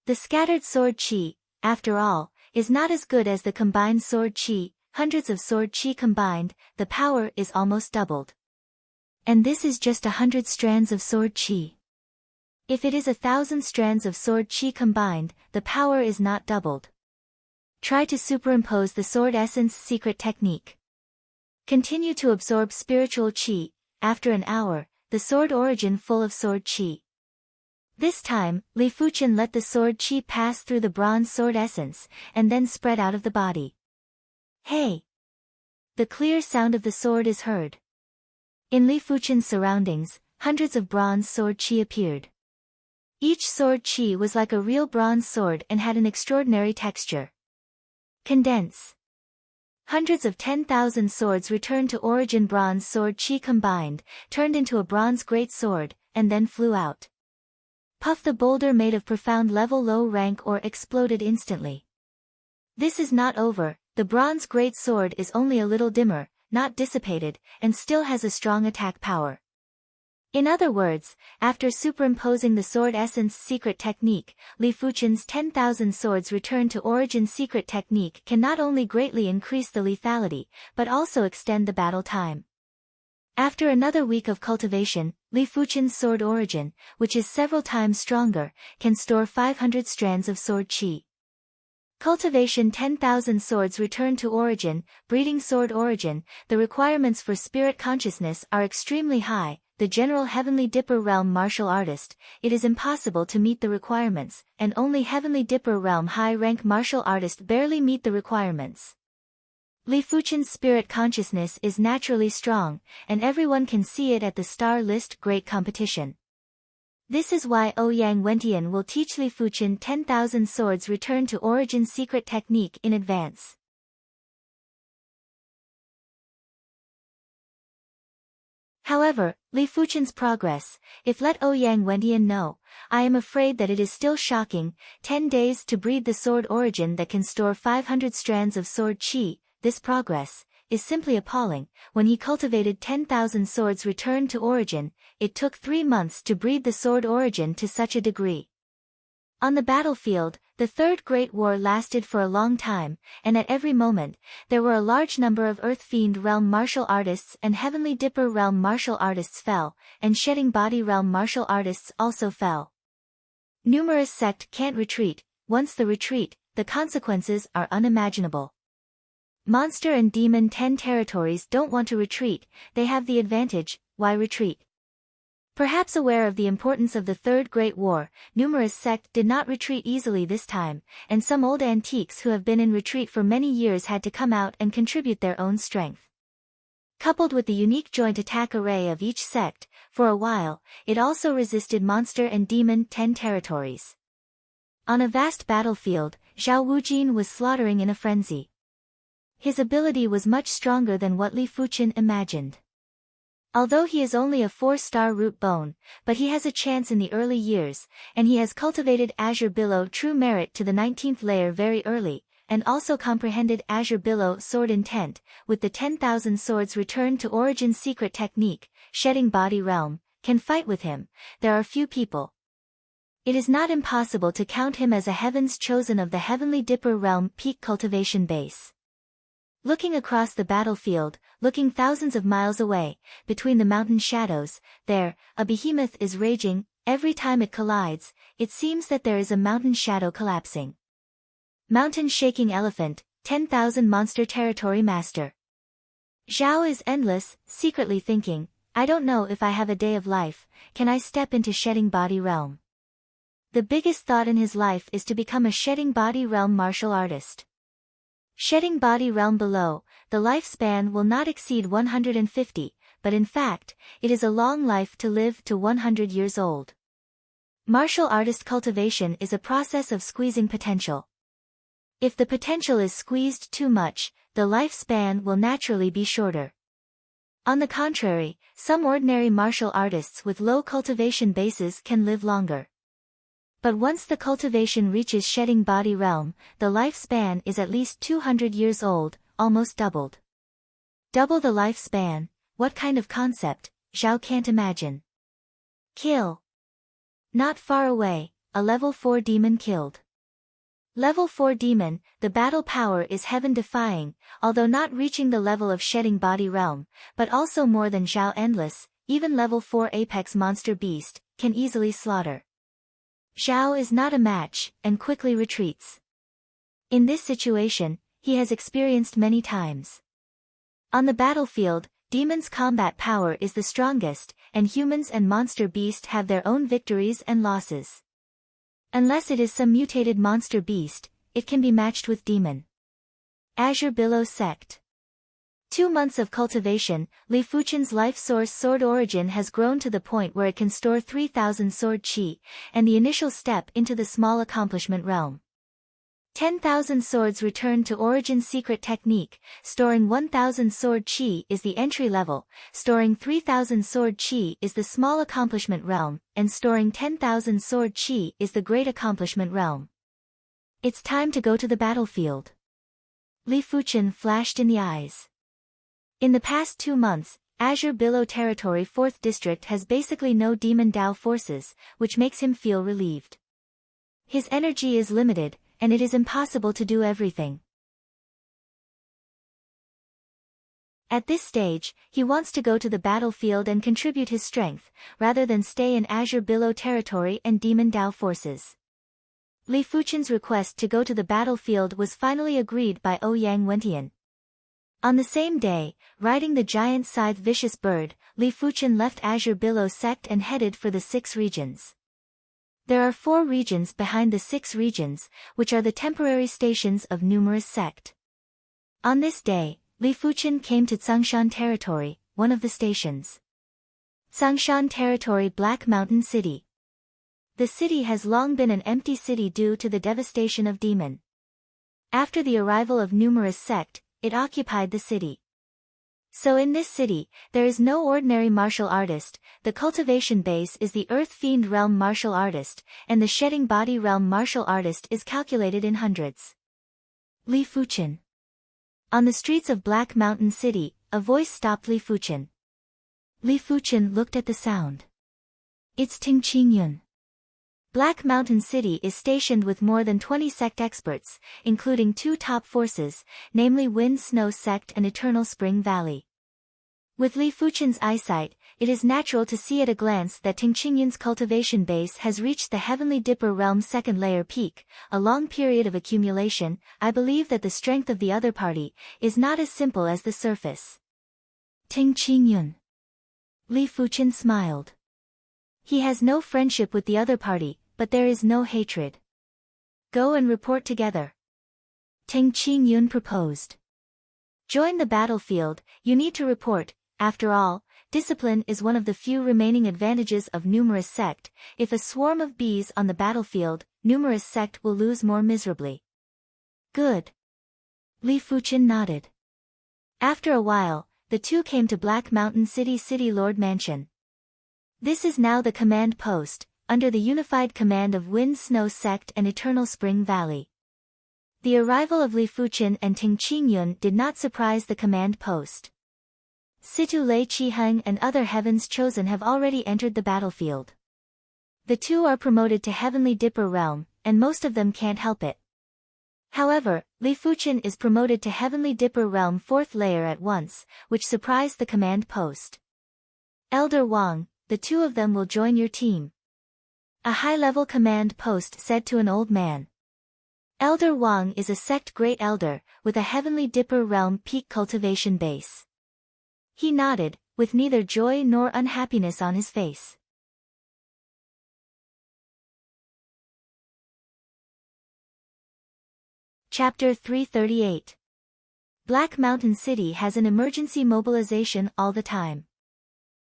The scattered sword qi, after all, is not as good as the combined sword qi. Hundreds of sword qi combined, the power is almost doubled. And this is just 100 strands of sword qi. If it is 1,000 strands of sword qi combined, the power is not doubled. Try to superimpose the sword essence secret technique. Continue to absorb spiritual qi. After an hour, the sword origin full of sword qi. This time, Li Fuchen let the sword qi pass through the bronze sword essence, and then spread out of the body. Hey! The clear sound of the sword is heard. In Li Fuchen's surroundings, hundreds of bronze sword qi appeared. Each sword qi was like a real bronze sword and had an extraordinary texture. Condense. Hundreds of 10,000 swords returned to origin bronze sword qi combined, turned into a bronze great sword, and then flew out. Puff the boulder made of profound level low rank or exploded instantly. This is not over, the bronze great sword is only a little dimmer, not dissipated, and still has a strong attack power. In other words, after superimposing the sword essence secret technique, Li Fuchen's 10,000 swords return to origin secret technique can not only greatly increase the lethality, but also extend the battle time. After another week of cultivation, Li Fuchen's sword origin, which is several times stronger, can store 500 strands of sword qi. Cultivation 10,000 swords return to origin, breeding sword origin, the requirements for spirit consciousness are extremely high. The general Heavenly Dipper realm martial artist, it is impossible to meet the requirements, and only Heavenly Dipper realm high-rank martial artist barely meet the requirements. Li Fuchen's spirit consciousness is naturally strong, and everyone can see it at the star list great competition. This is why Ouyang Wentian will teach Li Fuchen 10,000 swords return to origin secret technique in advance. However, Li Fuchen's progress, if let Ouyang Wentian know, I am afraid that it is still shocking. 10 days to breed the sword origin that can store 500 strands of sword qi, this progress is simply appalling. When he cultivated 10,000 swords returned to origin, it took 3 months to breed the sword origin to such a degree. On the battlefield, the Third Great War lasted for a long time, and at every moment, there were a large number of Earth Fiend realm martial artists and Heavenly Dipper realm martial artists fell, and Shedding Body realm martial artists also fell. Numerous sect can't retreat. Once the retreat, the consequences are unimaginable. Monster and Demon 10 territories don't want to retreat, they have the advantage, why retreat? Perhaps aware of the importance of the Third Great War, numerous sect did not retreat easily this time, and some old antiques who have been in retreat for many years had to come out and contribute their own strength. Coupled with the unique joint attack array of each sect, for a while, it also resisted Monster and Demon 10 territories. On a vast battlefield, Zhao Wujin was slaughtering in a frenzy. His ability was much stronger than what Li Fuchen imagined. Although he is only a 4-star root bone, but he has a chance in the early years, and he has cultivated Azure Billow True Merit to the 19th layer very early, and also comprehended Azure Billow Sword Intent, with the 10,000 swords returned to origin secret technique, Shedding Body realm, can fight with him. There are few people. It is not impossible to count him as a heaven's chosen of the Heavenly Dipper realm peak cultivation base. Looking across the battlefield, looking thousands of miles away, between the mountain shadows, there, a behemoth is raging. Every time it collides, it seems that there is a mountain shadow collapsing. Mountain shaking elephant, 10,000 monster territory master. Zhao is endless, secretly thinking, I don't know if I have a day of life, can I step into Shedding Body realm? The biggest thought in his life is to become a Shedding Body realm martial artist. Shedding Body realm below, the lifespan will not exceed 150, but in fact, it is a long life to live to 100 years old. Martial artist cultivation is a process of squeezing potential. If the potential is squeezed too much, the lifespan will naturally be shorter. On the contrary, some ordinary martial artists with low cultivation bases can live longer. But once the cultivation reaches Shedding Body realm, the lifespan is at least 200 years old, almost doubled. Double the lifespan, what kind of concept, Zhao can't imagine. Kill. Not far away, a level 4 demon killed. Level 4 demon, the battle power is heaven-defying, although not reaching the level of Shedding Body realm, but also more than Zhao endless, even level 4 apex monster beast, can easily slaughter. Zhao is not a match, and quickly retreats. In this situation, he has experienced many times. On the battlefield, demons' combat power is the strongest, and humans and monster beast have their own victories and losses. Unless it is some mutated monster beast, it can be matched with demon. Azure Billow Sect. 2 months of cultivation, Li Fuchen's life source sword origin has grown to the point where it can store 3,000 sword qi, and the initial step into the small accomplishment realm. 10,000 swords return to origin secret technique, storing 1,000 sword qi is the entry level, storing 3,000 sword qi is the small accomplishment realm, and storing 10,000 sword qi is the great accomplishment realm. It's time to go to the battlefield. Li Fuchen flashed in the eyes. In the past 2 months, Azure Billow Territory 4th District has basically no demon Dao forces, which makes him feel relieved. His energy is limited, and it is impossible to do everything. At this stage, he wants to go to the battlefield and contribute his strength, rather than stay in Azure Billow Territory and demon Dao forces. Li Fuchen's request to go to the battlefield was finally agreed by Ouyang Wentian. On the same day, riding the giant scythe vicious bird, Li Fuchen left Azure Billow sect and headed for the 6 regions. There are 4 regions behind the 6 regions, which are the temporary stations of numerous sect. On this day, Li Fuchen came to Tsangshan Territory, one of the stations. Tsangshan Territory Black Mountain City. The city has long been an empty city due to the devastation of demon. After the arrival of numerous sect, it occupied the city. So in this city, there is no ordinary martial artist, the cultivation base is the Earth Fiend Realm martial artist, and the Shedding Body Realm martial artist is calculated in hundreds. Li Fuchen. On the streets of Black Mountain City, a voice stopped Li Fuchen. Li Fuchen looked at the sound. It's Ting Qingyun. Black Mountain City is stationed with more than 20 sect experts, including 2 top forces, namely Wind Snow Sect and Eternal Spring Valley. With Li Fuchen's eyesight, it is natural to see at a glance that Ting Qingyun's cultivation base has reached the Heavenly Dipper Realm 2nd layer peak, a long period of accumulation. I believe that the strength of the other party is not as simple as the surface. Ting Qingyun. Li Fuchen smiled. He has no friendship with the other party, but there is no hatred. Go and report together. Ting Qingyun proposed. Join the battlefield, you need to report. After all, discipline is one of the few remaining advantages of numerous sect. If a swarm of bees on the battlefield, numerous sect will lose more miserably. Good. Li Fuchen nodded. After a while, the 2 came to Black Mountain City Lord Mansion. This is now the command post, under the unified command of Wind Snow Sect and Eternal Spring Valley. The arrival of Li Fuchen and Ting Qingyun did not surprise the command post. Situ Lei Qiheng and other Heavens Chosen have already entered the battlefield. The 2 are promoted to Heavenly Dipper Realm, and most of them can't help it. However, Li Fuchen is promoted to Heavenly Dipper Realm 4th layer at once, which surprised the command post. Elder Wang, the 2 of them will join your team. A high-level command post said to an old man. Elder Wang is a sect great elder, with a Heavenly Dipper Realm peak cultivation base. He nodded, with neither joy nor unhappiness on his face. Chapter 338. Black Mountain City has an emergency mobilization all the time.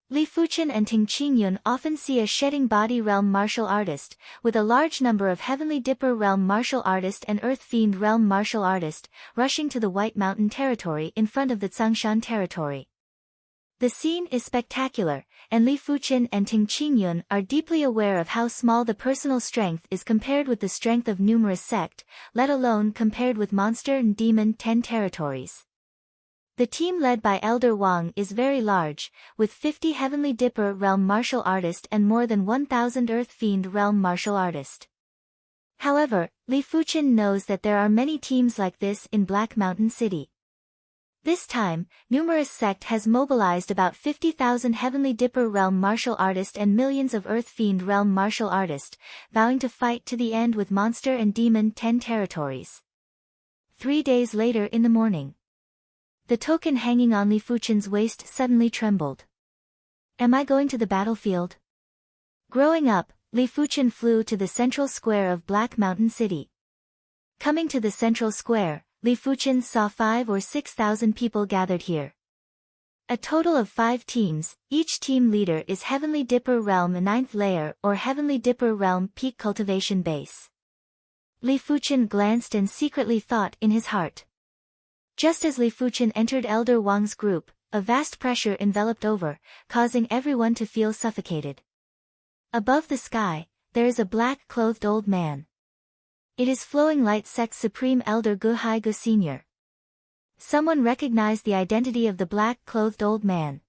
Li Fuchen and Ting Qingyun often see a Shedding Body Realm martial artist, with a large number of Heavenly Dipper Realm martial artist and Earth Fiend Realm martial artist, rushing to the White Mountain Territory in front of the Tsangshan Territory. The scene is spectacular, and Li Fuchen and Ting Qingyun are deeply aware of how small the personal strength is compared with the strength of numerous sect, let alone compared with Monster and Demon 10 territories. The team led by Elder Wang is very large, with 50 Heavenly Dipper Realm martial artist and more than 1,000 Earth Fiend Realm martial artist. However, Li Fuchen knows that there are many teams like this in Black Mountain City. This time, numerous sect has mobilized about 50,000 Heavenly Dipper Realm martial artist and millions of Earth Fiend Realm martial artist, vowing to fight to the end with Monster and Demon 10 territories. 3 days later in the morning. The token hanging on Li Fuchen's waist suddenly trembled. Am I going to the battlefield? Growing up, Li Fuchen flew to the central square of Black Mountain City. Coming to the central square, Li Fuchen saw 5,000 or 6,000 people gathered here. A total of 5 teams, each team leader is Heavenly Dipper Realm 9th layer or Heavenly Dipper Realm peak cultivation base. Li Fuchen glanced and secretly thought in his heart. Just as Li Fuchen entered Elder Wang's group, a vast pressure enveloped over, causing everyone to feel suffocated. Above the sky, there is a black-clothed old man. It is Flowing Light Sect's Supreme Elder Gu Hai Gu Sr. Someone recognized the identity of the black-clothed old man.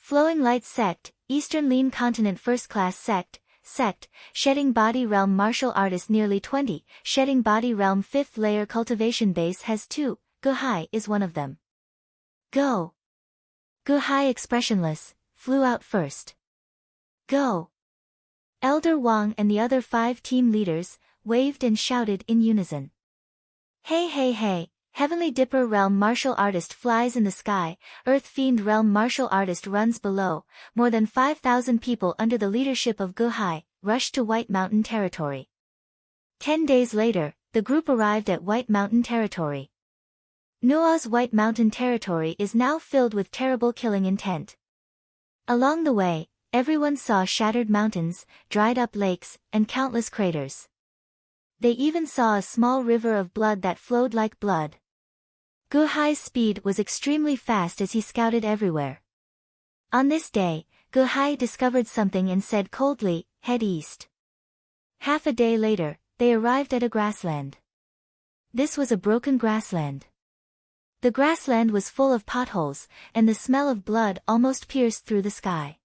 Flowing Light Sect, Eastern Lean Continent First Class Sect, Shedding Body Realm Martial Artist Nearly 20, Shedding Body Realm 5th Layer Cultivation Base has 2, Guhai is one of them. Go! Guhai expressionless, flew out first. Go! Elder Wang and the other 5 team leaders, waved and shouted in unison. Hey hey hey, Heavenly Dipper Realm Martial Artist flies in the sky, Earth Fiend Realm Martial Artist runs below, more than 5,000 people under the leadership of Guhai, rushed to White Mountain Territory. 10 days later, the group arrived at White Mountain Territory. Nua's White Mountain Territory is now filled with terrible killing intent. Along the way, everyone saw shattered mountains, dried-up lakes, and countless craters. They even saw a small river of blood that flowed like blood. Guhai's speed was extremely fast as he scouted everywhere. On this day, Guhai discovered something and said coldly, "Head east." Half a day later, they arrived at a grassland. This was a broken grassland. The grassland was full of potholes, and the smell of blood almost pierced through the sky.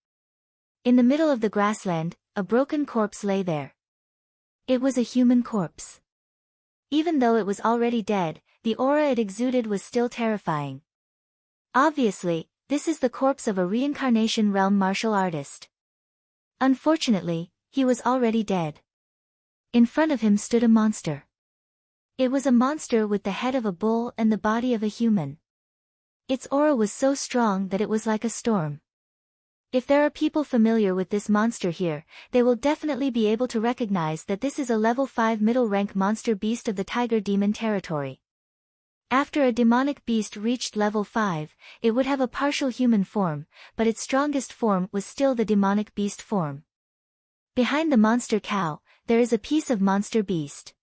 In the middle of the grassland, a broken corpse lay there. It was a human corpse. Even though it was already dead, the aura it exuded was still terrifying. Obviously, this is the corpse of a reincarnation realm martial artist. Unfortunately, he was already dead. In front of him stood a monster. It was a monster with the head of a bull and the body of a human. Its aura was so strong that it was like a storm. If there are people familiar with this monster here, they will definitely be able to recognize that this is a level 5 middle rank monster beast of the Tiger Demon territory. After a demonic beast reached level 5, it would have a partial human form, but its strongest form was still the demonic beast form. Behind the monster cow, there is a piece of monster beast.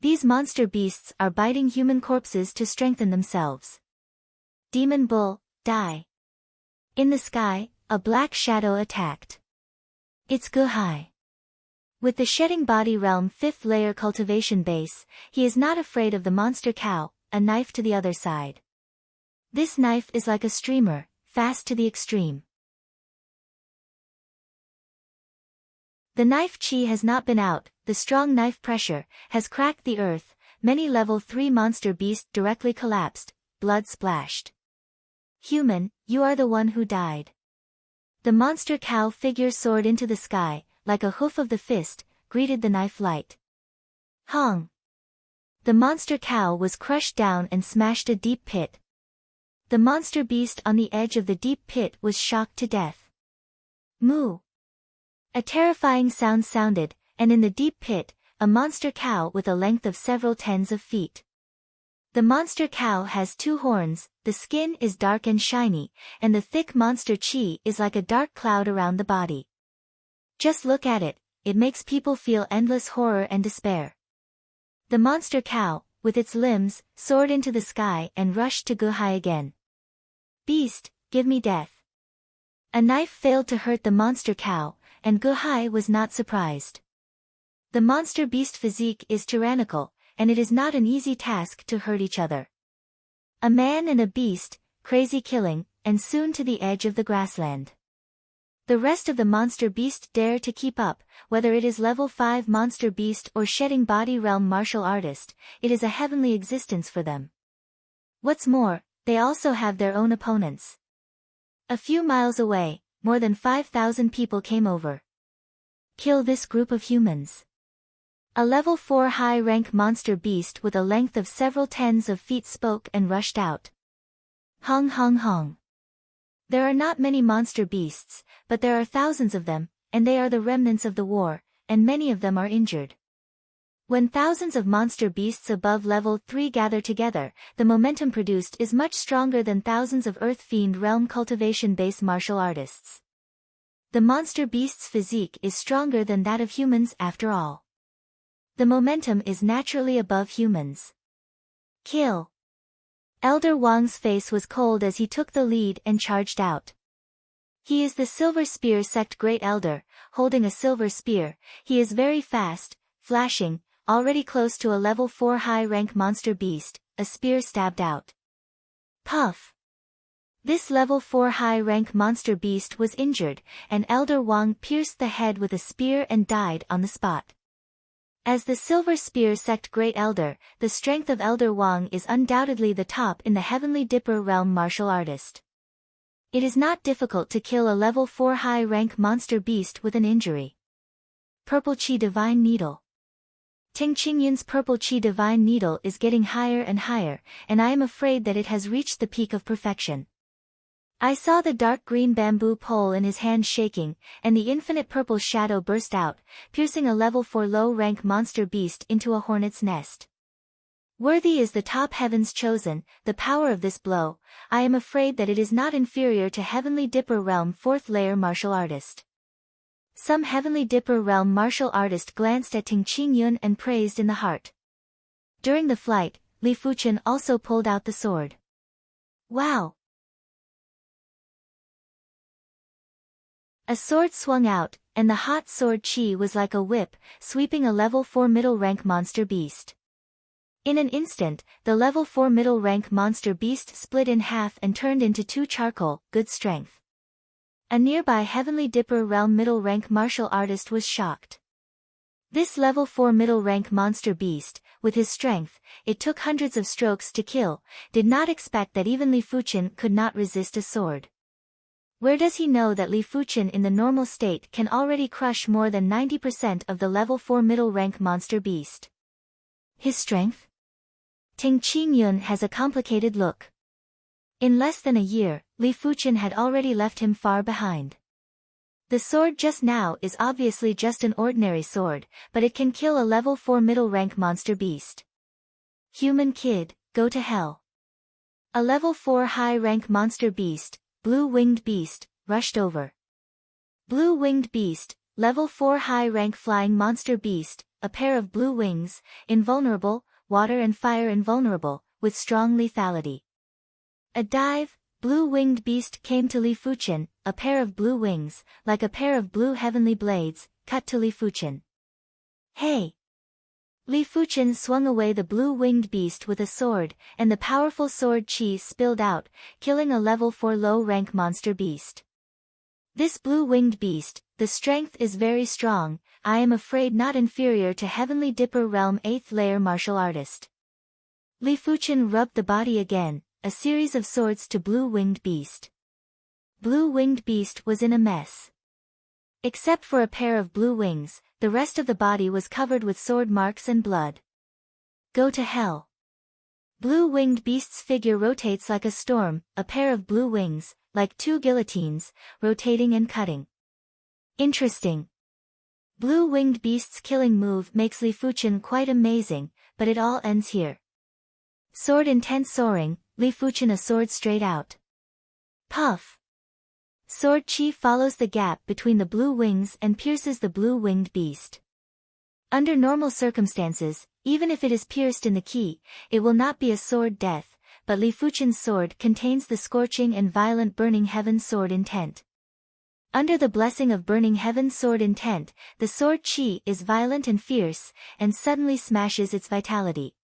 These monster beasts are biting human corpses to strengthen themselves. Demon Bull, die. In the sky, a black shadow attacked. It's Guhai. With the Shedding Body Realm 5th Layer Cultivation Base, he is not afraid of the monster cow, a knife to the other side. This knife is like a streamer, fast to the extreme. The knife chi has not been out, the strong knife pressure has cracked the earth, many level 3 monster beasts directly collapsed, blood splashed. Human, you are the one who died. The monster cow figure soared into the sky, like a hoof of the fist, greeted the knife light. Hong! The monster cow was crushed down and smashed a deep pit. The monster beast on the edge of the deep pit was shocked to death. Moo! A terrifying sound sounded, and in the deep pit, a monster cow with a length of several tens of feet. The monster cow has 2 horns, the skin is dark and shiny, and the thick monster chi is like a dark cloud around the body. Just look at it, it makes people feel endless horror and despair. The monster cow, with its limbs, soared into the sky and rushed to Guhai again. Beast, give me death. A knife failed to hurt the monster cow, and Guhai was not surprised. The monster beast physique is tyrannical, and it is not an easy task to hurt each other. A man and a beast, crazy killing, and soon to the edge of the grassland. The rest of the monster beast dare to keep up, whether it is level 5 monster beast or shedding body realm martial artist, it is a heavenly existence for them. What's more, they also have their own opponents. A few miles away, more than 5,000 people came over. Kill this group of humans. A level 4 high-rank monster beast with a length of several tens of feet spoke and rushed out. Hong hong hong. There are not many monster beasts, but there are thousands of them, and they are the remnants of the war, and many of them are injured. When thousands of monster beasts above level 3 gather together, the momentum produced is much stronger than thousands of Earth Fiend realm cultivation base martial artists. The monster beast's physique is stronger than that of humans after all. The momentum is naturally above humans. Kill. Elder Wang's face was cold as he took the lead and charged out. He is the Silver Spear Sect Great Elder, holding a silver spear. He is very fast, flashing, already close to a level 4 high-rank monster beast, a spear stabbed out. Puff! This level 4 high-rank monster beast was injured, and Elder Wang pierced the head with a spear and died on the spot. As the silver spear sected Great Elder, the strength of Elder Wang is undoubtedly the top in the Heavenly Dipper realm martial artist. It is not difficult to kill a level 4 high-rank monster beast with an injury. Purple Qi Divine Needle. Ting Qingyun's Purple Qi Divine Needle is getting higher and higher, and I am afraid that it has reached the peak of perfection. I saw the dark green bamboo pole in his hand shaking, and the infinite purple shadow burst out, piercing a level 4 low-rank monster beast into a hornet's nest. Worthy is the top heavens chosen, the power of this blow. I am afraid that it is not inferior to Heavenly Dipper realm 4th layer martial artist. Some Heavenly Dipper realm martial artist glanced at Ting Qingyun and praised in the heart. During the flight, Li Fuchen also pulled out the sword. Wow! A sword swung out, and the hot sword chi was like a whip, sweeping a level 4 middle-rank monster beast. In an instant, the level 4 middle-rank monster beast split in half and turned into 2 charcoal, good strength. A nearby Heavenly Dipper realm middle-rank martial artist was shocked. This level 4 middle-rank monster beast, with his strength, it took hundreds of strokes to kill, did not expect that even Li Fuchen could not resist a sword. Where does he know that Li Fuchen in the normal state can already crush more than 90% of the level 4 middle-rank monster beast? His strength? Ting Qingyun has a complicated look. In less than a year, Li Fuchen had already left him far behind. The sword just now is obviously just an ordinary sword, but it can kill a level 4 middle-rank monster beast. Human kid, go to hell. A level 4 high-rank monster beast, Blue-winged beast, rushed over. Blue-winged beast, level 4 high-rank flying monster beast, a pair of blue wings, invulnerable, water and fire invulnerable, with strong lethality. A dive, blue-winged beast came to Li Fuchen, a pair of blue wings, like a pair of blue heavenly blades, cut to Li Fuchen. Hey! Li Fuchen swung away the blue-winged beast with a sword, and the powerful sword chi spilled out, killing a level 4 low-rank monster beast. This blue-winged beast, the strength is very strong, I am afraid not inferior to Heavenly Dipper realm 8th layer martial artist. Li Fuchen rubbed the body again, a series of swords to blue-winged beast. Blue-winged beast was in a mess. Except for a pair of blue wings, the rest of the body was covered with sword marks and blood. Go to hell. Blue-winged beast's figure rotates like a storm, a pair of blue wings, like 2 guillotines, rotating and cutting. Interesting. Blue-winged beast's killing move makes Li Fuchen quite amazing, but it all ends here. Sword intent soaring, Li Fuchen a sword straight out. Puff. Sword chi follows the gap between the blue wings and pierces the blue-winged beast. Under normal circumstances, even if it is pierced in the ki, it will not be a sword death, but Li Fuchen's sword contains the scorching and violent burning heaven sword intent. Under the blessing of burning heaven sword intent, the sword chi is violent and fierce, and suddenly smashes its vitality.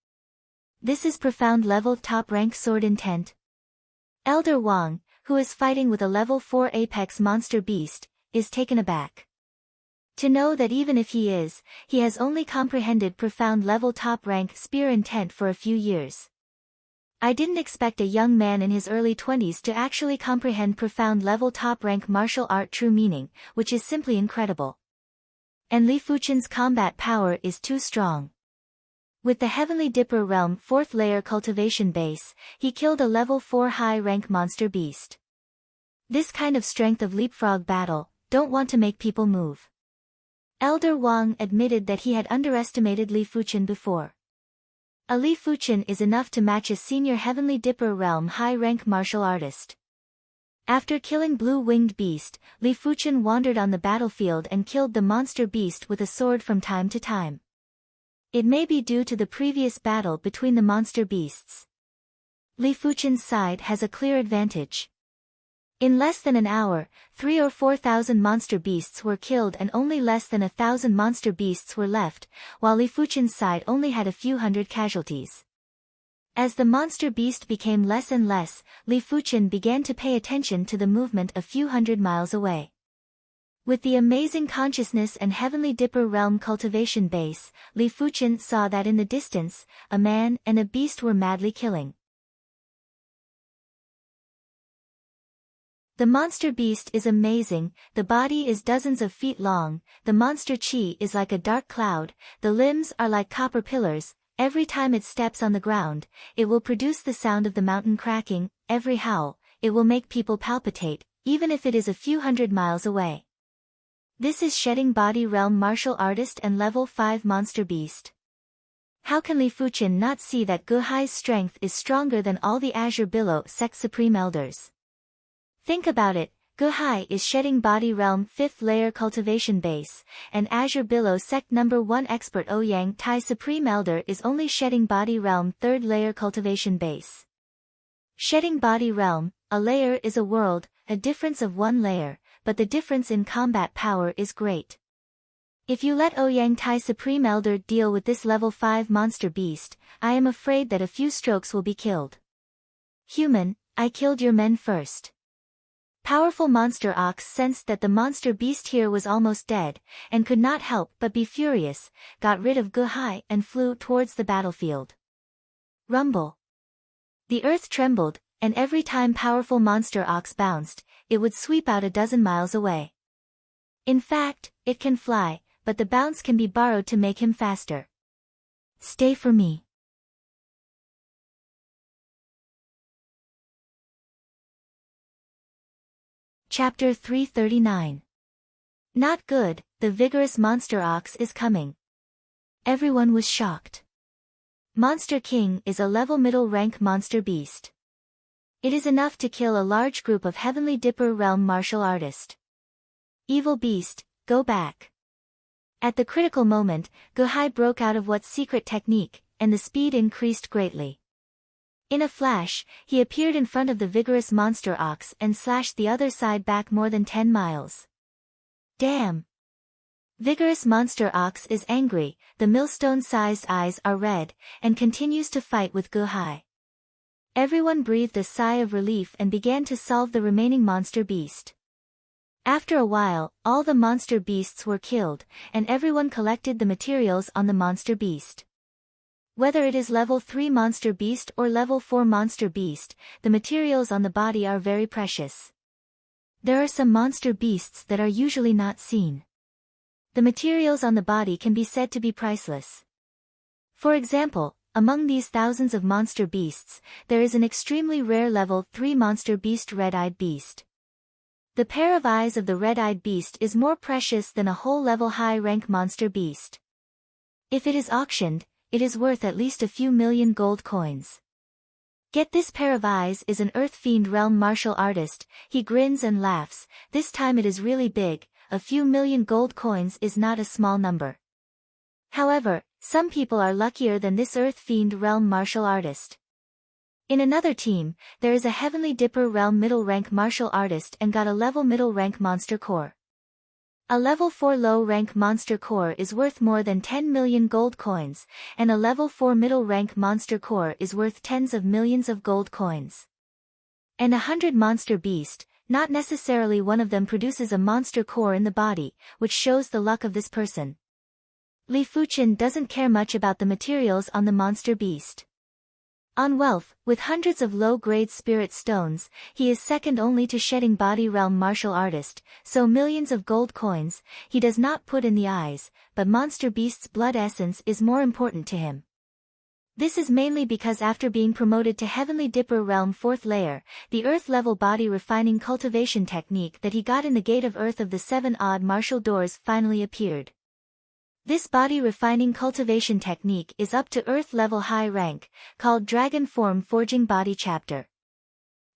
This is profound level top rank sword intent. Elder Wang, who is fighting with a level 4 apex monster beast, is taken aback. To know that even if he has only comprehended profound level top rank spear intent for a few years. I didn't expect a young man in his early 20s to actually comprehend profound level top rank martial art true meaning, which is simply incredible. And Li Fuchen's combat power is too strong. With the Heavenly Dipper realm 4th layer cultivation base, he killed a level 4 high rank monster beast. This kind of strength of leapfrog battle, don't want to make people move. Elder Wang admitted that he had underestimated Li Fuchen before. A Li Fuchen is enough to match a senior Heavenly Dipper realm high rank martial artist. After killing blue-winged beast, Li Fuchen wandered on the battlefield and killed the monster beast with a sword from time to time. It may be due to the previous battle between the monster beasts. Li Fuchen's side has a clear advantage. In less than an hour, 3,000 or 4,000 monster beasts were killed and only less than 1,000 monster beasts were left, while Li Fuchen's side only had a few hundred casualties. As the monster beast became less and less, Li Fuchen began to pay attention to the movement a few hundred miles away. With the amazing consciousness and heavenly Dipper realm cultivation base, Li Fuchen saw that in the distance, a man and a beast were madly killing. The monster beast is amazing, the body is dozens of feet long, the monster chi is like a dark cloud, the limbs are like copper pillars, every time it steps on the ground, it will produce the sound of the mountain cracking, every howl, it will make people palpitate, even if it is a few hundred miles away. This is Shedding Body Realm martial artist and level 5 monster beast. How can Li Fuchen not see that Guhai's strength is stronger than all the Azure Billow sect supreme elders? Think about it, Guhai is Shedding Body Realm 5th layer cultivation base, and Azure Billow sect number 1 expert Ouyang Tai Supreme Elder is only Shedding Body Realm 3rd layer cultivation base. Shedding Body Realm, a layer is a world, a difference of 1 layer, but the difference in combat power is great. If you let Ouyang Tai Supreme Elder deal with this level 5 monster beast, I am afraid that a few strokes will be killed. Human, I killed your men first. Powerful Monster Ox sensed that the monster beast here was almost dead, and could not help but be furious, got rid of Guhai and flew towards the battlefield. Rumble. The earth trembled, and every time powerful Monster Ox bounced, it would sweep out a dozen miles away. In fact, it can fly, but the bounce can be borrowed to make him faster. Stay for me. Chapter 339. Not good, the vigorous Monster Ox is coming. Everyone was shocked. Monster King is a level middle rank monster beast. It is enough to kill a large group of Heavenly Dipper realm martial artists. Evil beast, go back. At the critical moment, Guhai broke out of what's secret technique, and the speed increased greatly. In a flash, he appeared in front of the vigorous Monster Ox and slashed the other side back more than 10 miles. Damn! Vigorous Monster Ox is angry, the millstone-sized eyes are red, and continues to fight with Guhai. Everyone breathed a sigh of relief and began to solve the remaining monster beast. After a while, all the monster beasts were killed, and everyone collected the materials on the monster beast. Whether it is level 3 monster beast or level 4 monster beast, the materials on the body are very precious. There are some monster beasts that are usually not seen. The materials on the body can be said to be priceless. For example, among these thousands of monster beasts, there is an extremely rare level 3 monster beast red-eyed beast. The pair of eyes of the red-eyed beast is more precious than a whole level high-rank monster beast. If it is auctioned, it is worth at least a few million gold coins. Get this pair of eyes is an Earth Fiend realm martial artist, he grins and laughs, this time it is really big, a few million gold coins is not a small number. However, some people are luckier than this Earth Fiend realm martial artist. In another team, there is a Heavenly Dipper realm middle rank martial artist and got a level middle rank monster core. A level 4 low rank monster core is worth more than 10 million gold coins, and a level 4 middle rank monster core is worth tens of millions of gold coins. And 100 monster beast, not necessarily one of them produces a monster core in the body, which shows the luck of this person. Li Fuchen doesn't care much about the materials on the monster beast. On wealth, with hundreds of low-grade spirit stones, he is second only to Shedding Body Realm martial artist, so millions of gold coins, he does not put in the eyes, but Monster Beast's blood essence is more important to him. This is mainly because after being promoted to Heavenly Dipper Realm 4th layer, the Earth-level body refining cultivation technique that he got in the Gate of Earth of the 7 odd martial doors finally appeared. This body refining cultivation technique is up to Earth level high rank, called Dragon Form Forging Body Chapter.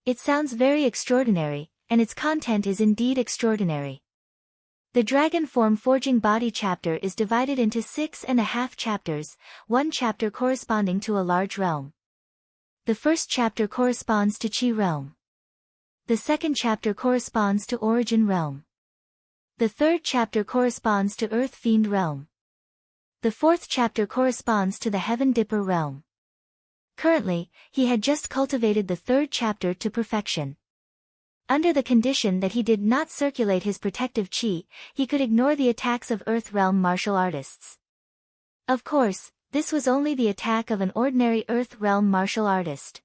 It sounds very extraordinary, and its content is indeed extraordinary. The Dragon Form Forging Body Chapter is divided into 6.5 chapters, one chapter corresponding to a large realm. The first chapter corresponds to Chi realm. The second chapter corresponds to Origin realm. The third chapter corresponds to Earth Fiend realm. The fourth chapter corresponds to the Heaven Dipper realm. Currently, he had just cultivated the third chapter to perfection. Under the condition that he did not circulate his protective chi, he could ignore the attacks of Earth Realm martial artists. Of course, this was only the attack of an ordinary Earth Realm martial artist.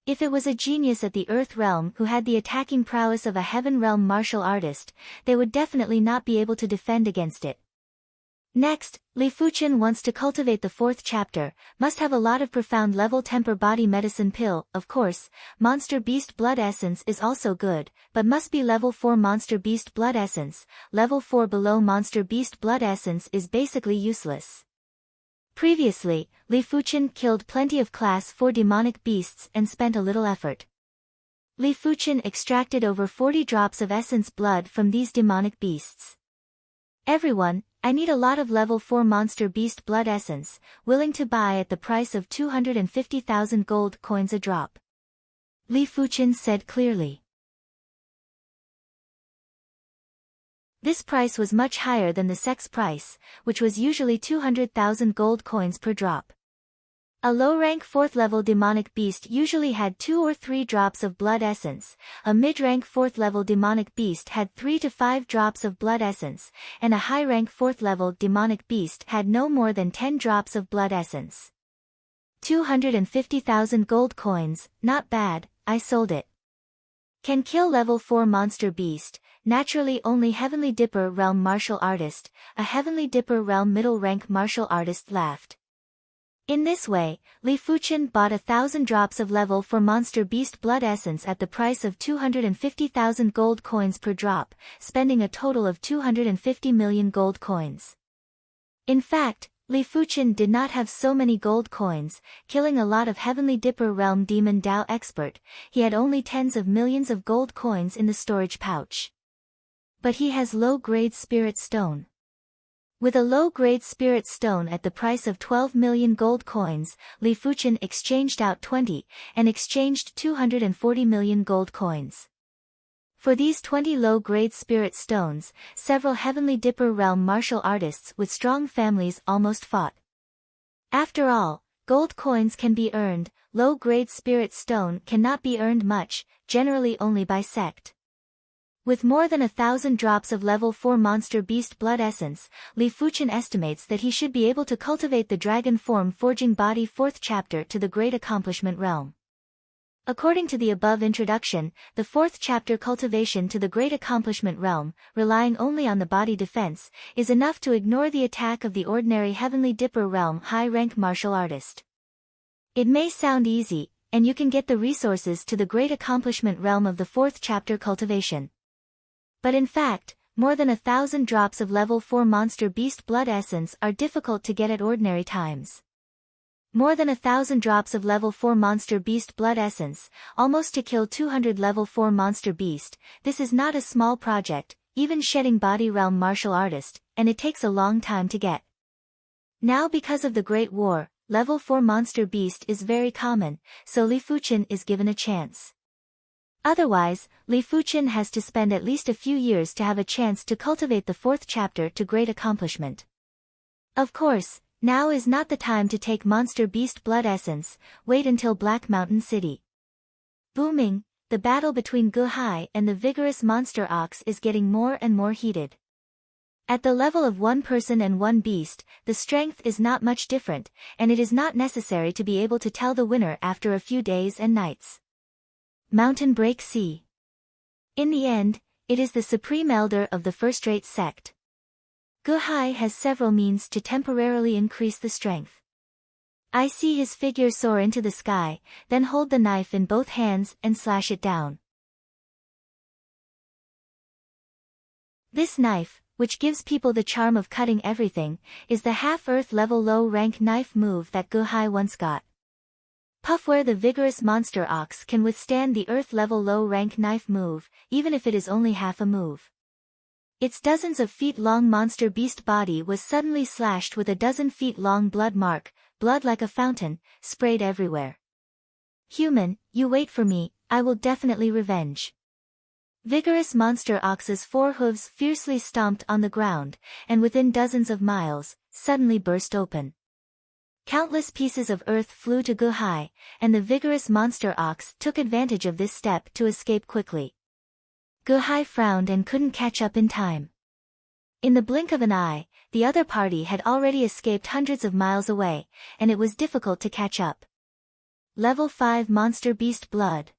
If it was a genius at the Earth Realm who had the attacking prowess of a Heaven Realm martial artist, they would definitely not be able to defend against it. Next, Li Fuchen wants to cultivate the fourth chapter, must have a lot of profound level temper body medicine pill, of course, monster beast blood essence is also good, but must be level 4 monster beast blood essence, level 4 below monster beast blood essence is basically useless. Previously, Li Fuchen killed plenty of class 4 demonic beasts and spent a little effort. Li Fuchen extracted over 40 drops of essence blood from these demonic beasts. Everyone, I need a lot of level 4 monster beast blood essence, willing to buy at the price of 250,000 gold coins a drop. Li Fuchen said clearly. This price was much higher than the sex price, which was usually 200,000 gold coins per drop. A low-rank 4th-level demonic beast usually had 2 or 3 drops of blood essence, a mid-rank 4th-level demonic beast had 3 to 5 drops of blood essence, and a high-rank 4th-level demonic beast had no more than 10 drops of blood essence. 250,000 gold coins, not bad, I sold it. Can kill level 4 monster beast, naturally only Heavenly Dipper Realm martial artist, a Heavenly Dipper Realm middle-rank martial artist laughed. In this way, Li Fuchen bought 1,000 drops of level 4 monster beast blood essence at the price of 250,000 gold coins per drop, spending a total of 250 million gold coins. In fact, Li Fuchen did not have so many gold coins, killing a lot of Heavenly Dipper Realm Demon Dao expert, he had only tens of millions of gold coins in the storage pouch. But he has low-grade spirit stone. With a low-grade spirit stone at the price of 12 million gold coins, Li Fuchen exchanged out 20, and exchanged 240 million gold coins. For these 20 low-grade spirit stones, several Heavenly Dipper Realm martial artists with strong families almost fought. After all, gold coins can be earned, low-grade spirit stone cannot be earned much, generally only by sect. With more than 1,000 drops of level 4 monster beast blood essence, Li Fuchen estimates that he should be able to cultivate the dragon form forging body 4th chapter to the Great Accomplishment Realm. According to the above introduction, the 4th chapter cultivation to the Great Accomplishment Realm, relying only on the body defense, is enough to ignore the attack of the ordinary Heavenly Dipper Realm high-rank martial artist. It may sound easy, and you can get the resources to the Great Accomplishment Realm of the 4th chapter cultivation. But in fact, more than 1,000 drops of level 4 monster beast blood essence are difficult to get at ordinary times. More than 1,000 drops of level 4 monster beast blood essence, almost to kill 200 level 4 monster beast, this is not a small project, even shedding body realm martial artist, and it takes a long time to get. Now because of the Great War, level 4 monster beast is very common, so Li Fuchen is given a chance. Otherwise, Li Fuchen has to spend at least a few years to have a chance to cultivate the 4th chapter to great accomplishment. Of course, now is not the time to take monster beast blood essence, wait until Black Mountain City. Booming, the battle between Guhai and the vigorous monster ox is getting more and more heated. At the level of one person and one beast, the strength is not much different, and it is not necessary to be able to tell the winner after a few days and nights. Mountain Break Sea. In the end, it is the supreme elder of the first-rate sect. Guhai has several means to temporarily increase the strength. I see his figure soar into the sky, then hold the knife in both hands and slash it down. This knife, which gives people the charm of cutting everything, is the half-earth level low-rank knife move that Guhai once got. Puffware the vigorous monster ox can withstand the earth-level low-rank knife move, even if it is only half a move. Its dozens of feet-long monster beast body was suddenly slashed with a dozen feet-long blood mark, blood like a fountain, sprayed everywhere. Human, you wait for me, I will definitely revenge. Vigorous monster ox's 4 hooves fiercely stomped on the ground, and within dozens of miles, suddenly burst open. Countless pieces of earth flew to Guhai, and the vigorous monster ox took advantage of this step to escape quickly. Guhai frowned and couldn't catch up in time. In the blink of an eye, the other party had already escaped hundreds of miles away, and it was difficult to catch up. Level 5 Monster Beast Blood.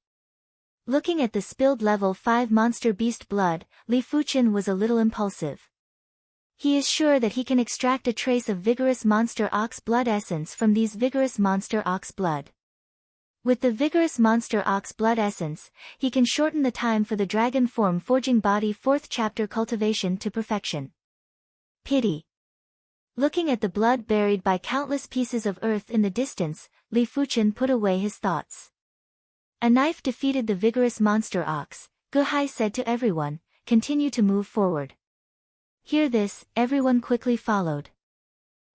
Looking at the spilled level 5 Monster Beast blood, Li Fuchen was a little impulsive. He is sure that he can extract a trace of vigorous monster ox blood essence from these vigorous monster ox blood. With the vigorous monster ox blood essence, he can shorten the time for the dragon form forging body 4th chapter cultivation to perfection. Pity. Looking at the blood buried by countless pieces of earth in the distance, Li Fuchen put away his thoughts. A knife defeated the vigorous monster ox, Guhai said to everyone, continue to move forward. Hear this, everyone quickly followed.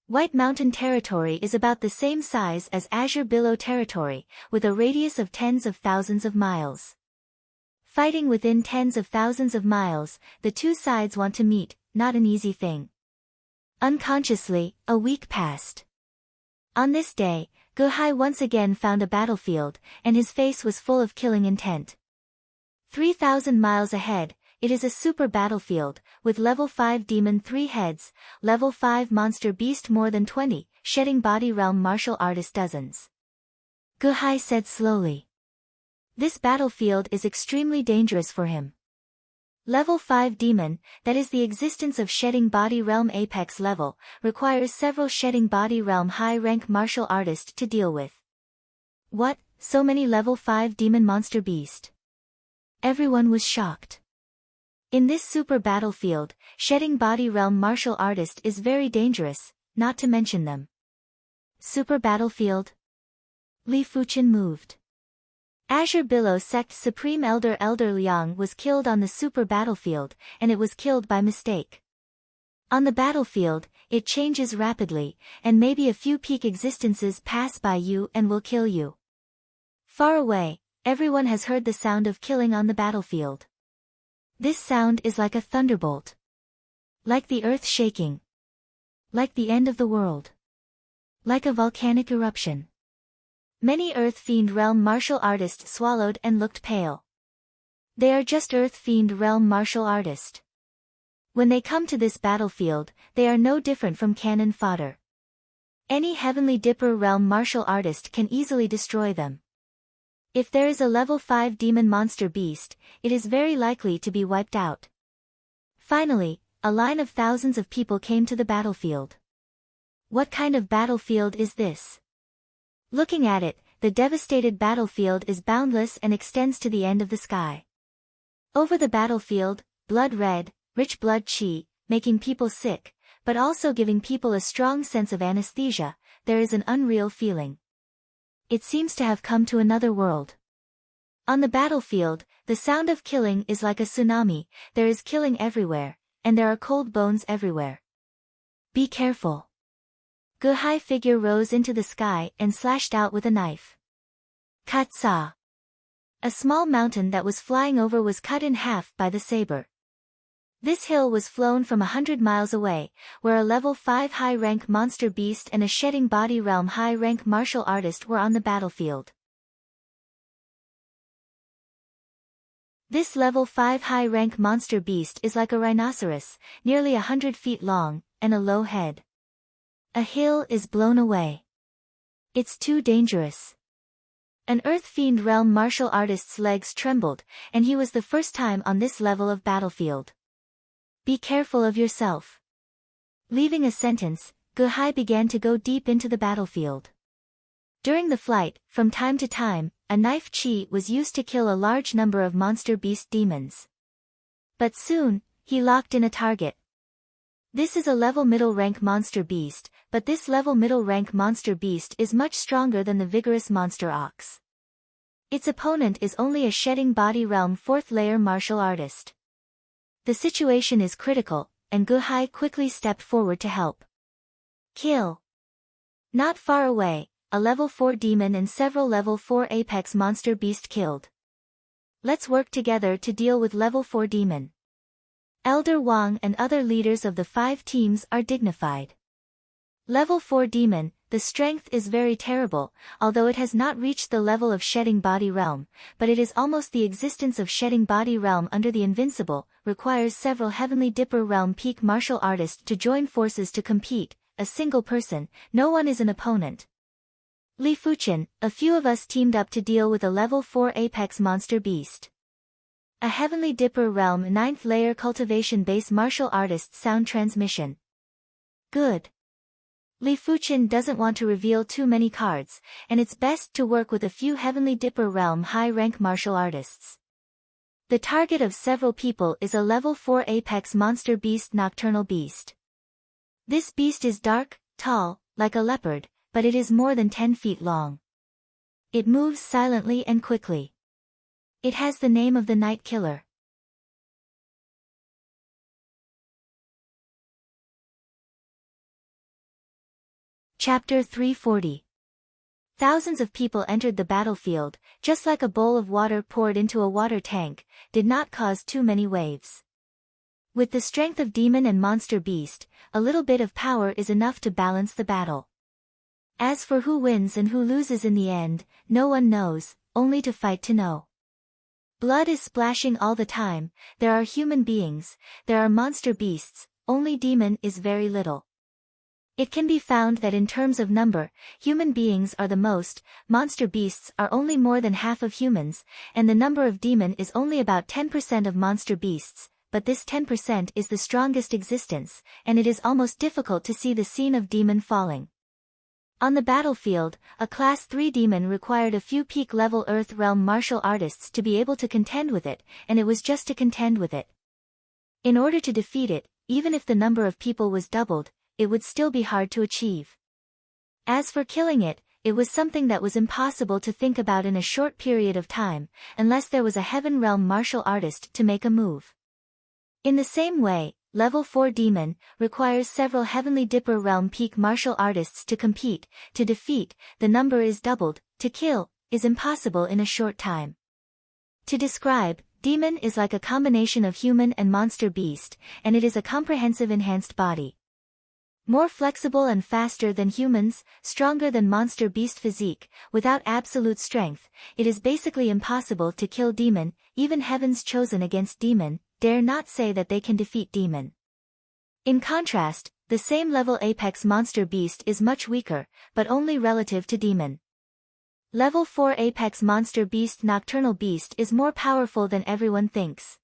White Mountain territory is about the same size as Azure Billow territory, with a radius of tens of thousands of miles. Fighting within tens of thousands of miles, the two sides want to meet, not an easy thing. Unconsciously, a week passed. On this day, Guhai once again found a battlefield, and his face was full of killing intent. 3,000 miles ahead, it is a super battlefield, with level 5 demon 3 heads, level 5 monster beast more than 20, shedding body realm martial artist dozens. Guhai said slowly. This battlefield is extremely dangerous for him. Level 5 demon, that is the existence of shedding body realm apex level, requires several shedding body realm high rank martial artists to deal with. What, so many level 5 demon monster beast? Everyone was shocked. In this super battlefield, shedding body realm martial artist is very dangerous, not to mention them. Super battlefield? Li Fuchen moved. Azure Billow Sect Supreme Elder Liang was killed on the super battlefield, and it was killed by mistake. On the battlefield, it changes rapidly, and maybe a few peak existences pass by you and will kill you. Far away, everyone has heard the sound of killing on the battlefield. This sound is like a thunderbolt. Like the earth shaking. Like the end of the world. Like a volcanic eruption. Many Earth Fiend Realm martial artists swallowed and looked pale. They are just Earth Fiend Realm martial artists. When they come to this battlefield, they are no different from cannon fodder. Any Heavenly Dipper Realm martial artist can easily destroy them. If there is a level 5 demon monster beast, it is very likely to be wiped out. Finally, a line of thousands of people came to the battlefield. What kind of battlefield is this? Looking at it, the devastated battlefield is boundless and extends to the end of the sky. Over the battlefield, blood red, rich blood chi, making people sick, but also giving people a strong sense of anesthesia, there is an unreal feeling. It seems to have come to another world. On the battlefield, the sound of killing is like a tsunami, there is killing everywhere, and there are cold bones everywhere. Be careful. Guhai figure rose into the sky and slashed out with a knife. Katsa. A small mountain that was flying over was cut in half by the saber. This hill was flown from 100 miles away, where a level 5 high-rank monster beast and a shedding body realm high-rank martial artist were on the battlefield. This level 5 high-rank monster beast is like a rhinoceros, nearly 100 feet long, and a low head. A hill is blown away. It's too dangerous. An Earth Fiend Realm martial artist's legs trembled, and he was the first time on this level of battlefield. Be careful of yourself. Leaving a sentence, Guhai began to go deep into the battlefield. During the flight, from time to time, a knife chi was used to kill a large number of monster beast demons. But soon, he locked in a target. This is a level middle rank monster beast, but this level middle rank monster beast is much stronger than the vigorous monster ox. Its opponent is only a shedding body realm 4th layer martial artist. The situation is critical, and Guhai quickly stepped forward to help. Kill. Not far away, a level 4 demon and several level 4 apex monster beast killed. Let's work together to deal with level 4 demon. Elder Wang and other leaders of the 5 teams are dignified. Level 4 demon, the strength is very terrible, although it has not reached the level of shedding body realm, but it is almost the existence of shedding body realm under the invincible, requires several heavenly dipper realm peak martial artists to join forces to compete, a single person, no one is an opponent. Li Fuchen, a few of us teamed up to deal with a level 4 apex monster beast. A heavenly dipper realm 9th layer cultivation base martial artist sound transmission. Good. Li Fuchen doesn't want to reveal too many cards, and it's best to work with a few heavenly dipper realm high-rank martial artists. The target of several people is a level 4 apex monster beast nocturnal beast. This beast is dark, tall, like a leopard, but it is more than 10 feet long. It moves silently and quickly. It has the name of the Night Killer. Chapter 340. Thousands of people entered the battlefield, just like a bowl of water poured into a water tank, did not cause too many waves. With the strength of demon and monster beast, a little bit of power is enough to balance the battle. As for who wins and who loses in the end, no one knows, only to fight to know. Blood is splashing all the time, there are human beings, there are monster beasts, only demon is very little. It can be found that in terms of number, human beings are the most, monster beasts are only more than half of humans, and the number of demon is only about 10% of monster beasts, but this 10% is the strongest existence, and it is almost difficult to see the scene of demon falling. On the battlefield, a Class 3 demon required a few peak-level Earth Realm martial artists to be able to contend with it, and it was just to contend with it. In order to defeat it, even if the number of people was doubled, it would still be hard to achieve. As for killing it, it was something that was impossible to think about in a short period of time, unless there was a Heaven Realm martial artist to make a move. In the same way, Level 4 Demon requires several Heavenly Dipper Realm peak martial artists to compete, to defeat, the number is doubled, to kill, is impossible in a short time. To describe, Demon is like a combination of human and monster beast, and it is a comprehensive enhanced body. More flexible and faster than humans, stronger than monster beast physique, without absolute strength, it is basically impossible to kill Demon, even Heaven's Chosen against Demon, dare not say that they can defeat Demon. In contrast, the same level Apex Monster Beast is much weaker, but only relative to Demon. Level 4 Apex Monster Beast Nocturnal Beast is more powerful than everyone thinks.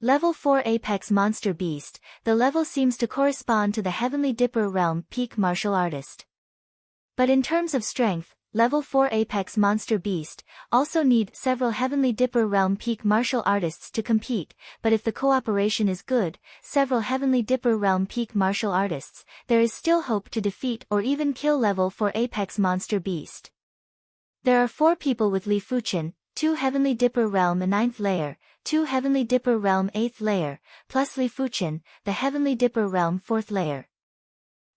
Level 4 Apex Monster Beast, the level seems to correspond to the Heavenly Dipper Realm peak martial artist. But in terms of strength, Level 4 Apex Monster Beast also need several Heavenly Dipper Realm peak martial artists to compete, but if the cooperation is good, several Heavenly Dipper Realm peak martial artists, there is still hope to defeat or even kill Level 4 Apex Monster Beast. There are 4 people with Li Fuchen, 2 Heavenly Dipper Realm 9th layer, 2 Heavenly Dipper Realm 8th layer, plus Li Fuchen, the Heavenly Dipper Realm 4th layer.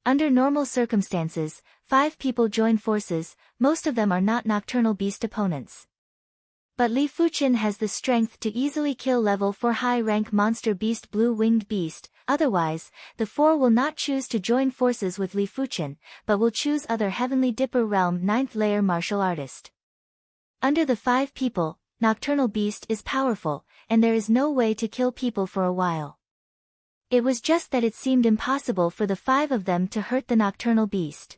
Under normal circumstances, 5 people join forces, most of them are not Nocturnal Beast opponents. But Li Fuchen has the strength to easily kill Level 4 high-rank Monster Beast Blue-Winged Beast, otherwise, the 4 will not choose to join forces with Li Fuchen, but will choose other Heavenly Dipper Realm 9th layer martial artist. Under the 5 people, Nocturnal Beast is powerful, and there is no way to kill people for a while. It was just that it seemed impossible for the 5 of them to hurt the Nocturnal Beast.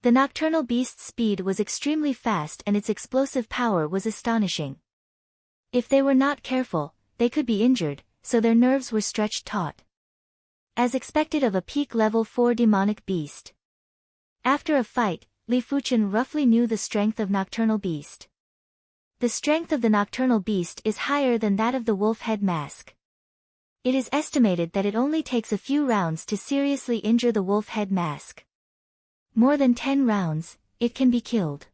The Nocturnal Beast's speed was extremely fast and its explosive power was astonishing. If they were not careful, they could be injured, so their nerves were stretched taut. As expected of a peak level 4 demonic beast. After a fight, Li Fuchen roughly knew the strength of Nocturnal Beast. The strength of the Nocturnal Beast is higher than that of the wolf head mask. It is estimated that it only takes a few rounds to seriously injure the wolf head mask. More than 10 rounds, it can be killed.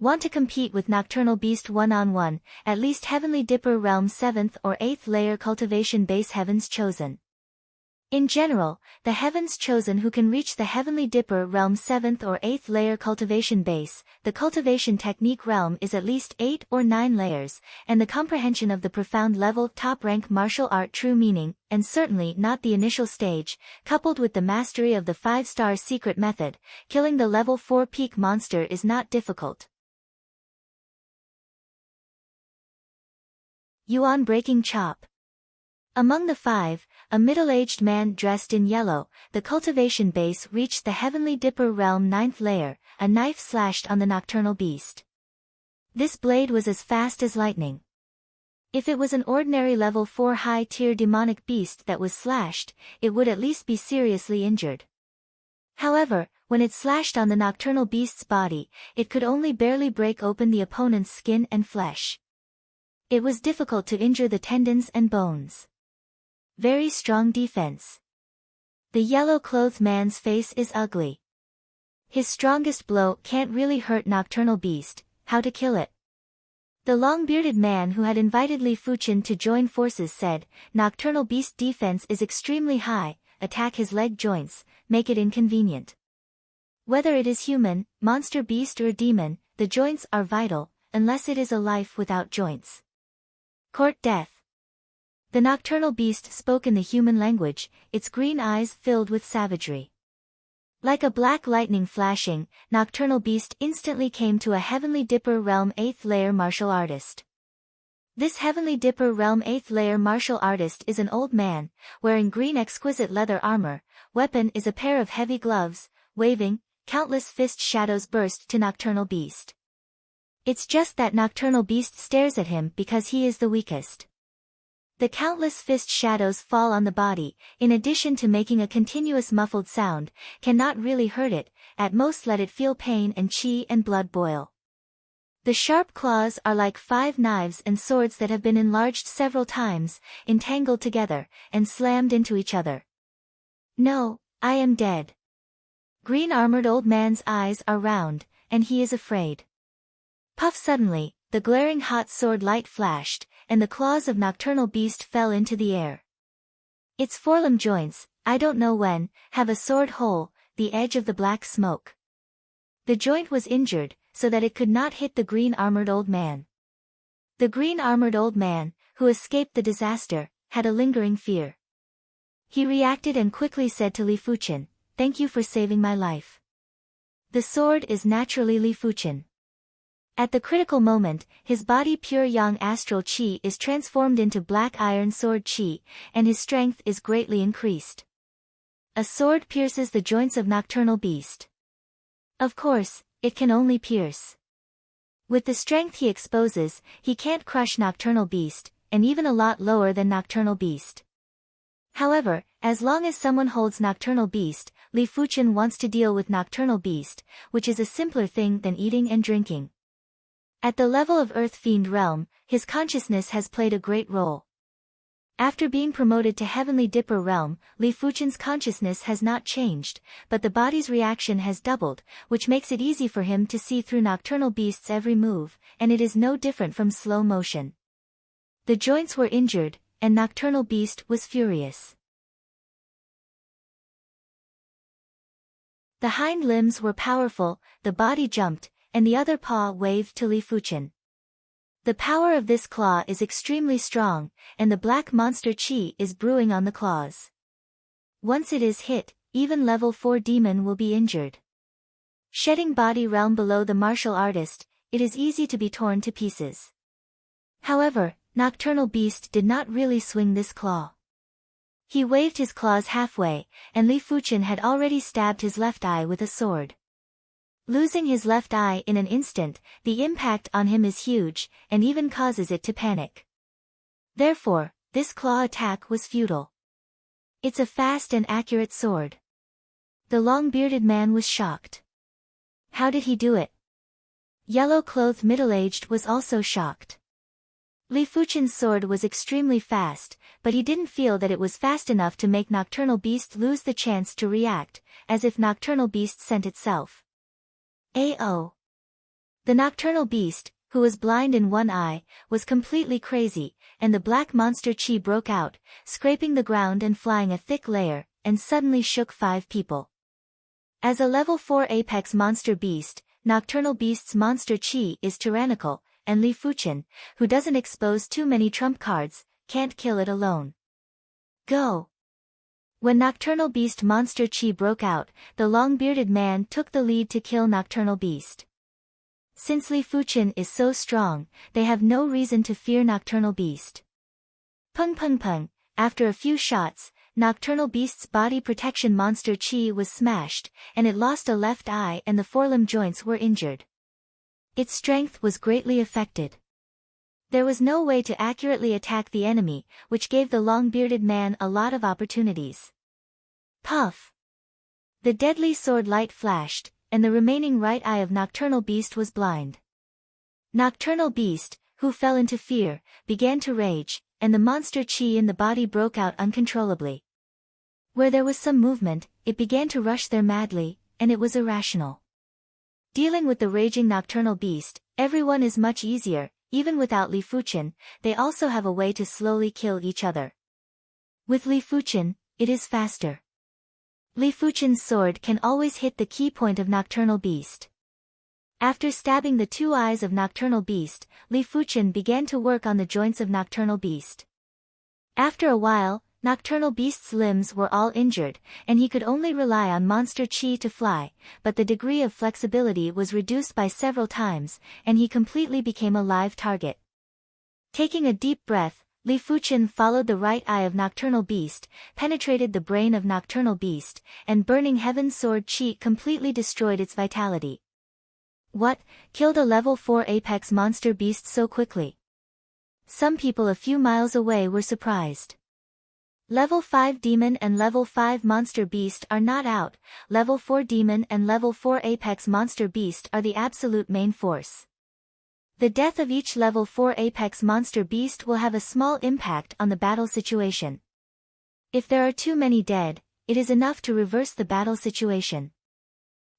Want to compete with Nocturnal Beast one-on-one, at least Heavenly Dipper Realm 7th or 8th layer cultivation base Heaven's Chosen. In general, the heavens chosen who can reach the Heavenly Dipper realm 7th or 8th layer cultivation base, the cultivation technique realm is at least 8 or 9 layers, and the comprehension of the profound level top rank martial art true meaning, and certainly not the initial stage, coupled with the mastery of the 5-star secret method, killing the level 4 peak monster is not difficult. Yuan breaking chop. Among the 5, a middle-aged man dressed in yellow, the cultivation base reached the Heavenly Dipper realm 9th layer, a knife slashed on the nocturnal beast. This blade was as fast as lightning. If it was an ordinary level 4 high-tier demonic beast that was slashed, it would at least be seriously injured. However, when it slashed on the nocturnal beast's body, it could only barely break open the opponent's skin and flesh. It was difficult to injure the tendons and bones. Very strong defense. The yellow-clothed man's face is ugly. His strongest blow can't really hurt nocturnal beast. How to kill it? The long-bearded man who had invited Li Fuchen to join forces said, nocturnal beast defense is extremely high, attack his leg joints, make it inconvenient. Whether it is human, monster beast or demon, the joints are vital, unless it is a life without joints. Court death. The nocturnal beast spoke in the human language, its green eyes filled with savagery. Like a black lightning flashing, nocturnal beast instantly came to a Heavenly Dipper realm 8th layer martial artist. This Heavenly Dipper realm 8th layer martial artist is an old man, wearing green exquisite leather armor, weapon is a pair of heavy gloves, waving, countless fist shadows burst to nocturnal beast. It's just that nocturnal beast stares at him because he is the weakest. The countless fist shadows fall on the body, in addition to making a continuous muffled sound, cannot really hurt it, at most let it feel pain and chi and blood boil. The sharp claws are like 5 knives and swords that have been enlarged several times, entangled together, and slammed into each other. No, I am dead. Green-armored old man's eyes are round, and he is afraid. Puff suddenly, the glaring hot sword light flashed, and the claws of nocturnal beast fell into the air. Its forelimb joints, I don't know when, have a sword hole, the edge of the black smoke. The joint was injured, so that it could not hit the green-armored old man. The green-armored old man, who escaped the disaster, had a lingering fear. He reacted and quickly said to Li Fuchen, "Thank you for saving my life." The sword is naturally Li Fuchen. At the critical moment, his body pure yang astral chi is transformed into black iron sword chi, and his strength is greatly increased. A sword pierces the joints of nocturnal beast. Of course, it can only pierce. With the strength he exposes, he can't crush nocturnal beast, and even a lot lower than nocturnal beast. However, as long as someone holds nocturnal beast, Li Fuchen wants to deal with nocturnal beast, which is a simpler thing than eating and drinking. At the level of Earth Fiend realm, his consciousness has played a great role. After being promoted to Heavenly Dipper realm, Li Fuchen's consciousness has not changed, but the body's reaction has doubled, which makes it easy for him to see through nocturnal beast's every move, and it is no different from slow motion. The joints were injured, and nocturnal beast was furious. The hind limbs were powerful, the body jumped, and the other paw waved to Li Fuchen. The power of this claw is extremely strong, and the black monster chi is brewing on the claws. Once it is hit, even level 4 demon will be injured. Shedding body realm below the martial artist, it is easy to be torn to pieces. However, nocturnal beast did not really swing this claw. He waved his claws halfway, and Li Fuchen had already stabbed his left eye with a sword. Losing his left eye in an instant, the impact on him is huge, and even causes it to panic. Therefore, this claw attack was futile. It's a fast and accurate sword. The long-bearded man was shocked. How did he do it? Yellow-clothed middle-aged was also shocked. Li Fuchen's sword was extremely fast, but he didn't feel that it was fast enough to make Nocturnal Beast lose the chance to react, as if Nocturnal Beast sent itself. AO. The Nocturnal Beast, who was blind in one eye, was completely crazy, and the black monster Chi broke out, scraping the ground and flying a thick layer, and suddenly shook 5 people. As a level 4 apex monster beast, Nocturnal Beast's monster Chi is tyrannical, and Li Fuchen, who doesn't expose too many trump cards, can't kill it alone. Go! When Nocturnal Beast monster Chi broke out, the long-bearded man took the lead to kill Nocturnal Beast. Since Li Fuchen is so strong, they have no reason to fear Nocturnal Beast. Pung pung pung, after a few shots, Nocturnal Beast's body protection monster Chi was smashed, and it lost a left eye and the forelimb joints were injured. Its strength was greatly affected. There was no way to accurately attack the enemy, which gave the long-bearded man a lot of opportunities. Puff! The deadly sword light flashed, and the remaining right eye of Nocturnal Beast was blind. Nocturnal Beast, who fell into fear, began to rage, and the monster Chi in the body broke out uncontrollably. Where there was some movement, it began to rush there madly, and it was irrational. Dealing with the raging Nocturnal Beast, everyone is much easier, even without Li Fuchen. They also have a way to slowly kill each other. With Li Fuchen, it is faster. Li Fuchen's sword can always hit the key point of Nocturnal Beast. After stabbing the 2 eyes of Nocturnal Beast, Li Fuchen began to work on the joints of Nocturnal Beast. After a while, Nocturnal Beast's limbs were all injured, and he could only rely on monster Chi to fly, but the degree of flexibility was reduced by several times, and he completely became a live target. Taking a deep breath, Li Fuchen followed the right eye of Nocturnal Beast, penetrated the brain of Nocturnal Beast, and Burning Heaven Sword Chi completely destroyed its vitality. What, killed a level 4 apex monster beast so quickly? Some people a few miles away were surprised. Level 5 Demon and Level 5 Monster Beast are not out, Level 4 Demon and Level 4 Apex Monster Beast are the absolute main force. The death of each Level 4 Apex Monster Beast will have a small impact on the battle situation. If there are too many dead, it is enough to reverse the battle situation.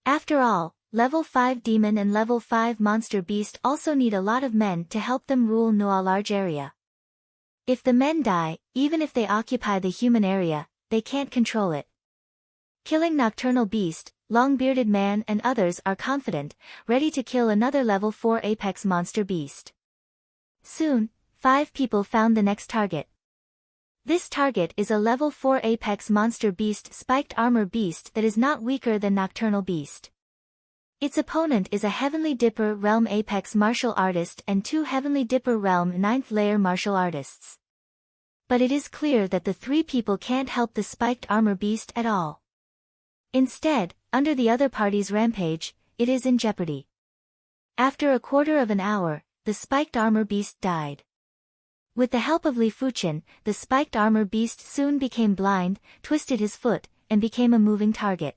After all, Level 5 Demon and Level 5 Monster Beast also need a lot of men to help them rule a large area. If the men die, even if they occupy the human area, they can't control it. Killing Nocturnal Beast, Long-Bearded Man and others are confident, ready to kill another Level 4 Apex Monster Beast. Soon, 5 people found the next target. This target is a Level 4 Apex Monster Beast Spiked Armor Beast that is not weaker than Nocturnal Beast. Its opponent is a Heavenly Dipper Realm Apex Martial Artist and 2 Heavenly Dipper Realm 9th Layer Martial Artists. But it is clear that the 3 people can't help the Spiked Armor Beast at all. Instead, under the other party's rampage, it is in jeopardy. After a quarter of an hour, the Spiked Armor Beast died. With the help of Li Fuchen, the Spiked Armor Beast soon became blind, twisted his foot, and became a moving target.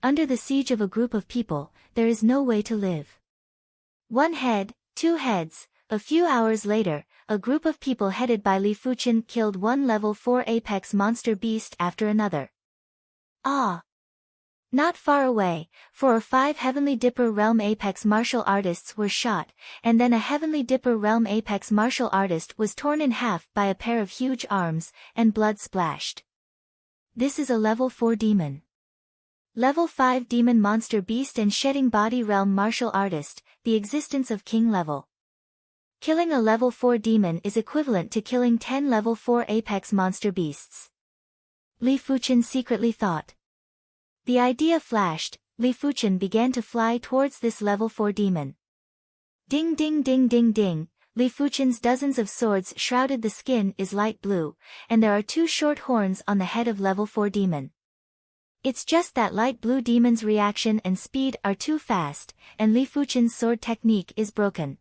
Under the siege of a group of people, there is no way to live. 1 head, 2 heads. A few hours later, a group of people headed by Li Fuchen killed 1 Level 4 Apex Monster Beast after another. Ah! Not far away, 4 or 5 Heavenly Dipper Realm Apex Martial Artists were shot, and then a Heavenly Dipper Realm Apex Martial Artist was torn in half by a pair of huge arms, and blood splashed. This is a Level 4 demon. Level 5 Demon Monster Beast and Shedding Body Realm Martial Artist, the existence of King level. Killing a Level 4 demon is equivalent to killing 10 Level 4 Apex Monster Beasts. Li Fuchen secretly thought. The idea flashed, Li Fuchen began to fly towards this Level 4 demon. Ding ding ding ding ding, Li Fuchen's dozens of swords shrouded the skin is light blue, and there are 2 short horns on the head of Level 4 demon. It's just that light blue demon's reaction and speed are too fast, and Li Fuchen's sword technique is broken.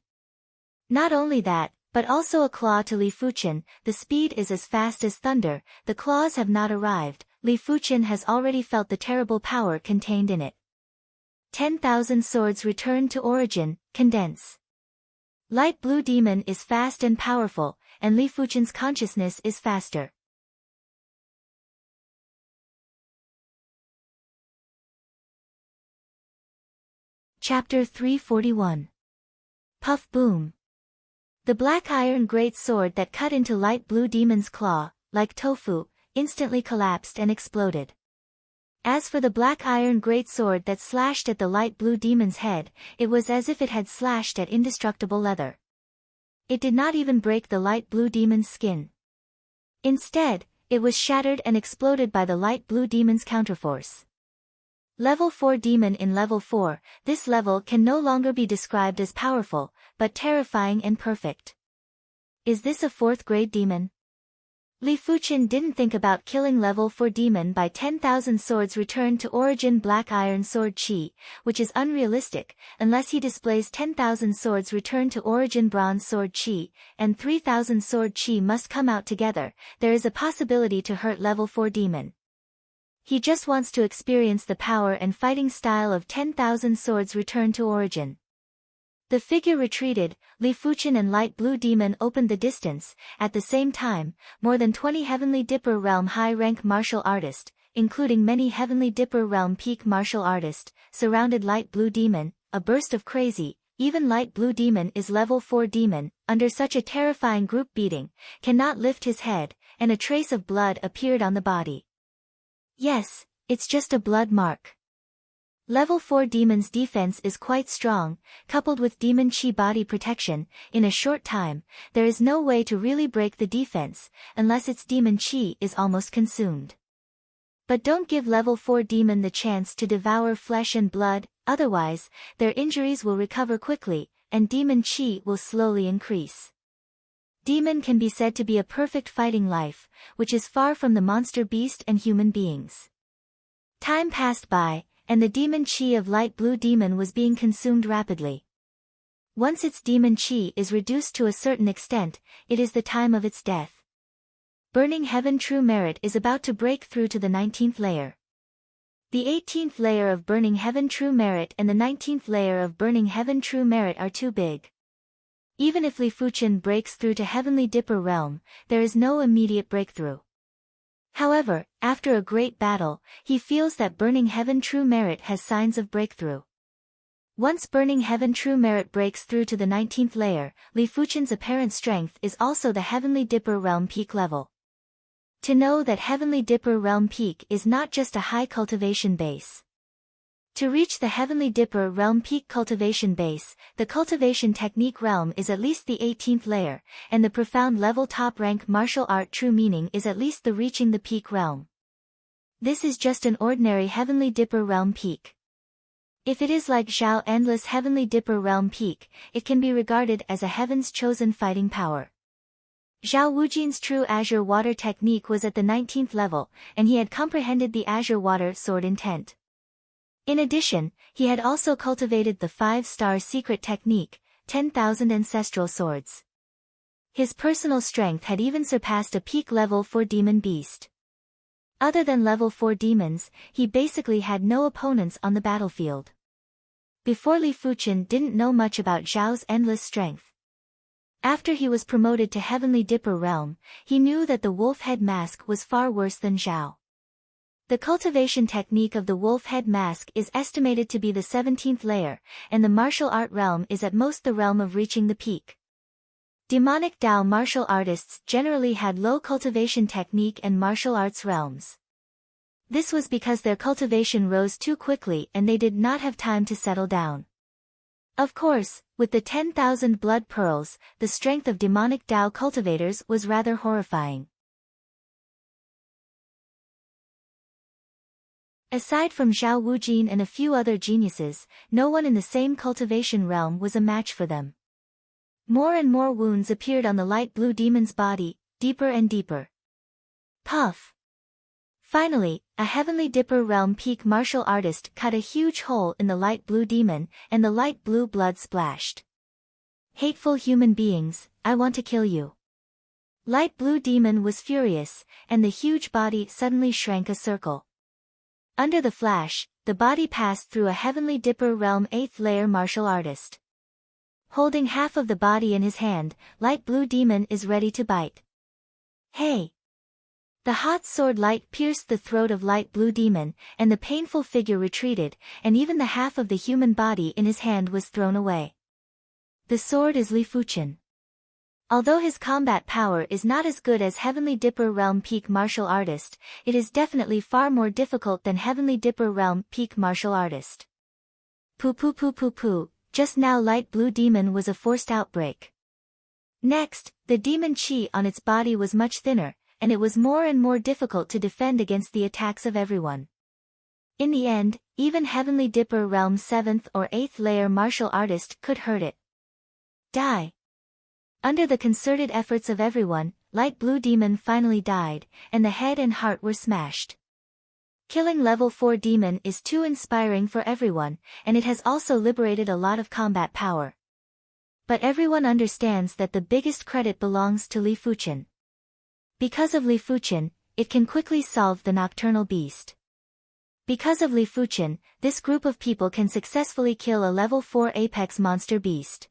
Not only that, but also a claw to Li Fuchen, the speed is as fast as thunder, the claws have not arrived, Li Fuchen has already felt the terrible power contained in it. 10,000 swords return to origin, condense. Light blue demon is fast and powerful, and Li Fuchen's consciousness is faster. Chapter 341. Puff Boom. The black iron great sword that cut into light blue demon's claw, like tofu, instantly collapsed and exploded. As for the black iron great sword that slashed at the light blue demon's head, it was as if it had slashed at indestructible leather. It did not even break the light blue demon's skin. Instead, it was shattered and exploded by the light blue demon's counterforce. Level 4 Demon. In Level 4, this level can no longer be described as powerful, but terrifying and perfect. Is this a 4th grade demon? Li Fuchen didn't think about killing Level 4 Demon by 10,000 swords returned to origin black iron sword chi, which is unrealistic, unless he displays 10,000 swords returned to origin bronze sword chi, and 3,000 sword chi must come out together. There is a possibility to hurt Level 4 Demon. He just wants to experience the power and fighting style of 10,000 swords returned to origin. The figure retreated. Li Fuchen and Light Blue Demon opened the distance. At the same time, more than 20 Heavenly Dipper Realm high-rank martial artists, including many Heavenly Dipper Realm peak martial artists, surrounded Light Blue Demon. A burst of crazy. Even Light Blue Demon is Level 4 Demon, under such a terrifying group beating, cannot lift his head, and a trace of blood appeared on the body. Yes, it's just a blood mark. Level 4 Demon's defense is quite strong, coupled with Demon Chi body protection. In a short time, there is no way to really break the defense, unless its Demon Chi is almost consumed. But don't give Level 4 Demon the chance to devour flesh and blood, otherwise, their injuries will recover quickly, and Demon Chi will slowly increase. Demon can be said to be a perfect fighting life, which is far from the monster beast and human beings. Time passed by, and the Demon Chi of Light Blue Demon was being consumed rapidly. Once its Demon Chi is reduced to a certain extent, it is the time of its death. Burning Heaven True Merit is about to break through to the 19th layer. The 18th layer of Burning Heaven True Merit and the 19th layer of Burning Heaven True Merit are too big. Even if Li Fuchen breaks through to Heavenly Dipper Realm, there is no immediate breakthrough. However, after a great battle, he feels that Burning Heaven True Merit has signs of breakthrough. Once Burning Heaven True Merit breaks through to the 19th layer, Li Fuchen's apparent strength is also the Heavenly Dipper Realm peak level. To know that Heavenly Dipper Realm peak is not just a high cultivation base. To reach the Heavenly Dipper Realm peak cultivation base, the cultivation technique realm is at least the 18th layer, and the profound level top rank martial art true meaning is at least the reaching the peak realm. This is just an ordinary Heavenly Dipper Realm peak. If it is like Zhao Endless Heavenly Dipper Realm peak, it can be regarded as a heaven's chosen fighting power. Zhao Wujin's true Azure Water technique was at the 19th level, and he had comprehended the Azure Water sword intent. In addition, he had also cultivated the 5-star secret technique, 10,000 ancestral swords. His personal strength had even surpassed a peak level 4 demon beast. Other than level 4 demons, he basically had no opponents on the battlefield. Before Li Fuchen didn't know much about Zhao's endless strength. After he was promoted to Heavenly Dipper Realm, he knew that the wolf head mask was far worse than Zhao. The cultivation technique of the wolf head mask is estimated to be the 17th layer, and the martial art realm is at most the realm of reaching the peak. Demonic Dao martial artists generally had low cultivation technique and martial arts realms. This was because their cultivation rose too quickly and they did not have time to settle down. Of course, with the 10,000 blood pearls, the strength of demonic Dao cultivators was rather horrifying. Aside from Zhao Wujin and a few other geniuses, no one in the same cultivation realm was a match for them. More and more wounds appeared on the light blue demon's body, deeper and deeper. Puff! Finally, a Heavenly Dipper Realm peak martial artist cut a huge hole in the light blue demon, and the light blue blood splashed. Hateful human beings, I want to kill you. Light blue demon was furious, and the huge body suddenly shrank a circle. Under the flash, the body passed through a Heavenly Dipper Realm 8th layer martial artist. Holding half of the body in his hand, Light Blue Demon is ready to bite. Hey! The hot sword light pierced the throat of light blue demon, and the painful figure retreated, and even the half of the human body in his hand was thrown away. The sword is Li Fuchen. Although his combat power is not as good as Heavenly Dipper Realm Peak Martial Artist, it is definitely far more difficult than Heavenly Dipper Realm Peak Martial Artist. Poo poo poo poo poo, just now light blue demon was a forced outbreak. Next, the demon chi on its body was much thinner, and it was more and more difficult to defend against the attacks of everyone. In the end, even Heavenly Dipper Realm 7th or 8th layer martial artist could hurt it. Die. Under the concerted efforts of everyone, light blue demon finally died, and the head and heart were smashed. Killing level 4 demon is too inspiring for everyone, and it has also liberated a lot of combat power. But everyone understands that the biggest credit belongs to Li Fuchen. Because of Li Fuchen, it can quickly solve the nocturnal beast. Because of Li Fuchen, this group of people can successfully kill a level 4 apex monster beast.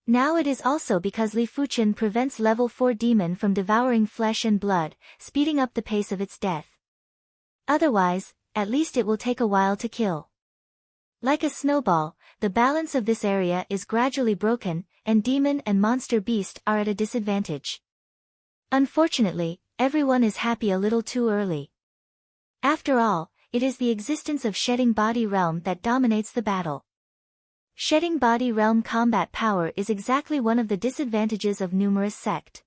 Now it is also because Li Fuchen prevents level 4 demon from devouring flesh and blood, speeding up the pace of its death. Otherwise, at least it will take a while to kill. Like a snowball, the balance of this area is gradually broken, and demon and monster beast are at a disadvantage. Unfortunately, everyone is happy a little too early. After all, it is the existence of Shedding Body Realm that dominates the battle. Shedding Body Realm combat power is exactly one of the disadvantages of numerous sect.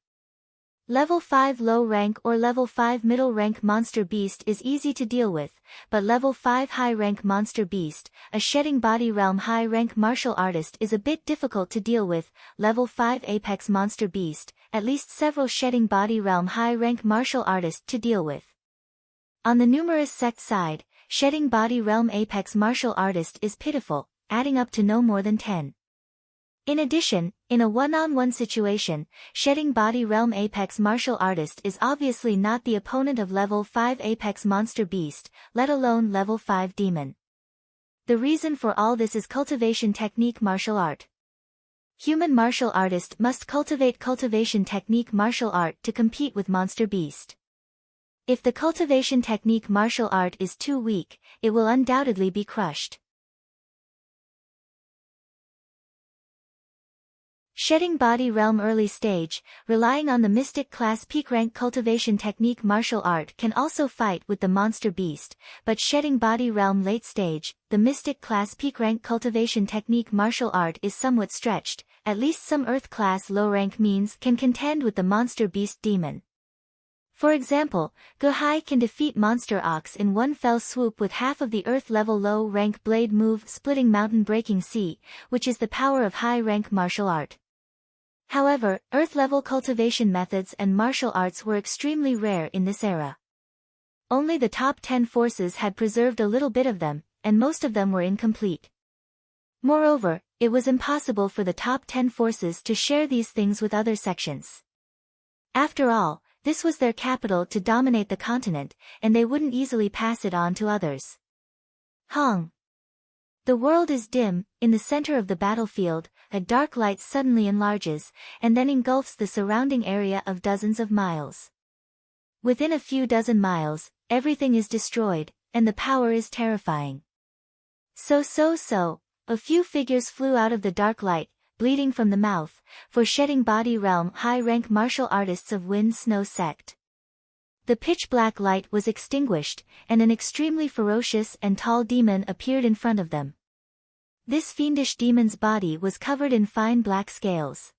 Level 5 low rank or level 5 middle rank monster beast is easy to deal with, but level 5 high rank monster beast, a Shedding Body Realm high rank martial artist is a bit difficult to deal with. Level 5 apex monster beast, at least several Shedding Body Realm high rank martial artists to deal with. On the numerous sect side, Shedding Body Realm apex martial artist is pitiful, adding up to no more than 10. In addition, in a one-on-one situation, Shedding Body Realm apex martial artist is obviously not the opponent of level 5 apex monster beast, let alone level 5 demon. The reason for all this is cultivation technique martial art. Human martial artist must cultivate cultivation technique martial art to compete with monster beast. If the cultivation technique martial art is too weak, it will undoubtedly be crushed. Shedding Body Realm early stage, relying on the Mystic class peak rank cultivation technique martial art can also fight with the monster beast, but Shedding Body Realm late stage, the Mystic class peak rank cultivation technique martial art is somewhat stretched, at least some Earth class low rank means can contend with the monster beast demon. For example, Guhai can defeat Monster Ox in one fell swoop with half of the Earth level low rank blade move Splitting Mountain Breaking Sea, which is the power of high rank martial art. However, Earth-level cultivation methods and martial arts were extremely rare in this era. Only the top 10 forces had preserved a little bit of them, and most of them were incomplete. Moreover, it was impossible for the top 10 forces to share these things with other sections. After all, this was their capital to dominate the continent, and they wouldn't easily pass it on to others. Hong. The world is dim. In the center of the battlefield, a dark light suddenly enlarges, and then engulfs the surrounding area of dozens of miles. Within a few dozen miles, everything is destroyed, and the power is terrifying. So, a few figures flew out of the dark light, bleeding from the mouth, for Shedding Body Realm high-rank martial artists of Wind Snow sect. The pitch-black light was extinguished, and an extremely ferocious and tall demon appeared in front of them. This fiendish demon's body was covered in fine black scales.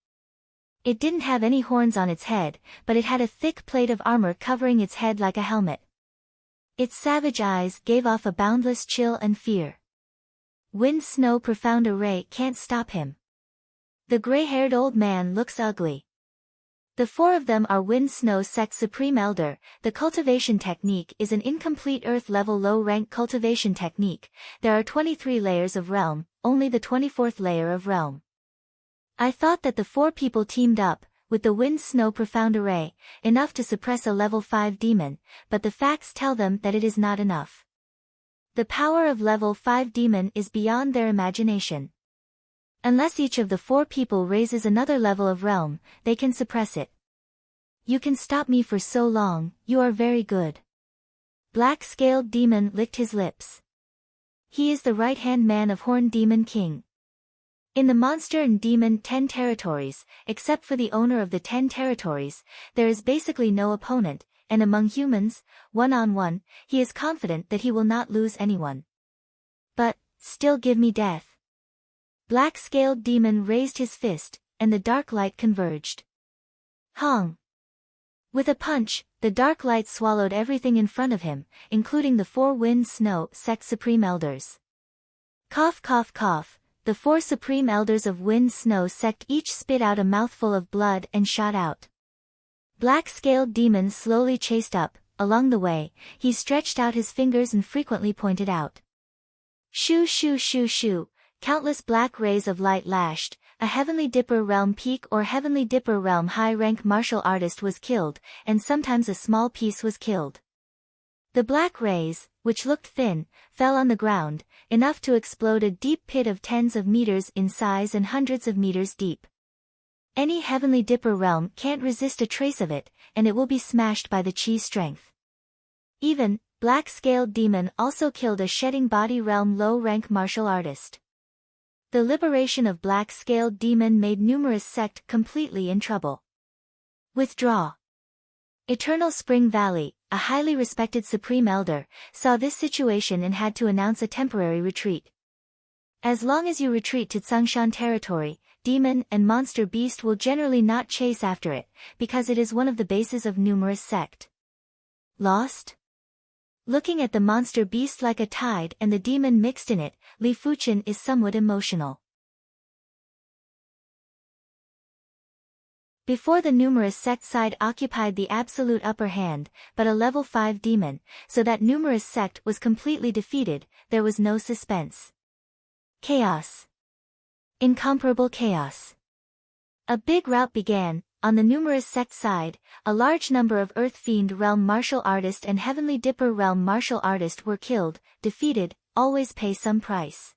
It didn't have any horns on its head, but it had a thick plate of armor covering its head like a helmet. Its savage eyes gave off a boundless chill and fear. Wind Snow Profound Array can't stop him. The gray-haired old man looks ugly. The four of them are Wind Snow Sect Supreme Elder. The cultivation technique is an incomplete Earth-level low-rank cultivation technique. There are 23 layers of realm, only the 24th layer of realm. I thought that the four people teamed up, with the Wind Snow Profound Array, enough to suppress a level 5 demon, but the facts tell them that it is not enough. The power of level 5 demon is beyond their imagination. Unless each of the four people raises another level of realm, they can suppress it. You can stop me for so long, you are very good. Black-scaled demon licked his lips. He is the right-hand man of Horned Demon King. In the monster and demon 10 territories, except for the owner of the 10 territories, there is basically no opponent, and among humans, one-on-one, he is confident that he will not lose anyone. But, still give me death. Black-scaled demon raised his fist, and the dark light converged. Hong! With a punch, the dark light swallowed everything in front of him, including the 4 Wind Snow Sect Supreme Elders. Cough cough cough, the 4 Supreme Elders of Wind Snow Sect each spit out a mouthful of blood and shot out. Black-scaled demon slowly chased up. Along the way, he stretched out his fingers and frequently pointed out. Shoo shoo shoo shoo, countless black rays of light lashed. A Heavenly Dipper Realm Peak or Heavenly Dipper Realm high-rank martial artist was killed, and sometimes a small piece was killed. The black rays, which looked thin, fell on the ground, enough to explode a deep pit of tens of meters in size and hundreds of meters deep. Any Heavenly Dipper Realm can't resist a trace of it, and it will be smashed by the chi strength. Even, Black-Scaled Demon also killed a Shedding Body Realm low-rank martial artist. The liberation of Black-Scaled Demon made numerous sect completely in trouble. Withdraw. Eternal Spring Valley, a highly respected Supreme Elder, saw this situation and had to announce a temporary retreat. As long as you retreat to Tsangshan territory, demon and monster beast will generally not chase after it, because it is one of the bases of numerous sect. Lost? Looking at the monster beast like a tide and the demon mixed in it, Li Fuchen is somewhat emotional. Before the numerous sect side occupied the absolute upper hand, but a level 5 demon, so that numerous sect was completely defeated, there was no suspense. Chaos. Incomparable chaos. A big rout began. On the numerous sect side, a large number of Earth Fiend Realm martial artist and Heavenly Dipper Realm martial artist were killed, defeated, always pay some price.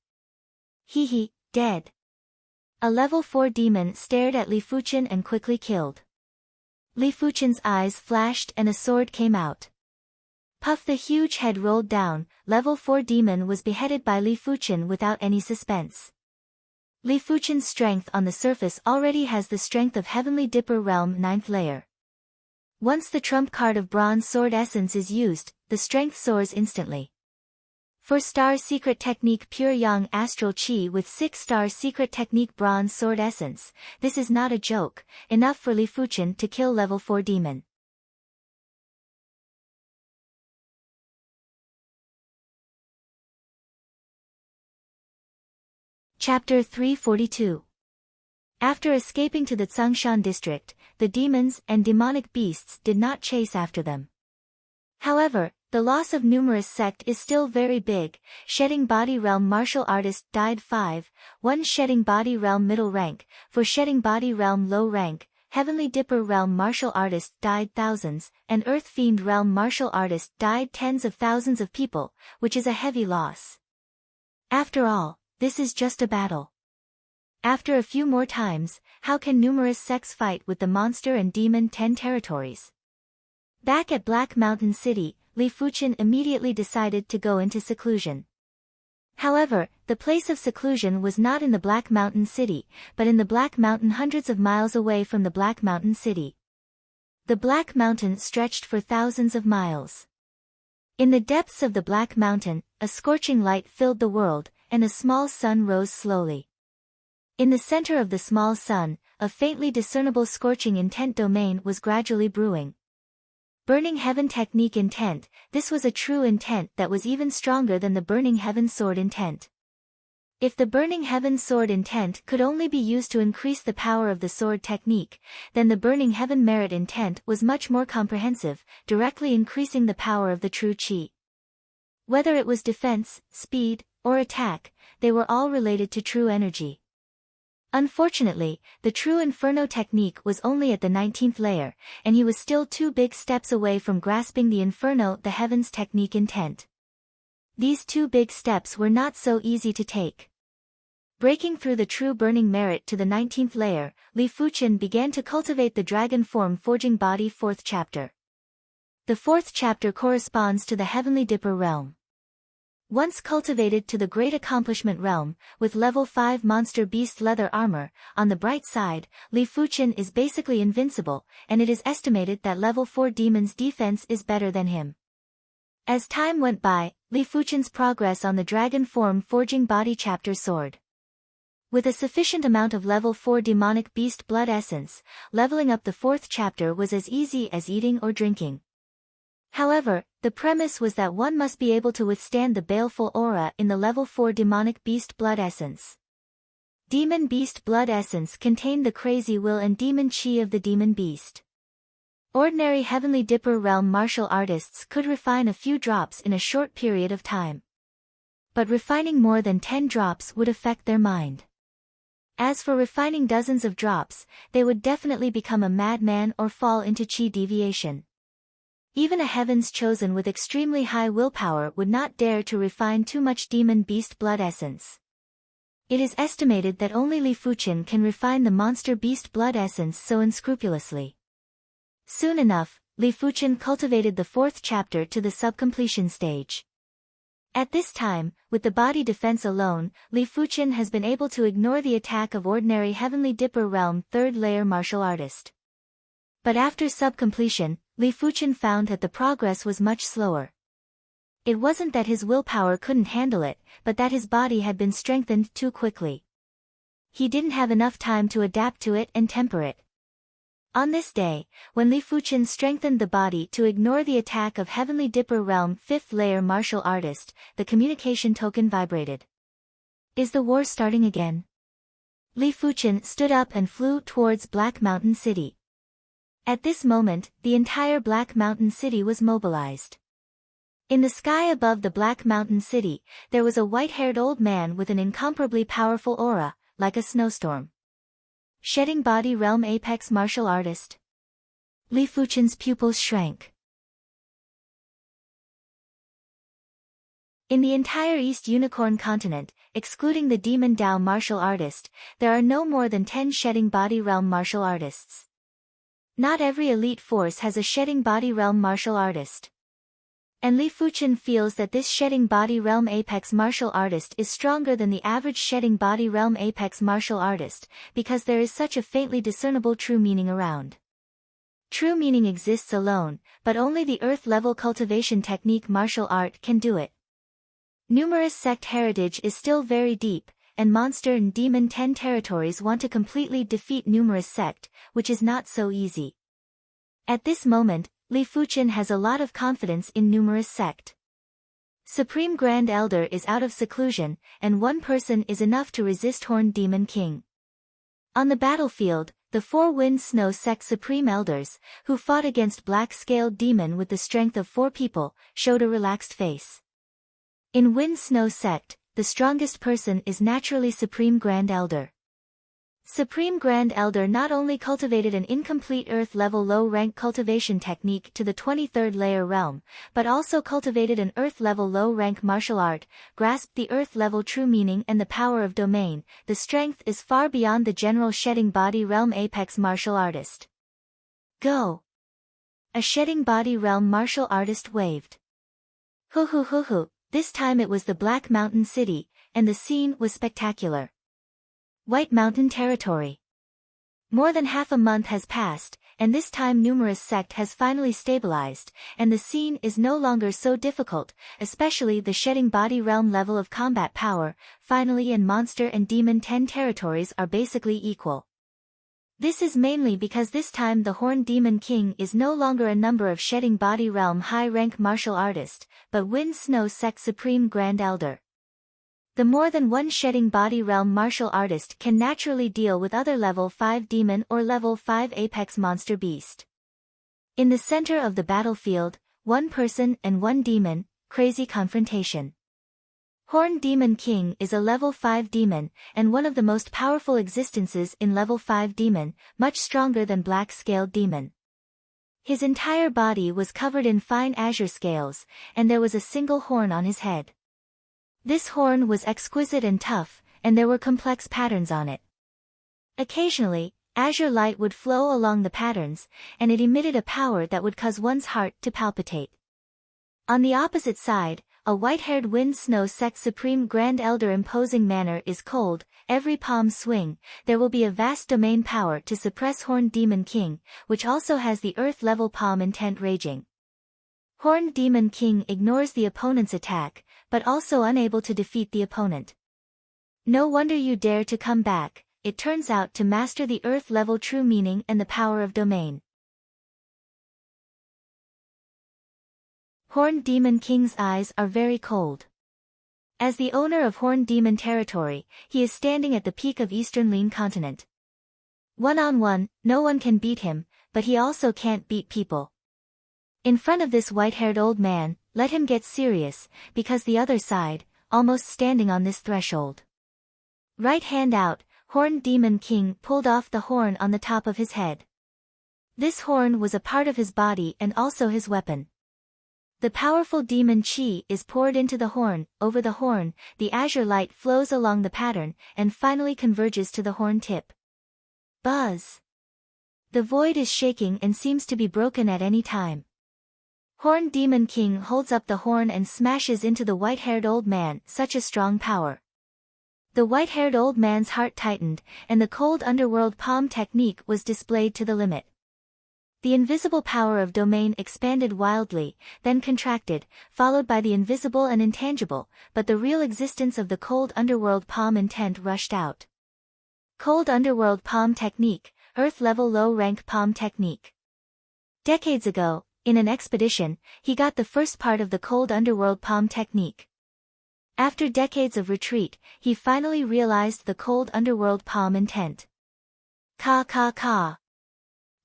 Hehe, dead. A level 4 demon stared at Li Fuchen and quickly killed. Li Fuchen's eyes flashed and a sword came out. Puff, the huge head rolled down. Level 4 demon was beheaded by Li Fuchen without any suspense. Li Fuchen's strength on the surface already has the strength of Heavenly Dipper Realm 9th layer. Once the trump card of Bronze Sword Essence is used, the strength soars instantly. 4-star Secret Technique Pure Yang Astral Chi with 6-star Secret Technique Bronze Sword Essence, this is not a joke, enough for Li Fuchen to kill level 4 demon. Chapter 342. After escaping to the Tsangshan district, the demons and demonic beasts did not chase after them. However, the loss of numerous sect is still very big. Shedding Body Realm martial artist died 5, 1 Shedding Body Realm middle rank, for Shedding Body Realm low rank, Heavenly Dipper Realm martial artist died thousands, and Earth Fiend Realm martial artist died tens of thousands of people, which is a heavy loss. After all, this is just a battle. After a few more times, how can numerous sects fight with the monster and demon 10 territories? Back at Black Mountain City, Li Fuchen immediately decided to go into seclusion. However, the place of seclusion was not in the Black Mountain City, but in the Black Mountain hundreds of miles away from the Black Mountain City. The Black Mountain stretched for thousands of miles. In the depths of the Black Mountain, a scorching light filled the world, and a small sun rose slowly. In the center of the small sun, a faintly discernible scorching intent domain was gradually brewing. Burning Heaven Technique Intent, this was a true intent that was even stronger than the Burning Heaven Sword Intent. If the Burning Heaven Sword Intent could only be used to increase the power of the sword technique, then the Burning Heaven Merit Intent was much more comprehensive, directly increasing the power of the true chi. Whether it was defense, speed, or attack, they were all related to true energy. Unfortunately, the true Inferno technique was only at the 19th layer, and he was still 2 big steps away from grasping the Inferno the Heavens technique intent. These 2 big steps were not so easy to take. Breaking through the true burning merit to the 19th layer, Li Fuqian began to cultivate the dragon form forging body 4th chapter. The 4th chapter corresponds to the heavenly dipper realm. Once cultivated to the great accomplishment realm, with level 5 monster beast leather armor, on the bright side, Li Fuqian is basically invincible, and it is estimated that level 4 demon's defense is better than him. As time went by, Li Fuqian's progress on the dragon form forging body chapter soared. With a sufficient amount of level 4 demonic beast blood essence, leveling up the 4th chapter was as easy as eating or drinking. However, the premise was that one must be able to withstand the baleful aura in the level 4 demonic beast blood essence. Demon beast blood essence contained the crazy will and demon chi of the demon beast. Ordinary heavenly dipper realm martial artists could refine a few drops in a short period of time. But refining more than 10 drops would affect their mind. As for refining dozens of drops, they would definitely become a madman or fall into chi deviation. Even a heavens chosen with extremely high willpower would not dare to refine too much demon beast blood essence. It is estimated that only Li Fuqian can refine the monster beast blood essence so unscrupulously. Soon enough, Li Fuqian cultivated the 4th chapter to the subcompletion stage. At this time, with the body defense alone, Li Fuqian has been able to ignore the attack of ordinary heavenly dipper realm 3rd layer martial artist. But after subcompletion, Li Fuqian found that the progress was much slower. It wasn't that his willpower couldn't handle it, but that his body had been strengthened too quickly. He didn't have enough time to adapt to it and temper it. On this day, when Li Fuqian strengthened the body to ignore the attack of Heavenly Dipper Realm 5th layer martial artist, the communication token vibrated. Is the war starting again? Li Fuqian stood up and flew towards Black Mountain City. At this moment, the entire Black Mountain City was mobilized. In the sky above the Black Mountain City, there was a white-haired old man with an incomparably powerful aura, like a snowstorm. Shedding body realm apex martial artist. Li Fuqian's pupils shrank. In the entire East Unicorn continent, excluding the Demon Dao martial artist, there are no more than 10 shedding body realm martial artists. Not every elite force has a shedding body realm martial artist. And Li Fuqian feels that this shedding body realm apex martial artist is stronger than the average shedding body realm apex martial artist, because there is such a faintly discernible true meaning around. True meaning exists alone, but only the earth-level cultivation technique martial art can do it. Numerous sect heritage is still very deep, and monster and demon 10 territories want to completely defeat numerous sect, which is not so easy. At this moment, Li Fuqian has a lot of confidence in numerous sect. Supreme Grand Elder is out of seclusion, and one person is enough to resist Horned Demon King. On the battlefield, the 4 Wind Snow Sect Supreme Elders, who fought against Black-Scaled Demon with the strength of 4 people, showed a relaxed face. In Wind Snow Sect, the strongest person is naturally Supreme Grand Elder. Supreme Grand Elder not only cultivated an incomplete Earth-level low-rank cultivation technique to the 23rd layer realm, but also cultivated an Earth-level low-rank martial art, grasped the Earth-level true meaning and the power of domain. The strength is far beyond the general shedding body realm apex martial artist. Go! A shedding body realm martial artist waved. Hoo hoo hoo hoo, this time it was the Black Mountain City, and the scene was spectacular. White Mountain Territory. More than half a month has passed, and this time numerous sect has finally stabilized, and the scene is no longer so difficult, especially the shedding body realm level of combat power, finally, and monster and demon 10 territories are basically equal. This is mainly because this time the Horned Demon King is no longer a number of shedding body realm high-rank martial artist, but Wind Snow Sect Supreme Grand Elder. The more than one shedding body realm martial artist can naturally deal with other level 5 demon or level 5 apex monster beast. In the center of the battlefield, 1 person and 1 demon, crazy confrontation. Horned Demon King is a level 5 demon, and one of the most powerful existences in level 5 demon, much stronger than Black-Scaled Demon. His entire body was covered in fine azure scales, and there was a single horn on his head. This horn was exquisite and tough, and there were complex patterns on it. Occasionally, azure light would flow along the patterns, and it emitted a power that would cause one's heart to palpitate. On the opposite side, a white-haired wind snow sect supreme grand elder imposing manner is cold, every palm swing, there will be a vast domain power to suppress Horned Demon King, which also has the earth-level palm intent raging. Horned Demon King ignores the opponent's attack, but also unable to defeat the opponent. No wonder you dare to come back, it turns out to master the earth-level true meaning and the power of domain. Horned Demon King's eyes are very cold. As the owner of Horned Demon territory, he is standing at the peak of Eastern Lean Continent. One-on-one, no one can beat him, but he also can't beat people. In front of this white-haired old man, let him get serious, because the other side, almost standing on this threshold. Right hand out, Horned Demon King pulled off the horn on the top of his head. This horn was a part of his body and also his weapon. The powerful demon chi is poured into the horn, over the horn, the azure light flows along the pattern, and finally converges to the horn tip. Buzz! The void is shaking and seems to be broken at any time. Horned Demon King holds up the horn and smashes into the white-haired old man, such a strong power. The white-haired old man's heart tightened, and the cold underworld palm technique was displayed to the limit. The invisible power of domain expanded wildly, then contracted, followed by the invisible and intangible, but the real existence of the cold underworld palm intent rushed out. Cold underworld palm technique, earth-level low-rank palm technique. Decades ago, in an expedition, he got the first part of the cold underworld palm technique. After decades of retreat, he finally realized the cold underworld palm intent. Ka ka ka.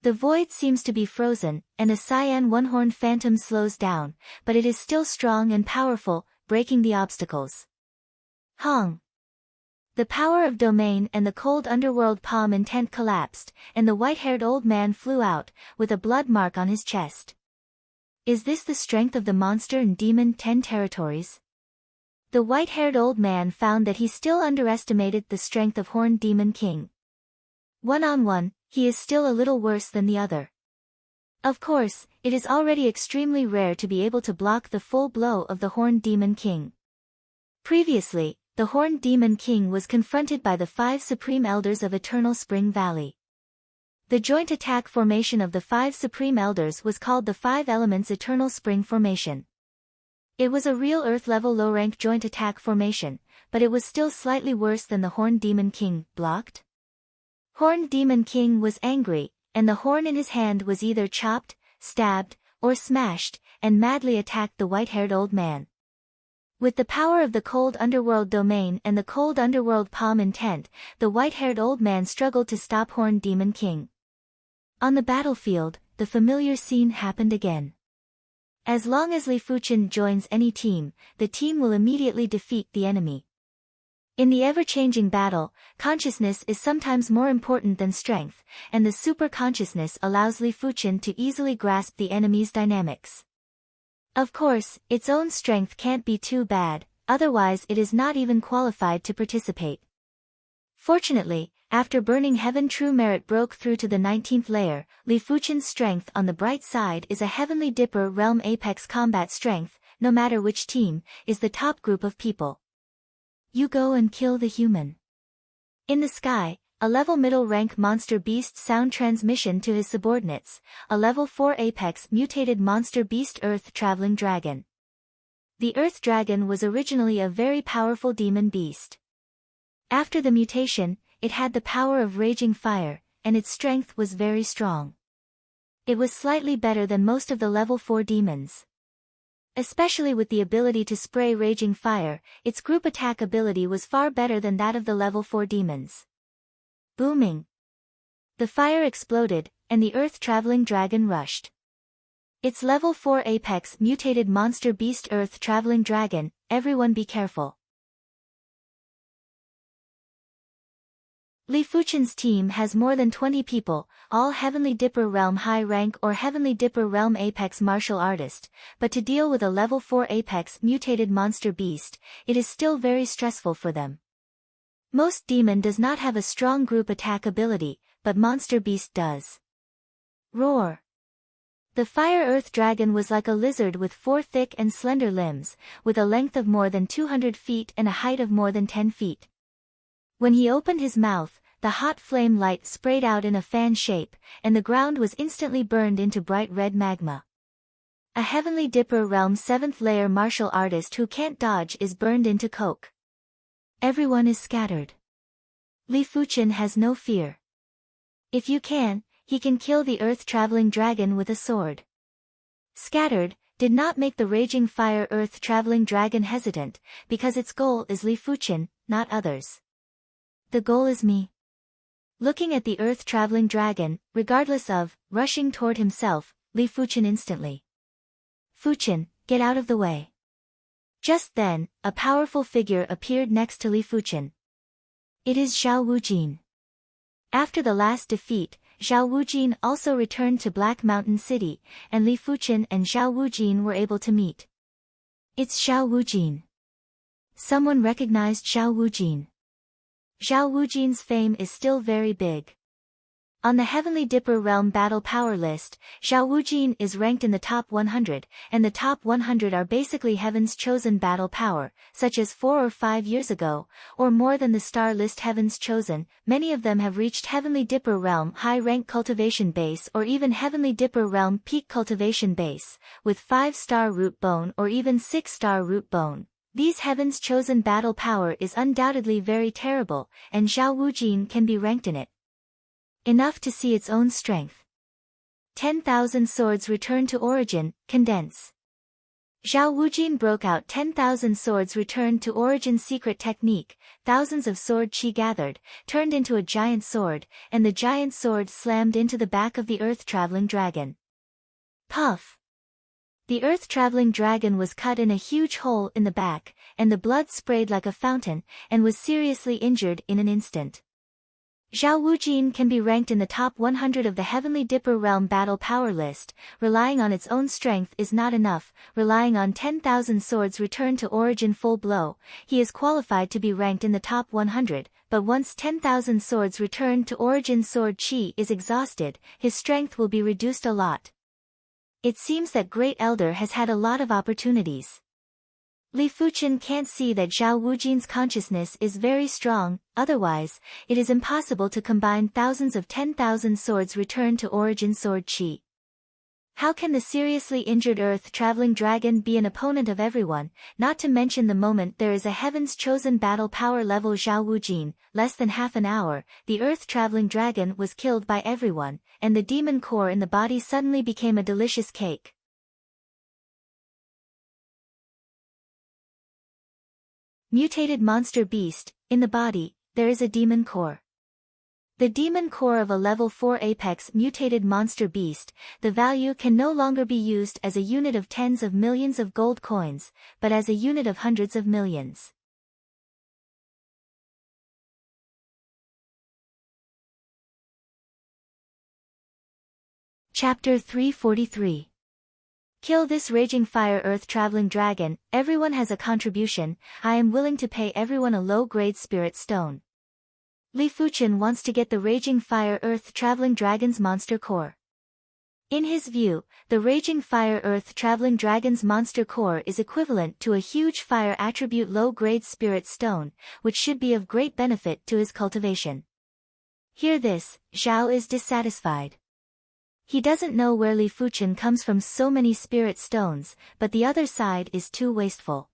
The void seems to be frozen, and the cyan one-horned phantom slows down, but it is still strong and powerful, breaking the obstacles. Hong. The power of domain and the cold underworld palm intent collapsed, and the white-haired old man flew out, with a blood mark on his chest. Is this the strength of the monster and demon 10 territories? The white-haired old man found that he still underestimated the strength of Horned Demon King. One-on-one, he is still a little worse than the other. Of course, it is already extremely rare to be able to block the full blow of the Horned Demon King. Previously, the Horned Demon King was confronted by the 5 Supreme Elders of Eternal Spring Valley. The joint attack formation of the 5 Supreme Elders was called the 5 Elements Eternal Spring Formation. It was a real Earth-level low-rank joint attack formation, but it was still slightly worse than the Horned Demon King, blocked. Horned Demon King was angry, and the horn in his hand was either chopped, stabbed, or smashed, and madly attacked the white-haired old man. With the power of the cold underworld domain and the cold underworld palm intent, the white-haired old man struggled to stop Horned Demon King. On the battlefield, the familiar scene happened again. As long as Li Fuchen joins any team, the team will immediately defeat the enemy. In the ever-changing battle, consciousness is sometimes more important than strength, and the super-consciousness allows Li Fuchen to easily grasp the enemy's dynamics. Of course, its own strength can't be too bad, otherwise it is not even qualified to participate. Fortunately, after Burning Heaven True Merit broke through to the 19th layer, Li Fuchen's strength on the bright side is a Heavenly Dipper Realm Apex combat strength, no matter which team, is the top group of people. You go and kill the human. In the sky, a level middle rank monster beast sound transmission to his subordinates, a level 4 apex mutated monster beast earth traveling dragon. The earth dragon was originally a very powerful demon beast. After the mutation, it had the power of raging fire, and its strength was very strong. It was slightly better than most of the level 4 demons. Especially with the ability to spray raging fire, its group attack ability was far better than that of the level 4 demons. Booming. The fire exploded, and the earth-traveling dragon rushed. Its level 4 apex mutated monster beast earth-traveling dragon, everyone be careful. Li Fuchen's team has more than 20 people, all Heavenly Dipper Realm High Rank or Heavenly Dipper Realm Apex Martial Artist, but to deal with a level 4 Apex mutated monster beast, it is still very stressful for them. Most demon does not have a strong group attack ability, but monster beast does. Roar. The fire-earth dragon was like a lizard with 4 thick and slender limbs, with a length of more than 200 feet and a height of more than 10 feet. When he opened his mouth, the hot flame light sprayed out in a fan shape, and the ground was instantly burned into bright red magma. A Heavenly Dipper Realm 7th layer martial artist who can't dodge is burned into coke. Everyone is scattered. Li Fuchen has no fear. If you can, he can kill the earth-traveling dragon with a sword. Scattered did not make the raging fire earth-traveling dragon hesitant, because its goal is Li Fuchen, not others. The goal is me. Looking at the earth-traveling dragon, regardless of, rushing toward himself, Li Fuchen instantly. Fuchen, get out of the way. Just then, a powerful figure appeared next to Li Fuchen. It is Zhao Wujin. After the last defeat, Zhao Wujin also returned to Black Mountain City, and Li Fuchen and Zhao Wujin were able to meet. It's Zhao Wujin. Someone recognized Zhao Wujin. Zhao Wujin's fame is still very big. On the Heavenly Dipper Realm Battle Power list, Zhao Wujin is ranked in the top 100, and the top 100 are basically Heaven's Chosen Battle Power, such as 4 or 5 years ago, or more than the star list Heaven's Chosen. Many of them have reached Heavenly Dipper Realm High Rank Cultivation Base or even Heavenly Dipper Realm Peak Cultivation Base, with 5-star Root Bone or even 6-star Root Bone. These Heaven's Chosen Battle Power is undoubtedly very terrible, and Zhao Wujin can be ranked in it. Enough to see its own strength. 10,000 swords return to origin, condense. Zhao Wujin broke out 10,000 swords returned to origin secret technique, thousands of sword chi gathered, turned into a giant sword, and the giant sword slammed into the back of the earth-traveling dragon. Puff! The earth-traveling dragon was cut in a huge hole in the back, and the blood sprayed like a fountain, and was seriously injured in an instant. Zhao Wujin can be ranked in the top 100 of the Heavenly Dipper Realm Battle Power list. Relying on its own strength is not enough. Relying on 10,000 swords returned to origin full blow, he is qualified to be ranked in the top 100, but once 10,000 swords returned to origin sword chi is exhausted, his strength will be reduced a lot. It seems that Great Elder has had a lot of opportunities. Li Fuchen can't see that Zhao Wujin's consciousness is very strong, otherwise, it is impossible to combine thousands of 10,000 swords returned to origin sword chi. How can the seriously injured earth-traveling dragon be an opponent of everyone, not to mention the moment there is a Heaven's Chosen Battle Power level Zhao Wujin, less than half an hour, the earth-traveling dragon was killed by everyone, and the demon core in the body suddenly became a delicious cake. Mutated monster beast, in the body, there is a demon core. The demon core of a level 4 apex mutated monster beast, the value can no longer be used as a unit of tens of millions of gold coins, but as a unit of hundreds of millions. Chapter 343. Kill this raging fire earth-traveling dragon. Everyone has a contribution. I am willing to pay everyone a low-grade spirit stone. Li Fuchen wants to get the raging fire earth-traveling dragon's monster core. In his view, the raging fire earth-traveling dragon's monster core is equivalent to a huge fire attribute low-grade spirit stone, which should be of great benefit to his cultivation. Hear this, Zhao is dissatisfied. He doesn't know where Li Fuchen comes from so many spirit stones, but the other side is too wasteful.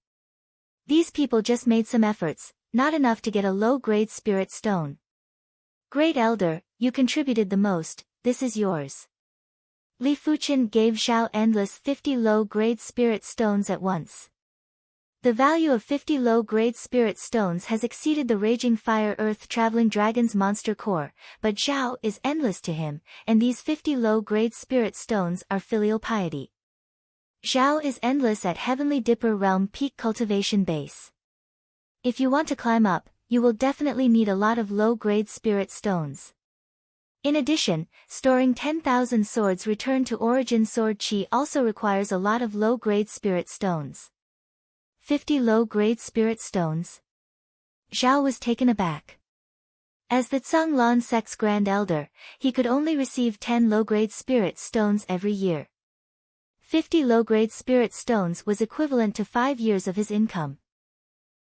These people just made some efforts, not enough to get a low-grade spirit stone. Great Elder, you contributed the most, this is yours. Li Fuchen gave Zhao Endless 50 low-grade spirit stones at once. The value of 50 low-grade spirit stones has exceeded the raging fire earth-traveling dragon's monster core, but Zhao is endless to him, and these 50 low-grade spirit stones are filial piety. Zhao is endless at Heavenly Dipper Realm Peak Cultivation Base. If you want to climb up, you will definitely need a lot of low-grade spirit stones. In addition, storing 10,000 swords returned to origin sword chi also requires a lot of low-grade spirit stones. 50 low-grade spirit stones. Zhao was taken aback. As the Tsang Lan sect's Grand Elder, he could only receive 10 low-grade spirit stones every year. 50 low-grade spirit stones was equivalent to 5 years of his income.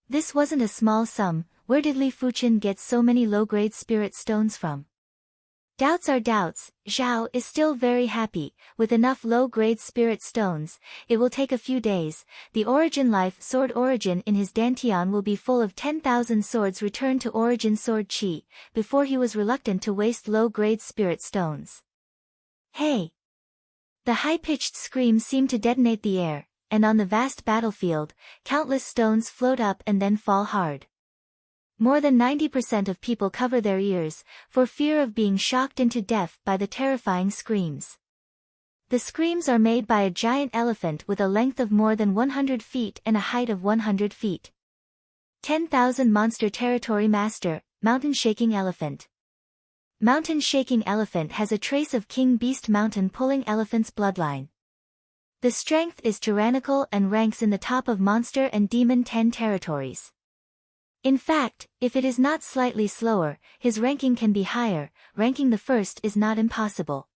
This wasn't a small sum. Where did Li Fuchen get so many low-grade spirit stones from? Doubts are doubts. Zhao is still very happy. With enough low-grade spirit stones, it will take a few days. The Origin Life Sword Origin in his Dantian will be full of 10,000 swords returned to Origin Sword Chi, before he was reluctant to waste low-grade spirit stones. Hey! The high-pitched scream seemed to detonate the air, and on the vast battlefield, countless stones float up and then fall hard. More than 90% of people cover their ears, for fear of being shocked into death by the terrifying screams. The screams are made by a giant elephant with a length of more than 100 feet and a height of 100 feet. 10,000 Monster Territory Master, Mountain Shaking Elephant. Mountain Shaking Elephant has a trace of King Beast Mountain Pulling Elephant's bloodline. The strength is tyrannical and ranks in the top of Monster and Demon 10 territories. In fact, if it is not slightly slower, his ranking can be higher. Ranking the first is not impossible.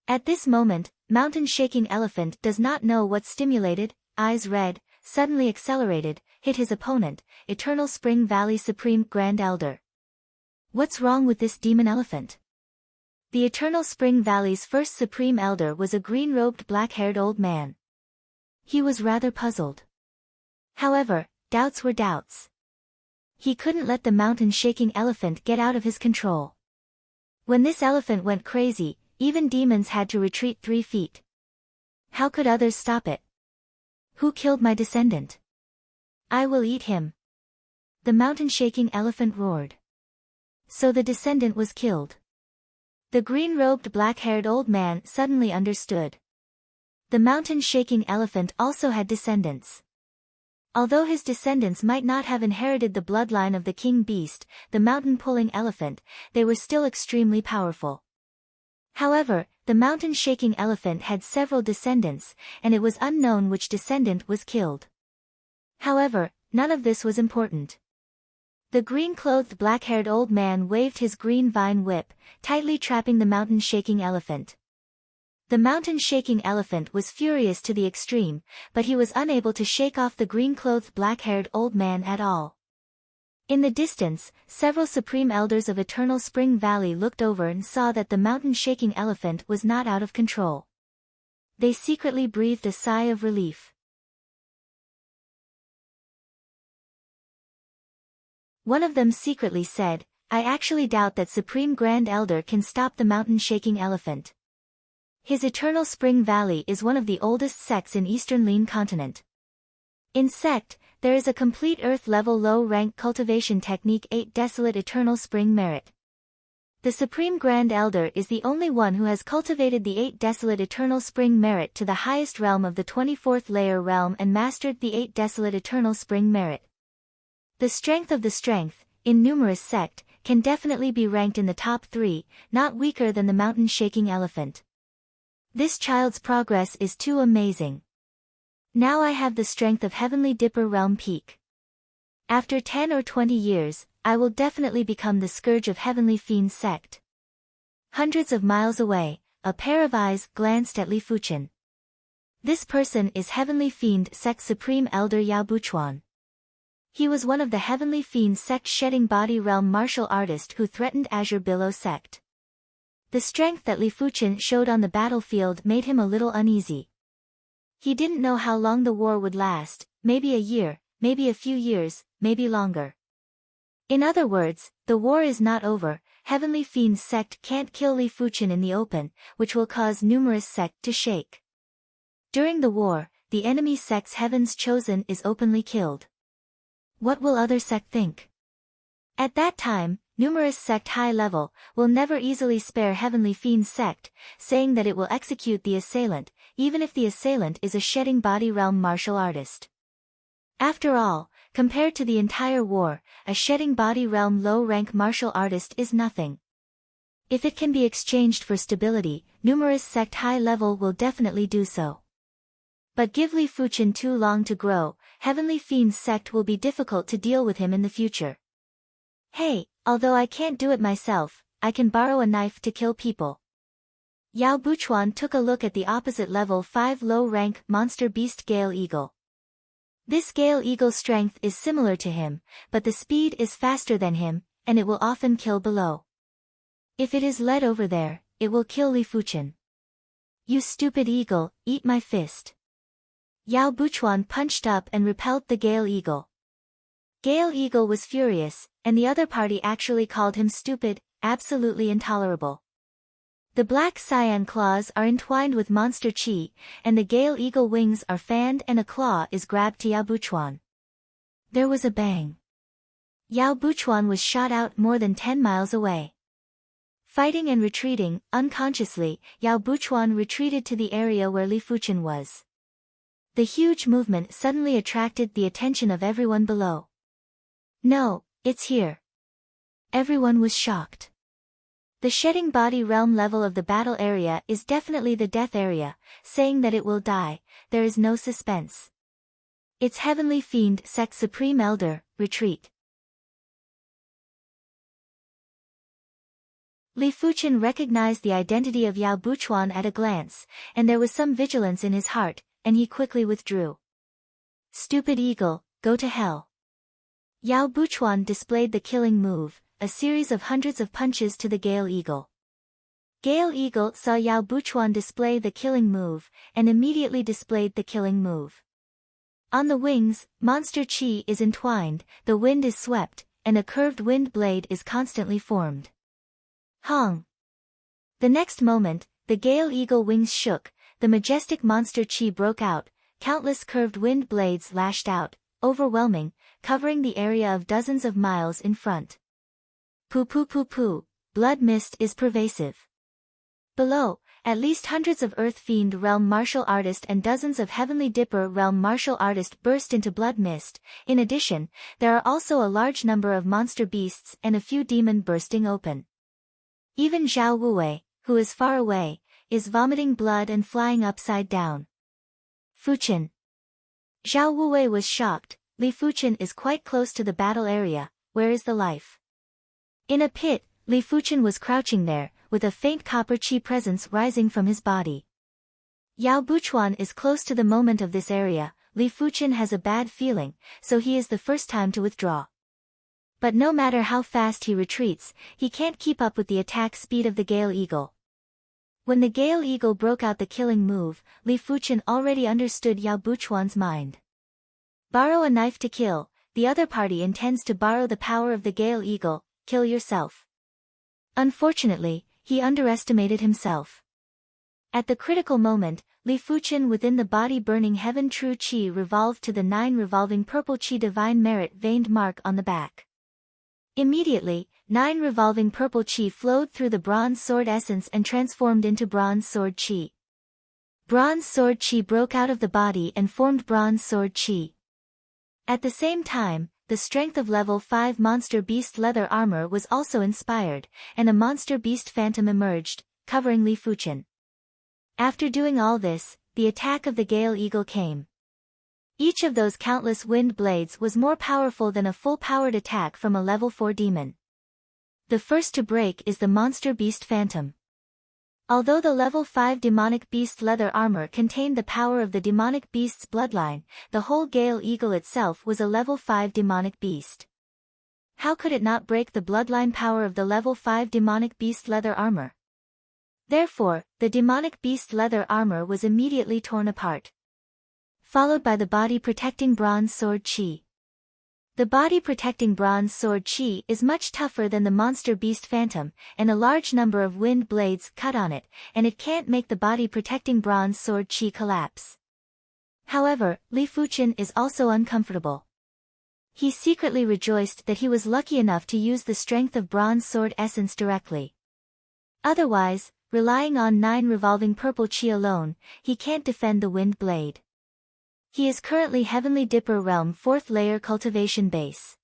At this moment, Mountain Shaking Elephant does not know what stimulated, eyes red, suddenly accelerated, hit his opponent, Eternal Spring Valley Supreme Grand Elder. What's wrong with this demon elephant? The Eternal Spring Valley's first Supreme Elder was a green-robed black-haired old man. He was rather puzzled. However, doubts were doubts. He couldn't let the mountain-shaking elephant get out of his control. When this elephant went crazy, even demons had to retreat 3 feet. How could others stop it? Who killed my descendant? I will eat him. The mountain-shaking elephant roared. So the descendant was killed. The green-robed black-haired old man suddenly understood. The mountain-shaking elephant also had descendants. Although his descendants might not have inherited the bloodline of the king beast, the mountain-pulling elephant, they were still extremely powerful. However, the mountain-shaking elephant had several descendants, and it was unknown which descendant was killed. However, none of this was important. The green-clothed black-haired old man waved his green vine whip, tightly trapping the mountain-shaking elephant. The mountain-shaking elephant was furious to the extreme, but he was unable to shake off the green-clothed black-haired old man at all. In the distance, several Supreme Elders of Eternal Spring Valley looked over and saw that the mountain-shaking elephant was not out of control. They secretly breathed a sigh of relief. One of them secretly said, "I actually doubt that Supreme Grand Elder can stop the mountain-shaking elephant." His Eternal Spring Valley is one of the oldest sects in Eastern Lin Continent. In sect, there is a complete Earth-level low-rank cultivation technique 8 Desolate Eternal Spring Merit. The Supreme Grand Elder is the only one who has cultivated the 8 Desolate Eternal Spring Merit to the highest realm of the 24th layer realm and mastered the 8 Desolate Eternal Spring Merit. The strength of the strength, in numerous sect, can definitely be ranked in the top 3, not weaker than the mountain-shaking elephant. This child's progress is too amazing. Now I have the strength of Heavenly Dipper Realm Peak. After 10 or 20 years, I will definitely become the scourge of Heavenly Fiend sect. Hundreds of miles away, a pair of eyes glanced at Li Fuchen. This person is Heavenly Fiend sect Supreme Elder Yao Buchuan. He was one of the Heavenly Fiend sect shedding body realm martial artist who threatened Azure Billow sect. The strength that Li Fuchen showed on the battlefield made him a little uneasy. He didn't know how long the war would last, maybe a year, maybe a few years, maybe longer. In other words, the war is not over. Heavenly Fiend sect can't kill Li Fuchen in the open, which will cause numerous sect to shake. During the war, the enemy sect's Heaven's Chosen is openly killed. What will other sect think? At that time, numerous sect high level will never easily spare Heavenly Fiend sect, saying that it will execute the assailant, even if the assailant is a shedding body realm martial artist. After all, compared to the entire war, a shedding body realm low-rank martial artist is nothing. If it can be exchanged for stability, numerous sect high level will definitely do so. But give Li Fuchen too long to grow, Heavenly Fiend's sect will be difficult to deal with him in the future. Hey, although I can't do it myself, I can borrow a knife to kill people. Yao Buchuan took a look at the opposite level 5 low-rank monster beast Gale Eagle. This Gale Eagle's strength is similar to him, but the speed is faster than him, and it will often kill below. If it is led over there, it will kill Li Fuchen. You stupid eagle, eat my fist. Yao Buchuan punched up and repelled the Gale Eagle. Gale Eagle was furious, and the other party actually called him stupid, absolutely intolerable. The black cyan claws are entwined with monster chi, and the Gale Eagle wings are fanned and a claw is grabbed to Yao Buchuan. There was a bang. Yao Buchuan was shot out more than 10 miles away. Fighting and retreating, unconsciously, Yao Buchuan retreated to the area where Li Fuchen was. The huge movement suddenly attracted the attention of everyone below. No, it's here. Everyone was shocked. The shedding body realm level of the battle area is definitely the death area, saying that it will die, there is no suspense. Its heavenly fiend sect supreme elder, retreat. Li Fuchen recognized the identity of Yao Buchuan at a glance, and there was some vigilance in his heart, and he quickly withdrew. Stupid eagle, go to hell. Yao Buchuan displayed the killing move, a series of hundreds of punches to the Gale Eagle. Gale Eagle saw Yao Buchuan display the killing move, and immediately displayed the killing move. On the wings, monster chi is entwined, the wind is swept, and a curved wind blade is constantly formed. Hong! The next moment, the Gale Eagle wings shook, the majestic monster chi broke out, countless curved wind blades lashed out, overwhelming, covering the area of dozens of miles in front. Poo poo poo poo, blood mist is pervasive. Below, at least hundreds of Earth Fiend realm martial artist and dozens of Heavenly Dipper realm martial artist burst into blood mist. In addition, there are also a large number of monster beasts and a few demon bursting open. Even Zhao Wuwei, who is far away, is vomiting blood and flying upside down. Fuchen. Zhao Wuwei was shocked. Li Fuchen is quite close to the battle area, where is the life? In a pit, Li Fuchen was crouching there, with a faint copper chi presence rising from his body. Yao Buchuan is close to the moment of this area. Li Fuchen has a bad feeling, so he is the first time to withdraw. But no matter how fast he retreats, he can't keep up with the attack speed of the Gale Eagle. When the Gale Eagle broke out the killing move, Li Fuchen already understood Yao Buchuan's mind. Borrow a knife to kill, the other party intends to borrow the power of the Gale Eagle, kill yourself. Unfortunately, he underestimated himself. At the critical moment, Li Fuchen within the body burning heaven true chi revolved to the 9 revolving purple chi divine merit veined mark on the back. Immediately, 9 revolving purple chi flowed through the bronze sword essence and transformed into bronze sword chi. Bronze sword chi broke out of the body and formed bronze sword chi. At the same time, the strength of level 5 monster beast leather armor was also inspired, and a monster beast phantom emerged, covering Li Fuchen. After doing all this, the attack of the Gale Eagle came. Each of those countless wind blades was more powerful than a full-powered attack from a level 4 demon. The first to break is the monster beast phantom. Although the level 5 demonic beast leather armor contained the power of the demonic beast's bloodline, the whole Gale Eagle itself was a level 5 demonic beast. How could it not break the bloodline power of the level 5 demonic beast leather armor? Therefore, the demonic beast leather armor was immediately torn apart, followed by the body-protecting bronze sword chi. The body-protecting bronze sword chi is much tougher than the monster beast phantom, and a large number of wind blades cut on it, and it can't make the body-protecting bronze sword chi collapse. However, Li Fuchen is also uncomfortable. He secretly rejoiced that he was lucky enough to use the strength of bronze sword essence directly. Otherwise, relying on 9 revolving purple chi alone, he can't defend the wind blade. He is currently Heavenly Dipper Realm 4th layer cultivation base.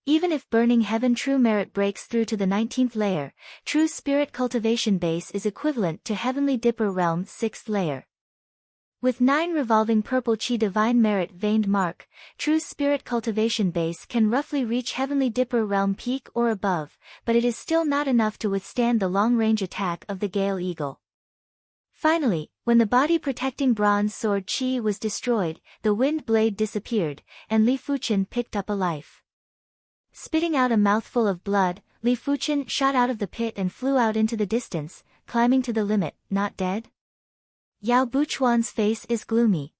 Even if Burning Heaven True Merit breaks through to the 19th layer, True Spirit cultivation base is equivalent to Heavenly Dipper Realm 6th layer. With 9 revolving purple chi divine merit veined mark, true spirit cultivation base can roughly reach heavenly dipper realm peak or above, but it is still not enough to withstand the long-range attack of the Gale Eagle. Finally, when the body-protecting bronze sword chi was destroyed, the wind blade disappeared, and Li Fuchen picked up a life. Spitting out a mouthful of blood, Li Fuchen shot out of the pit and flew out into the distance, climbing to the limit, not dead? Yao Buchuan's face is gloomy.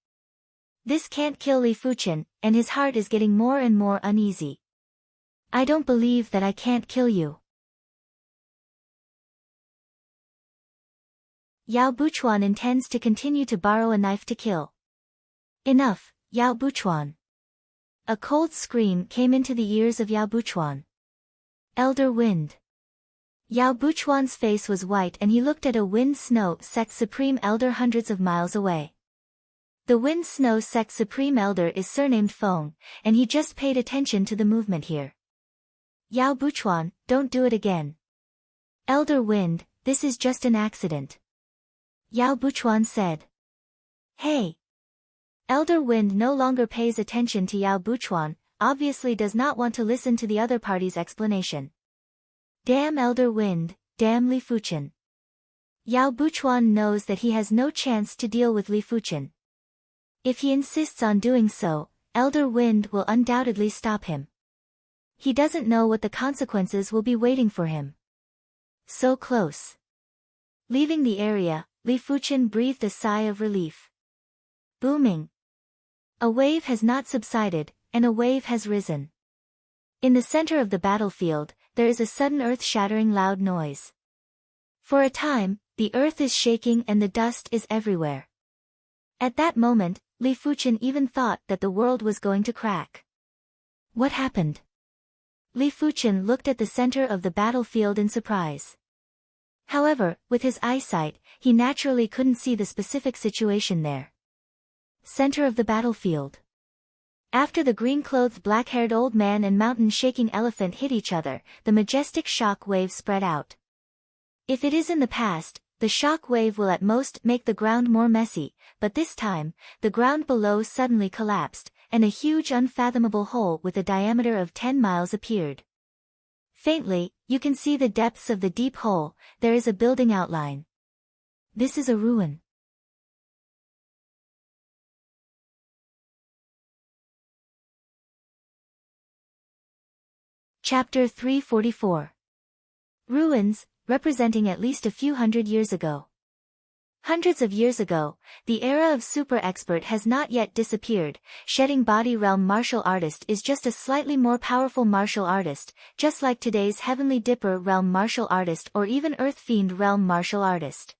This can't kill Li Fuchen, and his heart is getting more and more uneasy. I don't believe that I can't kill you. Yao Buchuan intends to continue to borrow a knife to kill. Enough, Yao Buchuan. A cold scream came into the ears of Yao Buchuan. Elder Wind. Yao Buchuan's face was white and he looked at a Wind Snow Sect Supreme Elder hundreds of miles away. The Wind Snow Sect Supreme Elder is surnamed Feng, and he just paid attention to the movement here. Yao Buchuan, don't do it again. Elder Wind, this is just an accident. Yao Buchuan said. Hey. Elder Wind no longer pays attention to Yao Buchuan, obviously does not want to listen to the other party's explanation. Damn Elder Wind, damn Li Fuchen. Yao Buchuan knows that he has no chance to deal with Li Fuchen. If he insists on doing so, Elder Wind will undoubtedly stop him. He doesn't know what the consequences will be waiting for him. So close. Leaving the area, Li Fuchen breathed a sigh of relief. Booming. A wave has not subsided, and a wave has risen. In the center of the battlefield, there is a sudden earth-shattering loud noise. For a time, the earth is shaking and the dust is everywhere. At that moment, Li Fuchen even thought that the world was going to crack. What happened? Li Fuchen looked at the center of the battlefield in surprise. However, with his eyesight, he naturally couldn't see the specific situation there. Center of the battlefield. After the green-clothed black-haired old man and mountain-shaking elephant hit each other, the majestic shock wave spread out. If it is in the past, the shock wave will at most make the ground more messy, but this time, the ground below suddenly collapsed, and a huge unfathomable hole with a diameter of 10 miles appeared. Faintly, you can see the depths of the deep hole. There is a building outline. This is a ruin. Chapter 344. Ruins, representing at least a few hundred years ago. Hundreds of years ago, the era of super expert has not yet disappeared. Shedding body realm martial artist is just a slightly more powerful martial artist, just like today's Heavenly Dipper realm martial artist or even Earth Fiend realm martial artist.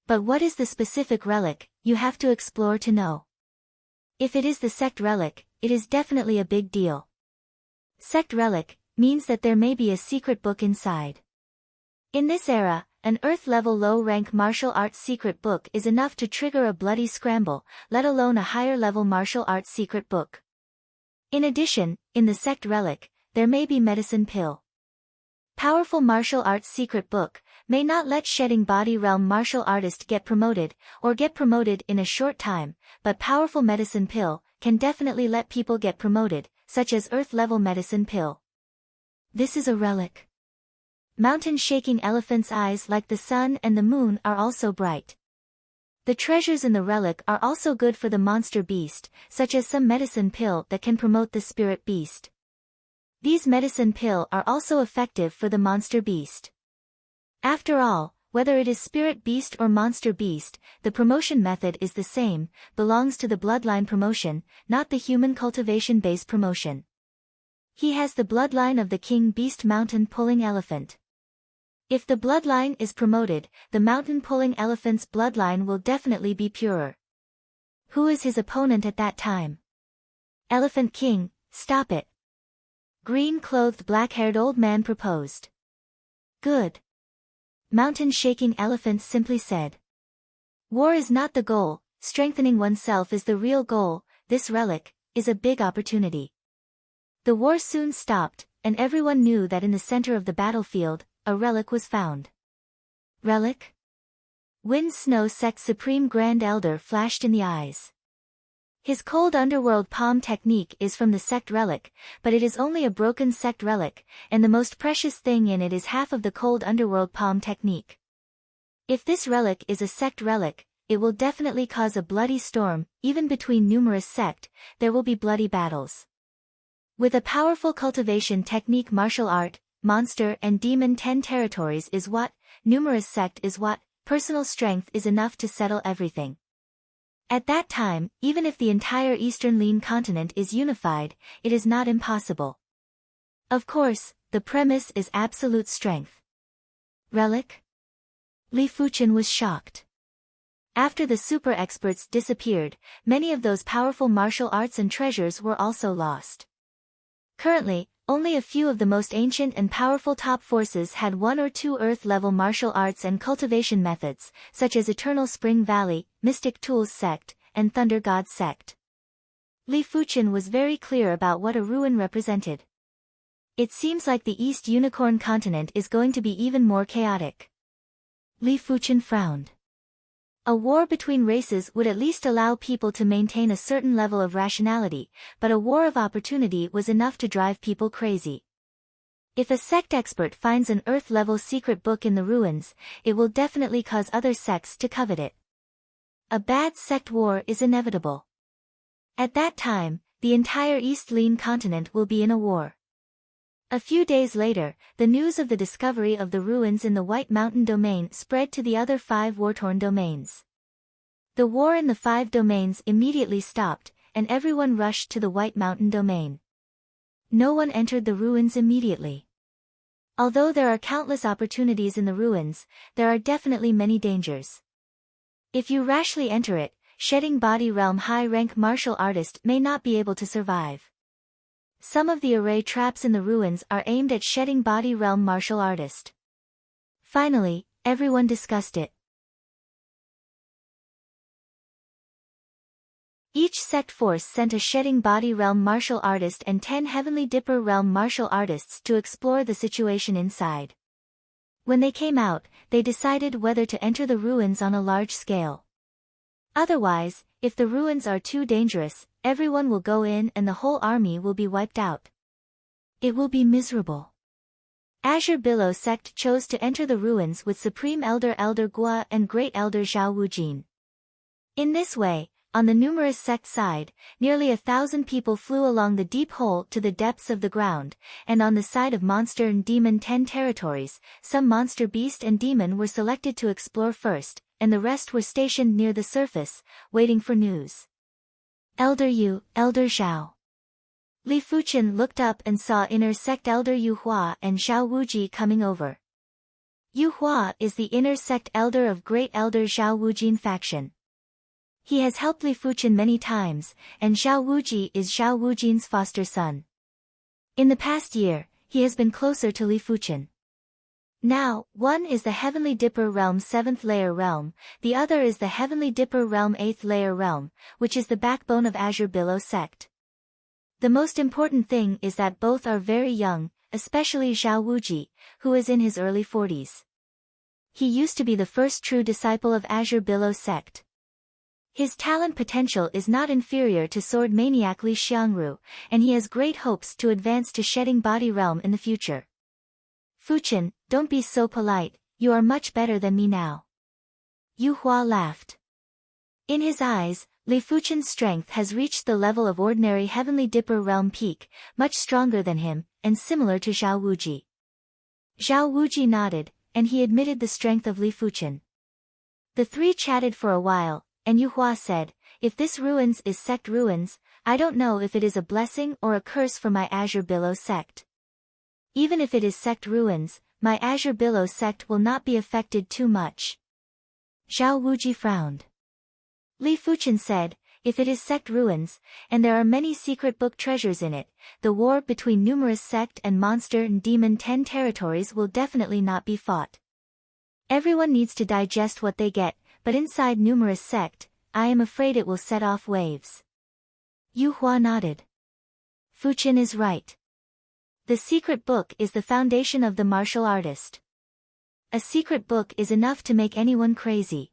But what is the specific relic, you have to explore to know. If it is the sect relic, it is definitely a big deal. Sect relic means that there may be a secret book inside. In this era, an Earth-level low-rank martial arts secret book is enough to trigger a bloody scramble, let alone a higher-level martial arts secret book. In addition, in the sect relic, there may be medicine pill. Powerful martial arts secret book may not let shedding body realm martial artist get promoted, or get promoted in a short time, but powerful medicine pill can definitely let people get promoted, such as Earth-level medicine pill. This is a relic. Mountain-shaking elephant's eyes like the sun and the moon are also bright. The treasures in the relic are also good for the monster beast, such as some medicine pill that can promote the spirit beast. These medicine pill are also effective for the monster beast. After all, whether it is spirit beast or monster beast, the promotion method is the same, belongs to the bloodline promotion, not the human cultivation-based promotion. He has the bloodline of the king beast mountain-pulling elephant. If the bloodline is promoted, the mountain-pulling elephant's bloodline will definitely be purer. Who is his opponent at that time? Elephant King, stop it. Green-clothed black-haired old man proposed. Good. Mountain-shaking elephant simply said. War is not the goal, strengthening oneself is the real goal. This relic is a big opportunity. The war soon stopped, and everyone knew that in the center of the battlefield, a relic was found. Relic? Wind Snow Sect's Supreme Grand Elder flashed in the eyes. His cold underworld palm technique is from the sect relic, but it is only a broken sect relic, and the most precious thing in it is half of the cold underworld palm technique. If this relic is a sect relic, it will definitely cause a bloody storm. Even between numerous sect, there will be bloody battles. With a powerful cultivation technique, martial art, monster and demon 10 territories is what, numerous sect is what, personal strength is enough to settle everything. At that time, even if the entire Eastern Lean continent is unified, it is not impossible. Of course, the premise is absolute strength. Relic? Li Fuchen was shocked. After the super experts disappeared, many of those powerful martial arts and treasures were also lost. Currently, only a few of the most ancient and powerful top forces had 1 or 2 Earth-level martial arts and cultivation methods, such as Eternal Spring Valley, Mystic Tools Sect, and Thunder God Sect. Li Fuchen was very clear about what a ruin represented. It seems like the East Unicorn continent is going to be even more chaotic. Li Fuchen frowned. A war between races would at least allow people to maintain a certain level of rationality, but a war of opportunity was enough to drive people crazy. If a sect expert finds an Earth-level secret book in the ruins, it will definitely cause other sects to covet it. A bad sect war is inevitable. At that time, the entire East Lean continent will be in a war. A few days later, the news of the discovery of the ruins in the White Mountain domain spread to the other 5 war-torn domains. The war in the 5 domains immediately stopped, and everyone rushed to the White Mountain domain. No one entered the ruins immediately. Although there are countless opportunities in the ruins, there are definitely many dangers. If you rashly enter it, Shedding Body Realm high-rank martial artist may not be able to survive. Some of the array traps in the ruins are aimed at Shedding Body Realm martial artist. Finally, everyone discussed it. Each sect force sent a Shedding Body Realm martial artist and 10 Heavenly Dipper Realm martial artists to explore the situation inside. When they came out, they decided whether to enter the ruins on a large scale. Otherwise, if the ruins are too dangerous, everyone will go in and the whole army will be wiped out. It will be miserable. Azure Billow sect chose to enter the ruins with Supreme Elder Elder Gua and Great Elder Zhao Wujin. In this way, on the numerous sect side, nearly 1,000 people flew along the deep hole to the depths of the ground, and on the side of Monster and Demon 10 territories, some Monster Beast and Demon were selected to explore first, and the rest were stationed near the surface, waiting for news. Elder Yu, Elder Zhao. Li Fuchen looked up and saw inner sect Elder Yu Hua and Zhao Wuji coming over. Yu Hua is the inner sect elder of Great Elder Zhao Wujin faction. He has helped Li Fuchen many times, and Zhao Wuji is Zhao Wujin's foster son. In the past year, he has been closer to Li Fuchen. Now, one is the Heavenly Dipper Realm 7th Layer Realm, the other is the Heavenly Dipper Realm 8th Layer Realm, which is the backbone of Azure Billow sect. The most important thing is that both are very young, especially Zhao Wuji, who is in his early 40s. He used to be the first true disciple of Azure Billow sect. His talent potential is not inferior to Sword Maniac Li Xiangru, and he has great hopes to advance to Shedding Body Realm in the future. Fuchen, don't be so polite, you are much better than me now. Yu Hua laughed. In his eyes, Li Fuchen's strength has reached the level of ordinary Heavenly Dipper Realm peak, much stronger than him, and similar to Zhao Wuji. Zhao Wuji nodded, and he admitted the strength of Li Fuchen. The three chatted for a while, and Yu Hua said, if this ruins is sect ruins, I don't know if it is a blessing or a curse for my Azure Billow sect. Even if it is sect ruins, my Azure Billow sect will not be affected too much. Zhao Wuji frowned. Li Fuchen said, if it is sect ruins, and there are many secret book treasures in it, the war between numerous sect and monster and demon 10 territories will definitely not be fought. Everyone needs to digest what they get, but inside numerous sect, I am afraid it will set off waves. Yu Hua nodded. Fuchen is right. The secret book is the foundation of the martial artist. A secret book is enough to make anyone crazy.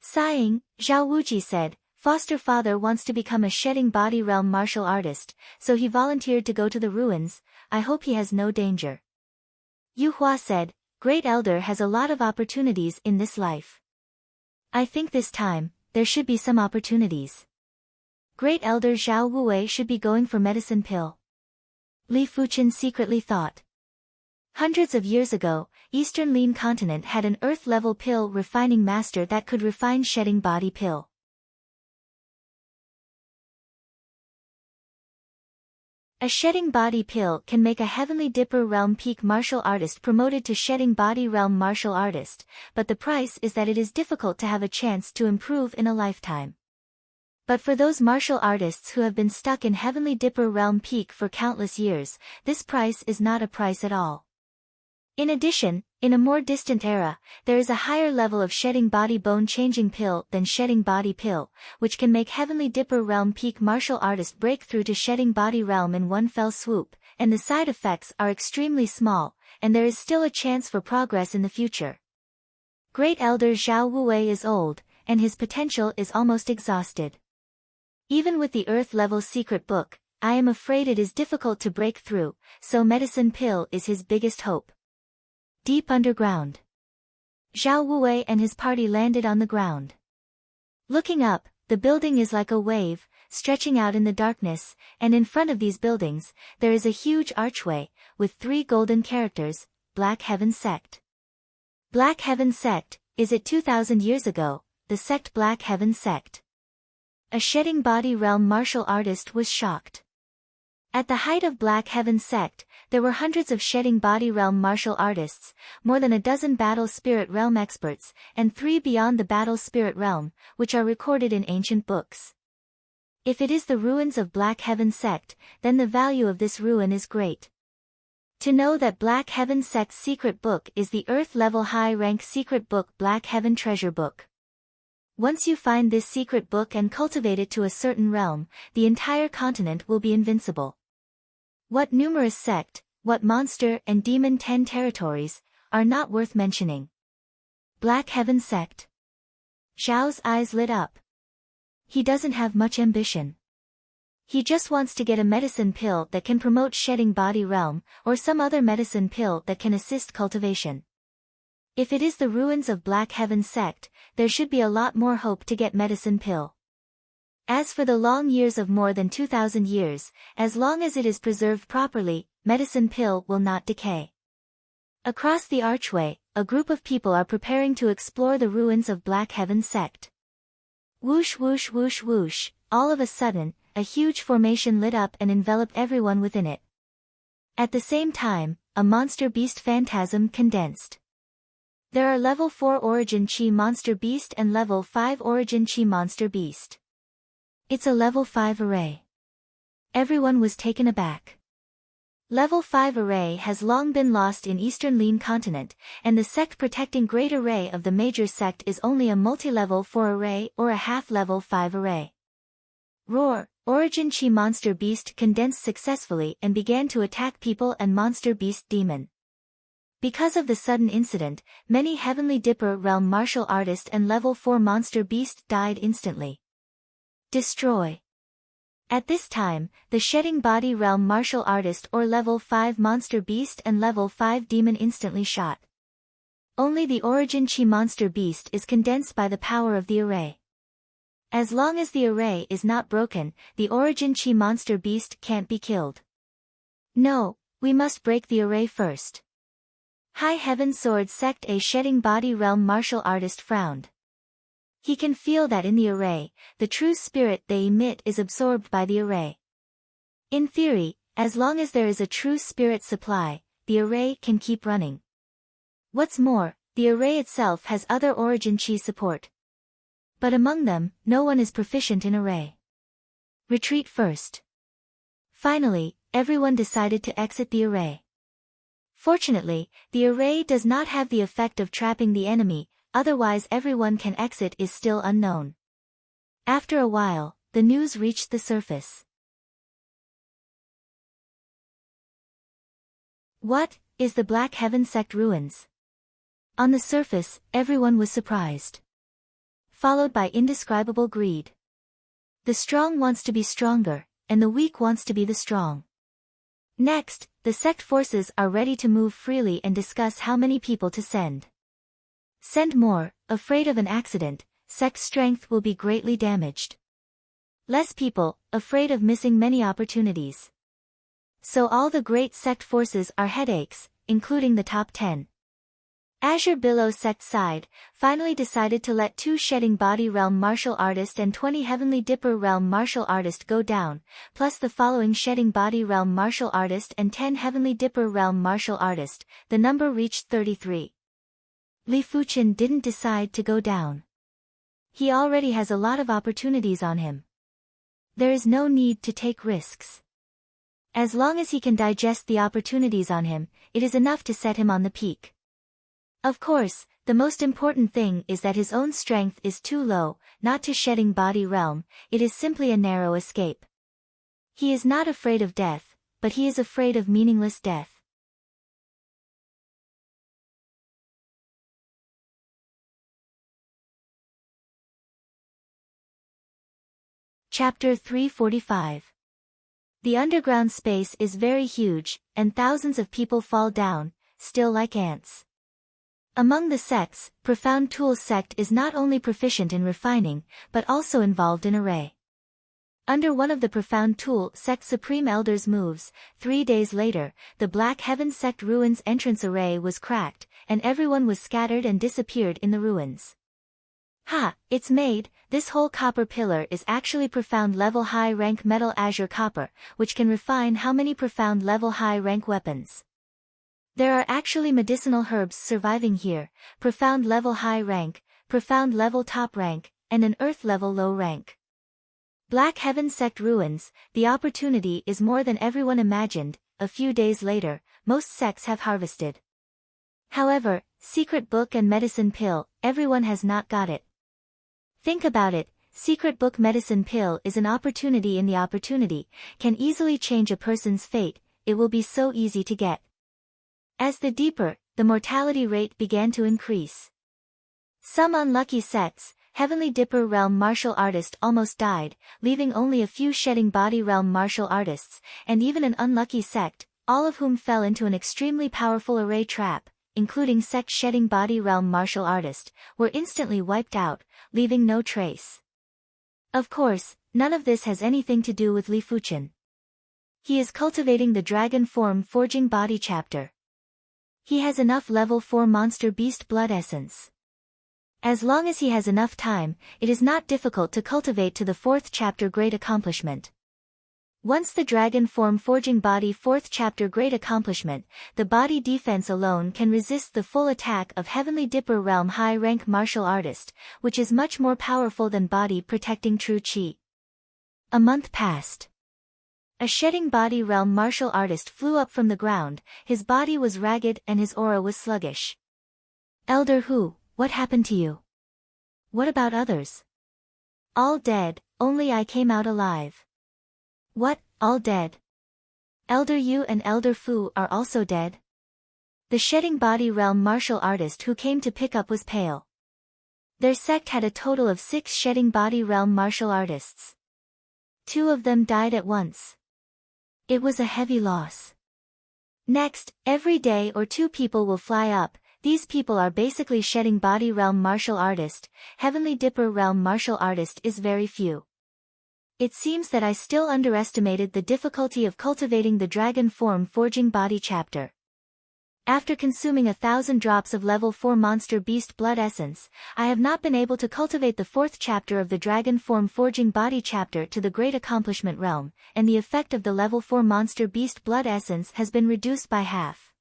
Sighing, Zhao Wuji said, "Foster father wants to become a shedding body realm martial artist, so he volunteered to go to the ruins. I hope he has no danger." Yu Hua said, "Great elder has a lot of opportunities in this life. I think this time, there should be some opportunities. Great elder Zhao Wuwei should be going for medicine pill." Li Fuchen secretly thought. Hundreds of years ago, Eastern Lin continent had an earth-level pill refining master that could refine shedding body pill. A shedding body pill can make a Heavenly Dipper realm peak martial artist promoted to shedding body realm martial artist, but the price is that it is difficult to have a chance to improve in a lifetime. But for those martial artists who have been stuck in Heavenly Dipper realm peak for countless years, this price is not a price at all. In addition, in a more distant era, there is a higher level of shedding body bone changing pill than shedding body pill, which can make Heavenly Dipper realm peak martial artist break through to shedding body realm in one fell swoop, and the side effects are extremely small, and there is still a chance for progress in the future. Great Elder Zhao Wuwei is old, and his potential is almost exhausted. Even with the Earth-level secret book, I am afraid it is difficult to break through, so medicine pill is his biggest hope. Deep underground. Zhao Wuwei and his party landed on the ground. Looking up, the building is like a wave, stretching out in the darkness, and in front of these buildings, there is a huge archway, with 3 golden characters, Black Heaven Sect. Black Heaven Sect, is it 2000 years ago, the sect Black Heaven Sect. A shedding body realm martial artist was shocked. At the height of Black Heaven Sect, there were hundreds of shedding body realm martial artists, more than a dozen battle spirit realm experts, and 3 beyond the battle spirit realm, which are recorded in ancient books. If it is the ruins of Black Heaven Sect, then the value of this ruin is great. To know that Black Heaven Sect's secret book is the Earth-level high-rank secret book Black Heaven Treasure Book. Once you find this secret book and cultivate it to a certain realm, the entire continent will be invincible. What numerous sect, what monster and demon 10 territories, are not worth mentioning. Black Heaven Sect. Zhao's eyes lit up. He doesn't have much ambition. He just wants to get a medicine pill that can promote shedding body realm, or some other medicine pill that can assist cultivation. If it is the ruins of Black Heaven Sect, there should be a lot more hope to get medicine pill. As for the long years of more than 2000 years, as long as it is preserved properly, medicine pill will not decay. Across the archway, a group of people are preparing to explore the ruins of Black Heaven Sect. Whoosh whoosh whoosh whoosh, all of a sudden, a huge formation lit up and enveloped everyone within it. At the same time, a monster beast phantasm condensed. There are level 4 Origin Chi Monster Beast and level 5 Origin Chi Monster Beast. It's a level 5 array. Everyone was taken aback. Level 5 array has long been lost in Eastern Lin continent, and the sect protecting Great Array of the major sect is only a multi-level 4 array or a half-level 5 array. Roar! Origin Chi Monster Beast condensed successfully and began to attack people and Monster Beast Demon. Because of the sudden incident, many Heavenly Dipper realm martial artist and level 4 Monster Beast died instantly. Destroy. At this time, the shedding body realm martial artist or level 5 Monster Beast and level 5 Demon instantly shot. Only the Origin Chi Monster Beast is condensed by the power of the array. As long as the array is not broken, the Origin Chi Monster Beast can't be killed. No, we must break the array first. High Heaven Sword Sect A shedding body realm martial artist frowned. He can feel that in the array, the true spirit they emit is absorbed by the array. In theory, as long as there is a true spirit supply, the array can keep running. What's more, the array itself has other Origin Chi support. But among them, no one is proficient in array. Retreat first. Finally, everyone decided to exit the array. Fortunately, the array does not have the effect of trapping the enemy, otherwise everyone can exit is still unknown. After a while, the news reached the surface. What is the Black Heaven Sect ruins? On the surface, everyone was surprised. followed by indescribable greed. The strong wants to be stronger, and the weak wants to be the strong. Next, the sect forces are ready to move freely and discuss how many people to send. Send more, afraid of an accident, sect strength will be greatly damaged. Less people, afraid of missing many opportunities. So all the great sect forces are headaches, including the top 10. Azure Billow sect side, finally decided to let 2 Shedding Body Realm martial artist and 20 Heavenly Dipper Realm martial artist go down, plus the following Shedding Body Realm martial artist and 10 Heavenly Dipper Realm martial artist, the number reached 33. Li Fuchen didn't decide to go down. He already has a lot of opportunities on him. There is no need to take risks. As long as he can digest the opportunities on him, it is enough to set him on the peak. Of course, the most important thing is that his own strength is too low, not to Shedding Body Realm, it is simply a narrow escape. He is not afraid of death, but he is afraid of meaningless death. Chapter 345. The underground space is very huge, and thousands of people fall down, still like ants. Among the sects, Profound Tools sect is not only proficient in refining, but also involved in array. Under one of the Profound Tool sect Supreme Elder's moves, 3 days later, the Black Heaven sect ruins entrance array was cracked, and everyone was scattered and disappeared in the ruins. Ha, it's made, this whole copper pillar is actually profound level high rank metal azure copper, which can refine how many profound level high rank weapons. There are actually medicinal herbs surviving here, profound level high rank, profound level top rank, and an earth level low rank. Black Heaven sect ruins, the opportunity is more than everyone imagined. A few days later, most sects have harvested. However, secret book and medicine pill, everyone has not got it. Think about it, secret book medicine pill is an opportunity in the opportunity, can easily change a person's fate, it will be so easy to get. As the deeper, the mortality rate began to increase. Some unlucky sects, Heavenly Dipper Realm martial artist almost died, leaving only a few Shedding Body Realm martial artists, and even an unlucky sect, all of whom fell into an extremely powerful array trap, including sect Shedding Body Realm martial artist, were instantly wiped out, leaving no trace. Of course, none of this has anything to do with Li Fuchen. He is cultivating the Dragon Form Forging Body chapter. He has enough level 4 monster beast blood essence. As long as he has enough time, it is not difficult to cultivate to the 4th chapter great accomplishment. Once the Dragon Form Forging Body 4th chapter great accomplishment, the body defense alone can resist the full attack of Heavenly Dipper Realm high rank martial artist, which is much more powerful than body protecting true chi. A month passed. A Shedding Body Realm martial artist flew up from the ground, his body was ragged and his aura was sluggish. Elder Hu, what happened to you? What about others? All dead, only I came out alive. What, all dead? Elder Yu and Elder Fu are also dead? The Shedding Body Realm martial artist who came to pick up was pale. Their sect had a total of 6 Shedding Body Realm martial artists. 2 of them died at once. It was a heavy loss. Next, every day or 2 people will fly up, these people are basically Shedding Body Realm martial artist, Heavenly Dipper Realm martial artist is very few. It seems that I still underestimated the difficulty of cultivating the Dragon Form Forging Body chapter. After consuming 1,000 drops of level 4 monster beast blood essence, I have not been able to cultivate the 4th chapter of the Dragon Form Forging Body chapter to the Great Accomplishment Realm, and the effect of the level 4 monster beast blood essence has been reduced by half.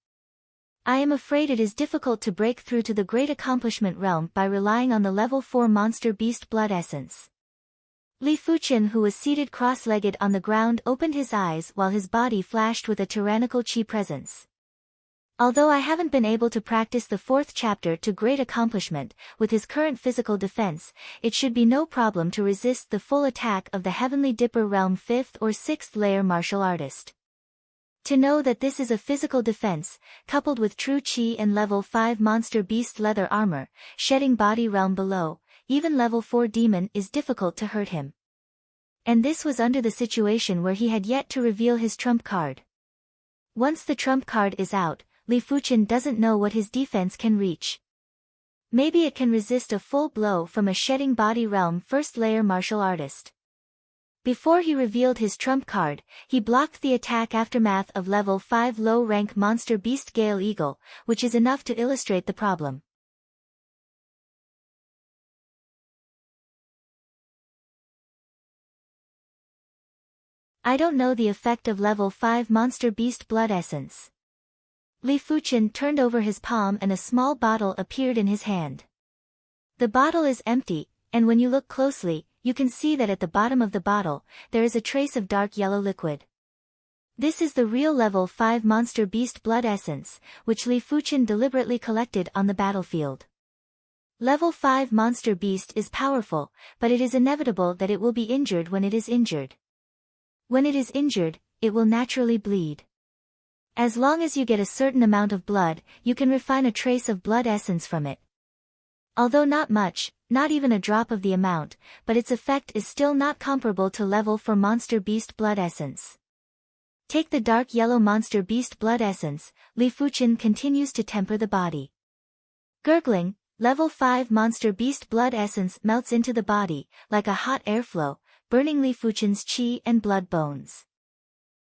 I am afraid it is difficult to break through to the Great Accomplishment Realm by relying on the level 4 monster beast blood essence. Li Fuchen, who was seated cross-legged on the ground, opened his eyes while his body flashed with a tyrannical chi presence. Although I haven't been able to practice the 4th chapter to great accomplishment, with his current physical defense, it should be no problem to resist the full attack of the Heavenly Dipper Realm 5th or 6th layer martial artist. To know that this is a physical defense, coupled with true chi and level 5 monster beast leather armor, Shedding Body Realm below, even level 4 demon is difficult to hurt him. And this was under the situation where he had yet to reveal his trump card. Once the trump card is out, Li Fuchen doesn't know what his defense can reach. Maybe it can resist a full blow from a shedding body realm first layer martial artist. Before he revealed his trump card, he blocked the attack aftermath of level 5 low-rank monster beast Gale Eagle, which is enough to illustrate the problem. I don't know the effect of level 5 monster beast blood essence. Li Fuchen turned over his palm and a small bottle appeared in his hand. The bottle is empty, and when you look closely, you can see that at the bottom of the bottle, there is a trace of dark yellow liquid. This is the real level 5 monster beast blood essence, which Li Fuchen deliberately collected on the battlefield. Level 5 monster beast is powerful, but it is inevitable that it will be injured when it is injured. When it is injured, it will naturally bleed. As long as you get a certain amount of blood, you can refine a trace of blood essence from it. Although not much, not even a drop of the amount, but its effect is still not comparable to level 4 monster beast blood essence. Take the dark yellow monster beast blood essence, Li Fuchen continues to temper the body. Gurgling, level 5 monster beast blood essence melts into the body, like a hot airflow, burning Li Fuchen's chi and blood bones.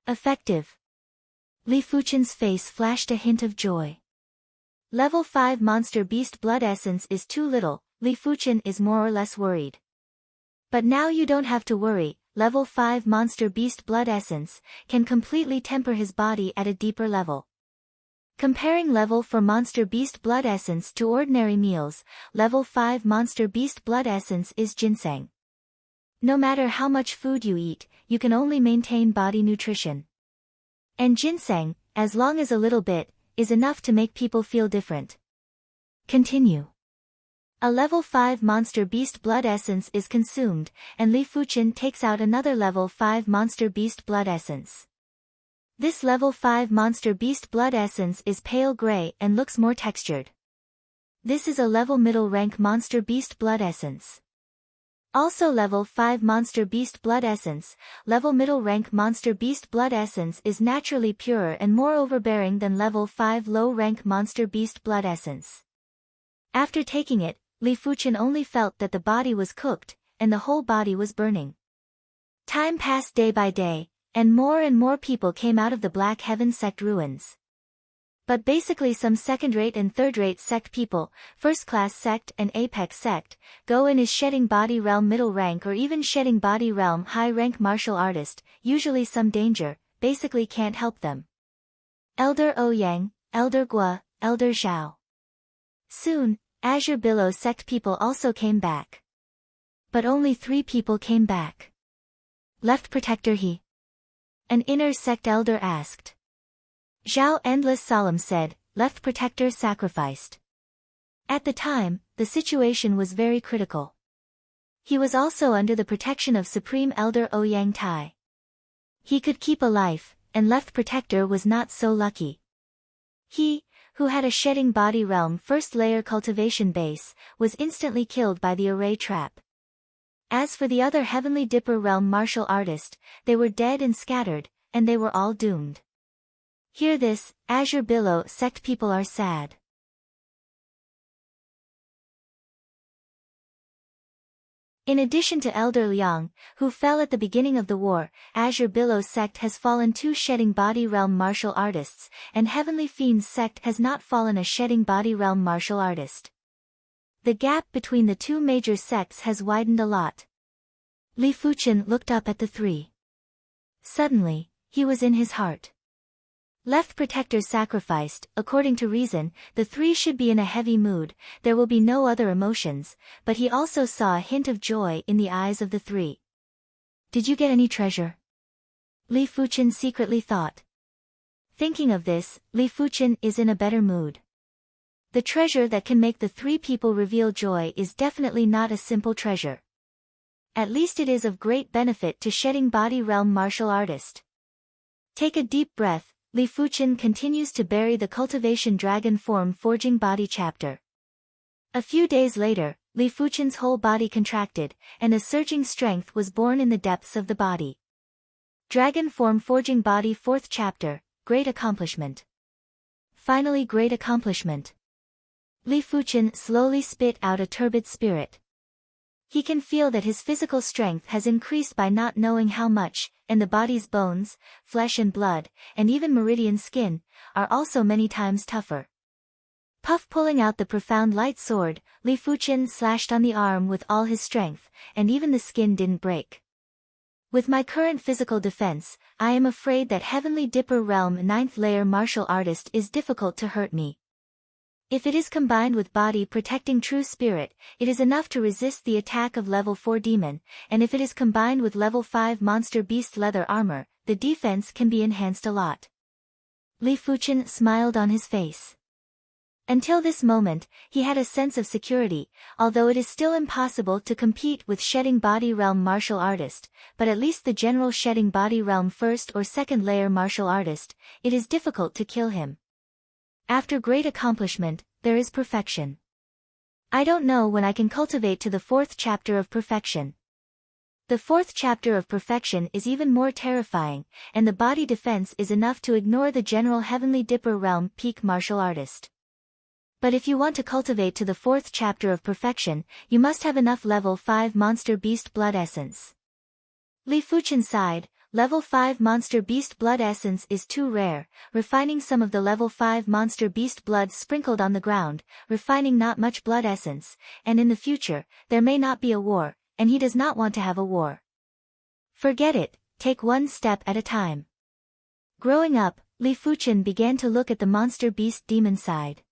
Effective. Li Fuchen's face flashed a hint of joy. Level 5 monster beast blood essence is too little, Li Fuchen is more or less worried. But now you don't have to worry, level 5 monster beast blood essence can completely temper his body at a deeper level. Comparing level 4 monster beast blood essence to ordinary meals, level 5 monster beast blood essence is ginseng. No matter how much food you eat, you can only maintain body nutrition. And ginseng, as long as a little bit, is enough to make people feel different. Continue. A level 5 monster beast blood essence is consumed, and Li Fuchen takes out another level 5 monster beast blood essence. This level 5 monster beast blood essence is pale gray and looks more textured. This is a level middle rank monster beast blood essence. Also level 5 monster beast blood essence, level middle rank monster beast blood essence is naturally purer and more overbearing than level 5 low rank monster beast blood essence. After taking it, Li Fuchen only felt that the body was cooked, and the whole body was burning. Time passed day by day, and more people came out of the Black Heaven sect ruins. But basically some second-rate and third-rate sect people, first-class sect and apex sect, go in as shedding body realm middle rank or even shedding body realm high-rank martial artist, usually some danger, basically can't help them. Elder Ouyang, Elder Gua, Elder Zhao. Soon, Azure Billow sect people also came back. But only 3 people came back. Left Protector he? An inner sect elder asked. Zhao Endless Solemn said, Left Protector sacrificed. At the time, the situation was very critical. He was also under the protection of Supreme Elder Ouyang Tai. He could keep a life, and Left Protector was not so lucky. He, who had a shedding body realm first layer cultivation base, was instantly killed by the array trap. As for the other Heavenly Dipper realm martial artist, they were dead and scattered, and they were all doomed. Hear this, Azure Billow sect people are sad. In addition to Elder Liang, who fell at the beginning of the war, Azure Billow sect has fallen 2 shedding body realm martial artists, and Heavenly Fiends sect has not fallen a shedding body realm martial artist. The gap between the 2 major sects has widened a lot. Li Fuchen looked up at the 3. Suddenly, he was in his heart. Left Protector sacrificed, according to reason, the 3 should be in a heavy mood, there will be no other emotions, but he also saw a hint of joy in the eyes of the 3. Did you get any treasure? Li Fuchen secretly thought. Thinking of this, Li Fuchen is in a better mood. The treasure that can make the 3 people reveal joy is definitely not a simple treasure. At least it is of great benefit to shedding body realm martial artist. Take a deep breath. Li Fuchen continues to bury the cultivation dragon form forging body chapter. A few days later, Li Fuchen's whole body contracted, and a surging strength was born in the depths of the body. Dragon Form Forging Body 4th Chapter, Great Accomplishment. Finally, great accomplishment. Li Fuchen slowly spit out a turbid spirit. He can feel that his physical strength has increased by not knowing how much, and the body's bones, flesh and blood, and even meridian skin, are also many times tougher. Puff pulling out the profound light sword, Li Fuchen slashed on the arm with all his strength, and even the skin didn't break. With my current physical defense, I am afraid that Heavenly Dipper Realm 9th layer martial artist is difficult to hurt me. If it is combined with body protecting true spirit, it is enough to resist the attack of level 4 demon, and if it is combined with level 5 monster beast leather armor, the defense can be enhanced a lot. Li Fuchen smiled on his face. Until this moment, he had a sense of security, although it is still impossible to compete with Shedding Body Realm martial artist, but at least the general Shedding Body Realm 1st or 2nd layer martial artist, it is difficult to kill him. After great accomplishment, there is perfection. I don't know when I can cultivate to the 4th chapter of perfection. The 4th chapter of perfection is even more terrifying, and the body defense is enough to ignore the general Heavenly Dipper Realm peak martial artist. But if you want to cultivate to the 4th chapter of perfection, you must have enough level 5 monster beast blood essence. Li Fuchen sighed. Level 5 monster beast blood essence is too rare, refining some of the level 5 monster beast blood sprinkled on the ground, refining not much blood essence, and in the future, there may not be a war, and he does not want to have a war. Forget it, take one step at a time. Growing up, Li Fuchen began to look at the monster beast demon side.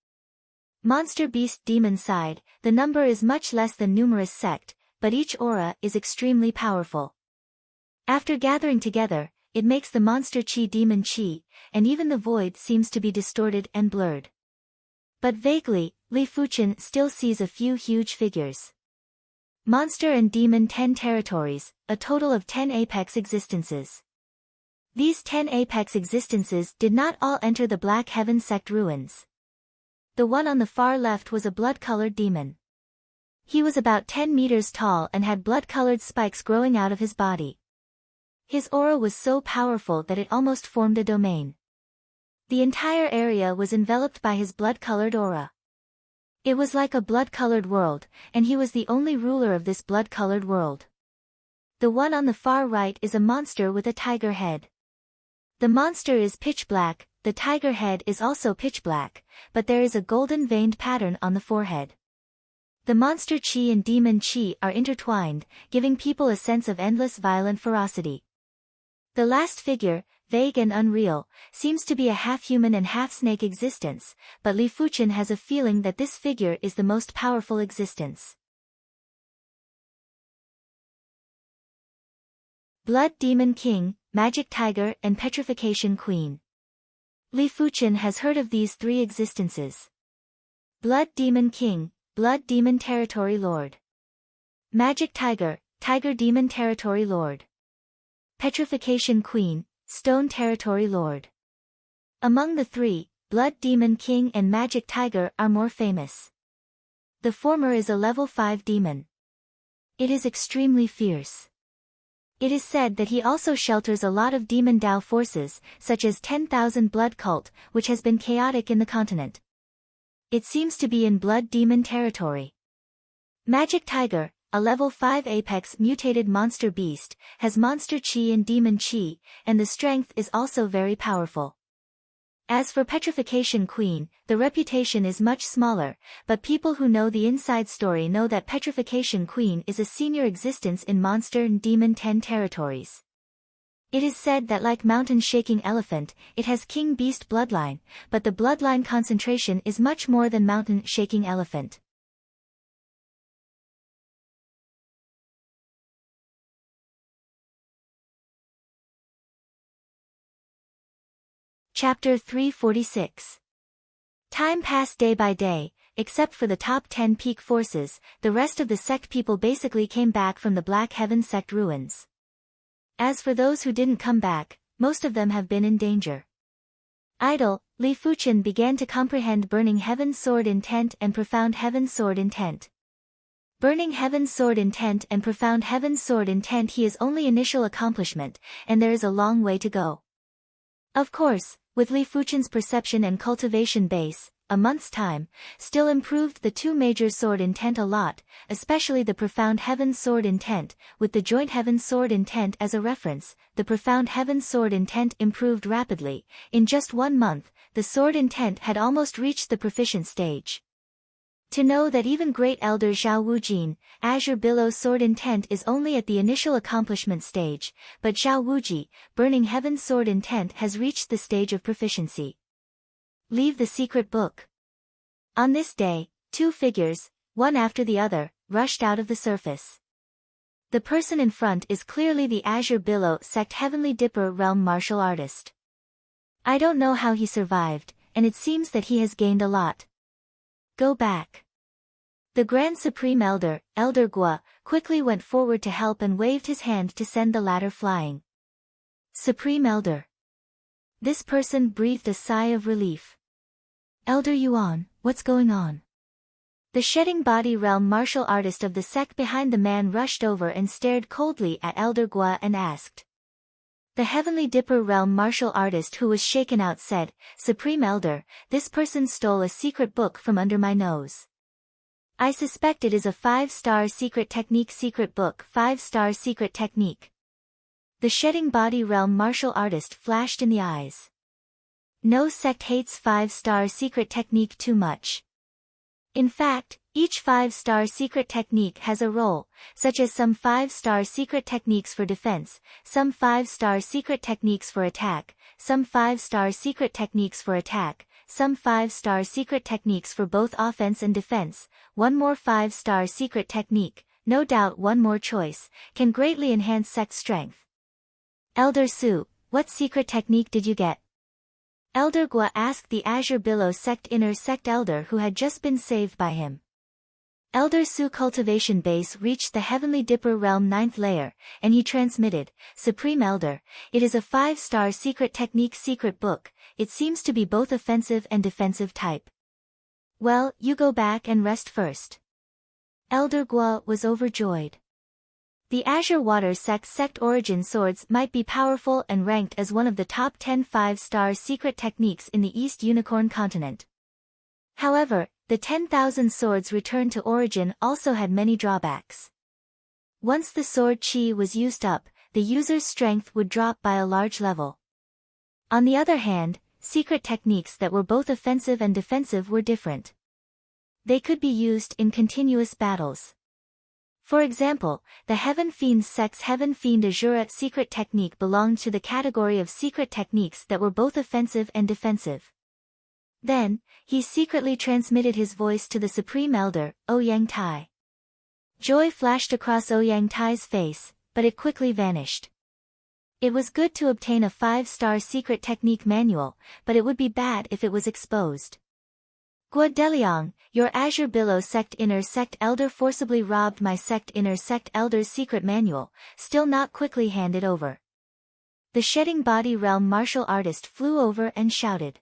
Monster beast demon side, the number is much less than numerous sect, but each aura is extremely powerful. After gathering together, it makes the monster chi demon chi, and even the void seems to be distorted and blurred. But vaguely, Li Fuchen still sees a few huge figures. Monster and demon 10 territories, a total of 10 apex existences. These 10 apex existences did not all enter the Black Heaven sect ruins. The one on the far left was a blood-colored demon. He was about 10 meters tall and had blood-colored spikes growing out of his body. His aura was so powerful that it almost formed a domain. The entire area was enveloped by his blood-colored aura. It was like a blood-colored world, and he was the only ruler of this blood-colored world. The one on the far right is a monster with a tiger head. The monster is pitch black, the tiger head is also pitch black, but there is a golden veined pattern on the forehead. The monster chi and demon chi are intertwined, giving people a sense of endless violent ferocity. The last figure, vague and unreal, seems to be a half-human and half-snake existence, but Li Fuchen has a feeling that this figure is the most powerful existence. Blood Demon King, Magic Tiger and Petrification Queen. Li Fuchen has heard of these 3 existences. Blood Demon King, Blood Demon Territory Lord. Magic Tiger, Tiger Demon Territory Lord. Petrification Queen, Stone Territory Lord. Among the 3, Blood Demon King and Magic Tiger are more famous. The former is a level 5 demon. It is extremely fierce. It is said that he also shelters a lot of demon Dao forces, such as 10,000 Blood Cult, which has been chaotic in the continent. It seems to be in Blood Demon territory. Magic Tiger, a level 5 apex mutated monster beast, has monster chi and demon chi, and the strength is also very powerful. As for Petrification Queen, the reputation is much smaller, but people who know the inside story know that Petrification Queen is a senior existence in monster and demon 10 territories. It is said that like Mountain Shaking Elephant, it has King Beast bloodline, but the bloodline concentration is much more than Mountain Shaking Elephant. Chapter 346. Time passed day by day, except for the top 10 peak forces, the rest of the sect people basically came back from the Black Heaven sect ruins. As for those who didn't come back, most of them have been in danger. Idle, Li Fuchen began to comprehend Burning Heaven Sword Intent and Profound Heaven Sword Intent. Burning Heaven's Sword Intent and Profound Heaven's Sword Intent. He is only initial accomplishment, and there is a long way to go. Of course, with Li Fuchen's perception and cultivation base, a month's time, still improved the two major sword intent a lot, especially the Profound Heaven's Sword Intent. With the Joint Heaven's Sword Intent as a reference, the Profound Heaven's Sword Intent improved rapidly. In just 1 month, the sword intent had almost reached the proficient stage. To know that even Great Elder Zhao Wujin, Azure Billow's sword intent is only at the initial accomplishment stage, but Zhao Wuji, Burning Heaven's Sword Intent has reached the stage of proficiency. Leave the secret book. On this day, 2 figures, one after the other, rushed out of the surface. The person in front is clearly the Azure Billow Sect Heavenly Dipper Realm martial artist. I don't know how he survived, and it seems that he has gained a lot. Go back. The Grand Supreme Elder, Elder Gua, quickly went forward to help and waved his hand to send the latter flying. Supreme Elder. This person breathed a sigh of relief. Elder Yuan, what's going on? The shedding body realm martial artist of the sect behind the man rushed over and stared coldly at Elder Gua and asked. The Heavenly Dipper realm martial artist who was shaken out said, Supreme Elder, this person stole a secret book from under my nose. I suspect it is a 5-star secret technique secret book 5-star secret technique. The shedding body realm martial artist flashed in the eyes. No sect hates 5-star secret technique too much. In fact, each 5-star secret technique has a role, such as some 5-star secret techniques for defense, some 5-star secret techniques for attack, some 5-star secret techniques for attack, some 5-star secret techniques for both offense and defense, one more 5-star secret technique, no doubt one more choice, can greatly enhance sect strength. Elder Su, what secret technique did you get? Elder Gua asked the Azure Billow Sect inner sect elder who had just been saved by him. Elder Su cultivation base reached the Heavenly Dipper realm 9th layer, and he transmitted, Supreme Elder, it is a 5-star secret technique secret book, it seems to be both offensive and defensive type. Well, you go back and rest first. Elder Gua was overjoyed. The Azure Water sect origin swords might be powerful and ranked as one of the top 10 5-star secret techniques in the East Unicorn continent. However, the 10,000 swords returned to origin also had many drawbacks. Once the sword chi was used up, the user's strength would drop by a large level. On the other hand, secret techniques that were both offensive and defensive were different. They could be used in continuous battles. For example, the Heaven Fiend's sect's Heaven Fiend Azura secret technique belonged to the category of secret techniques that were both offensive and defensive. Then, he secretly transmitted his voice to the Supreme Elder, Ouyang Tai. Joy flashed across Ouyang Tai's face, but it quickly vanished. It was good to obtain a 5-star secret technique manual, but it would be bad if it was exposed. Gua Deliang, your Azure Billow sect inner sect elder forcibly robbed my sect inner sect elder's secret manual, still not quickly handed over. The shedding body realm martial artist flew over and shouted.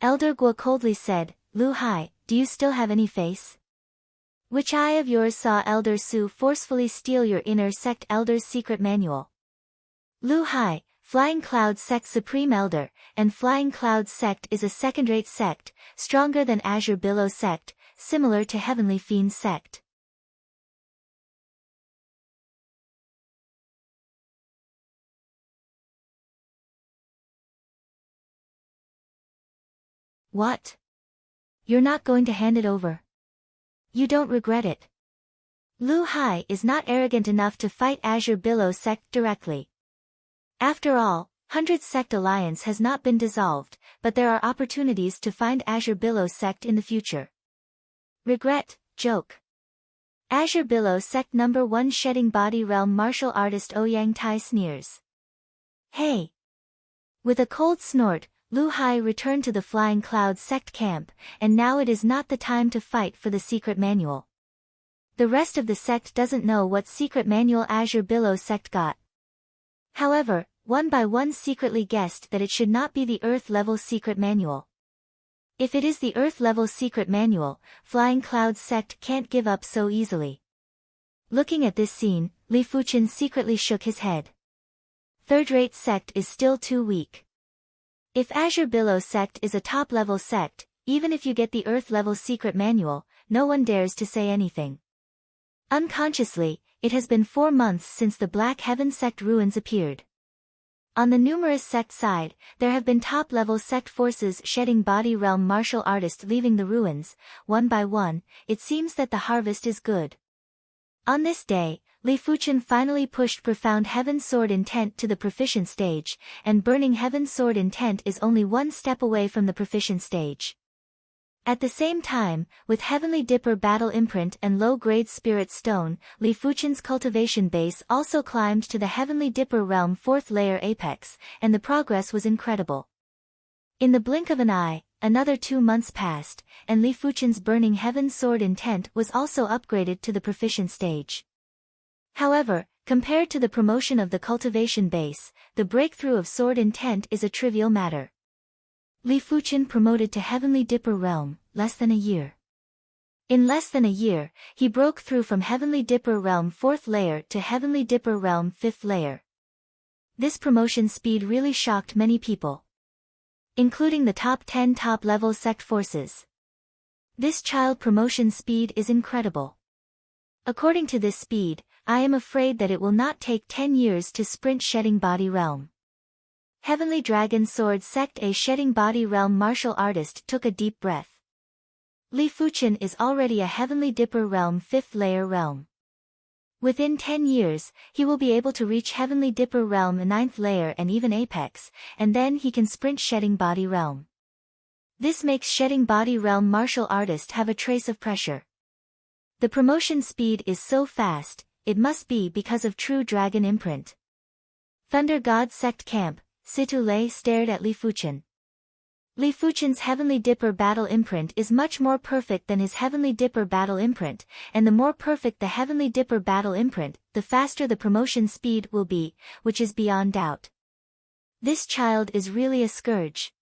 Elder Gua coldly said, Lu Hai, do you still have any face? Which eye of yours saw Elder Su forcefully steal your inner sect elder's secret manual? Lu Hai, Flying Cloud Sect Supreme Elder, and Flying Cloud Sect is a second-rate sect, stronger than Azure Billow Sect, similar to Heavenly Fiend Sect. What? You're not going to hand it over? You don't regret it? Lu Hai is not arrogant enough to fight Azure Billow Sect directly. After all, 100 Sect Alliance has not been dissolved, but there are opportunities to find Azure Billow Sect in the future. Regret, joke. Azure Billow Sect number 1 shedding body realm martial artist Ouyang Tai sneers. Hey! With a cold snort, Lu Hai returned to the Flying Cloud Sect camp, and now it is not the time to fight for the secret manual. The rest of the sect doesn't know what secret manual Azure Billow Sect got. However, one by one secretly guessed that it should not be the Earth-level secret manual. If it is the Earth-level secret manual, Flying Cloud Sect can't give up so easily. Looking at this scene, Li Fuchen secretly shook his head. Third-rate sect is still too weak. If Azure Billow sect is a top-level sect, even if you get the Earth-level secret manual, no one dares to say anything. Unconsciously, it has been 4 months since the Black Heaven sect ruins appeared. On the numerous sect side, there have been top-level sect forces shedding body realm martial artists leaving the ruins, one by one. It seems that the harvest is good. On this day, Li Fuchen finally pushed Profound Heaven Sword Intent to the proficient stage, and Burning Heaven Sword Intent is only one step away from the proficient stage. At the same time, with Heavenly Dipper Battle Imprint and low-grade Spirit Stone, Li Fuchen's cultivation base also climbed to the Heavenly Dipper Realm 4th layer apex, and the progress was incredible. In the blink of an eye, another 2 months passed, and Li Fuchen's Burning Heaven Sword Intent was also upgraded to the proficient stage. However, compared to the promotion of the cultivation base, the breakthrough of Sword Intent is a trivial matter. Li Fuchen promoted to Heavenly Dipper Realm, less than a year. In less than a year, he broke through from Heavenly Dipper Realm 4th layer to Heavenly Dipper Realm 5th layer. This promotion speed really shocked many people, including the top 10 top-level sect forces. This child promotion speed is incredible. According to this speed, I am afraid that it will not take 10 years to sprint Shedding Body Realm. Heavenly Dragon Sword Sect A Shedding Body Realm martial artist took a deep breath. Li Fuchen is already a Heavenly Dipper Realm 5th layer realm. Within 10 years, he will be able to reach Heavenly Dipper Realm 9th layer and even Apex, and then he can sprint Shedding Body Realm. This makes Shedding Body Realm martial artist have a trace of pressure. The promotion speed is so fast, it must be because of true dragon imprint. Thunder God Sect Camp, Situ Lei stared at Li Fuchen. Li Fuchen's Heavenly Dipper Battle Imprint is much more perfect than his Heavenly Dipper Battle Imprint, and the more perfect the Heavenly Dipper Battle Imprint, the faster the promotion speed will be, which is beyond doubt. This child is really a scourge.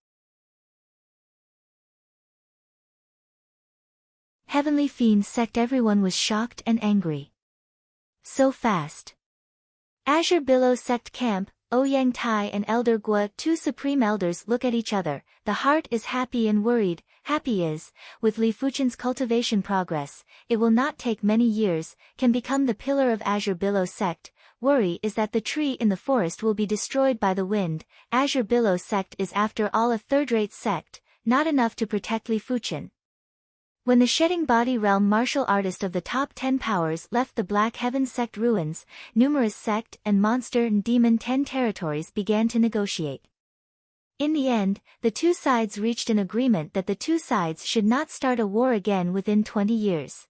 Heavenly Fiend Sect. Everyone was shocked and angry. So fast. Azure Billow Sect Camp, Ouyang Tai and Elder Gua, 2 supreme elders, look at each other. The heart is happy and worried. Happy is, with Li Fuchen's cultivation progress, it will not take many years, can become the pillar of Azure Billow Sect. Worry is that the tree in the forest will be destroyed by the wind. Azure Billow Sect is after all a third-rate sect, not enough to protect Li Fuchen. When the Shedding Body Realm martial artist of the top 10 powers left the Black Heaven sect ruins, numerous sect and monster and demon 10 territories began to negotiate. In the end, the two sides reached an agreement that the two sides should not start a war again within 20 years.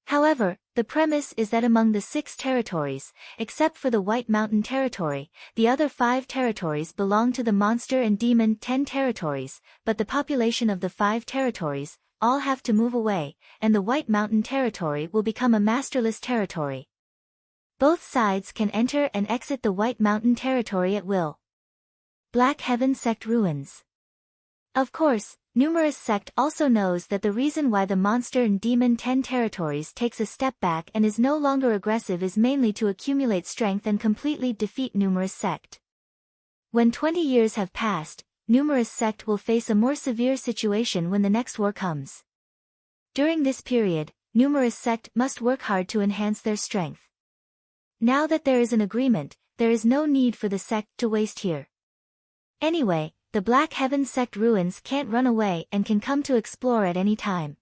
However, the premise is that among the 6 territories, except for the White Mountain territory, the other 5 territories belong to the monster and demon 10 territories, but the population of the 5 territories all have to move away, and the White Mountain territory will become a masterless territory. Both sides can enter and exit the White Mountain territory at will. Black Heaven Sect ruins. Of course, numerous sect also knows that the reason why the monster and demon 10 territories takes a step back and is no longer aggressive is mainly to accumulate strength and completely defeat numerous sect. When 20 years have passed, numerous sect will face a more severe situation when the next war comes. During this period, numerous sect must work hard to enhance their strength. Now that there is an agreement, there is no need for the sect to waste here. Anyway, the Black Heaven sect ruins can't run away and can come to explore at any time.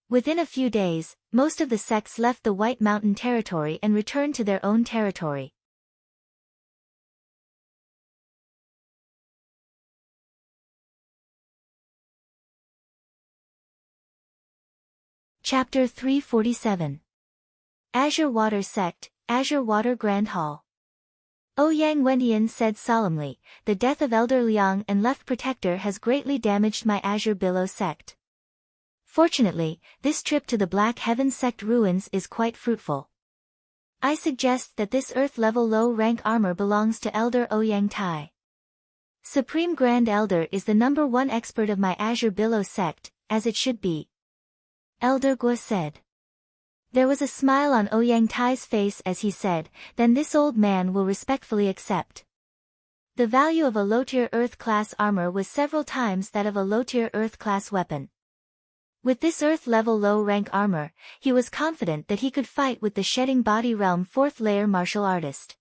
Within a few days, most of the sects left the White Mountain territory and returned to their own territory. Chapter 347. Azure Water Sect, Azure Water Grand Hall. Ouyang Wendian said solemnly, the death of Elder Liang and Left Protector has greatly damaged my Azure Billow sect. Fortunately, this trip to the Black Heaven sect ruins is quite fruitful. I suggest that this Earth-level low-rank armor belongs to Elder Ouyang Tai. Supreme Grand Elder is the #1 expert of my Azure Billow sect, as it should be. Elder Gua said. There was a smile on Ouyang Tai's face as he said, "Then this old man will respectfully accept." The value of a low-tier Earth-class armor was several times that of a low-tier Earth-class weapon. With this Earth-level low-rank armor, he was confident that he could fight with the Shedding Body Realm 4th layer martial artist.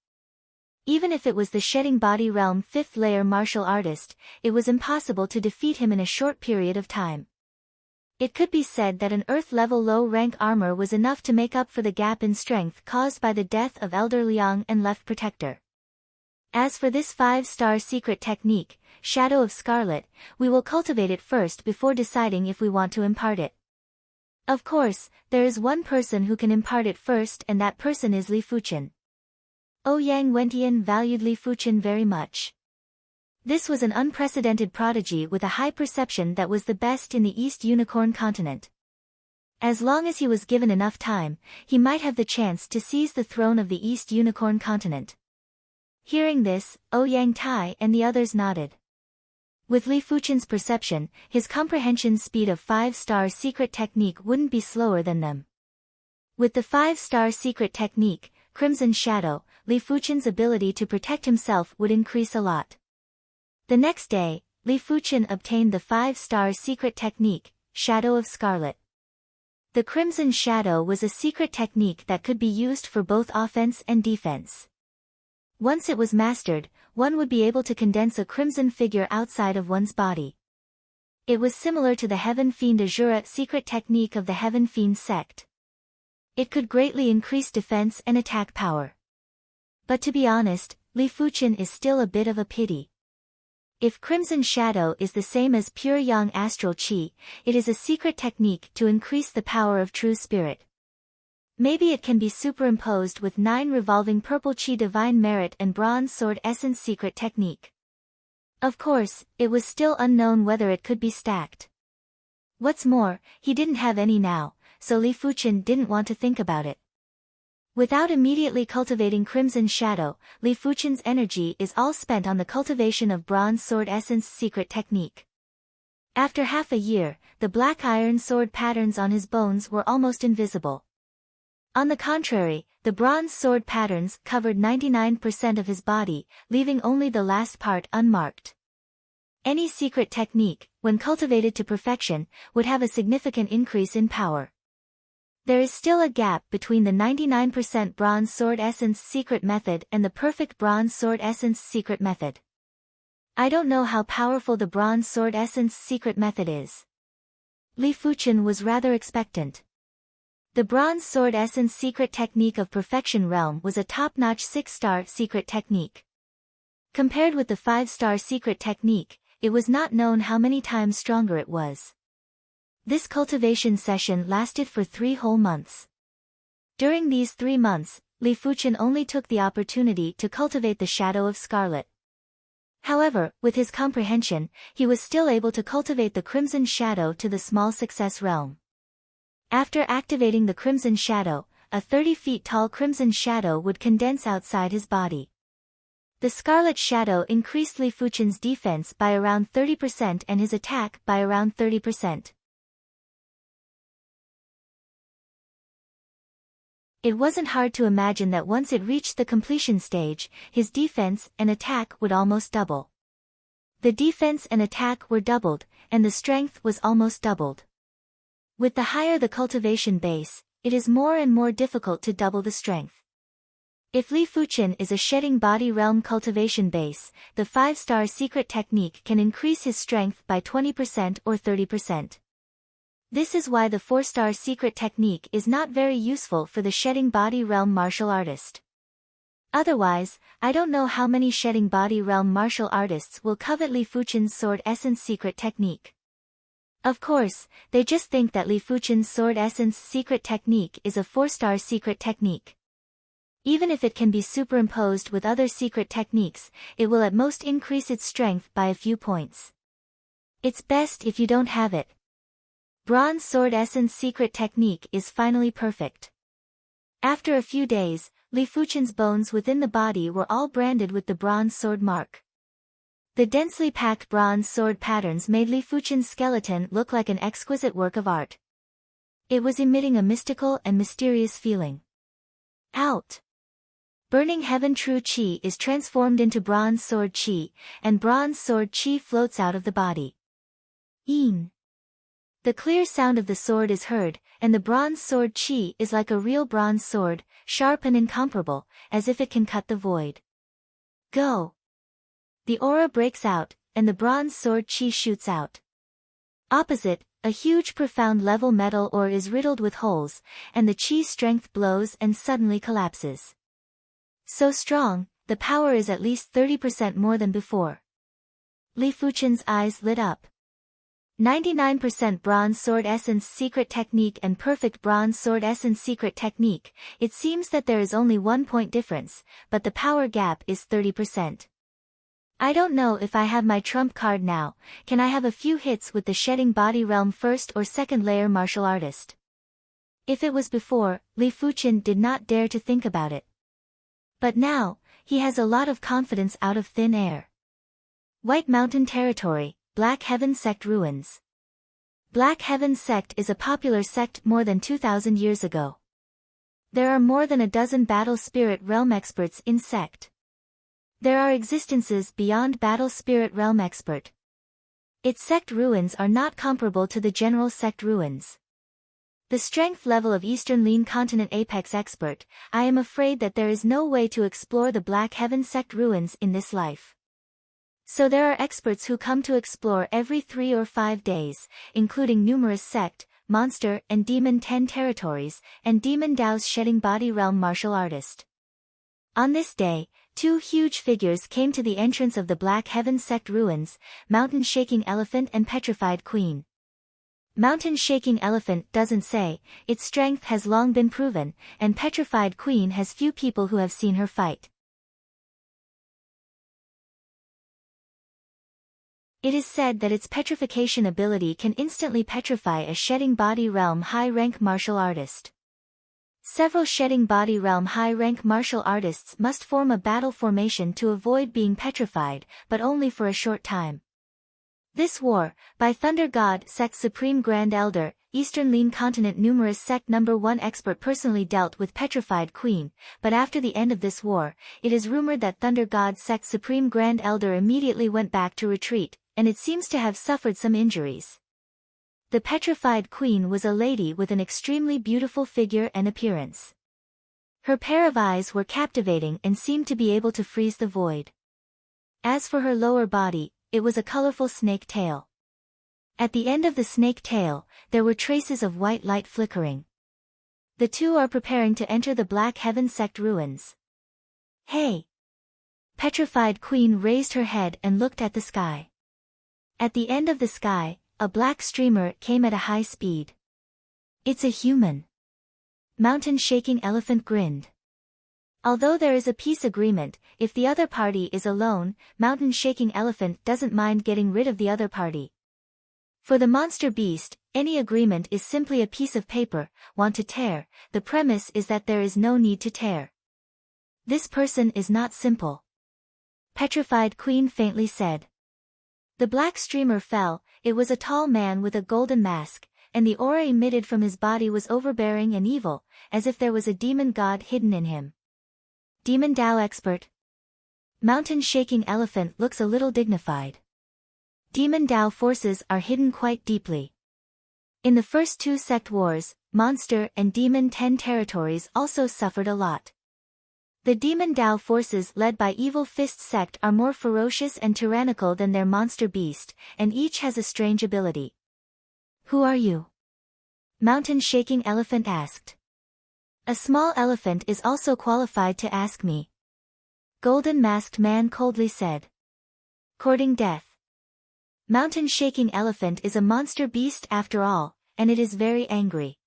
Even if it was the Shedding Body Realm 5th layer martial artist, it was impossible to defeat him in a short period of time. It could be said that an Earth-level low-rank armor was enough to make up for the gap in strength caused by the death of Elder Liang and Left Protector. As for this 5-star secret technique, Shadow of Scarlet, we will cultivate it first before deciding if we want to impart it. Of course, there is one person who can impart it first, and that person is Li Fuchen. Ouyang Wentian valued Li Fuchen very much. This was an unprecedented prodigy with a high perception that was the best in the East Unicorn continent. As long as he was given enough time, he might have the chance to seize the throne of the East Unicorn continent. Hearing this, Ouyang Tai and the others nodded. With Li Fuchen's perception, his comprehension speed of 5-star secret technique wouldn't be slower than them. With the 5-star secret technique, Crimson Shadow, Li Fuchen's ability to protect himself would increase a lot. The next day, Li Fuchen obtained the 5-star secret technique, Shadow of Scarlet. The Crimson Shadow was a secret technique that could be used for both offense and defense. Once it was mastered, one would be able to condense a crimson figure outside of one's body. It was similar to the Heaven Fiend Azura secret technique of the Heaven Fiend sect. It could greatly increase defense and attack power. But to be honest, Li Fuchen is still a bit of a pity. If Crimson Shadow is the same as pure Yang Astral Qi, it is a secret technique to increase the power of true spirit. Maybe it can be superimposed with 9 revolving Purple Qi Divine Merit and Bronze Sword Essence secret technique. Of course, it was still unknown whether it could be stacked. What's more, he didn't have any now, so Li Fuchen didn't want to think about it. Without immediately cultivating Crimson Shadow, Li Fuchen's energy is all spent on the cultivation of Bronze Sword Essence secret technique. After half a year, the black iron sword patterns on his bones were almost invisible. On the contrary, the bronze sword patterns covered 99% of his body, leaving only the last part unmarked. Any secret technique, when cultivated to perfection, would have a significant increase in power. There is still a gap between the 99% Bronze Sword Essence secret method and the perfect Bronze Sword Essence secret method. I don't know how powerful the Bronze Sword Essence secret method is. Li Fuchen was rather expectant. The Bronze Sword Essence secret technique of Perfection Realm was a top-notch 6-star secret technique. Compared with the 5-star secret technique, it was not known how many times stronger it was. This cultivation session lasted for 3 whole months. During these 3 months, Li Fuchen only took the opportunity to cultivate the Shadow of Scarlet. However, with his comprehension, he was still able to cultivate the Crimson Shadow to the small success realm. After activating the Crimson Shadow, a 30 feet tall Crimson Shadow would condense outside his body. The Scarlet Shadow increased Li Fuchen's defense by around 30% and his attack by around 30%. It wasn't hard to imagine that once it reached the completion stage, his defense and attack would almost double. The defense and attack were doubled, and the strength was almost doubled. With the higher the cultivation base, it is more and more difficult to double the strength. If Li Fuchen is a Shedding Body Realm cultivation base, the 5-star secret technique can increase his strength by 20% or 30%. This is why the 4-star secret technique is not very useful for the Shedding Body Realm martial artist. Otherwise, I don't know how many Shedding Body Realm martial artists will covet Li Fuchen's Sword Essence secret technique. Of course, they just think that Li Fuchen's Sword Essence secret technique is a 4-star secret technique. Even if it can be superimposed with other secret techniques, it will at most increase its strength by a few points. It's best if you don't have it. Bronze Sword Essence secret technique is finally perfect. After a few days, Li Fuchen's bones within the body were all branded with the bronze sword mark. The densely packed bronze sword patterns made Li Fuchen's skeleton look like an exquisite work of art. It was emitting a mystical and mysterious feeling. Out! Burning heaven true chi is transformed into bronze sword chi, and bronze sword chi floats out of the body. Een. The clear sound of the sword is heard, and the bronze sword chi is like a real bronze sword, sharp and incomparable, as if it can cut the void. Go! The aura breaks out, and the bronze sword chi shoots out. Opposite, a huge profound level metal ore is riddled with holes, and the chi strength blows and suddenly collapses. So strong, the power is at least 30% more than before. Li Fuchen's eyes lit up. 99% bronze sword essence secret technique and perfect bronze sword essence secret technique. It seems that there is only 1 point difference, but the power gap is 30%. I don't know if I have my trump card now. Can I have a few hits with the shedding body realm first or second layer martial artist? If it was before, Li Fuchen did not dare to think about it. But now, he has a lot of confidence out of thin air. White Mountain Territory, Black Heaven Sect Ruins. Black Heaven Sect is a popular sect more than 2,000 years ago. There are more than a dozen battle spirit realm experts in sect. There are existences beyond battle spirit realm expert. Its sect ruins are not comparable to the general sect ruins. The strength level of Eastern Lean Continent Apex expert, I am afraid that there is no way to explore the Black Heaven Sect ruins in this life. So there are experts who come to explore every 3 or 5 days, including numerous sect, monster and demon 10 territories, and Demon Dao's shedding body realm martial artist. On this day, 2 huge figures came to the entrance of the Black Heaven Sect ruins, Mountain Shaking Elephant and Petrified Queen. Mountain Shaking Elephant doesn't say, its strength has long been proven, and Petrified Queen has few people who have seen her fight. It is said that its petrification ability can instantly petrify a shedding body realm high-rank martial artist. Several shedding body realm high-rank martial artists must form a battle formation to avoid being petrified, but only for a short time. This war, by Thunder God Sect Supreme Grand Elder, Eastern Lean Continent numerous Sect No. 1 expert personally dealt with Petrified Queen, but after the end of this war, it is rumored that Thunder God Sect Supreme Grand Elder immediately went back to retreat, and it seems to have suffered some injuries. The Petrified Queen was a lady with an extremely beautiful figure and appearance. Her pair of eyes were captivating and seemed to be able to freeze the void. As for her lower body, it was a colorful snake tail. At the end of the snake tail, there were traces of white light flickering. The two are preparing to enter the Black Heaven Sect ruins. Hey! Petrified Queen raised her head and looked at the sky. At the end of the sky, a black streamer came at a high speed. It's a human. Mountain Shaking Elephant grinned. Although there is a peace agreement, if the other party is alone, Mountain Shaking Elephant doesn't mind getting rid of the other party. For the monster beast, any agreement is simply a piece of paper. Want to tear, the premise is that there is no need to tear. This person is not simple. Petrified Queen faintly said. The black streamer fell. It was a tall man with a golden mask, and the aura emitted from his body was overbearing and evil, as if there was a demon god hidden in him. Demon Dao expert. Mountain Shaking Elephant looks a little dignified. Demon Dao forces are hidden quite deeply. In the first 2 sect wars, Monster and Demon 10 territories also suffered a lot. The Demon Dao forces led by Evil Fist sect are more ferocious and tyrannical than their monster beast, and each has a strange ability. Who are you? Mountain Shaking Elephant asked. A small elephant is also qualified to ask me. Golden Masked Man coldly said. Courting death. Mountain Shaking Elephant is a monster beast after all, and it is very angry.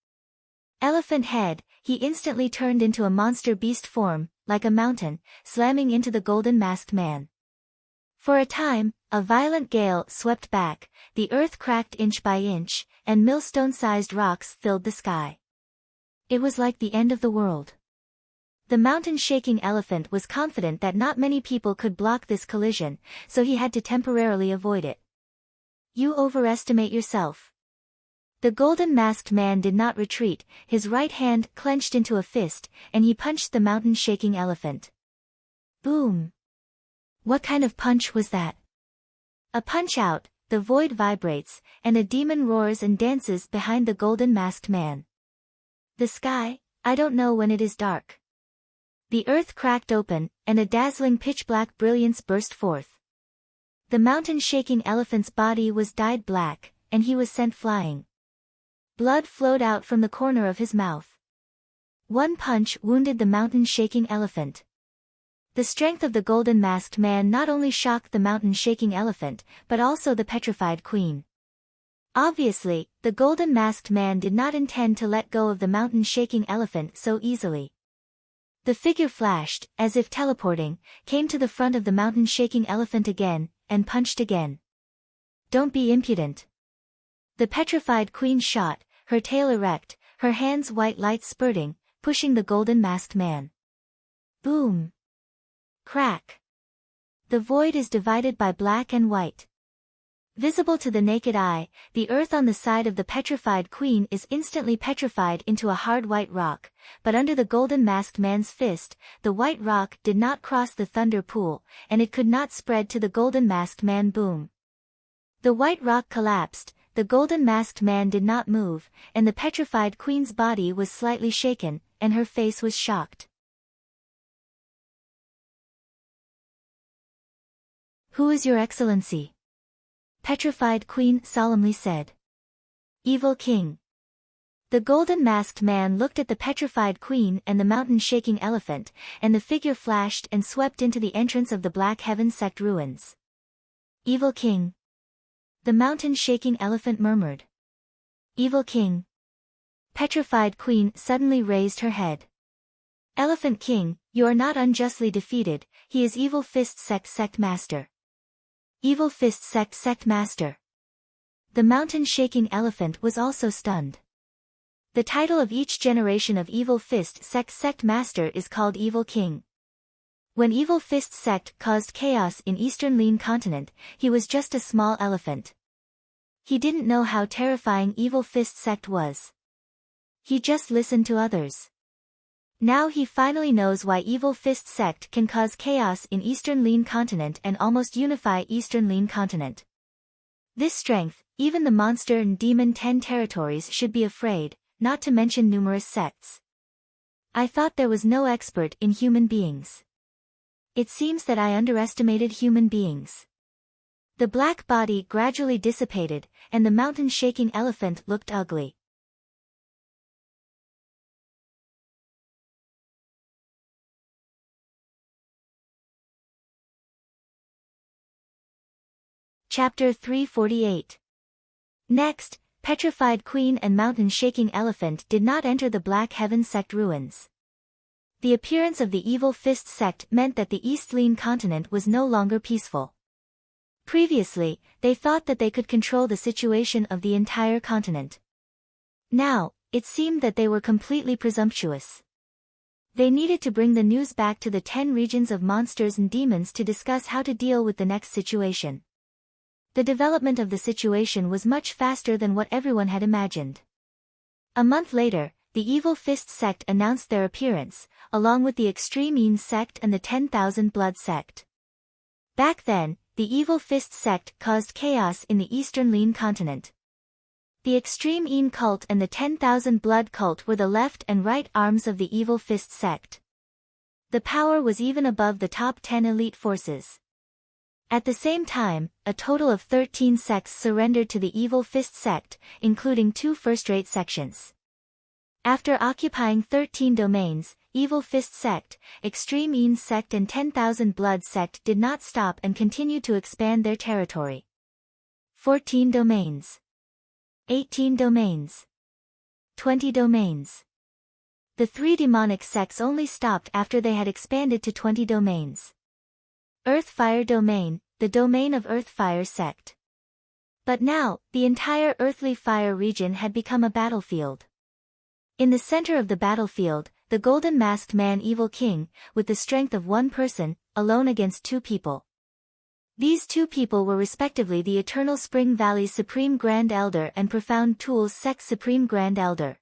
Elephant head, he instantly turned into a monster beast form, like a mountain, slamming into the Golden Masked Man. For a time, a violent gale swept back, the earth cracked inch by inch, and millstone-sized rocks filled the sky. It was like the end of the world. The Mountain Shaking Elephant was confident that not many people could block this collision, so he had to temporarily avoid it. You overestimate yourself. The golden-masked man did not retreat, his right hand clenched into a fist, and he punched the mountain-shaking elephant. Boom! What kind of punch was that? A punch out, the void vibrates, and a demon roars and dances behind the golden-masked man. The sky, I don't know when it is dark. The earth cracked open, and a dazzling pitch-black brilliance burst forth. The mountain-shaking elephant's body was dyed black, and he was sent flying. Blood flowed out from the corner of his mouth. One punch wounded the mountain-shaking elephant. The strength of the golden-masked man not only shocked the mountain-shaking elephant, but also the petrified queen. Obviously, the golden-masked man did not intend to let go of the mountain-shaking elephant so easily. The figure flashed, as if teleporting, came to the front of the mountain-shaking elephant again, and punched again. Don't be impudent. The petrified queen shot, her tail erect, her hands white light spurting, pushing the golden-masked man. Boom! Crack! The void is divided by black and white. Visible to the naked eye, the earth on the side of the petrified queen is instantly petrified into a hard white rock, but under the golden-masked man's fist, the white rock did not cross the thunder pool, and it could not spread to the golden-masked man. Boom! The white rock collapsed, the golden-masked man did not move, and the petrified queen's body was slightly shaken, and her face was shocked. Who is your excellency? Petrified queen solemnly said. Evil king. The golden-masked man looked at the petrified queen and the mountain-shaking elephant, and the figure flashed and swept into the entrance of the Black Heaven sect ruins. Evil king. The mountain-shaking elephant murmured. Evil king. Petrified queen suddenly raised her head. Elephant king, you are not unjustly defeated, he is Evil Fist sect master. Evil Fist sect master. The mountain-shaking elephant was also stunned. The title of each generation of Evil Fist sect master is called Evil King. When Evil Fist sect caused chaos in Eastern Lean Continent, he was just a small elephant. He didn't know how terrifying Evil Fist sect was. He just listened to others. Now he finally knows why Evil Fist sect can cause chaos in Eastern Lean Continent and almost unify Eastern Lean Continent. This strength, even the monster and demon 10 territories should be afraid, not to mention numerous sects. I thought there was no expert in human beings. It seems that I underestimated human beings. The black body gradually dissipated, and the mountain-shaking elephant looked ugly. Chapter 348. Next, petrified queen and mountain-shaking elephant did not enter the Black Heaven sect ruins. The appearance of the Evil Fist sect meant that the East Lean Continent was no longer peaceful. Previously, they thought that they could control the situation of the entire continent. Now, it seemed that they were completely presumptuous. They needed to bring the news back to the 10 regions of monsters and demons to discuss how to deal with the next situation. The development of the situation was much faster than what everyone had imagined. A month later, the Evil Fist sect announced their appearance, along with the Extreme Een sect and the 10,000 Blood sect. Back then, the Evil Fist sect caused chaos in the Eastern Lean Continent. The Extreme Een cult and the 10,000 Blood cult were the left and right arms of the Evil Fist sect. The power was even above the top 10 elite forces. At the same time, a total of 13 sects surrendered to the Evil Fist sect, including 2 first-rate sections. After occupying 13 domains, Evil Fist sect, Extreme Een sect and 10,000 Blood sect did not stop and continued to expand their territory. 14 domains. 18 domains. 20 domains. The 3 demonic sects only stopped after they had expanded to 20 domains. Earth-Fire domain, the domain of Earth-Fire sect. But now, the entire earthly fire region had become a battlefield. In the center of the battlefield, the golden-masked man Evil King, with the strength of one person, alone against 2 people. These two people were respectively the Eternal Spring Valley's Supreme Grand Elder and Profound Tool's Sect's Supreme Grand Elder.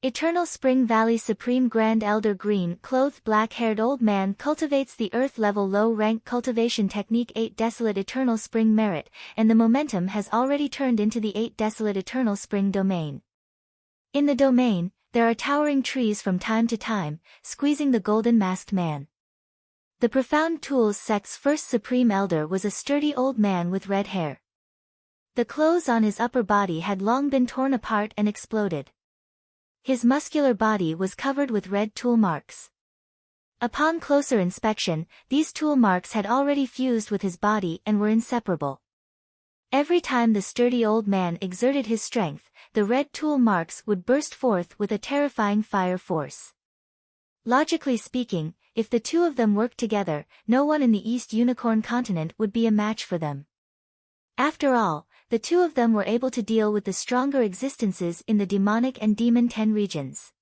Eternal Spring Valley Supreme Grand Elder green-clothed black-haired old man cultivates the Earth-level low-rank cultivation technique 8 Desolate Eternal Spring Merit, and the momentum has already turned into the 8 Desolate Eternal Spring domain. In the domain, there are towering trees from time to time, squeezing the golden masked man. The Profound Tools Sect's first Supreme Elder was a sturdy old man with red hair. The clothes on his upper body had long been torn apart and exploded. His muscular body was covered with red tool marks. Upon closer inspection, these tool marks had already fused with his body and were inseparable. Every time the sturdy old man exerted his strength, the red tool marks would burst forth with a terrifying fire force. Logically speaking, if the two of them worked together, no one in the East Unicorn continent would be a match for them. After all, the two of them were able to deal with the stronger existences in the demonic and demon 10 regions.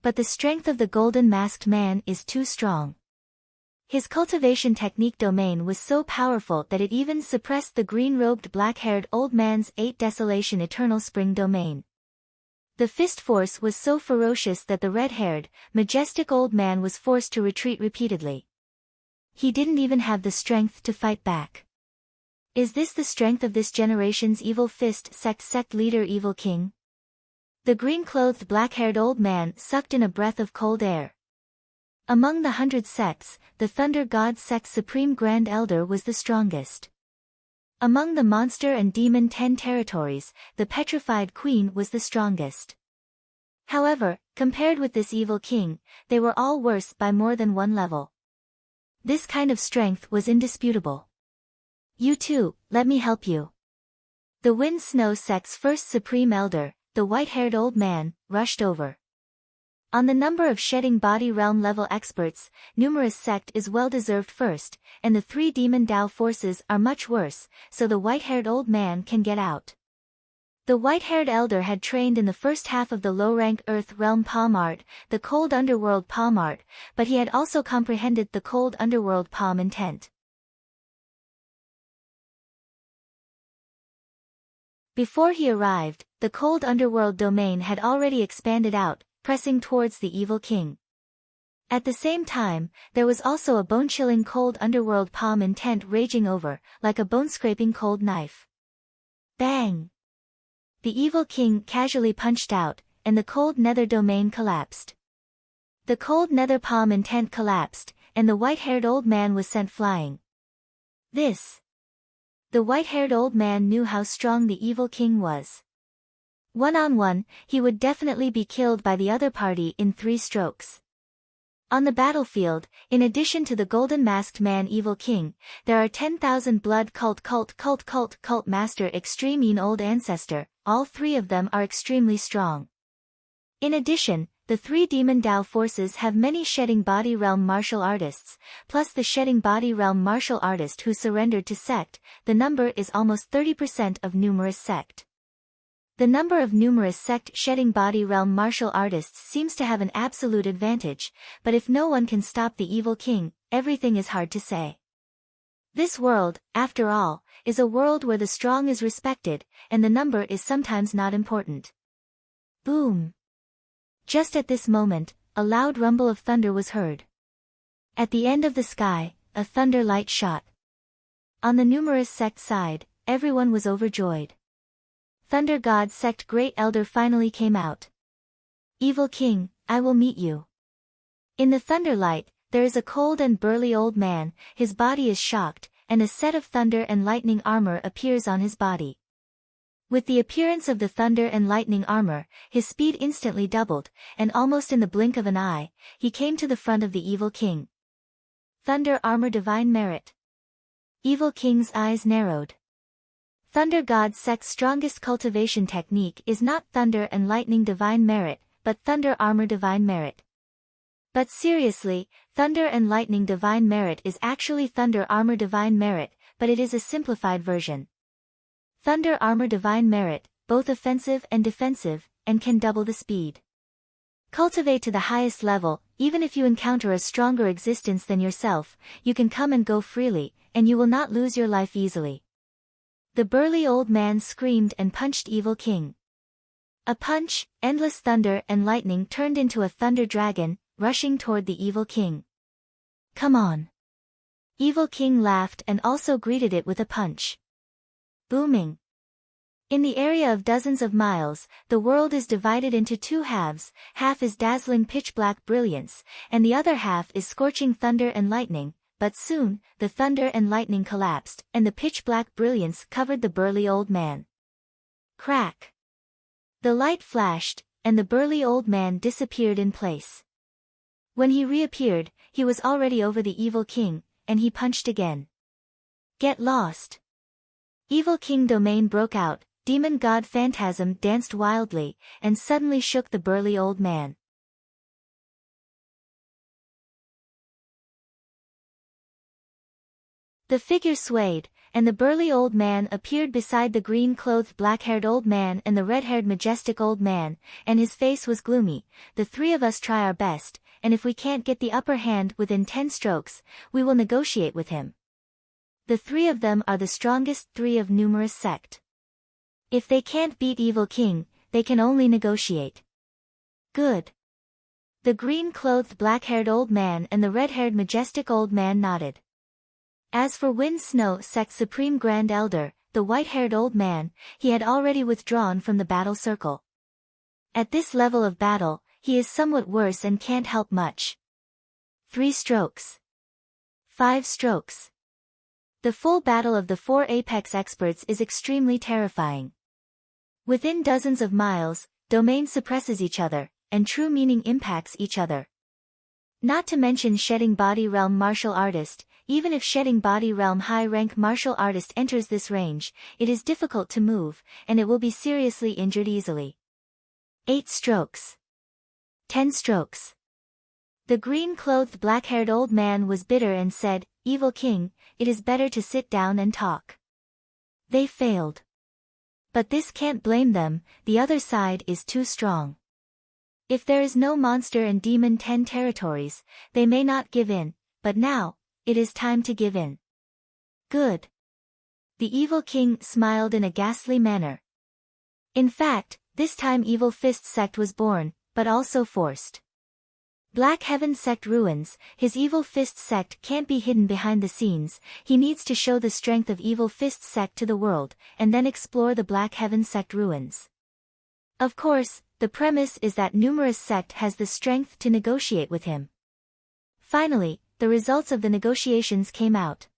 But the strength of the golden masked man is too strong. His cultivation technique domain was so powerful that it even suppressed the green-robed black-haired old man's 8 Desolation Eternal Spring domain. The fist force was so ferocious that the red-haired, majestic old man was forced to retreat repeatedly. He didn't even have the strength to fight back. Is this the strength of this generation's evil fist sect leader Evil King? The green-clothed black-haired old man sucked in a breath of cold air. Among the 100 sects, the Thunder God sect's Supreme Grand Elder was the strongest. Among the monster and demon 10 territories, the Petrified Queen was the strongest. However, compared with this Evil King, they were all worse by more than one level. This kind of strength was indisputable. You too, let me help you. The Wind Snow sect's first Supreme Elder, the white-haired old man, rushed over. On the number of shedding body realm level experts, Numerous sect is well-deserved first, and the 3 demon Tao forces are much worse, so the white-haired old man can get out. The white-haired elder had trained in the first half of the low-rank Earth realm palm art, the cold underworld palm art, but he had also comprehended the cold underworld palm intent. Before he arrived, the cold underworld domain had already expanded out, pressing towards the Evil King. At the same time, there was also a bone-chilling cold underworld palm intent raging over, like a bone-scraping cold knife. Bang! The Evil King casually punched out, and the cold nether domain collapsed. The cold nether palm intent collapsed, and the white-haired old man was sent flying. The white-haired old man knew how strong the Evil King was. One-on-one, he would definitely be killed by the other party in 3 strokes. On the battlefield, in addition to the golden masked man Evil King, there are 10,000 blood cult master extreme old ancestor, all 3 of them are extremely strong. In addition, the 3 demon Tao forces have many shedding body realm martial artists, plus the shedding body realm martial artist who surrendered to sect. The number is almost 30% of Numerous sect. The number of Numerous sect shedding body realm martial artists seems to have an absolute advantage, but if no one can stop the Evil King, everything is hard to say. This world, after all, is a world where the strong is respected, and the number is sometimes not important. Boom! Just at this moment, a loud rumble of thunder was heard. At the end of the sky, a thunder light shot. On the Numerous sect side, everyone was overjoyed. Thunder God sect Great Elder finally came out. Evil King, I will meet you. In the thunder light, there is a cold and burly old man, his body is shocked, and a set of thunder and lightning armor appears on his body. With the appearance of the thunder and lightning armor, his speed instantly doubled, and almost in the blink of an eye, he came to the front of the Evil King. Thunder armor divine merit. Evil King's eyes narrowed. Thunder God sect's strongest cultivation technique is not thunder and lightning divine merit, but thunder armor divine merit. But seriously, thunder and lightning divine merit is actually thunder armor divine merit, but it is a simplified version. Thunder armor divine merit, both offensive and defensive, and can double the speed. Cultivate to the highest level. Even if you encounter a stronger existence than yourself, you can come and go freely, and you will not lose your life easily. The burly old man screamed and punched Evil King. A punch, endless thunder and lightning turned into a thunder dragon, rushing toward the Evil King. Come on. Evil King laughed and also greeted it with a punch. Booming. In the area of dozens of miles, the world is divided into two halves. Half is dazzling pitch-black brilliance, and the other half is scorching thunder and lightning, but soon, the thunder and lightning collapsed, and the pitch-black brilliance covered the burly old man. Crack! The light flashed, and the burly old man disappeared in place. When he reappeared, he was already over the Evil King, and he punched again. Get lost! Evil King domain broke out. Demon God Phantasm danced wildly, and suddenly shook the burly old man. The figure swayed, and the burly old man appeared beside the green-clothed black-haired old man and the red-haired majestic old man, and his face was gloomy. The three of us try our best, and if we can't get the upper hand within 10 strokes, we will negotiate with him. The three of them are the strongest three of numerous sect. If they can't beat Evil King, they can only negotiate. Good. The green-clothed black-haired old man and the red-haired majestic old man nodded. As for Wind Snow Sect's Supreme Grand Elder, the white-haired old man, he had already withdrawn from the battle circle. At this level of battle, he is somewhat worse and can't help much. 3 strokes. 5 strokes. The full battle of the 4 apex experts is extremely terrifying. Within dozens of miles, domains suppresses each other, and true meaning impacts each other. Not to mention Shedding Body Realm Martial Artist. Even if Shedding Body Realm high-rank martial artist enters this range, it is difficult to move, and it will be seriously injured easily. 8 strokes. 10 strokes. The green-clothed black-haired old man was bitter and said, Evil King, it is better to sit down and talk. They failed. But this can't blame them, the other side is too strong. If there is no monster and demon 10 territories, they may not give in, but now, it is time to give in. Good. The Evil King smiled in a ghastly manner. In fact, this time Evil Fist Sect was born, but also forced. Black Heaven Sect ruins, his Evil Fist Sect can't be hidden behind the scenes, he needs to show the strength of Evil Fist Sect to the world, and then explore the Black Heaven Sect ruins. Of course, the premise is that numerous sect has the strength to negotiate with him. Finally, the results of the negotiations came out.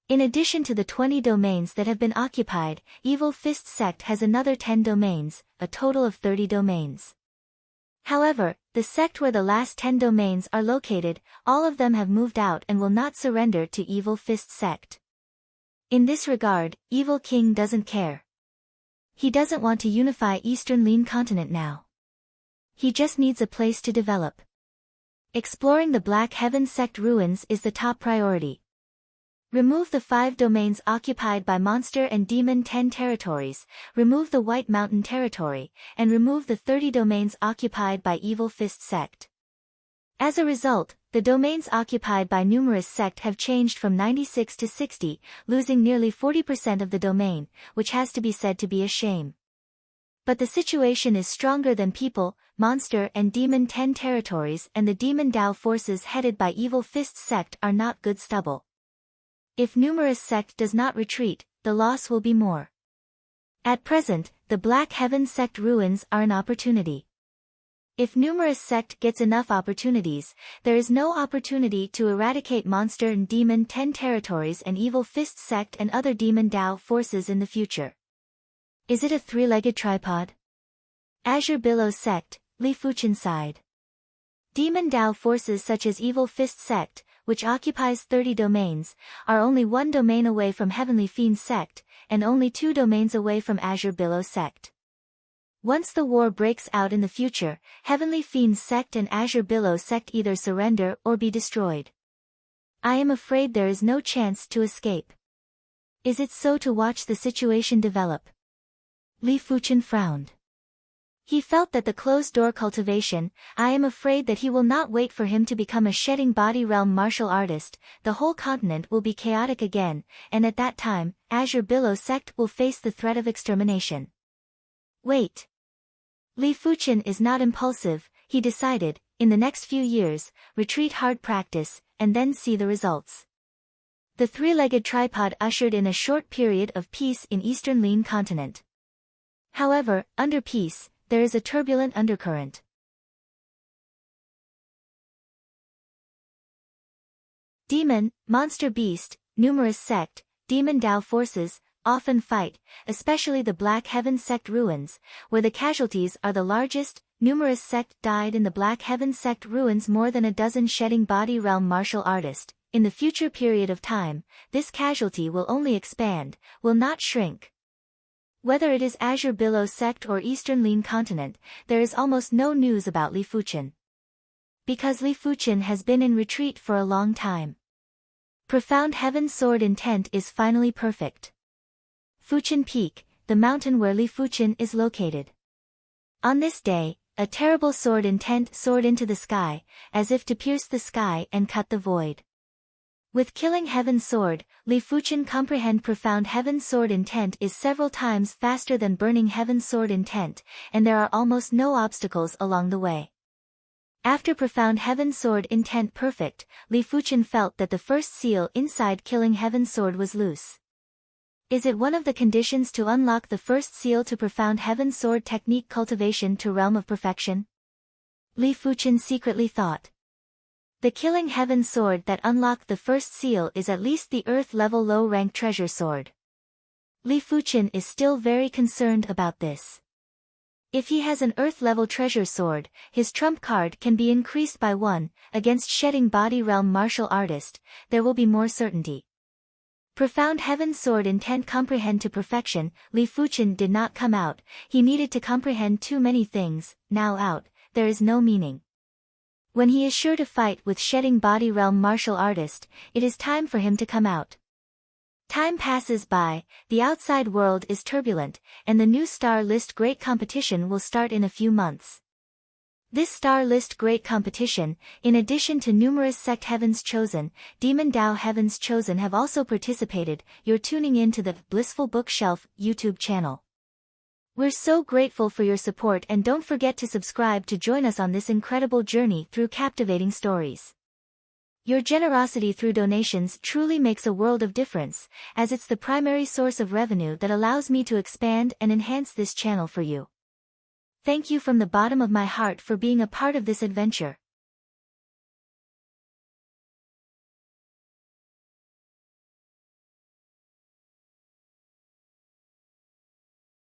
In addition to the 20 domains that have been occupied, Evil Fist Sect has another 10 domains, a total of 30 domains. However, the sect where the last 10 domains are located, all of them have moved out and will not surrender to Evil Fist Sect. In this regard, Evil King doesn't care. He doesn't want to unify Eastern Lean Continent now. He just needs a place to develop. Exploring the Black Heaven Sect ruins is the top priority. Remove the 5 domains occupied by Monster and Demon 10 territories, remove the White Mountain territory, and remove the 30 domains occupied by Evil Fist Sect. As a result, the domains occupied by numerous sect have changed from 96 to 60, losing nearly 40% of the domain, which has to be said to be a shame. But the situation is stronger than people, Monster and Demon 10 territories and the Demon Dao forces headed by Evil Fist Sect are not good stubble. If numerous sect does not retreat, the loss will be more. At present, the Black Heaven Sect ruins are an opportunity. If numerous sect gets enough opportunities, there is no opportunity to eradicate Monster and Demon 10 territories and Evil Fist Sect and other Demon Dao forces in the future. Is it a 3-legged tripod? Azure Billow Sect, Li Fuchen side. Demon Dao forces such as Evil Fist Sect, which occupies 30 domains, are only 1 domain away from Heavenly Fiend Sect, and only 2 domains away from Azure Billow Sect. Once the war breaks out in the future, Heavenly Fiend Sect and Azure Billow Sect either surrender or be destroyed. I am afraid there is no chance to escape. Is it so to watch the situation develop? Li Fuchen frowned. He felt that the closed-door cultivation, I am afraid that he will not wait for him to become a shedding body realm martial artist, the whole continent will be chaotic again, and at that time, Azure Billow sect will face the threat of extermination. Wait. Li Fuqian is not impulsive, he decided, in the next few years, retreat hard practice, and then see the results. The three-legged tripod ushered in a short period of peace in Eastern Lin continent. However, under peace, there is a turbulent undercurrent. Demon, monster beast, numerous sect, demon Dao forces, often fight, especially the Black Heaven sect ruins, where the casualties are the largest. Numerous sect died in the Black Heaven sect ruins, more than a dozen shedding body realm martial artists. In the future period of time, this casualty will only expand, will not shrink. Whether it is Azure Billow sect or Eastern Lin continent, there is almost no news about Li Fuqian. Because Li Fuqian has been in retreat for a long time. Profound Heaven sword intent is finally perfect. Fuqian Peak, the mountain where Li Fuqian is located. On this day, a terrible sword intent soared into the sky, as if to pierce the sky and cut the void. With killing Heaven sword, Li Fuqian comprehend profound Heaven sword intent is several times faster than burning Heaven sword intent, and there are almost no obstacles along the way. After profound Heaven sword intent perfect, Li Fuqian felt that the first seal inside killing Heaven sword was loose. Is it one of the conditions to unlock the first seal to profound Heaven sword technique cultivation to realm of perfection? Li Fuqian secretly thought. The killing Heaven sword that unlocked the first seal is at least the earth-level low-rank treasure sword. Li Fuqian is still very concerned about this. If he has an earth-level treasure sword, his trump card can be increased by 1, against shedding body realm martial artist, there will be more certainty. Profound Heaven sword intent comprehend to perfection, Li Fuqian did not come out, he needed to comprehend too many things, now out, there is no meaning. When he is sure to fight with shedding body realm martial artist, it is time for him to come out. Time passes by, the outside world is turbulent, and the new Star List Great Competition will start in a few months. This Star List Great Competition, in addition to numerous sect Heavens Chosen, Demon Dao Heavens Chosen have also participated. You're tuning in to the Blissful Bookshelf YouTube channel. We're so grateful for your support, and don't forget to subscribe to join us on this incredible journey through captivating stories. Your generosity through donations truly makes a world of difference, as it's the primary source of revenue that allows me to expand and enhance this channel for you. Thank you from the bottom of my heart for being a part of this adventure.